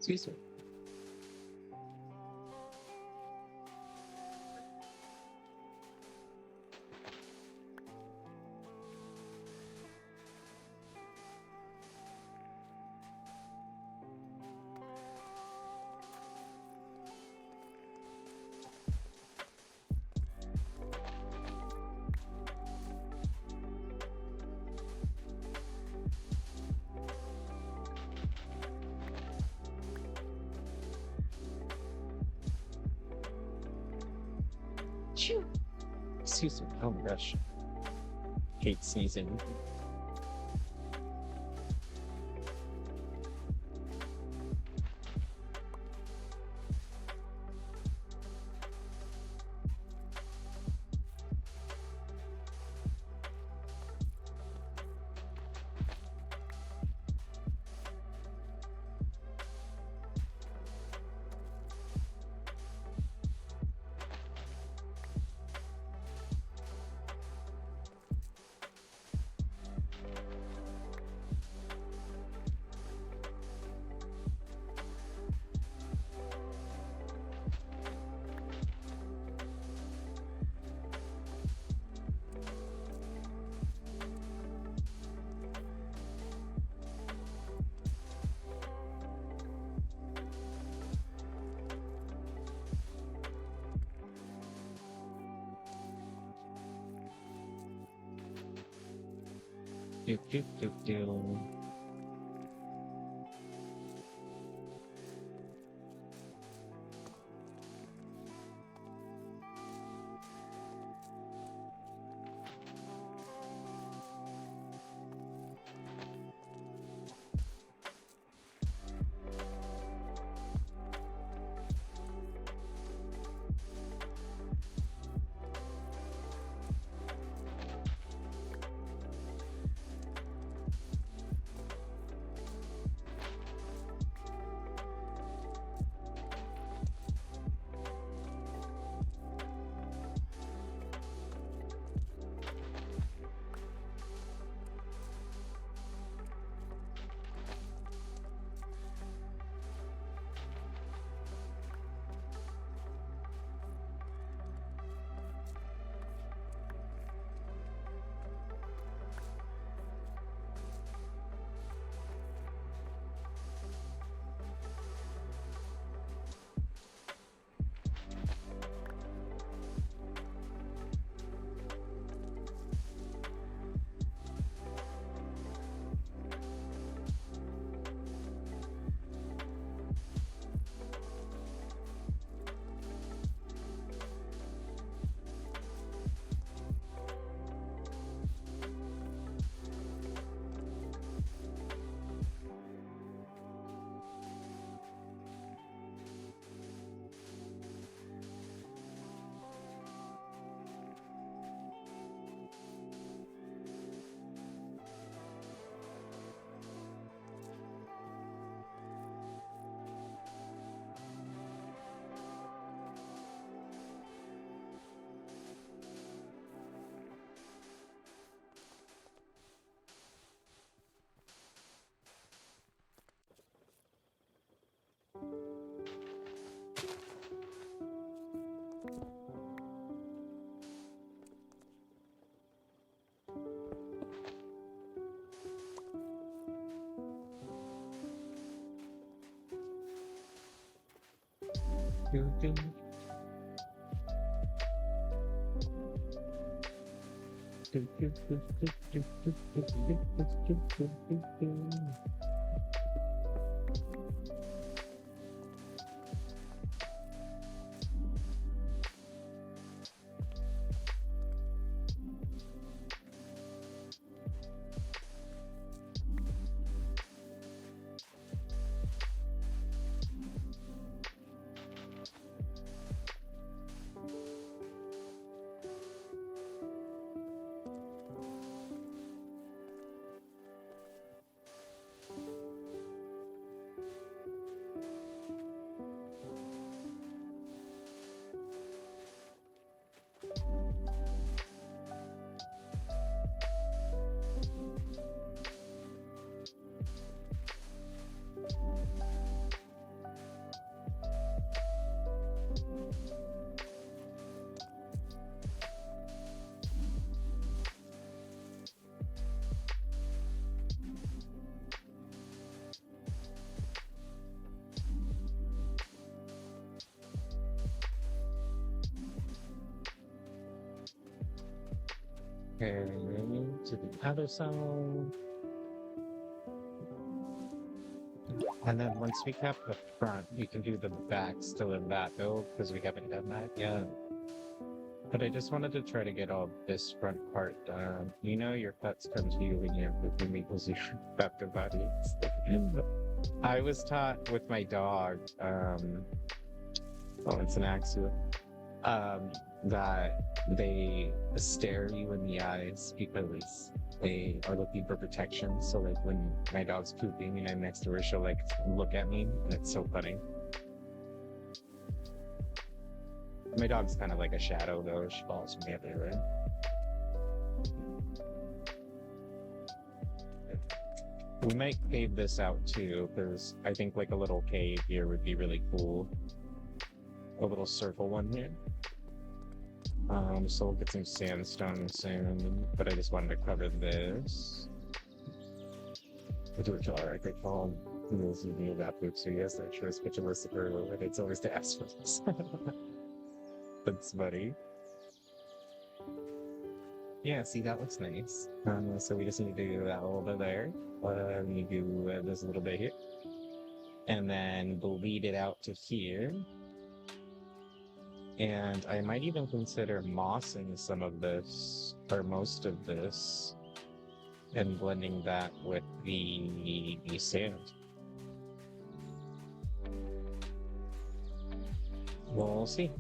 Excuse me. Shoo. Excuse me. Oh my gosh. Hate sneezing. Do, do, do, do. Do, do. Do, do, do, do, do, do, do, do, do, do, do, do. Okay, to the other side. And then once we have the front, we can do the back still in that build because we haven't done that yet. But I just wanted to try to get all this front part done. You know your pets come to you when you have 15 equals your adaptive bodies. I was taught with my dog, it's an accident, that they stare you in the eyes because they are looking for protection. So like when my dog's pooping and I'm next to her, she'll like look at me, and it's so funny. My dog's kind of like a shadow though. She follows me everywhere. We might cave this out too, because I think like a little cave here would be really cool. A little circle one here. So we'll get some sandstone soon, but I just wanted to cover this. I do a jar, I think, those of you that poop, so yes, I chose picture list of her, and it's always to ask for this. That's funny. Yeah, see, that looks nice. So we just need to do that a little bit there. We do this a little bit here. And then bleed it out to here. And I might even consider mossing some of this, or most of this, and blending that with the sand. We'll see.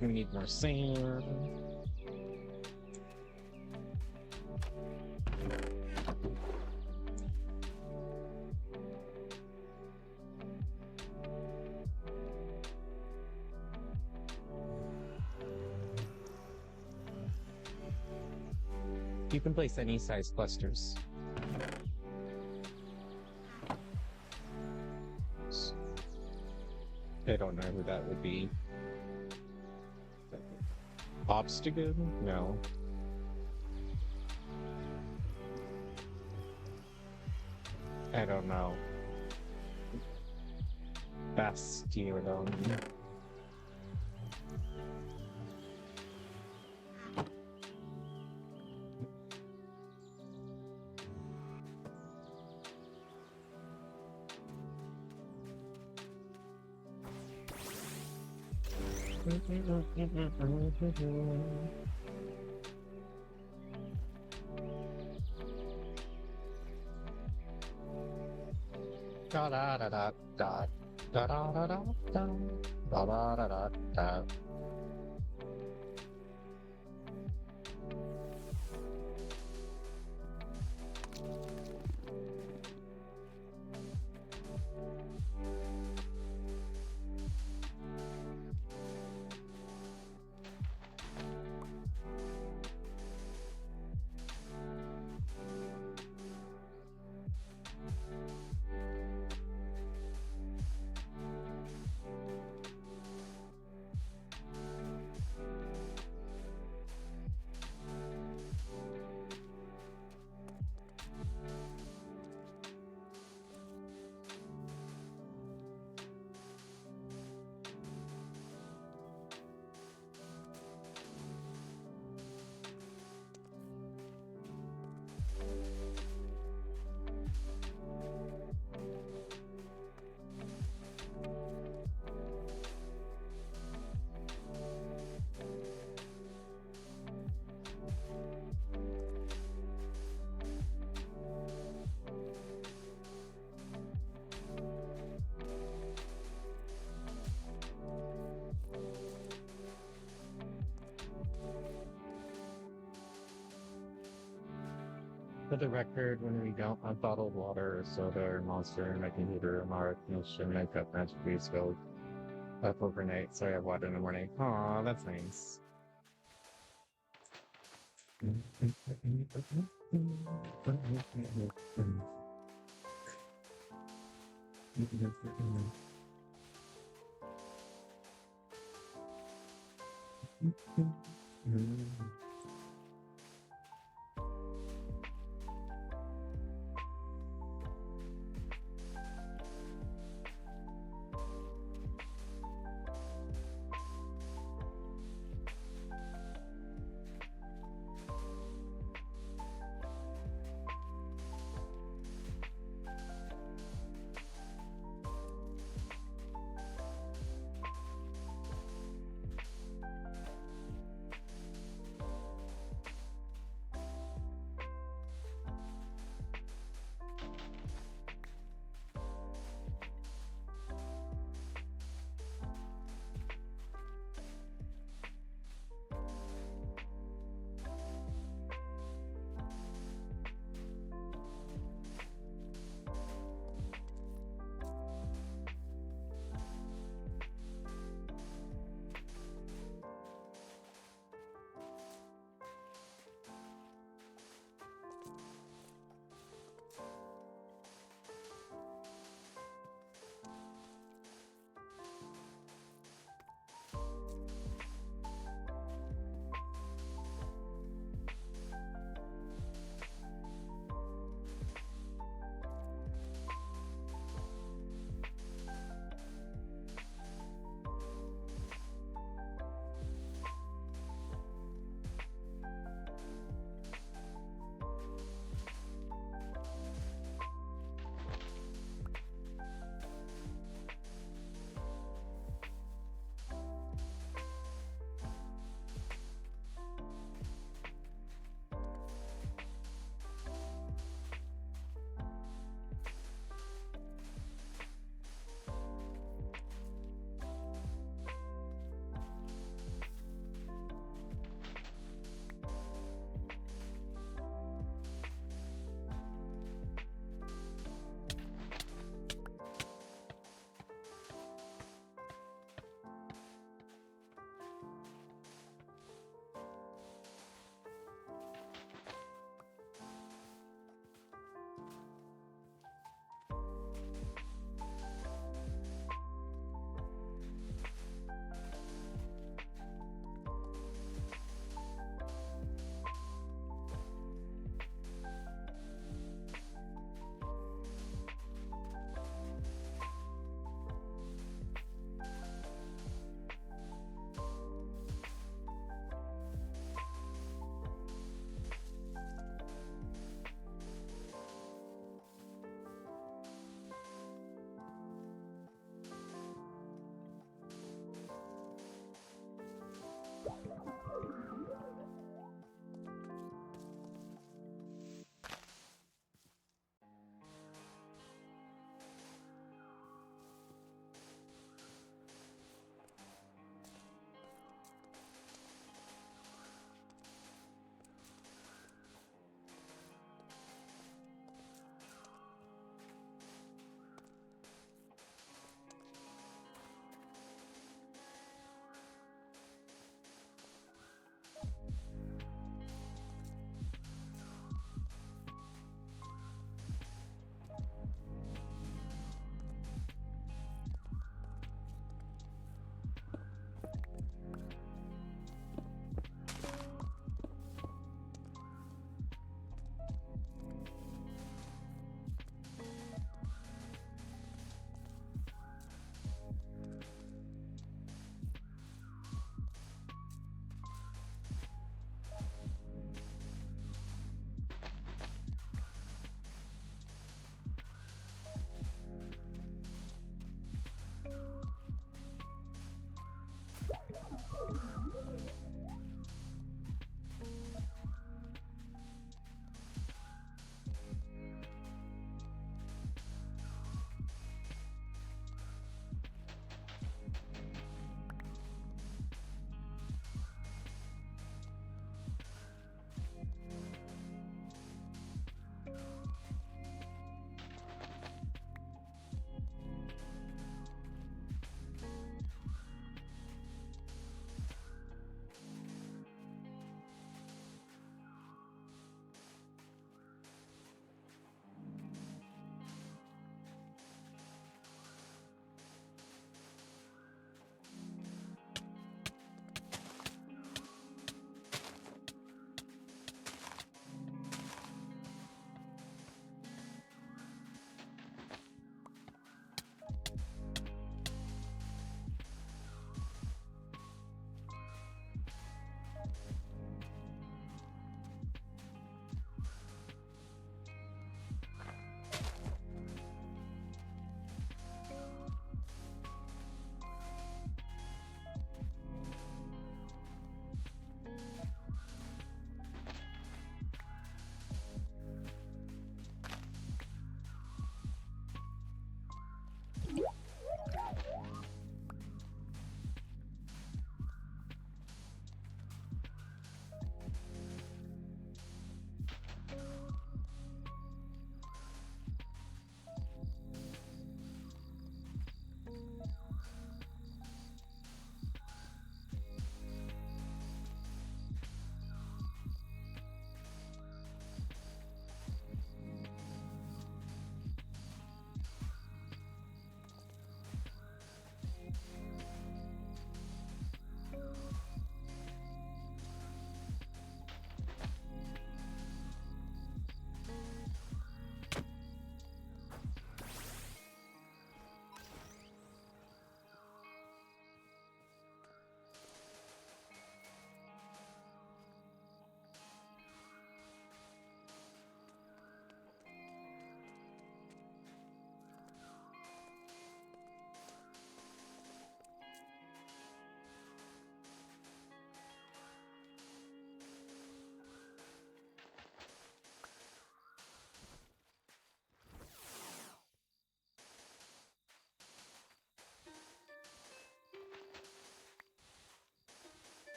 We need more sand. You can place any size clusters. I don't know who that would be. Obstacle? No. I don't know. Bastion. Da da da da da da da da da da da da da da. For the record, when we don't have bottled water or soda or monster in my computer, Mara should make up magically spilled up overnight, so I have water in the morning. Aw, that's nice.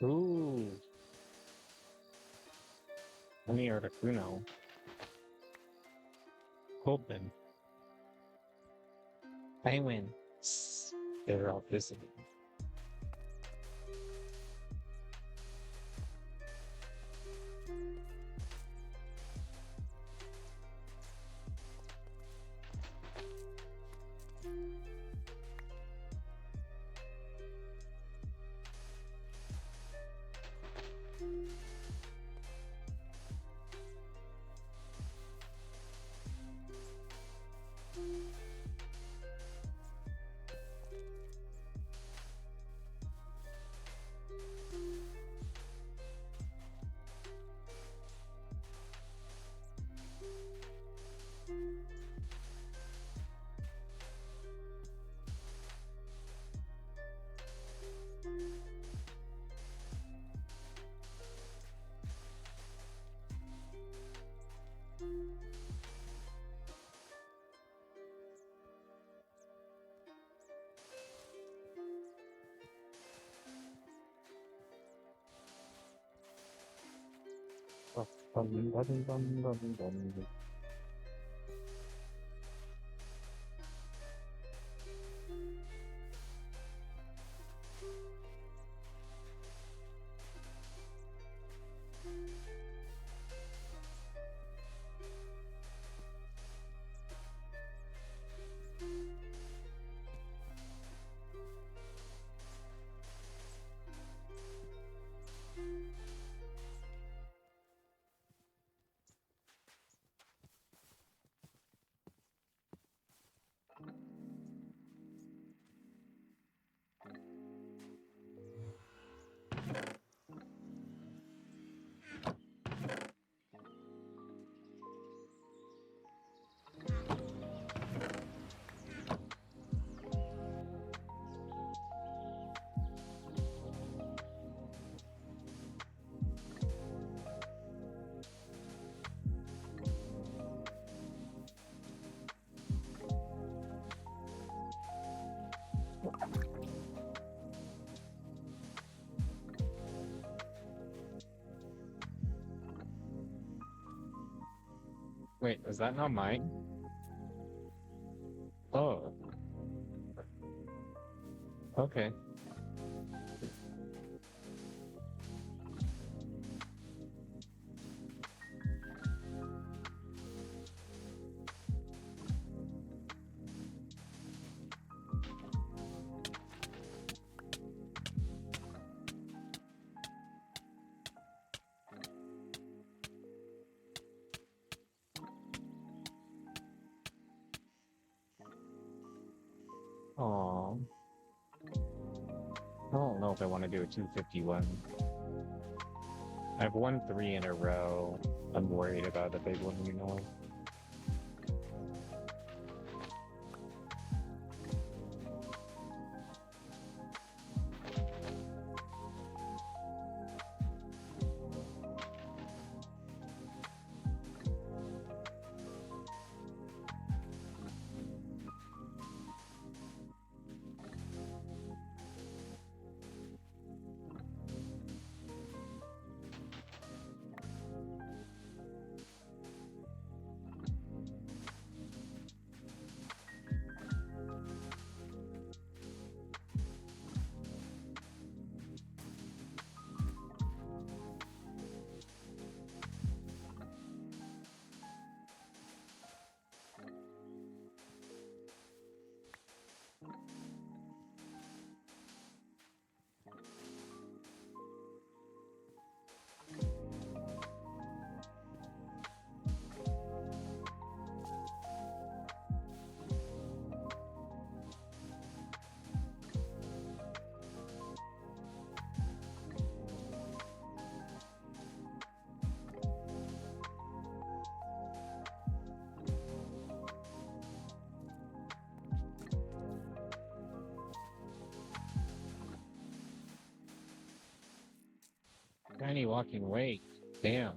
Ooh. Honey Articuno. Open. I win. They're all visible. Wait, is that not mine? Oh, okay. Aw. I don't know if I want to do a 251. I've won 3 in a row. I'm worried about the big one, you know. Tiny walking away. Damn.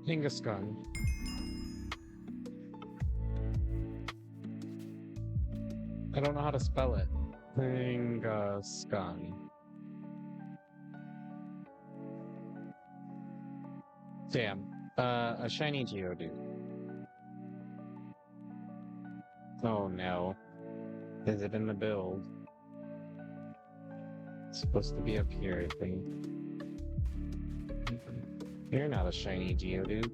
Hingaskan. I don't know how to spell it. Hingaskan. Damn. A shiny Geodude. Oh no. Is it in the build? It's supposed to be up here, I think. You're not a shiny Geodude.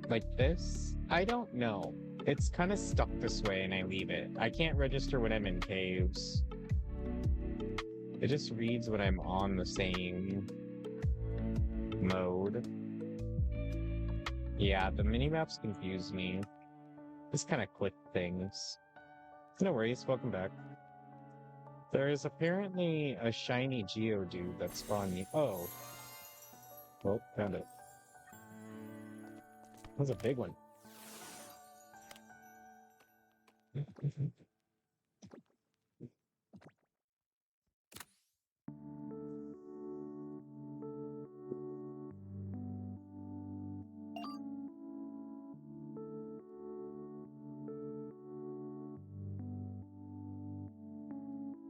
Like this? I don't know. It's kind of stuck this way and I leave it. I can't register when I'm in caves. It just reads when I'm on the same mode. Yeah, the mini-maps confuse me. Just kind of click things. No worries, welcome back. There is apparently a shiny Geodude that spawned me. Oh. Oh, found it. That's a big one.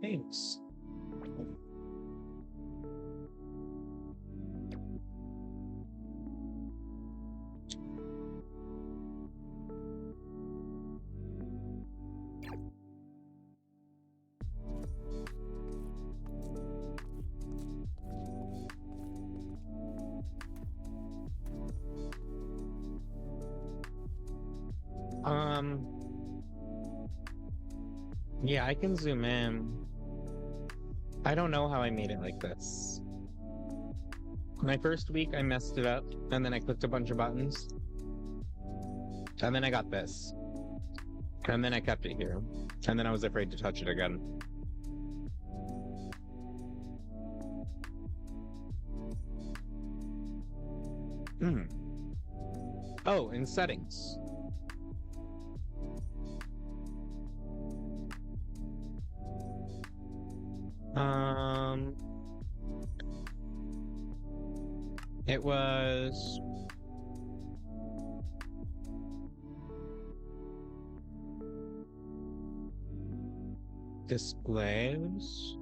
Thanks. Yeah, I can zoom in. I don't know how I made it like this. My first week, I messed it up, and then I clicked a bunch of buttons. And then I got this. And then I kept it here. And then I was afraid to touch it again. Oh, in settings. It was displays.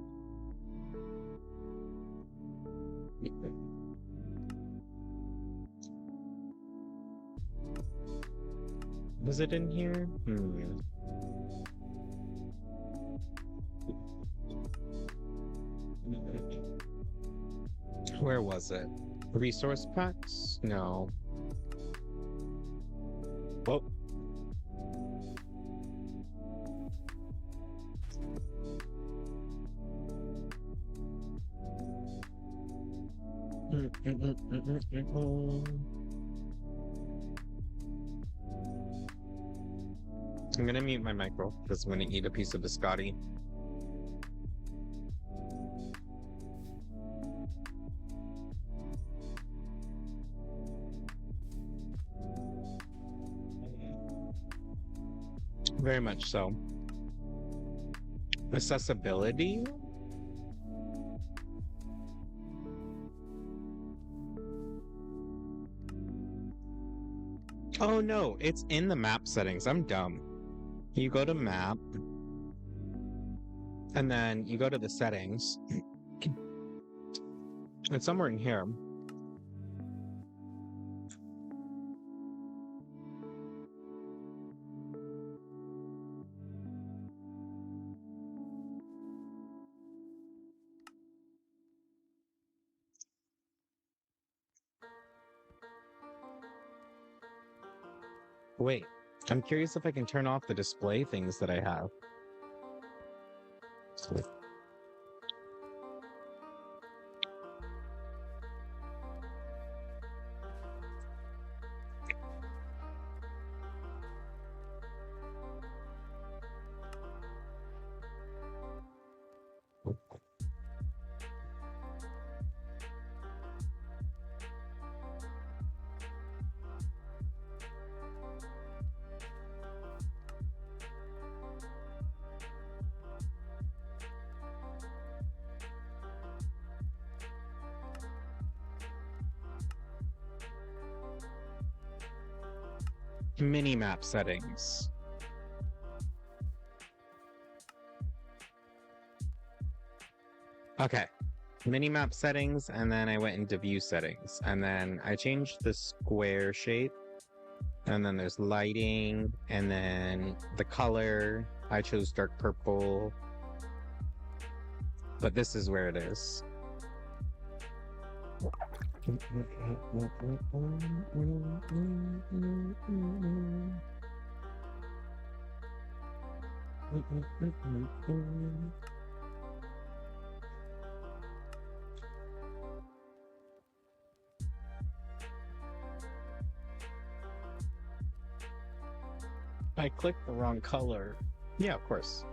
Was it in here? Where was it? Resource packs? No. Oh. I'm gonna mute my micro because I'm gonna eat a piece of biscotti. Very much so. Accessibility? Oh no, it's in the map settings. I'm dumb. You go to map, and then you go to the settings. It's somewhere in here. Wait, I'm curious if I can turn off the display things that I have. Mini-map settings. Okay. Mini-map settings, and then I went into view settings, and then I changed the square shape, and then there's lighting, and then the color. I chose dark purple, but this is where it is. I clicked the wrong color. Yeah, of course.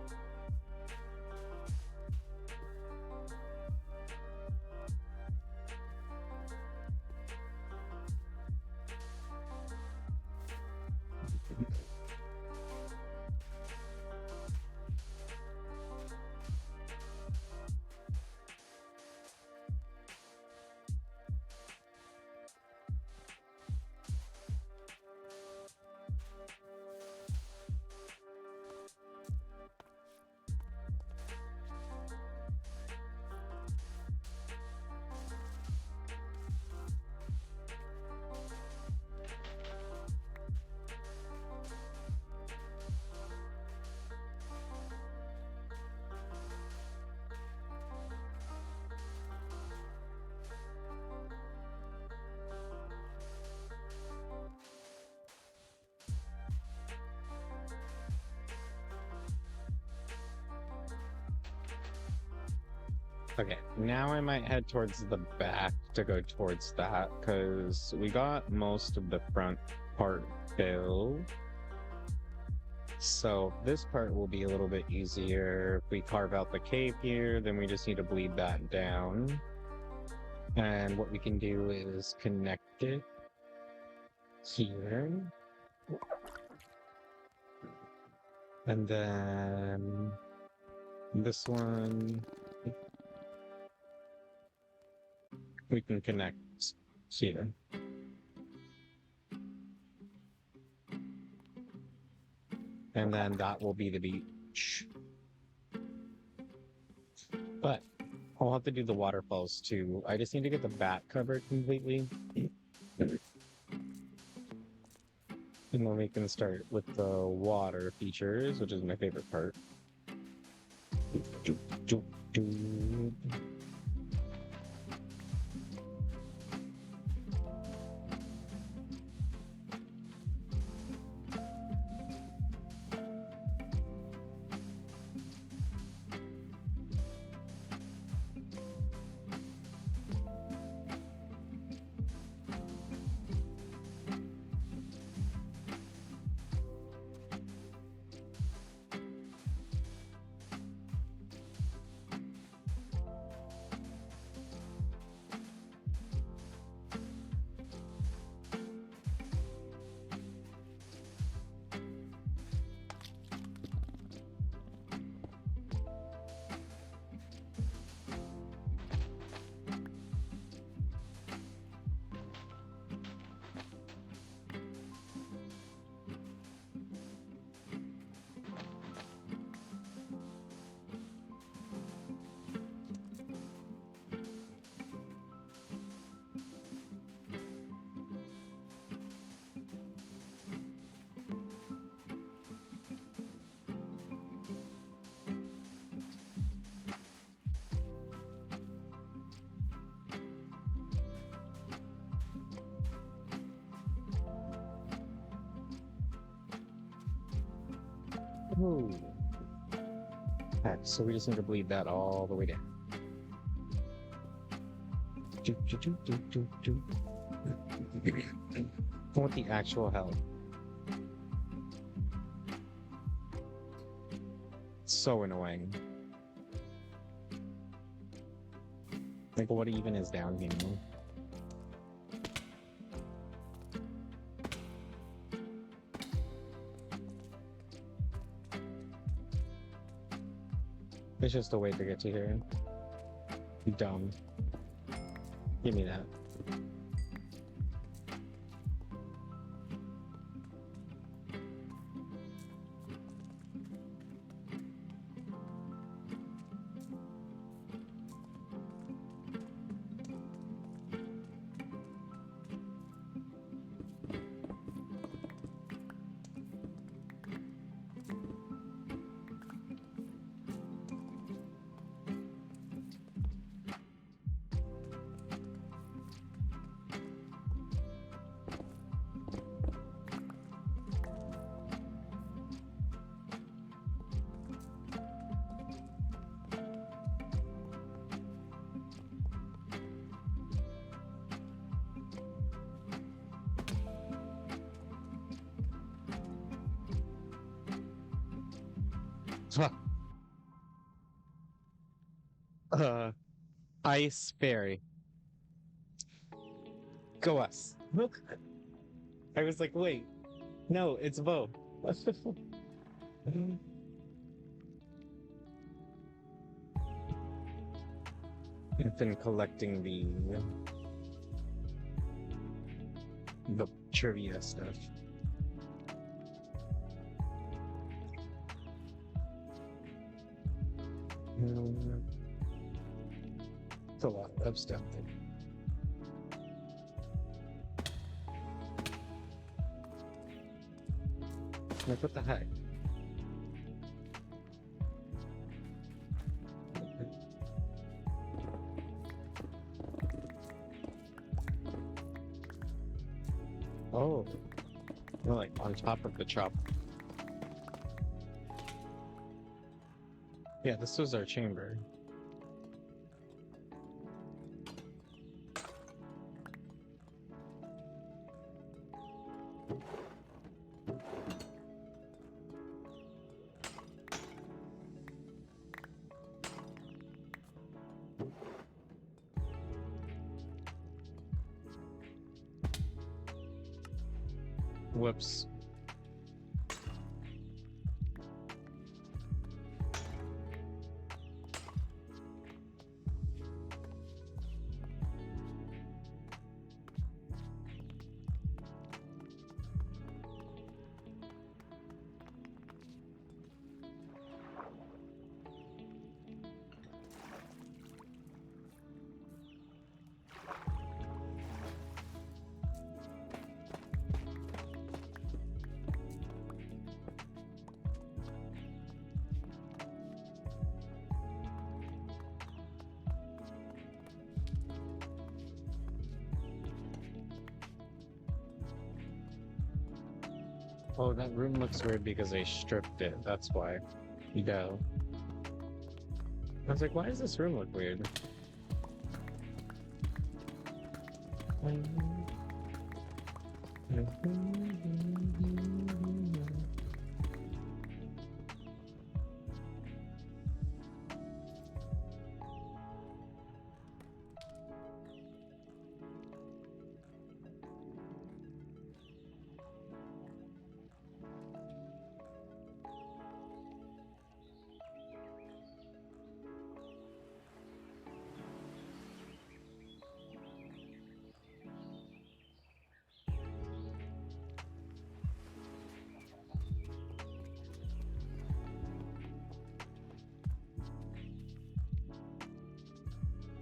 Okay, now I might head towards the back to go towards that, because we got most of the front part filled. So this part will be a little bit easier. If we carve out the cave here, then we just need to bleed that down. And what we can do is connect it here. And then this one we can connect here. And then that will be the beach. But I'll have to do the waterfalls too. I just need to get the bat covered completely. And then we can start with the water features, which is my favorite part. Ooh. Okay, so we just need to bleed that all the way down. What the actual hell? So annoying. Like, what even is down here? It's just a way to get to here. Dumb. Give me that. uh, Ice Fairy. Go us. I was like, wait, no, it's Bo. I've been collecting the trivia stuff. It's a lot of stuff. Like, what the heck? Oh, you're like on top of the chop. Yeah, this was our chamber. Whoops. Oh, that room looks weird because I stripped it. That's why. No. I was like, why does this room look weird?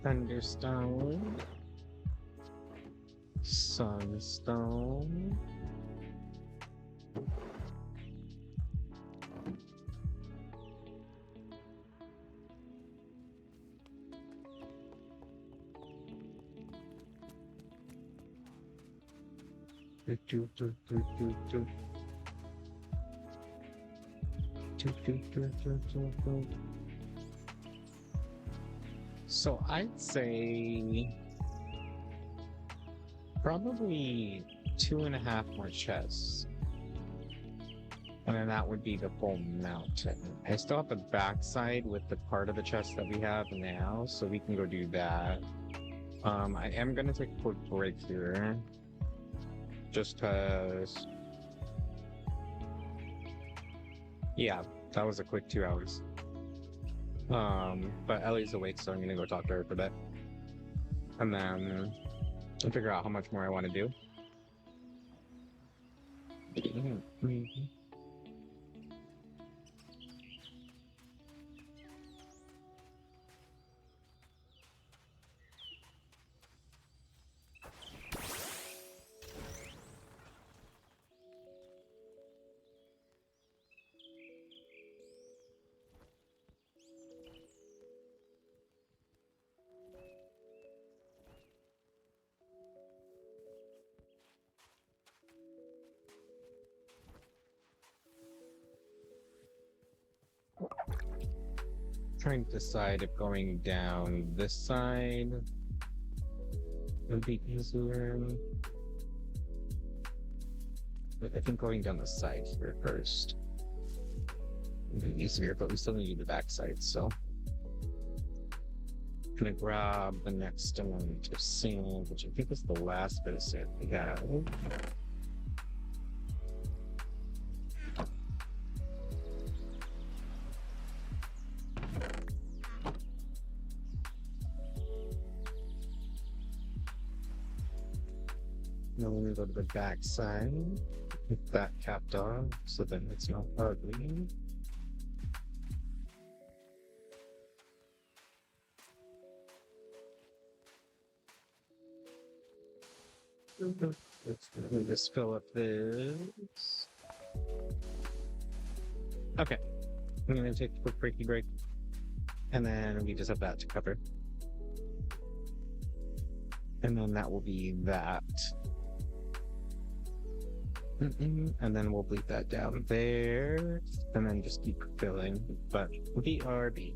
Thunderstone. Sunstone. So I'd say probably 2.5 more chests. And then that would be the full mountain. I still have the backside with the part of the chest that we have now, so we can go do that. I am gonna take a quick break here. Just cause yeah, that was a quick 2 hours. But Ellie's awake, so I'm gonna go talk to her for a bit. And then I'll figure out how much more I want to do. Trying to decide if going down this side would be easier. But I think going down the side here first. easier, but we still need the backside, so I'm gonna grab the next amount of sand, which I think is the last bit of sand we have. Now we're gonna go to the backside with that capped off, so then it's not ugly. Let me just fill up this. Okay, I'm gonna take a quick breaky break, and then we just have that to cover. And then that will be that. And then we'll bleed that down there, and then just keep filling. But BRB.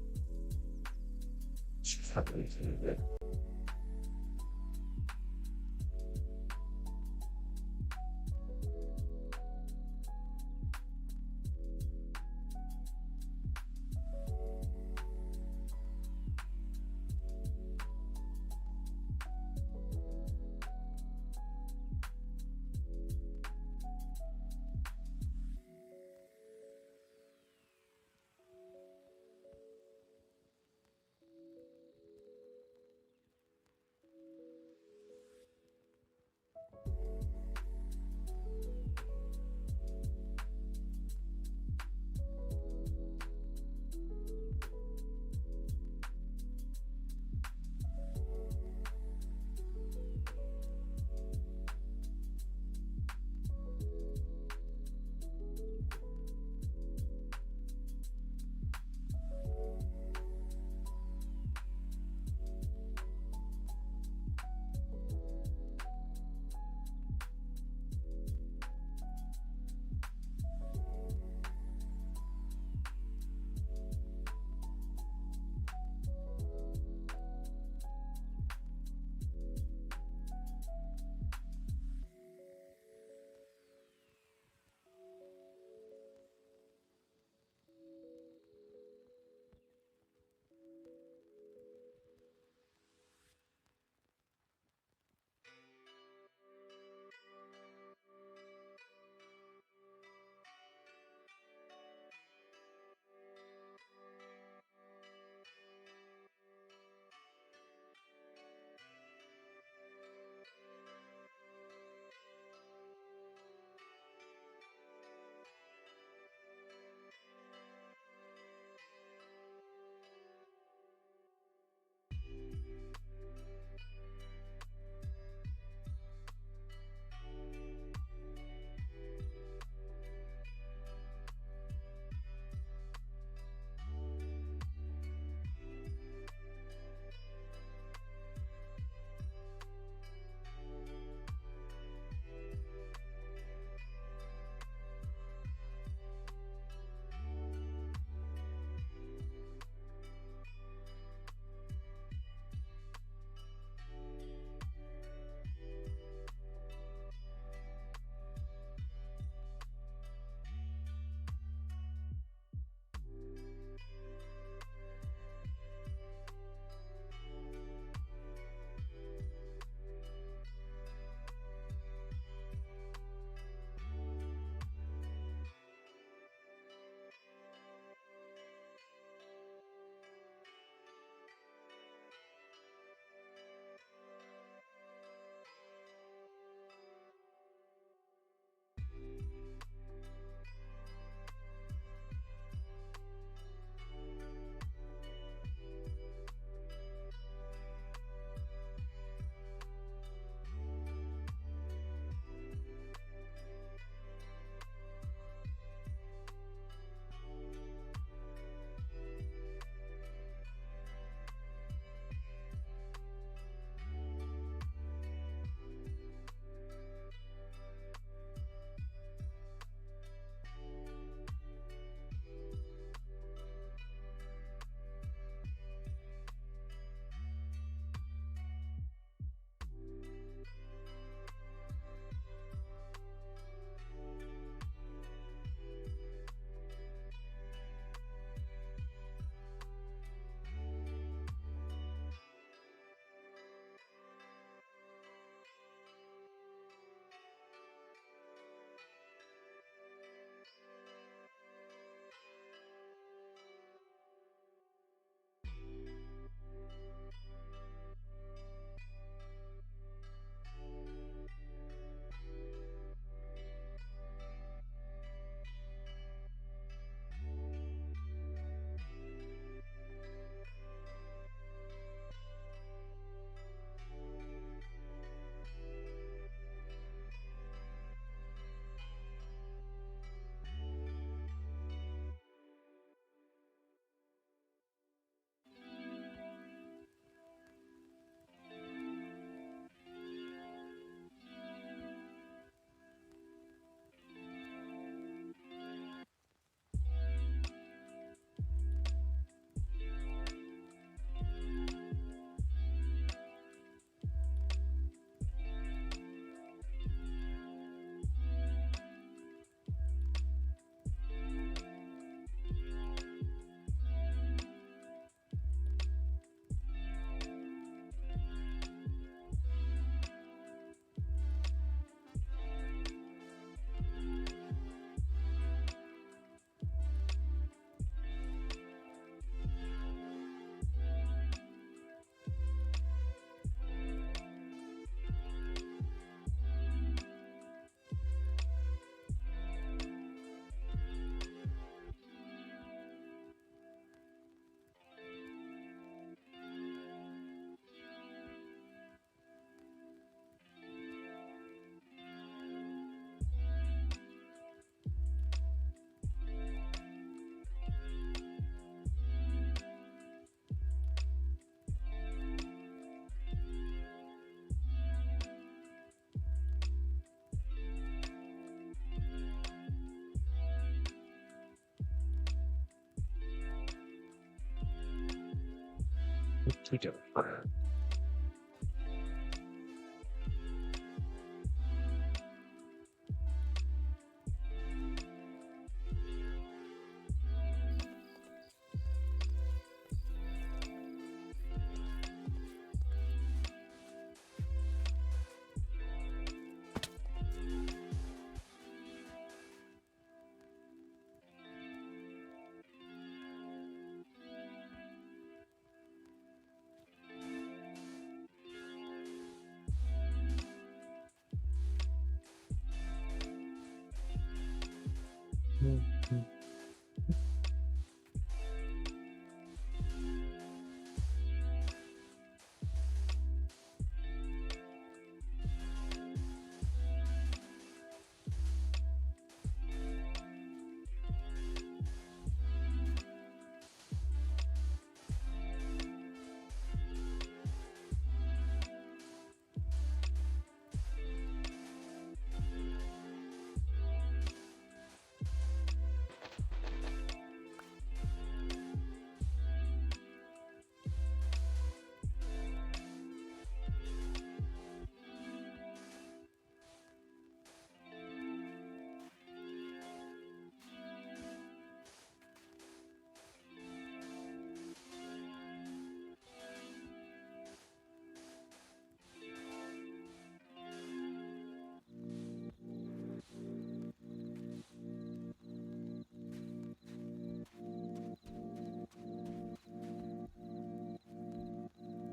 We do.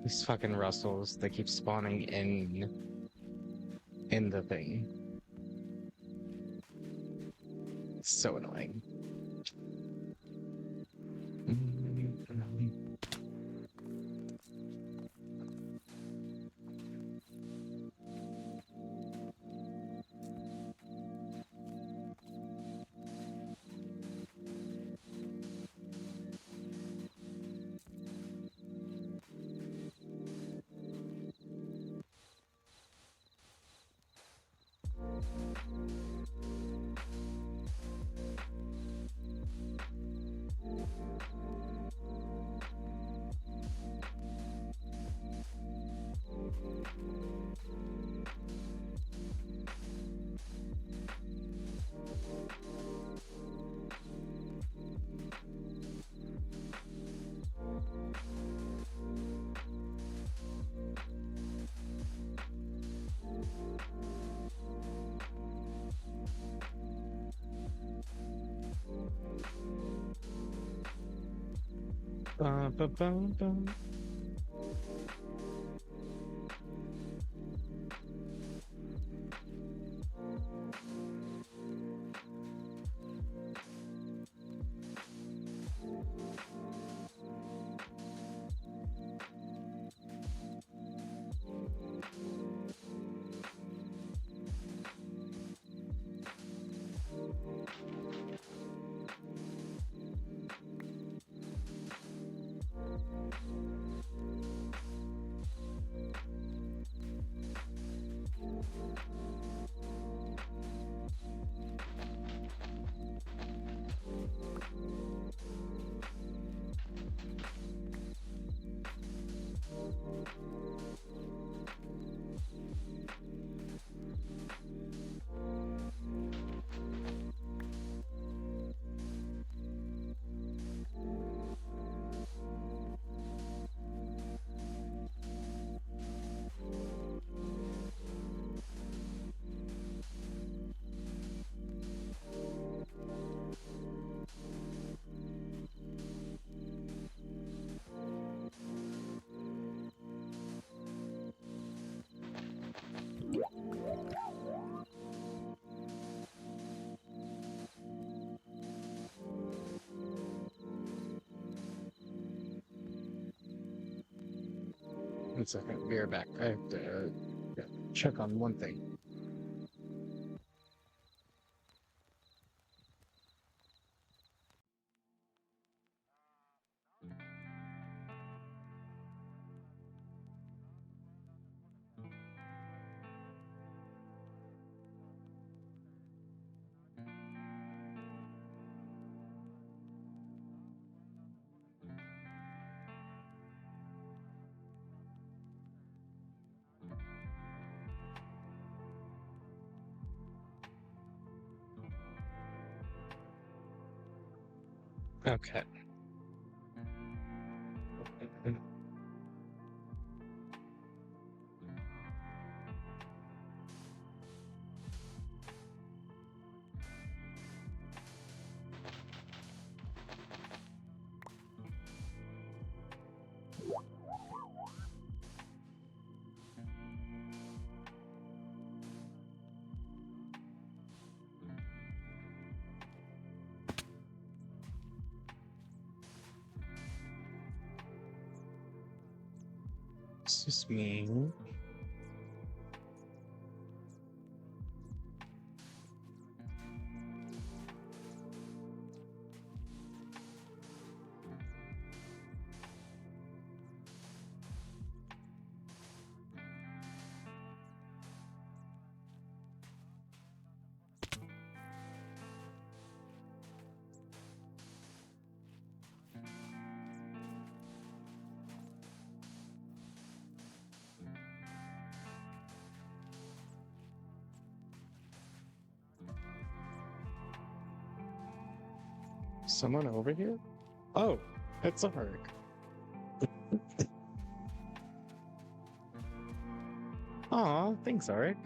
These fucking rustles, they keep spawning in the thing. It's so annoying. Ba-ba-bum-bum. One second, we are back. I have to check on one thing. Okay. It's just me. Someone over here? Oh, it's a Hark. Aw, thanks, Arik.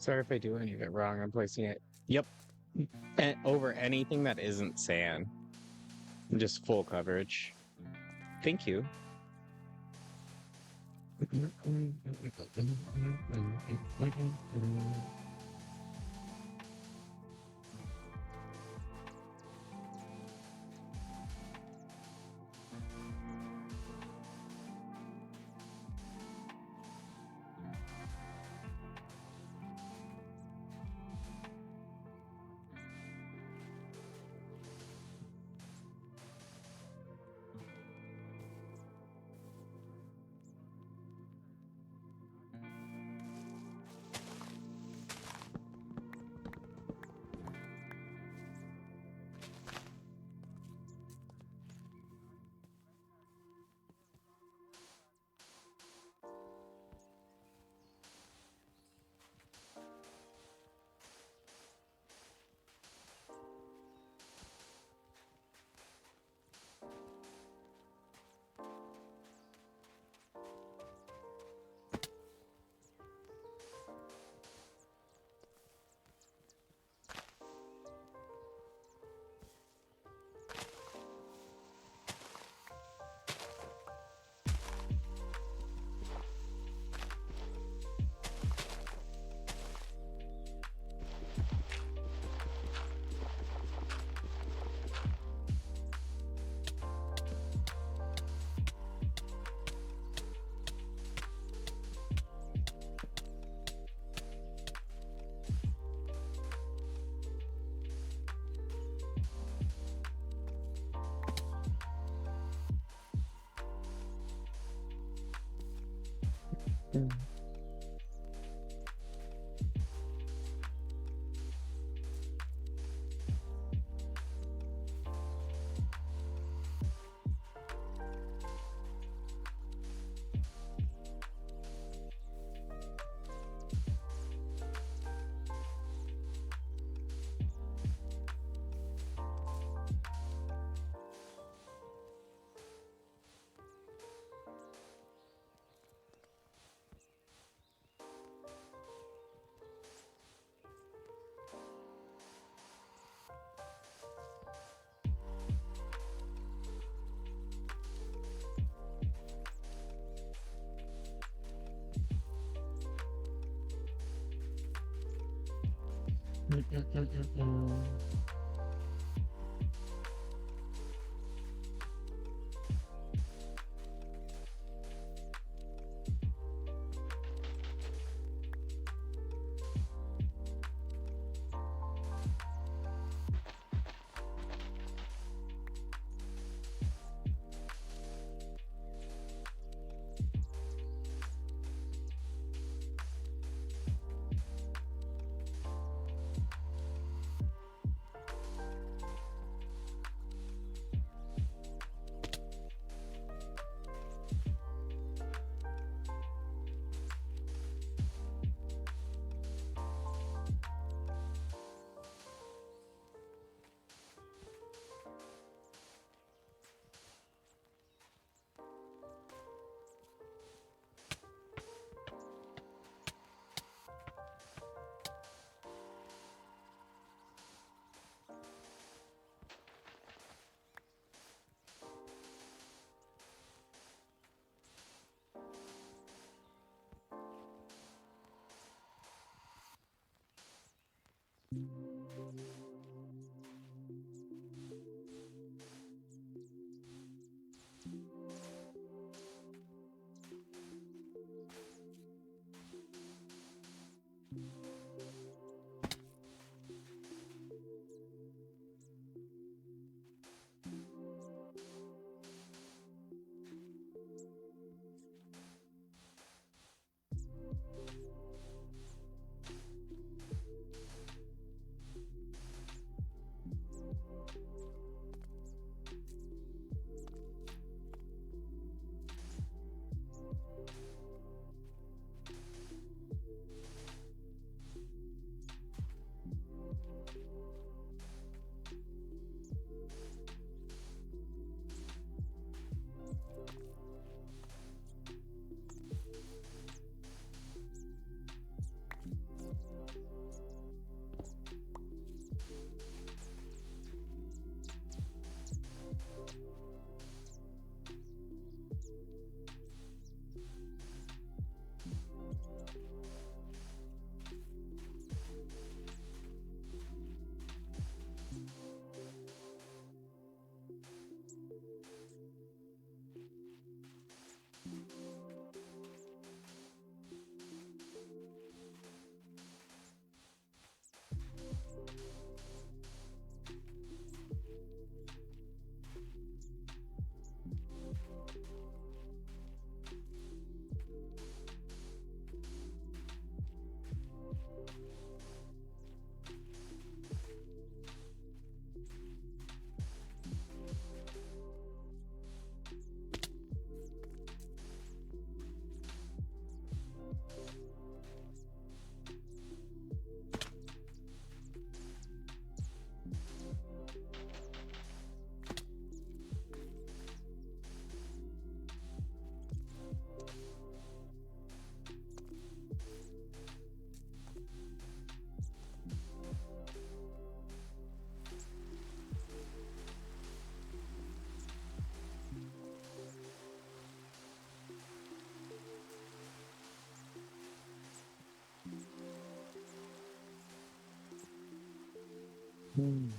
Sorry if I do any of it wrong. I'm placing it. Yep. And over anything that isn't sand. Just full coverage. Thank you. Mm-mm-mm-mm-mm. Hmm.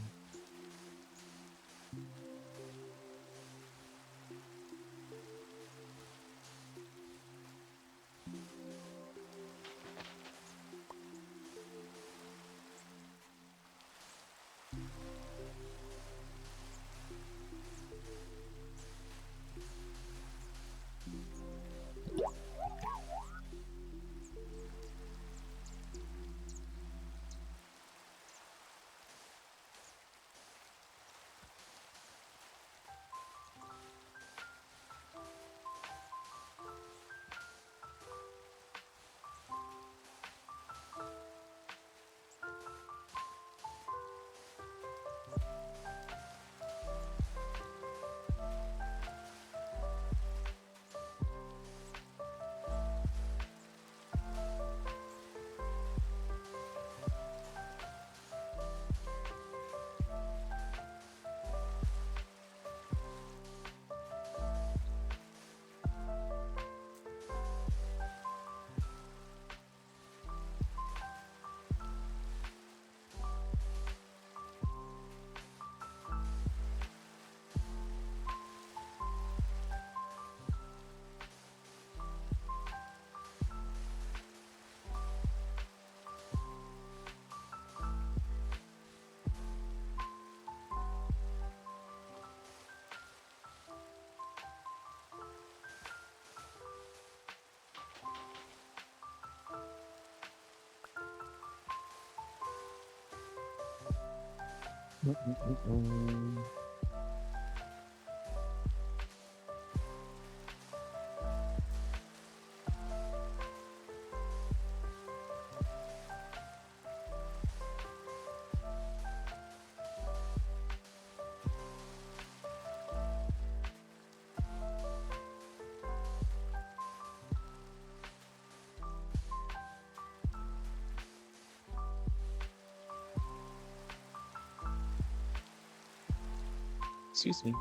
Excuse me.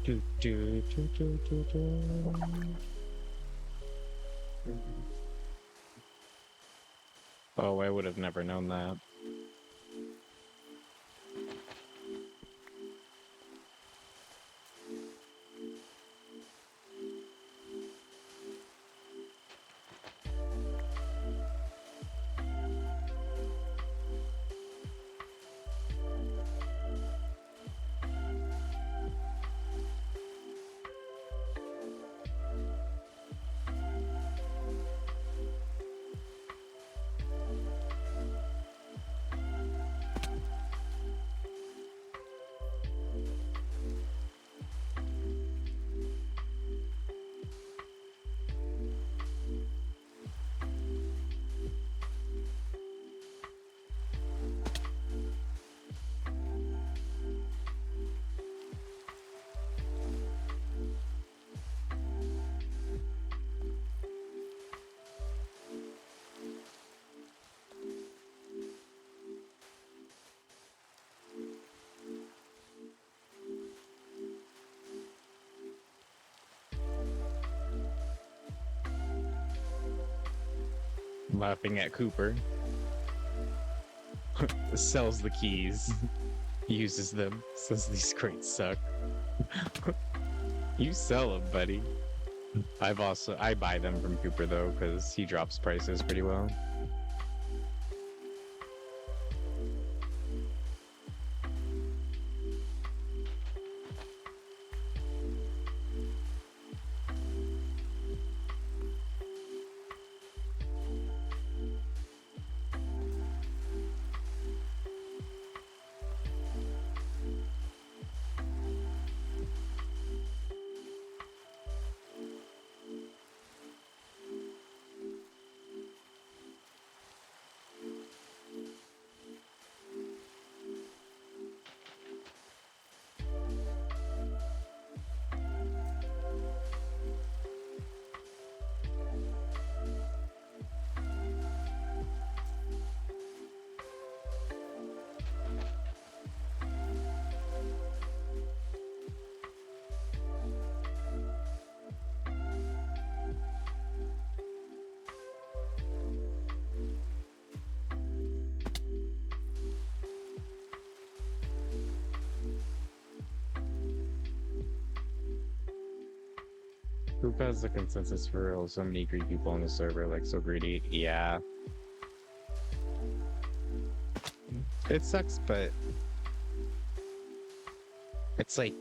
Do, do, do, do, do, do. Oh, I would have never known that. laughing at Cooper. Sells the keys, uses them, says these crates suck. You sell them, buddy. I buy them from Cooper though, because he drops prices pretty well. Who has the consensus for real? So many greedy people on the server, like so greedy. Yeah. It sucks, but it's like,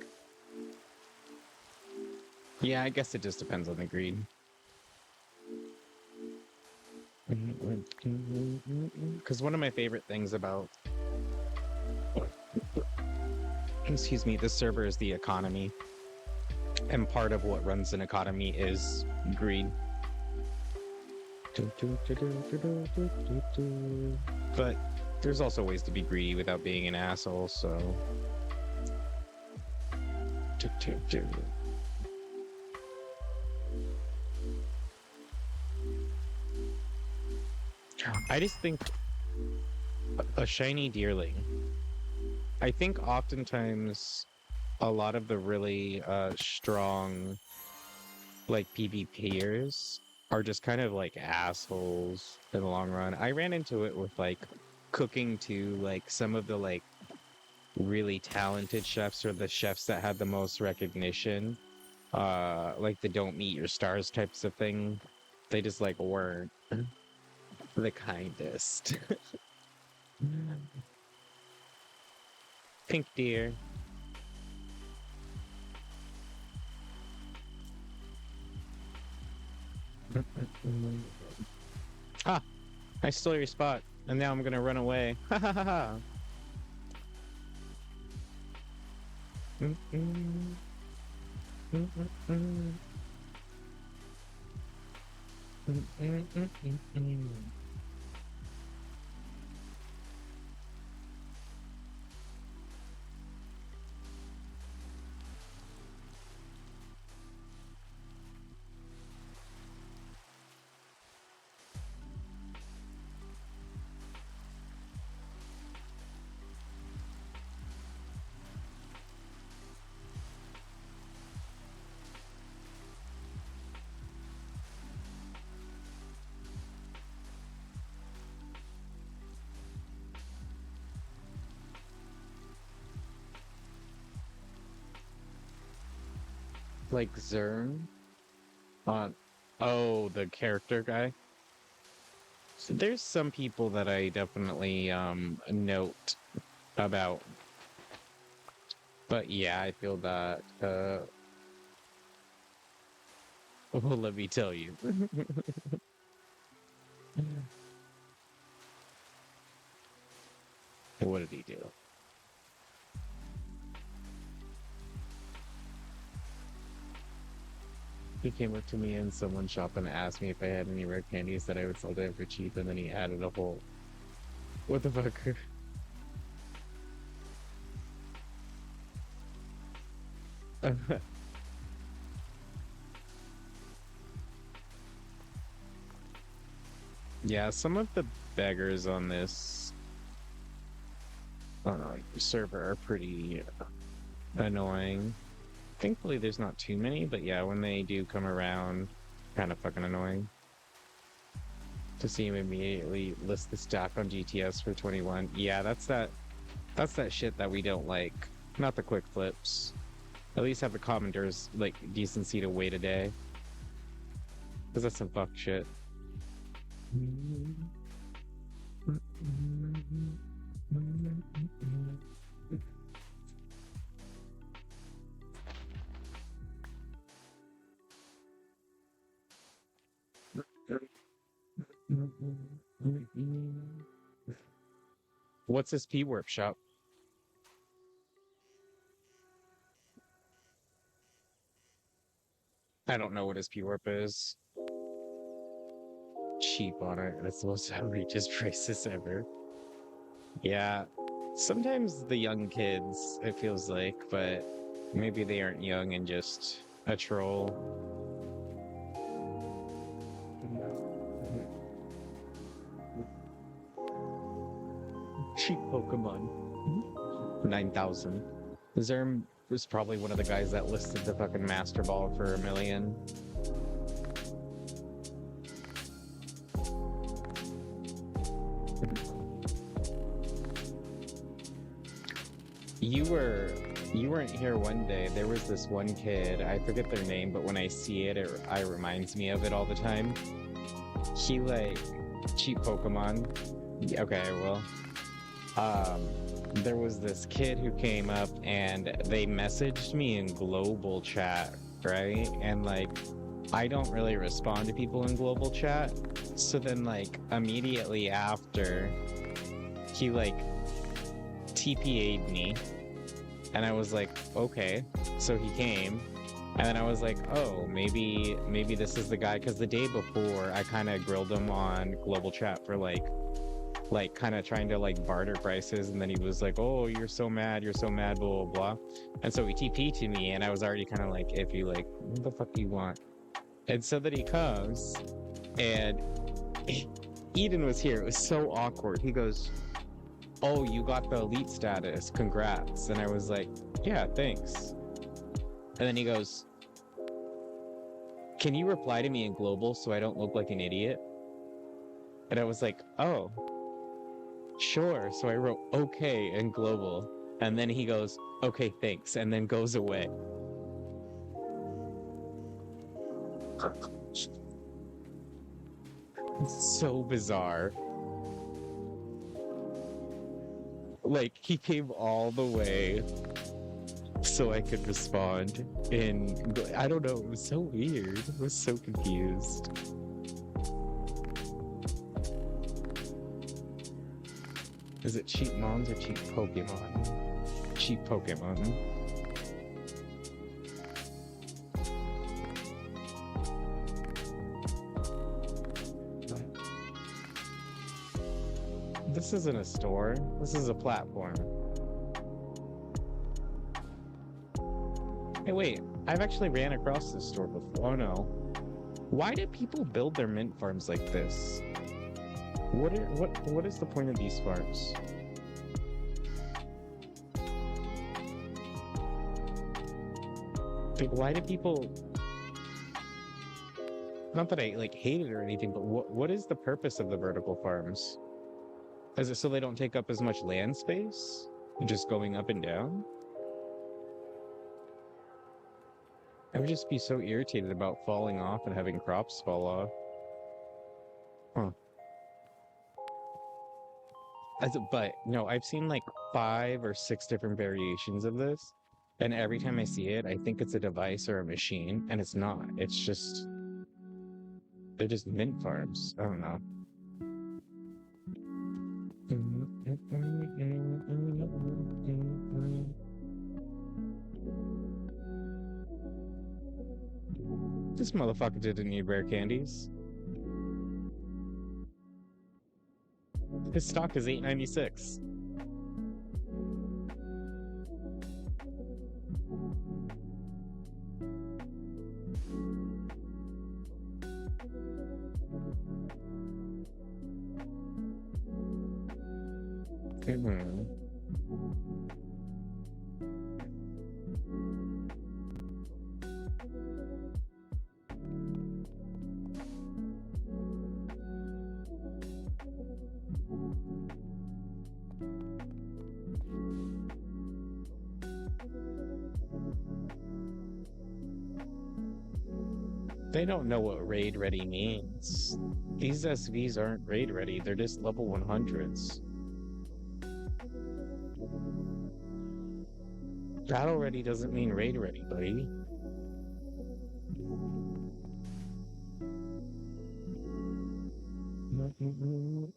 yeah, I guess it just depends on the greed. Because one of my favorite things about, excuse me, this server is the economy. And part of what runs an economy is greed. But there's also ways to be greedy without being an asshole, so. I just think a shiny deerling. I think oftentimes a lot of the really strong like PvPers are just kind of like assholes in the long run. I ran into it with like cooking to like some of the like really talented chefs or the chefs that had the most recognition. Like the don't meet your stars types of thing. They just like weren't the kindest. Pink deer. Ah, I stole your spot, and now I'm gonna run away. Ha ha ha ha. Like Zern on, oh, the character guy. So there's some people that I definitely note about, but yeah, I feel that well, let me tell you. What did he do? He came up to me in someone's shop and asked me if I had any rare candies that I would sell to him for cheap, and then he added a whole. What the fuck? Yeah, some of the beggars on this server are pretty annoying. Thankfully, there's not too many, but yeah, when they do come around, kind of fucking annoying. to see him immediately list the stack on GTS for 21. Yeah, that's that shit that we don't like. Not the quick flips. At least have the commenters like decency to wait a day. Cause that's some fuck shit. What's this P workshop? I don't know what his P warp is. Cheap on it. That's the most outrageous prices ever. Yeah. Sometimes the young kids, it feels like, but maybe they aren't young and just a troll. Cheap Pokemon. 9,000. Zerm was probably one of the guys that listed the fucking Master Ball for $1 million. You weren't here one day. There was this one kid, I forget their name, but when I see it, it reminds me of it all the time. He like cheap Pokemon. Okay, well. There was this kid who came up and they messaged me in global chat, right? And like I don't really respond to people in global chat. So then like immediately after he like TPA'd me and I was like, okay. So he came and then I was like, oh, maybe this is the guy, because the day before I kind of grilled him on global chat for like kind of trying to like barter prices, and then he was like, oh, you're so mad, blah blah blah. And so he TP'd to me and I was already kind of like iffy, like what the fuck do you want? And so then he comes and Eden was here. It was so awkward. He goes, oh, you got the elite status, congrats. And I was like, yeah, thanks. And then he goes, can you reply to me in global so I don't look like an idiot? And I was like, oh, sure. So I wrote okay in global. And then he goes, okay, thanks. And then goes away. It's so bizarre. Like, he came all the way so I could respond. And I don't know, it was so weird. I was so confused. Is it cheap mons or cheap Pokemon? Cheap Pokemon. This isn't a store. This is a platform. Hey, wait. I've actually ran across this store before. Oh, no. Why do people build their mint farms like this? What is the point of these farms? Like, why do people... Not that I, like, hate it or anything, but what is the purpose of the vertical farms? Is it so they don't take up as much land space? Just going up and down? I would just be so irritated about falling off and having crops fall off. Huh. But, no, I've seen like 5 or 6 different variations of this. And every time I see it, I think it's a device or a machine. And it's not. It's just... They're just mint farms. I don't know. This motherfucker didn't need rare candies. His stock is $8.96. They don't know what raid ready means. These SVs aren't raid ready, they're just level 100s. Battle ready doesn't mean raid ready, buddy.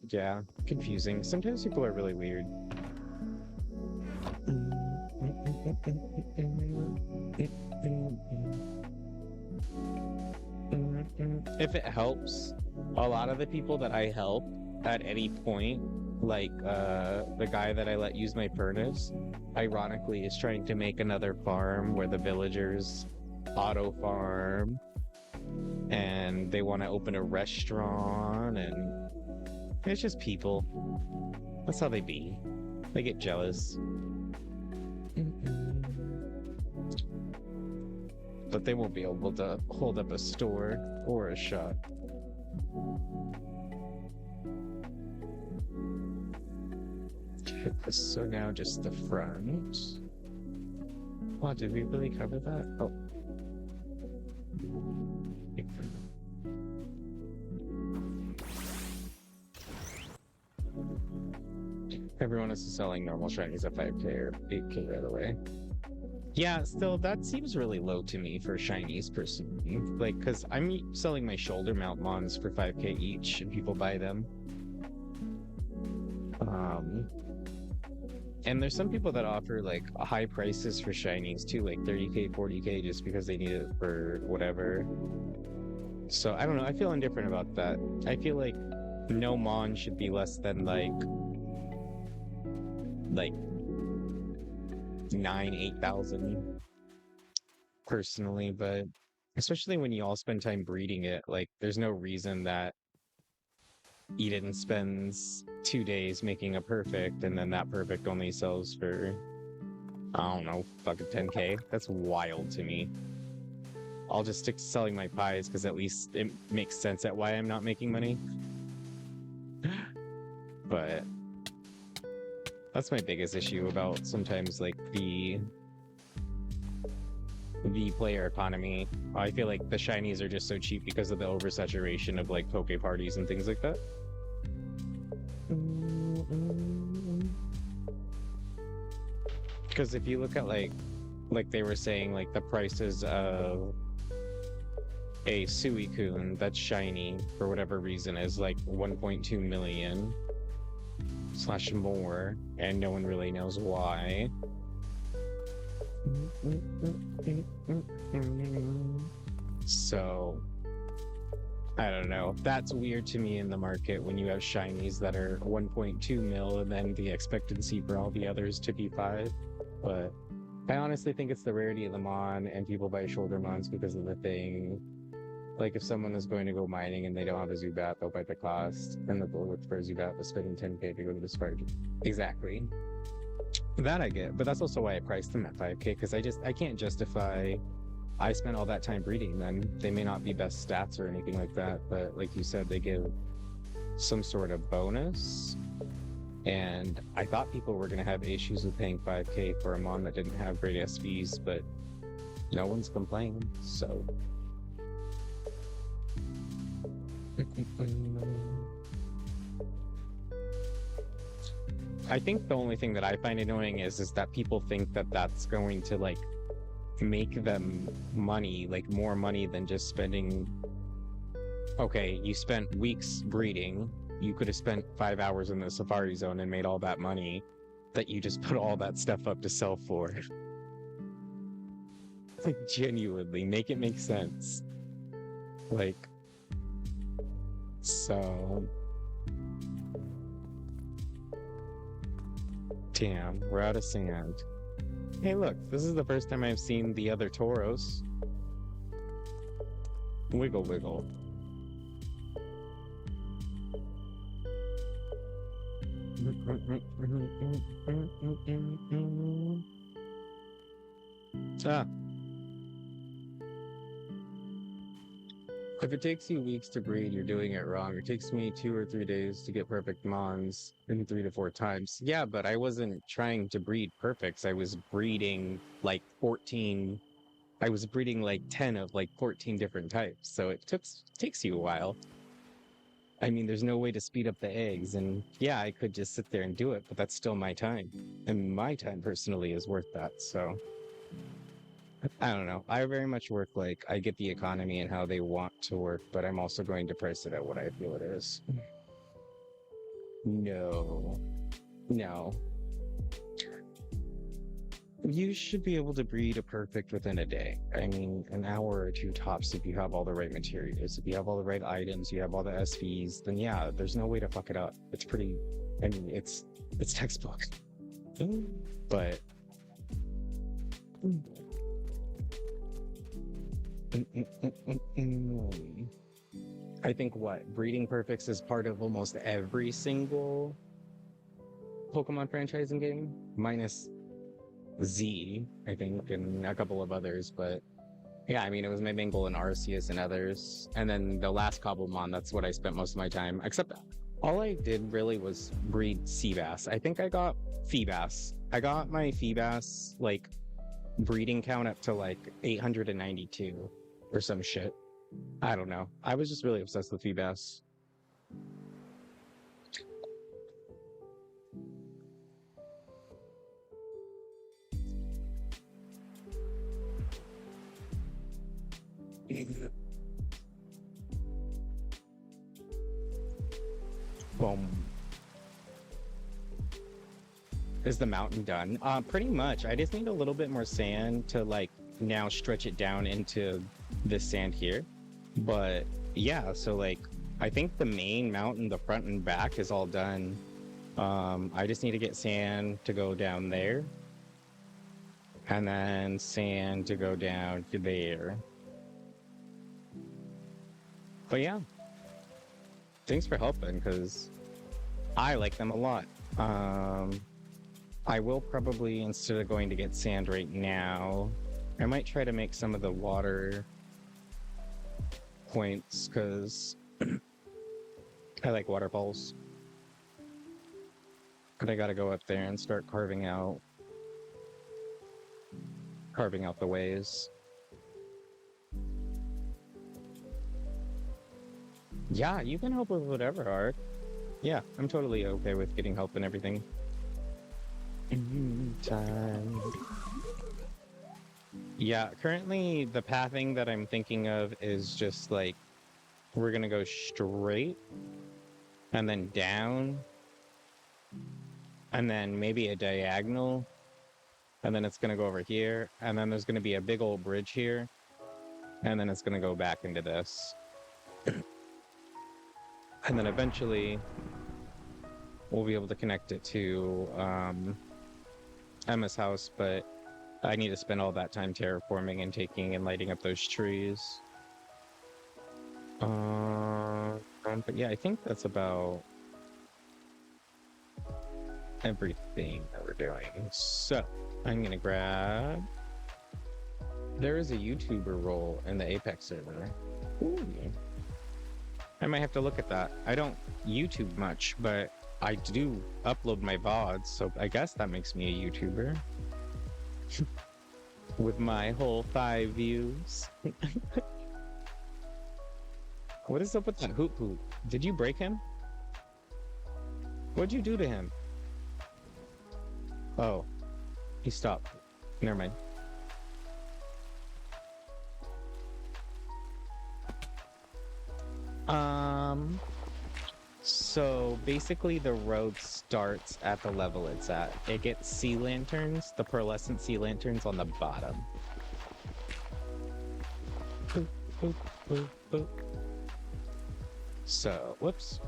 Yeah, confusing. Sometimes people are really weird. If it helps, a lot of the people that I help at any point, like the guy that I let use my furnace, ironically is trying to make another farm where the villagers auto farm and they want to open a restaurant, and it's just people. That's how they be. They get jealous. But they won't be able to hold up a store or a shop. So now just the front. Oh, did we really cover that? Oh. Everyone is selling normal shinies at 5k or 8k right away. Yeah, still, that seems really low to me for shinies personally. Like, because I'm selling my shoulder mount mons for 5k each and people buy them. And there's some people that offer like high prices for shinies too, like 30k, 40k, just because they need it for whatever. So I don't know, I feel indifferent about that. I feel like no mon should be less than like 8,000 personally, but especially when you all spend time breeding it, like there's no reason that Eden spends 2 days making a perfect and then that perfect only sells for, I don't know, fucking 10k. That's wild to me. I'll just stick to selling my pies because at least it makes sense at why I'm not making money. But that's my biggest issue about sometimes like the player economy. I feel like the shinies are just so cheap because of the oversaturation of like poke parties and things like that. Because if you look at like they were saying, like the prices of a Suicune that's shiny for whatever reason is like 1.2 million / more, and no one really knows why. So I don't know. That's weird to me in the market when you have shinies that are 1.2 mil and then the expectancy for all the others to be 5. But I honestly think it's the rarity of the mon, and people buy shoulder mons because of the thing. Like if someone is going to go mining and they don't have a Zubat, they'll buy the cost, and they'll look for a Zubat, but spending 10k to go to the Spark. Exactly. That I get, but that's also why I priced them at 5k, because I can't justify. I spent all that time breeding them. They may not be best stats or anything like that, but like you said, they give some sort of bonus. And I thought people were going to have issues with paying 5k for a mon that didn't have great SVs, but no one's complaining, so. I think the only thing that I find annoying is that people think that that's going to like make them money, like more money than just spending. Okay, you spent weeks breeding. You could have spent 5 hours in the safari zone and made all that money that you just put all that stuff up to sell for. Like genuinely, make it make sense. Like, so. Damn, we're out of sand. Hey look, this is the first time I've seen the other Tauros. Wiggle wiggle. Ah. If it takes you weeks to breed, you're doing it wrong. It takes me 2 or 3 days to get perfect mons in 3 to 4 times. Yeah, but I wasn't trying to breed perfects. I was breeding like 14 I was breeding like 10 of like 14 different types, so it takes you a while. I mean, there's no way to speed up the eggs, and yeah, I could just sit there and do it, but that's still my time. And my time personally is worth that, so I don't know. I very much work like I get the economy and how they want to work, but I'm also going to price it at what I feel it is. No. No. You should be able to breed a perfect within a day. I mean, an hour or two tops if you have all the right materials. If you have all the right items, you have all the SVs, then yeah, there's no way to fuck it up. It's pretty, I mean, it's textbook. But I think what breeding perfects is part of almost every single Pokemon franchising game, minus Z, I think, and a couple of others. But yeah, I mean, it was Mabingle and Arceus and others. And then the last Cobblemon, that's what I spent most of my time. Except all I did really was breed Seabass. I think I got Feebas. I got my Feebas, like, breeding count up to like 892 or some shit. I don't know. I was just really obsessed with Feebas. Boom. Is the mountain done? Pretty much. I just need a little bit more sand to like now stretch it down into this sand here. But yeah, so like I think the main mountain, the front and back is all done. I just need to get sand to go down there. And then sand to go down to there. But yeah. Thanks for helping, because I like them a lot. I will probably, instead of going to get sand right now, I might try to make some of the water points, because I like waterfalls. But I gotta go up there and start carving out the ways. Yeah, you can help with whatever, Art. Yeah, I'm totally okay with getting help and everything. Time. Yeah, currently the pathing that I'm thinking of is just like, we're gonna go straight and then down and then maybe a diagonal and then it's gonna go over here and then there's gonna be a big old bridge here and then it's gonna go back into this. And then eventually we'll be able to connect it to Emma's house, but I need to spend all that time terraforming and taking and lighting up those trees. But yeah, I think that's about everything that we're doing. So I'm gonna grab. There is a YouTuber role in the Apex server. Ooh. I might have to look at that. I don't YouTube much, but I do upload my VODs, so I guess that makes me a YouTuber. With my whole 5 views. What is up with that hoop hoop? Did you break him? What'd you do to him? Oh, he stopped. Never mind. So basically the road starts at the level it's at. It gets sea lanterns, the pearlescent sea lanterns on the bottom. Boop, boop, boop, boop. So, whoops.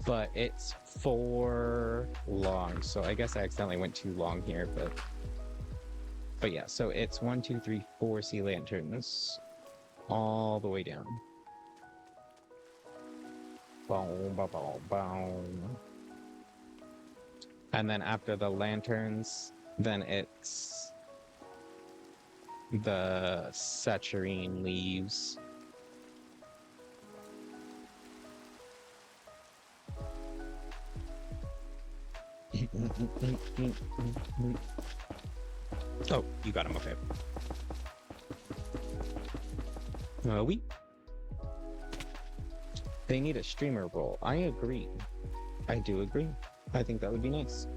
But it's 4 long, so I guess I accidentally went too long here, but yeah, so it's 1, 2, 3, 4 sea lanterns all the way down. Boom, boom, boom, boom. And then after the lanterns, then it's the saturine leaves. Oh, you got him. Okay. We. They need a streamer role. I agree. I do agree. I think that would be nice.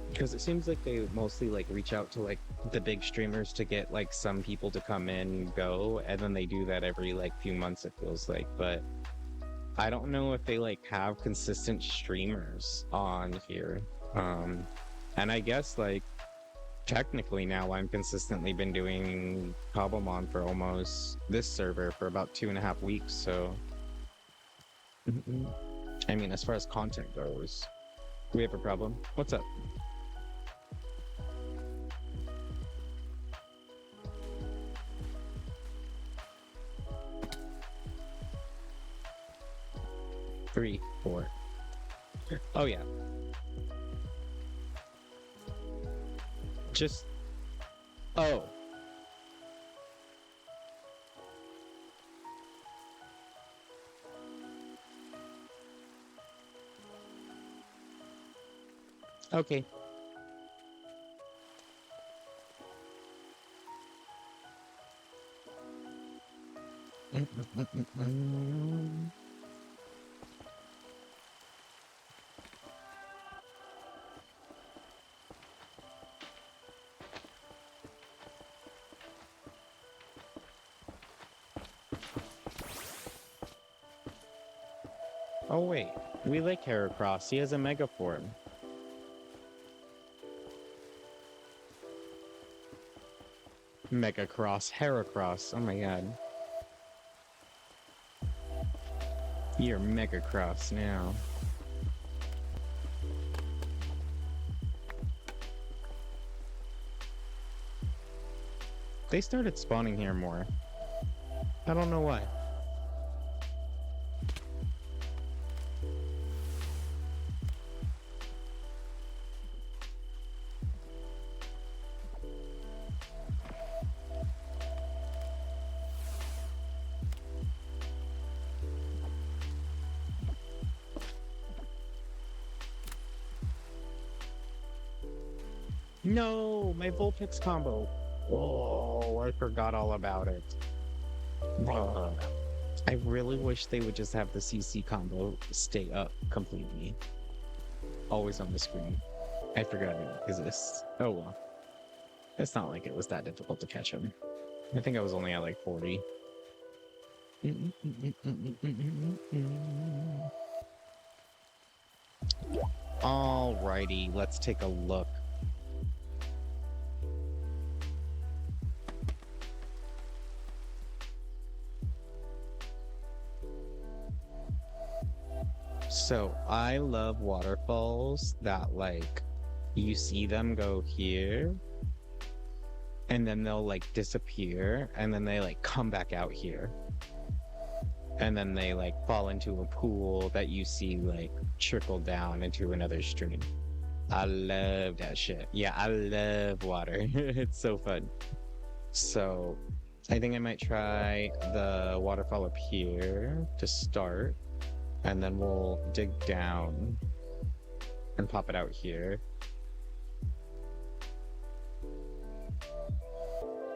Because it seems like they mostly like reach out to like the big streamers to get like some people to come in and go, and then they do that every like few months, it feels like. But I don't know if they like have consistent streamers on here. And I guess like technically now I'm consistently been doing Cobblemon for almost this server for about 2.5 weeks, so I mean as far as content goes. We have a problem. What's up? Three, four. Oh yeah. Just oh. Okay. Oh wait, we like Heracross. He has a mega form. Megacross, Heracross. Oh my god. You're Megacross now. They started spawning here more. I don't know why. No, my Vulpix combo. Oh, I forgot all about it. Ugh. I really wish they would just have the CC combo stay up completely. Always on the screen. I forgot it exists. Oh well. It's not like it was that difficult to catch him. I think I was only at like 40. Alrighty, let's take a look. So I love waterfalls that like you see them go here and then they'll like disappear and then they like come back out here. And then they like fall into a pool that you see like trickle down into another stream. I love that shit. Yeah, I love water. It's so fun. So I think I might try the waterfall up here to start. And then we'll dig down and pop it out here.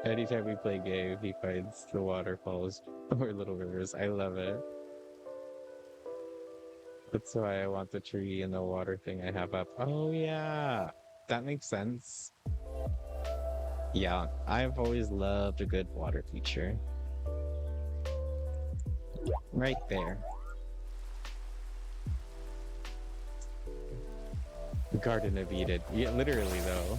Anytime we play game, he finds the waterfalls or little rivers. I love it. That's why I want the tree and the water thing I have up. Oh yeah, that makes sense. Yeah, I've always loved a good water feature. Right there. Garden of Eden. Yeah, literally though.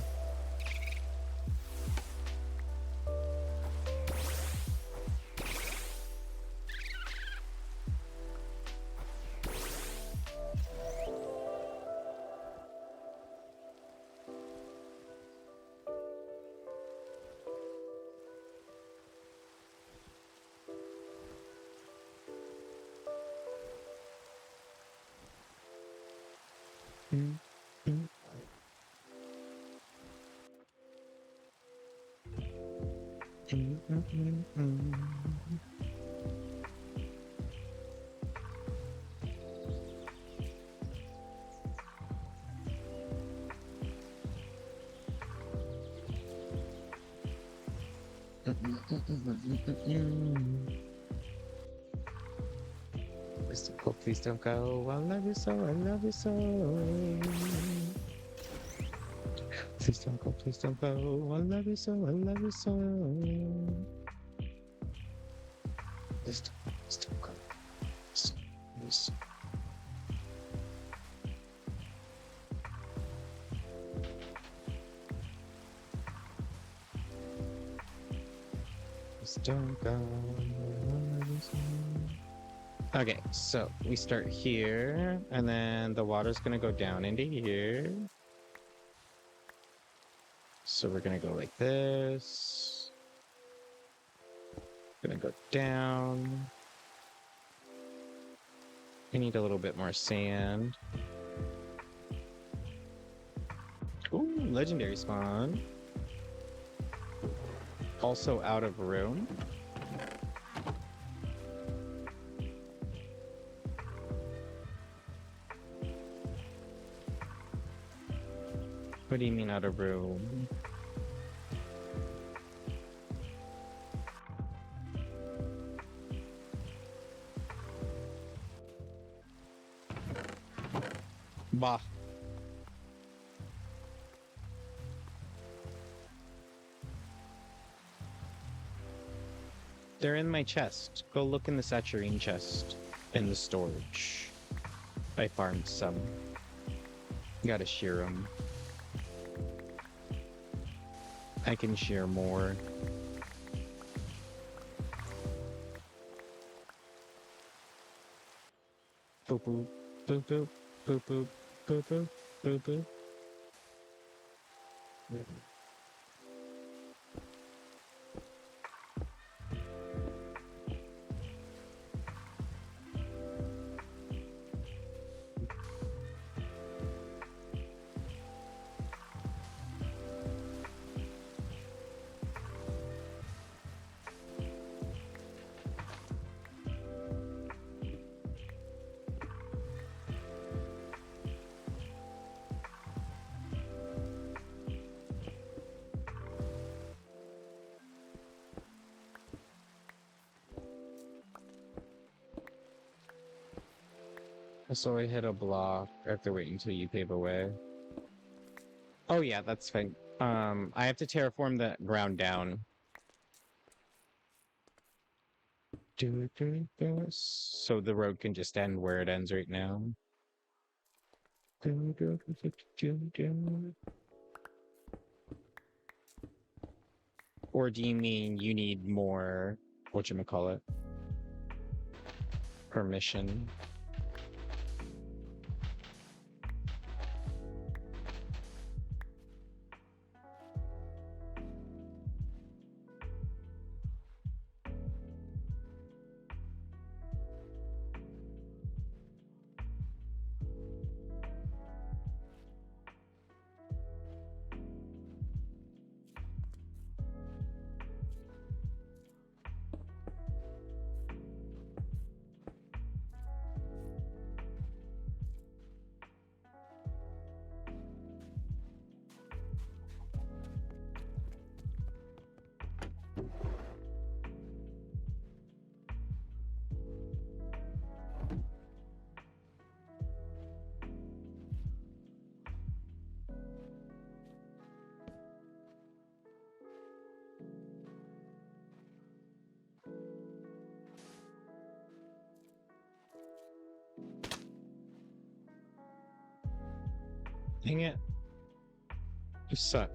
Please don't go, please don't go. I love you so, I love you so. Please don't go, please don't go. I love you so, I love you so. Please don't go. Please. Please don't go. I love you so. Okay, so we start here, and then the water's gonna go down into here. So we're gonna go like this. Gonna go down. We need a little bit more sand. Ooh, legendary spawn. Also out of room. What do you mean out of room? Bah. They're in my chest. Go look in the saturine chest in the storage. I farmed some. Gotta shear them. I can shear more. Boop boop boop boop boop boop boop boop boop boop. So I hit a block. I have to wait until you pave away. Oh yeah, that's fine. I have to terraform the ground down. So the road can just end where it ends right now. Or do you mean you need more, whatchamacallit, permission? Dang it. You suck.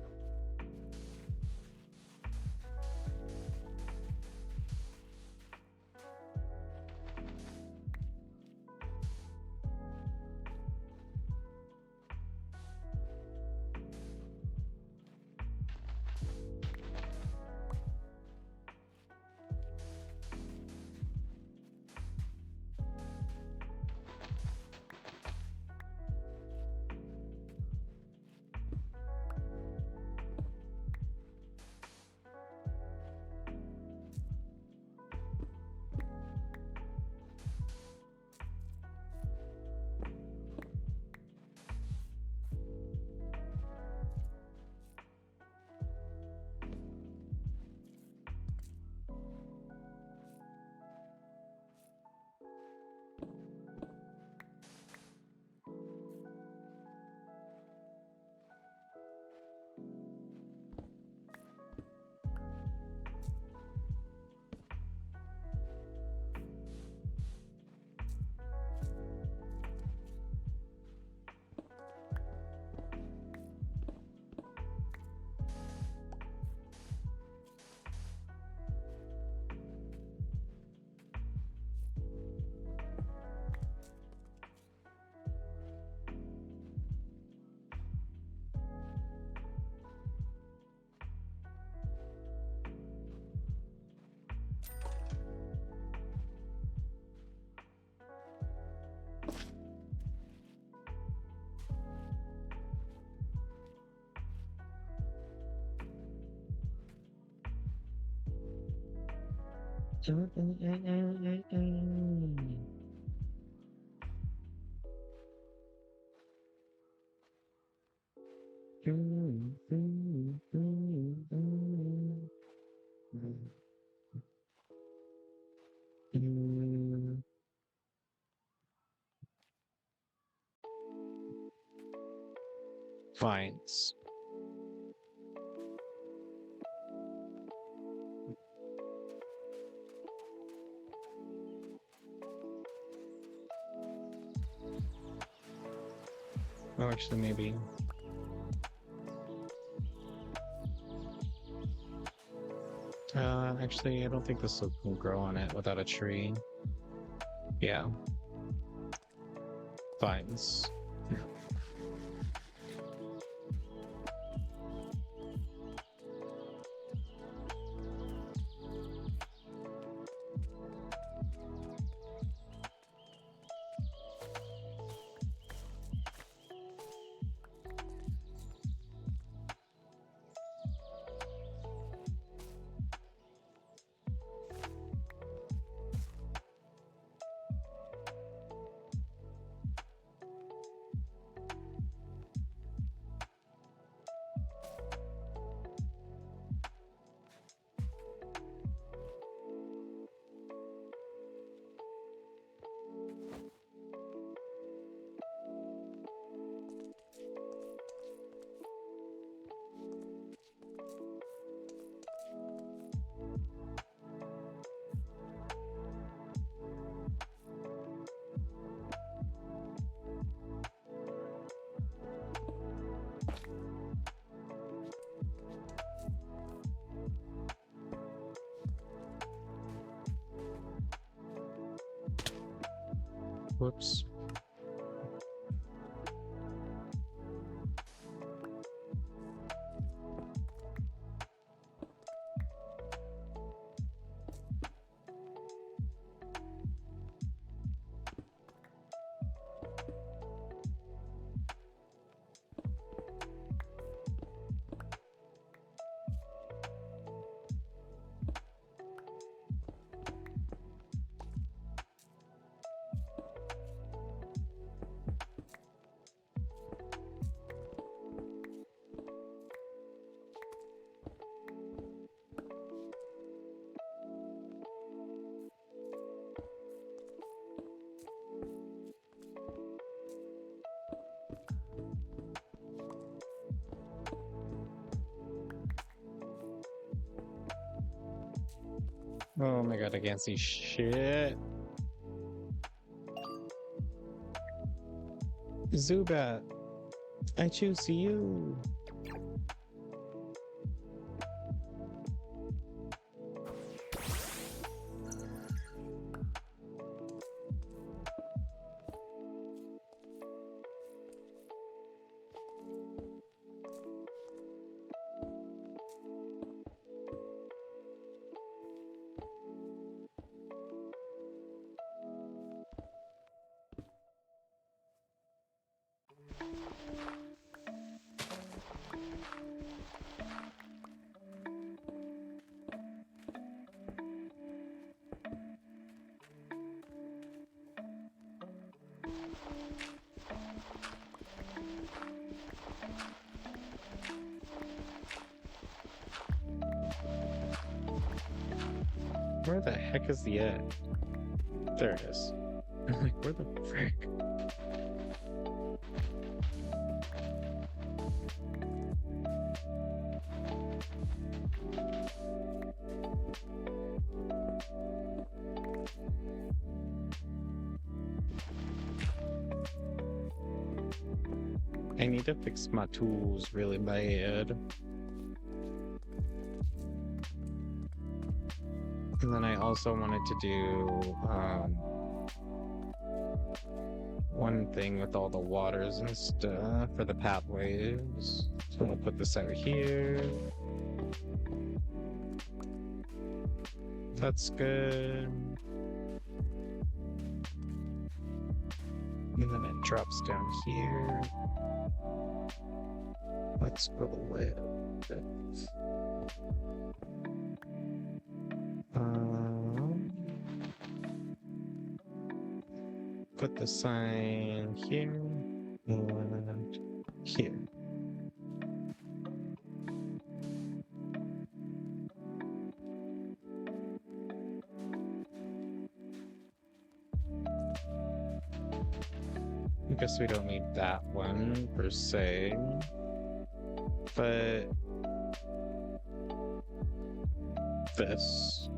Vines. Oh, actually, maybe. Actually, I don't think this will grow on it without a tree. Yeah. Vines. Whoops. Oh my god, I can't see shit. Zubat, I choose you. Where the heck is the egg? There it is. I'm like, where the frick? I need to fix my tools really bad. And then I also wanted to do one thing with all the waters and stuff for the pathways. So I'll put this out here. That's good. And then it drops down here. Let's go with it. put the sign here and here. I guess we don't need that one per se, but this.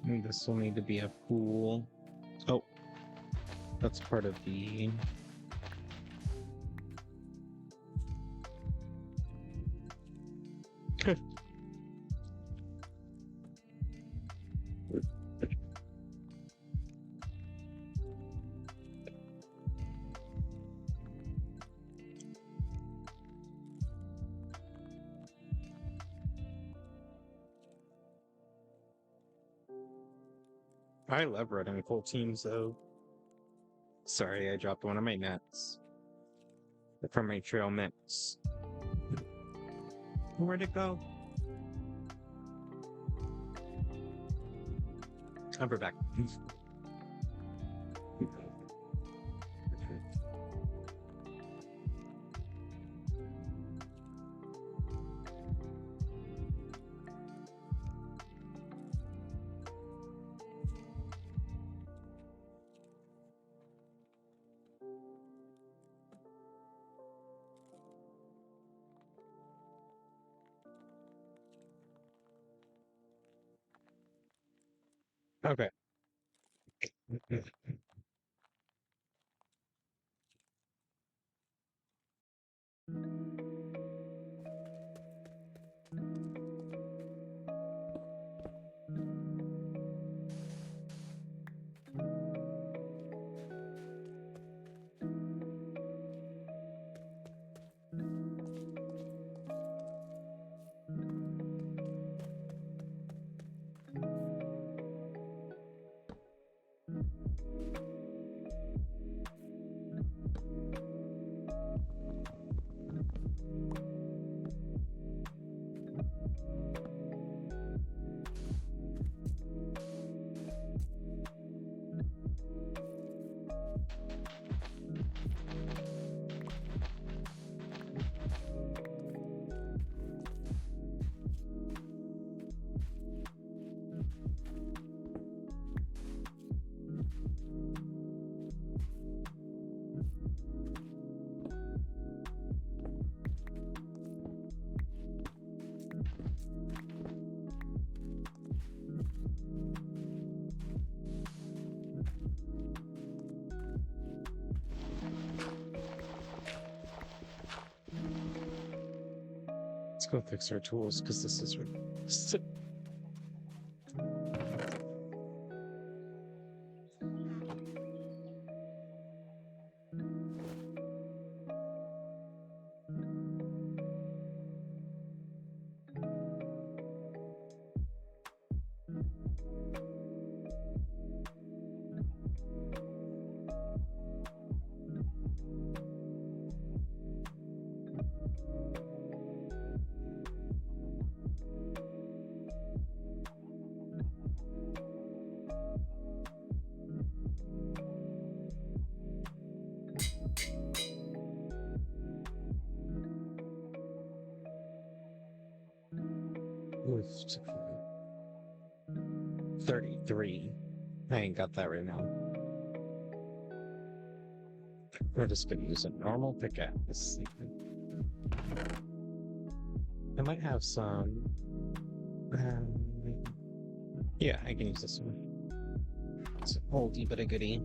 And this will need to be a pool. Oh, that's part of the. I love running full teams though. Sorry, I dropped one of my nets from my trail mix. Where'd it go? I'll be back. Okay. Let's go fix our tools because this is. Lift 33. I ain't got that right now. We're just gonna use a normal pickaxe. I might have some. Yeah, I can use this one. It's an oldie but a goodie.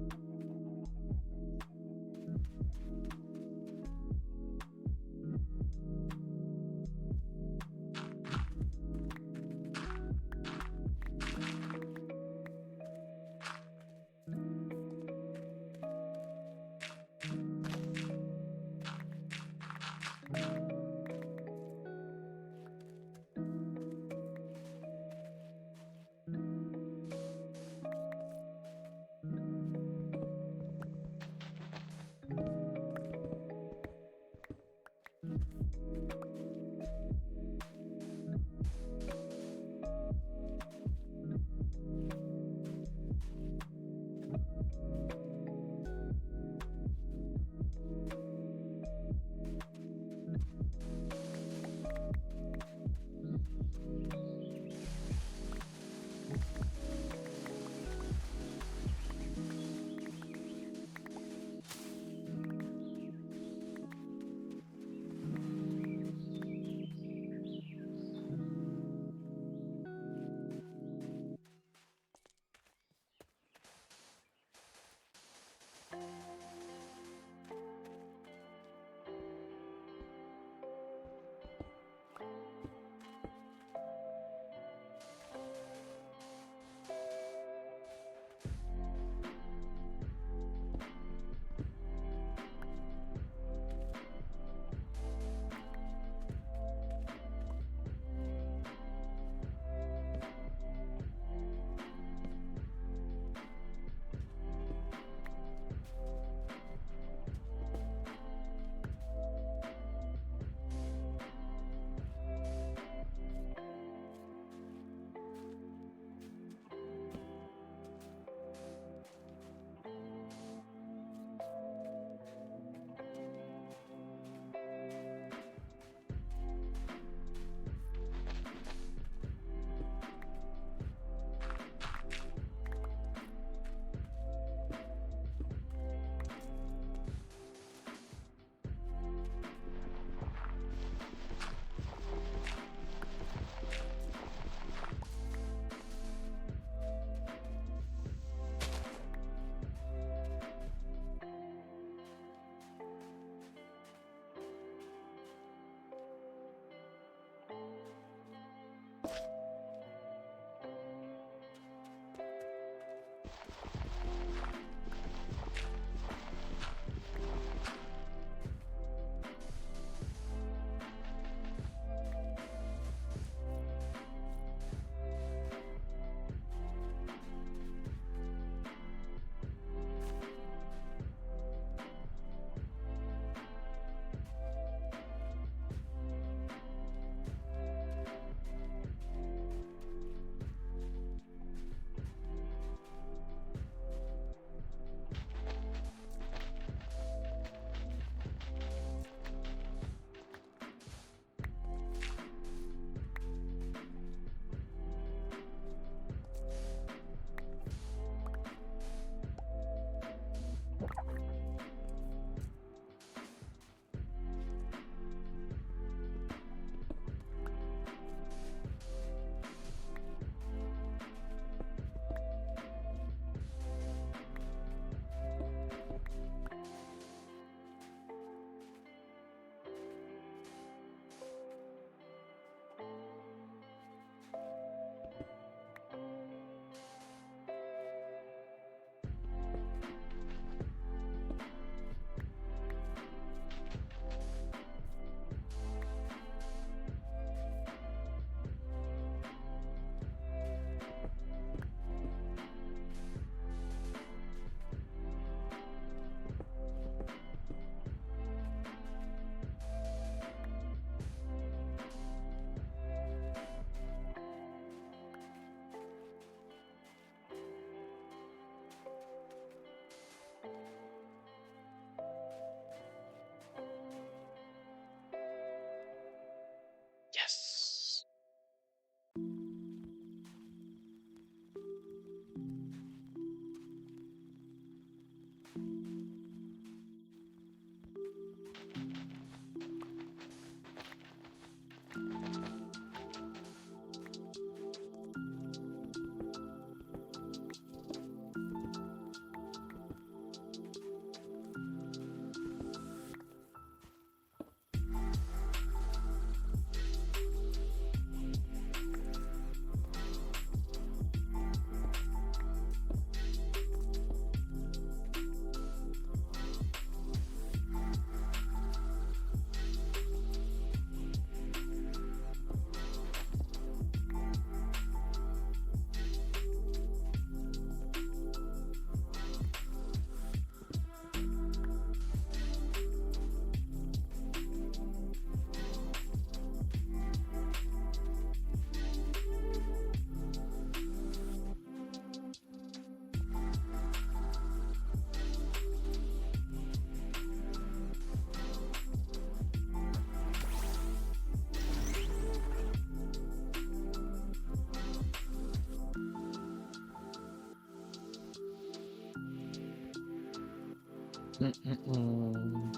Mm-mm-mm.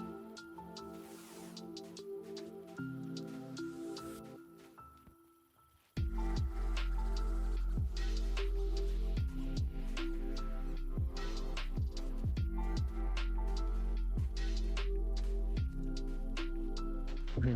Mhm.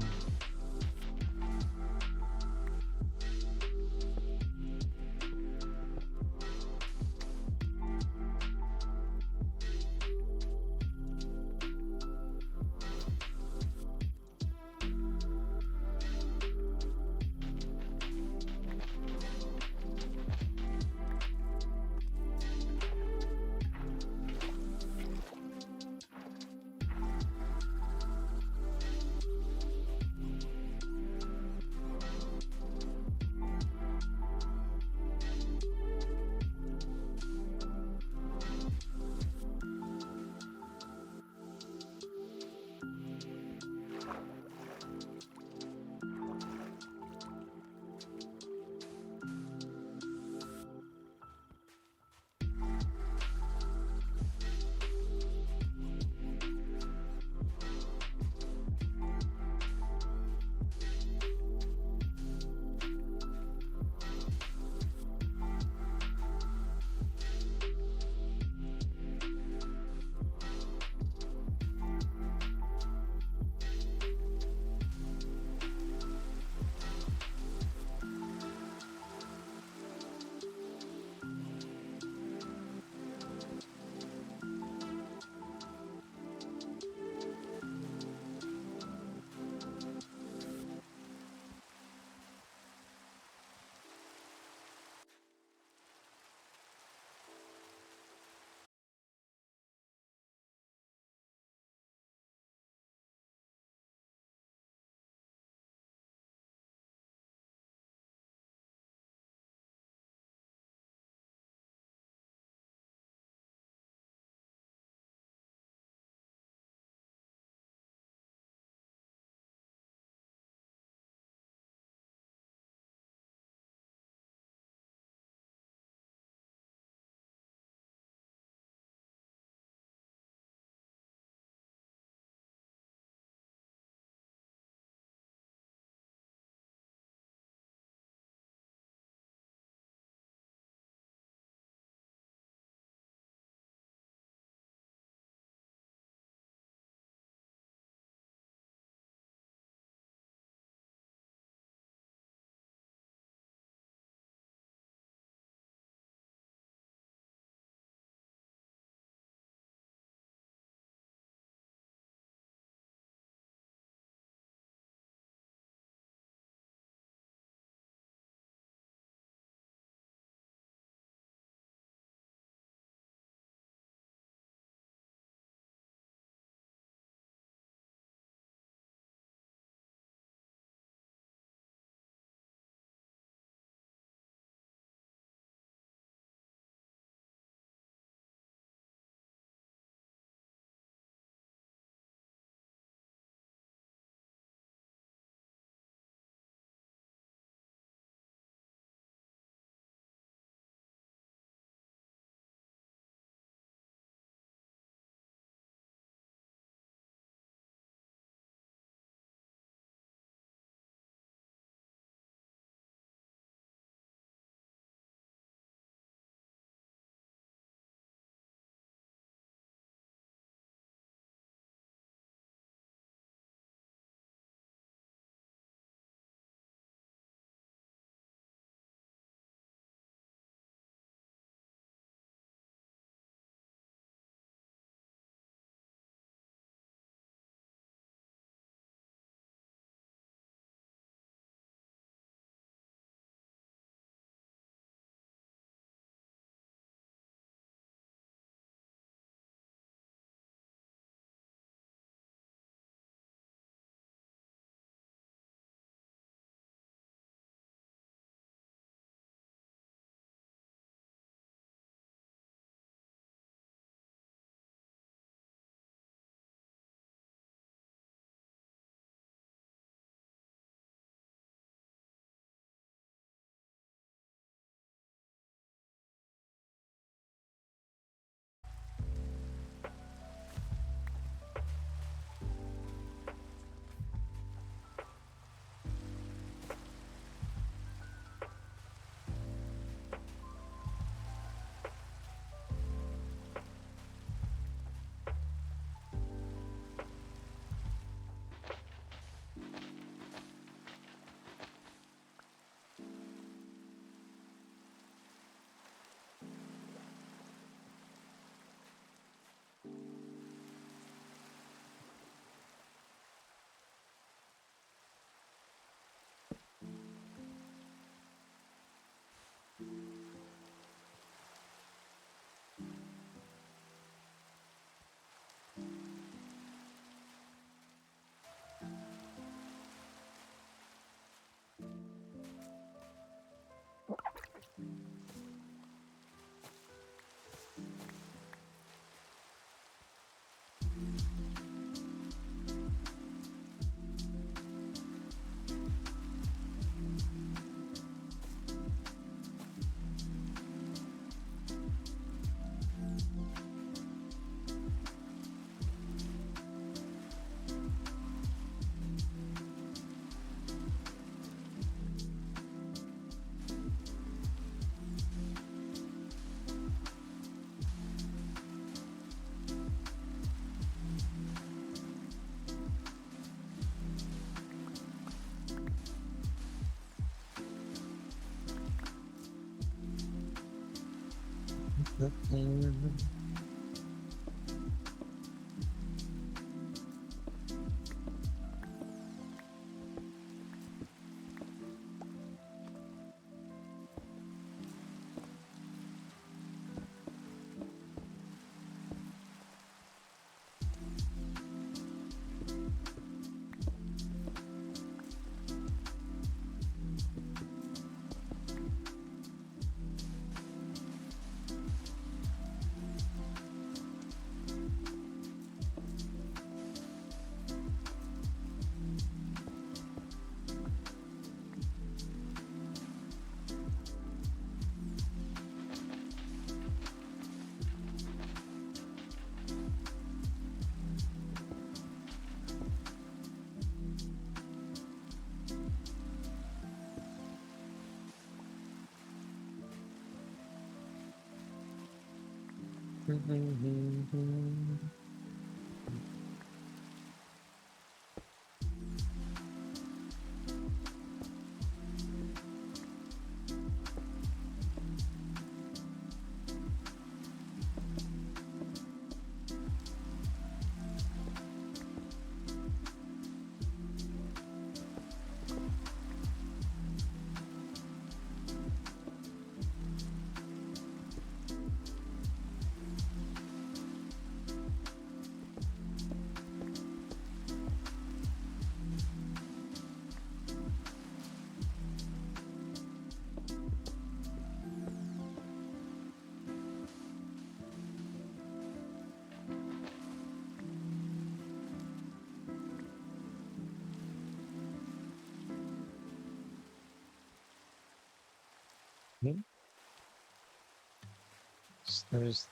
So there's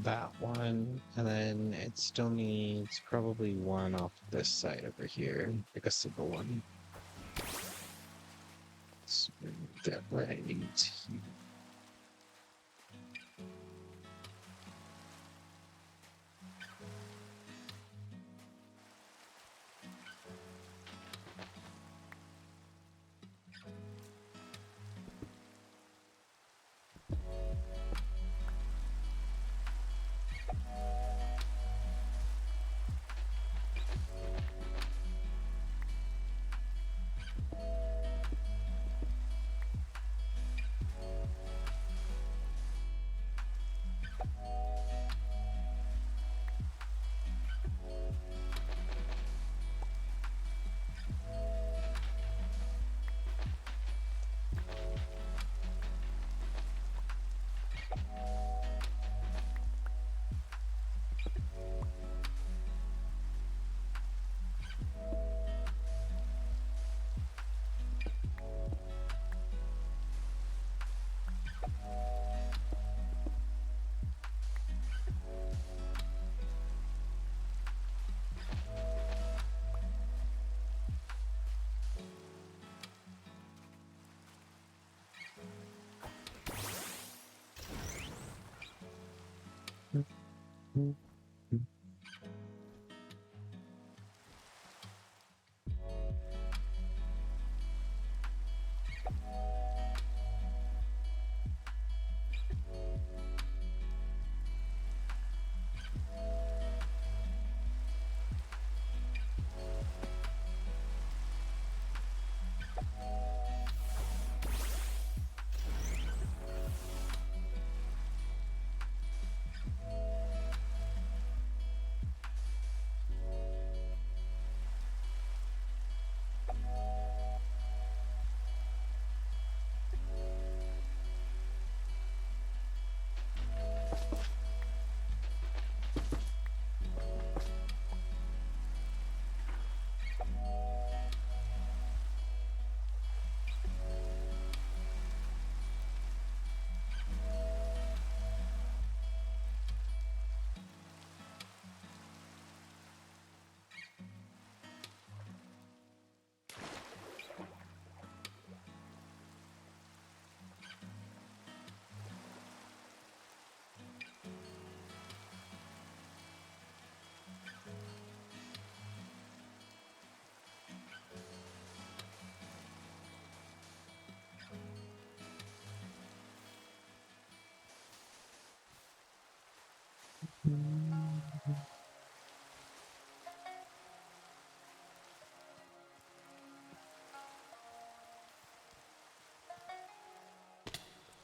that one, and then it still needs probably one off this side over here, like a single one. So that right here.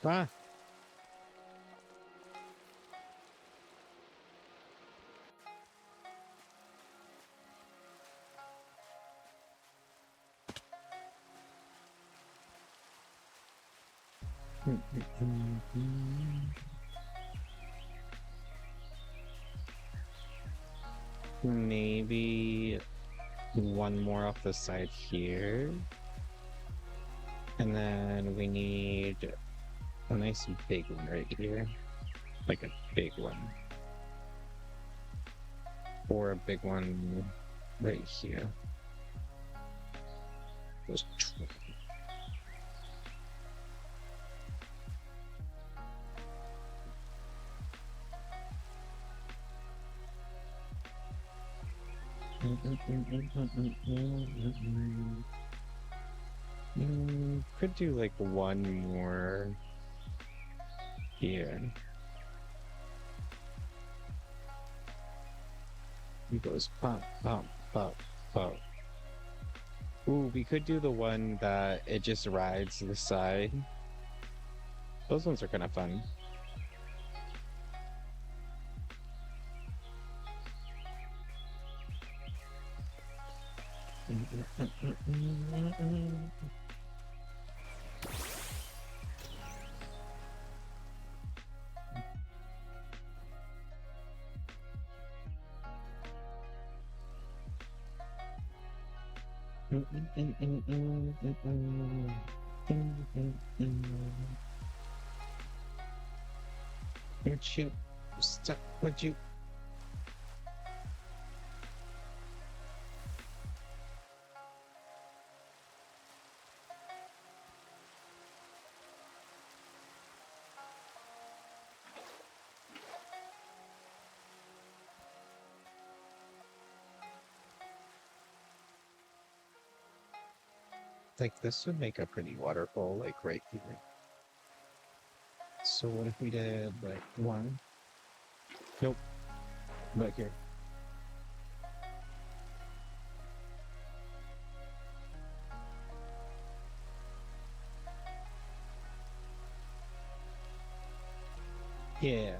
Ah. Maybe one more off the side here. And then we need a nice big one right here. Like a big one. Or a big one right here. Those could do like one more here. It goes pop, pop, pop, pop. Ooh, we could do the one that it just rides to the side. Those ones are kind of fun. Would you stop? Would you? Like this would make a pretty waterfall, like right here. So what if we did like one? Nope. Right here. Yeah.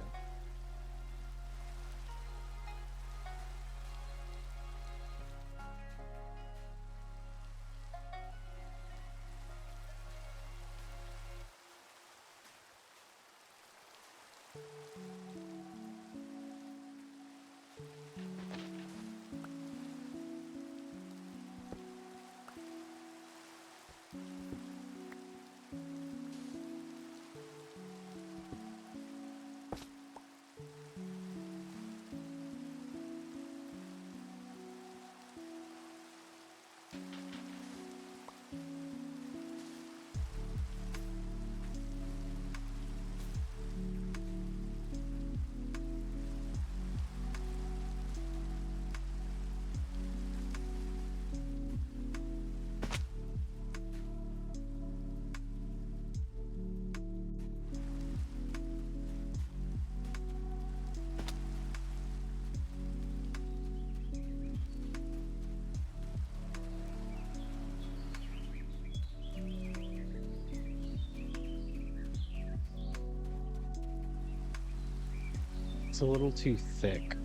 It's a little too thick.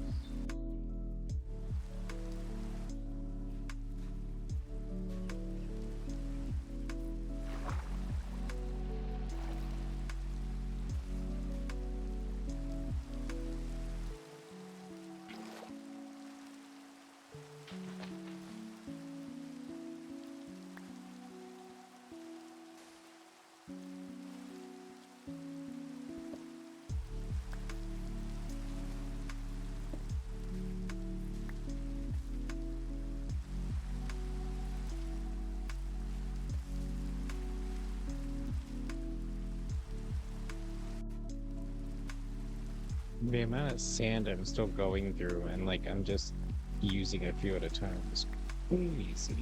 The amount of sand I'm still going through, and like I'm just using a few at a time is crazy.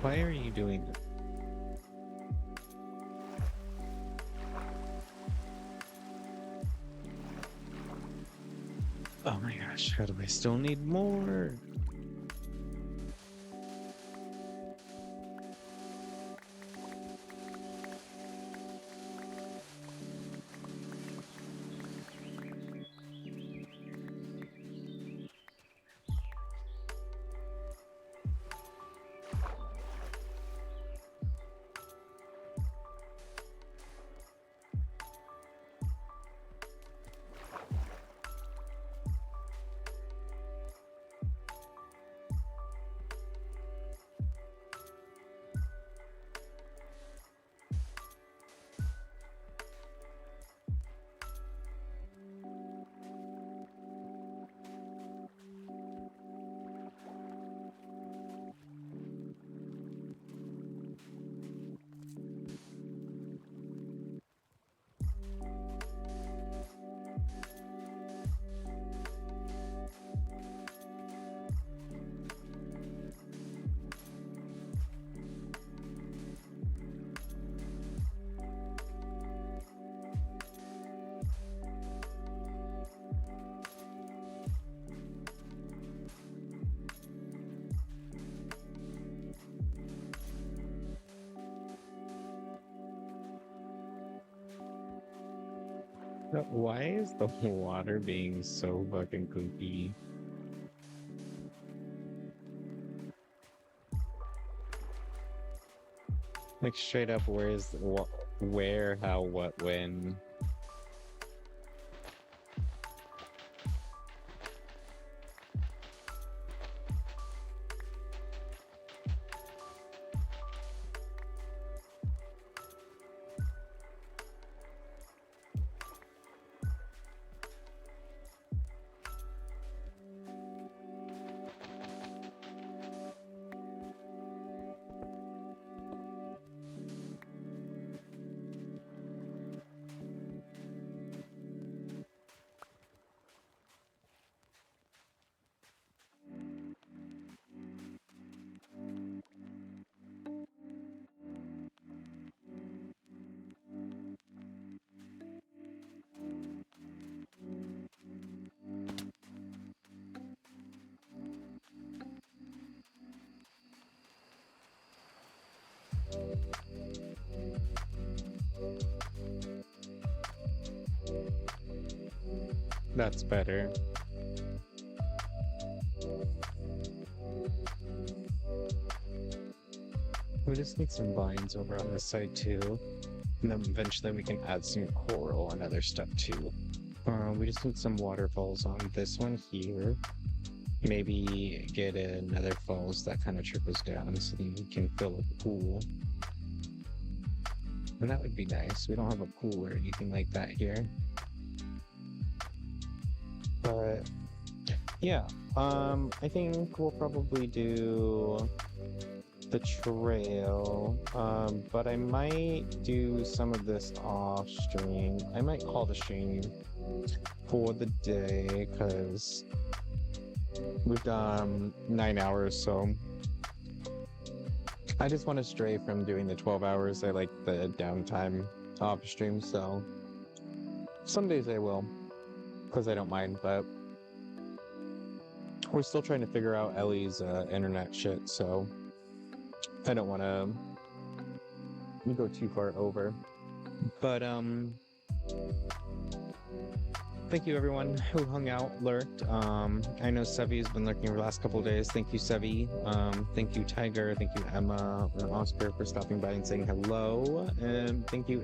Why are you doing this? Oh my gosh, how do I still need more? Why is the water being so fucking kooky? Like straight up, where, how, what, when? That's better. We just need some vines over on this side too. And then eventually we can add some coral and other stuff too. We just need some waterfalls on this one here. Maybe get another falls that kind of trickles down so that we can fill a pool. And that would be nice. We don't have a pool or anything like that here. But yeah, I think we'll probably do the trail, but I might do some of this off stream. I might call the stream for the day because we've done 9 hours, so I just want to stray from doing the 12 hours. I like the downtime off stream, so some days I will because I don't mind, but we're still trying to figure out Ellie's internet shit, so I don't want to go too far over. But thank you everyone who hung out, lurked. I know Sevi has been lurking over the last couple of days. Thank you, Sevi. Thank you, Tiger. Thank you, Emma and Oscar for stopping by and saying hello. And thank you,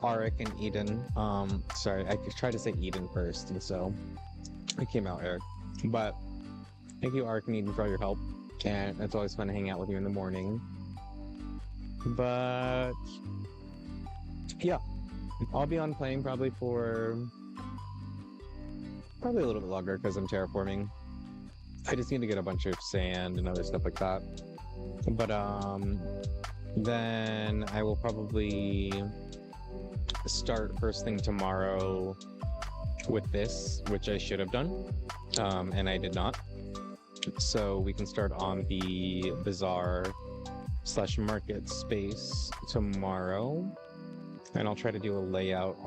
Arik and Eden. Sorry, I tried to say Eden first, and so it came out Eric. But thank you, Arik and Eden, for all your help. And it's always fun to hang out with you in the morning. But yeah, I'll be on playing probably for probably a little bit longer because I'm terraforming. I just need to get a bunch of sand and other stuff like that. But then I will probably start first thing tomorrow with this, which I should have done, and I did not. So we can start on the bazaar / market space tomorrow, and I'll try to do a layout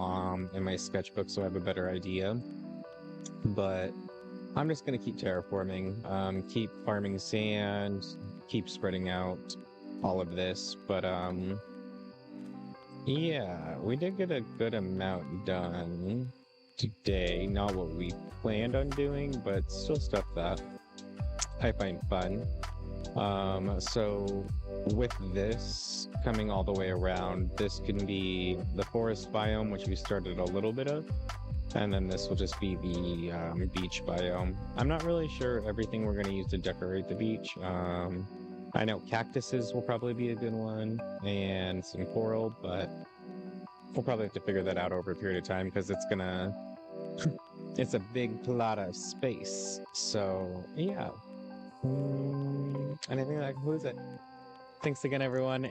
in my sketchbook so I have a better idea. But I'm just gonna keep terraforming, keep farming sand, keep spreading out all of this. But yeah, we did get a good amount done today. Not what we planned on doing, but still stuff that I find fun. So with this coming all the way around, this can be the forest biome, which we started a little bit of, and then this will just be the beach biome. I'm not really sure everything we're going to use to decorate the beach. I know cactuses will probably be a good one, and some coral, but we'll probably have to figure that out over a period of time because it's gonna it's a big plot of space. So yeah. And I think that concludes it. Thanks again, everyone.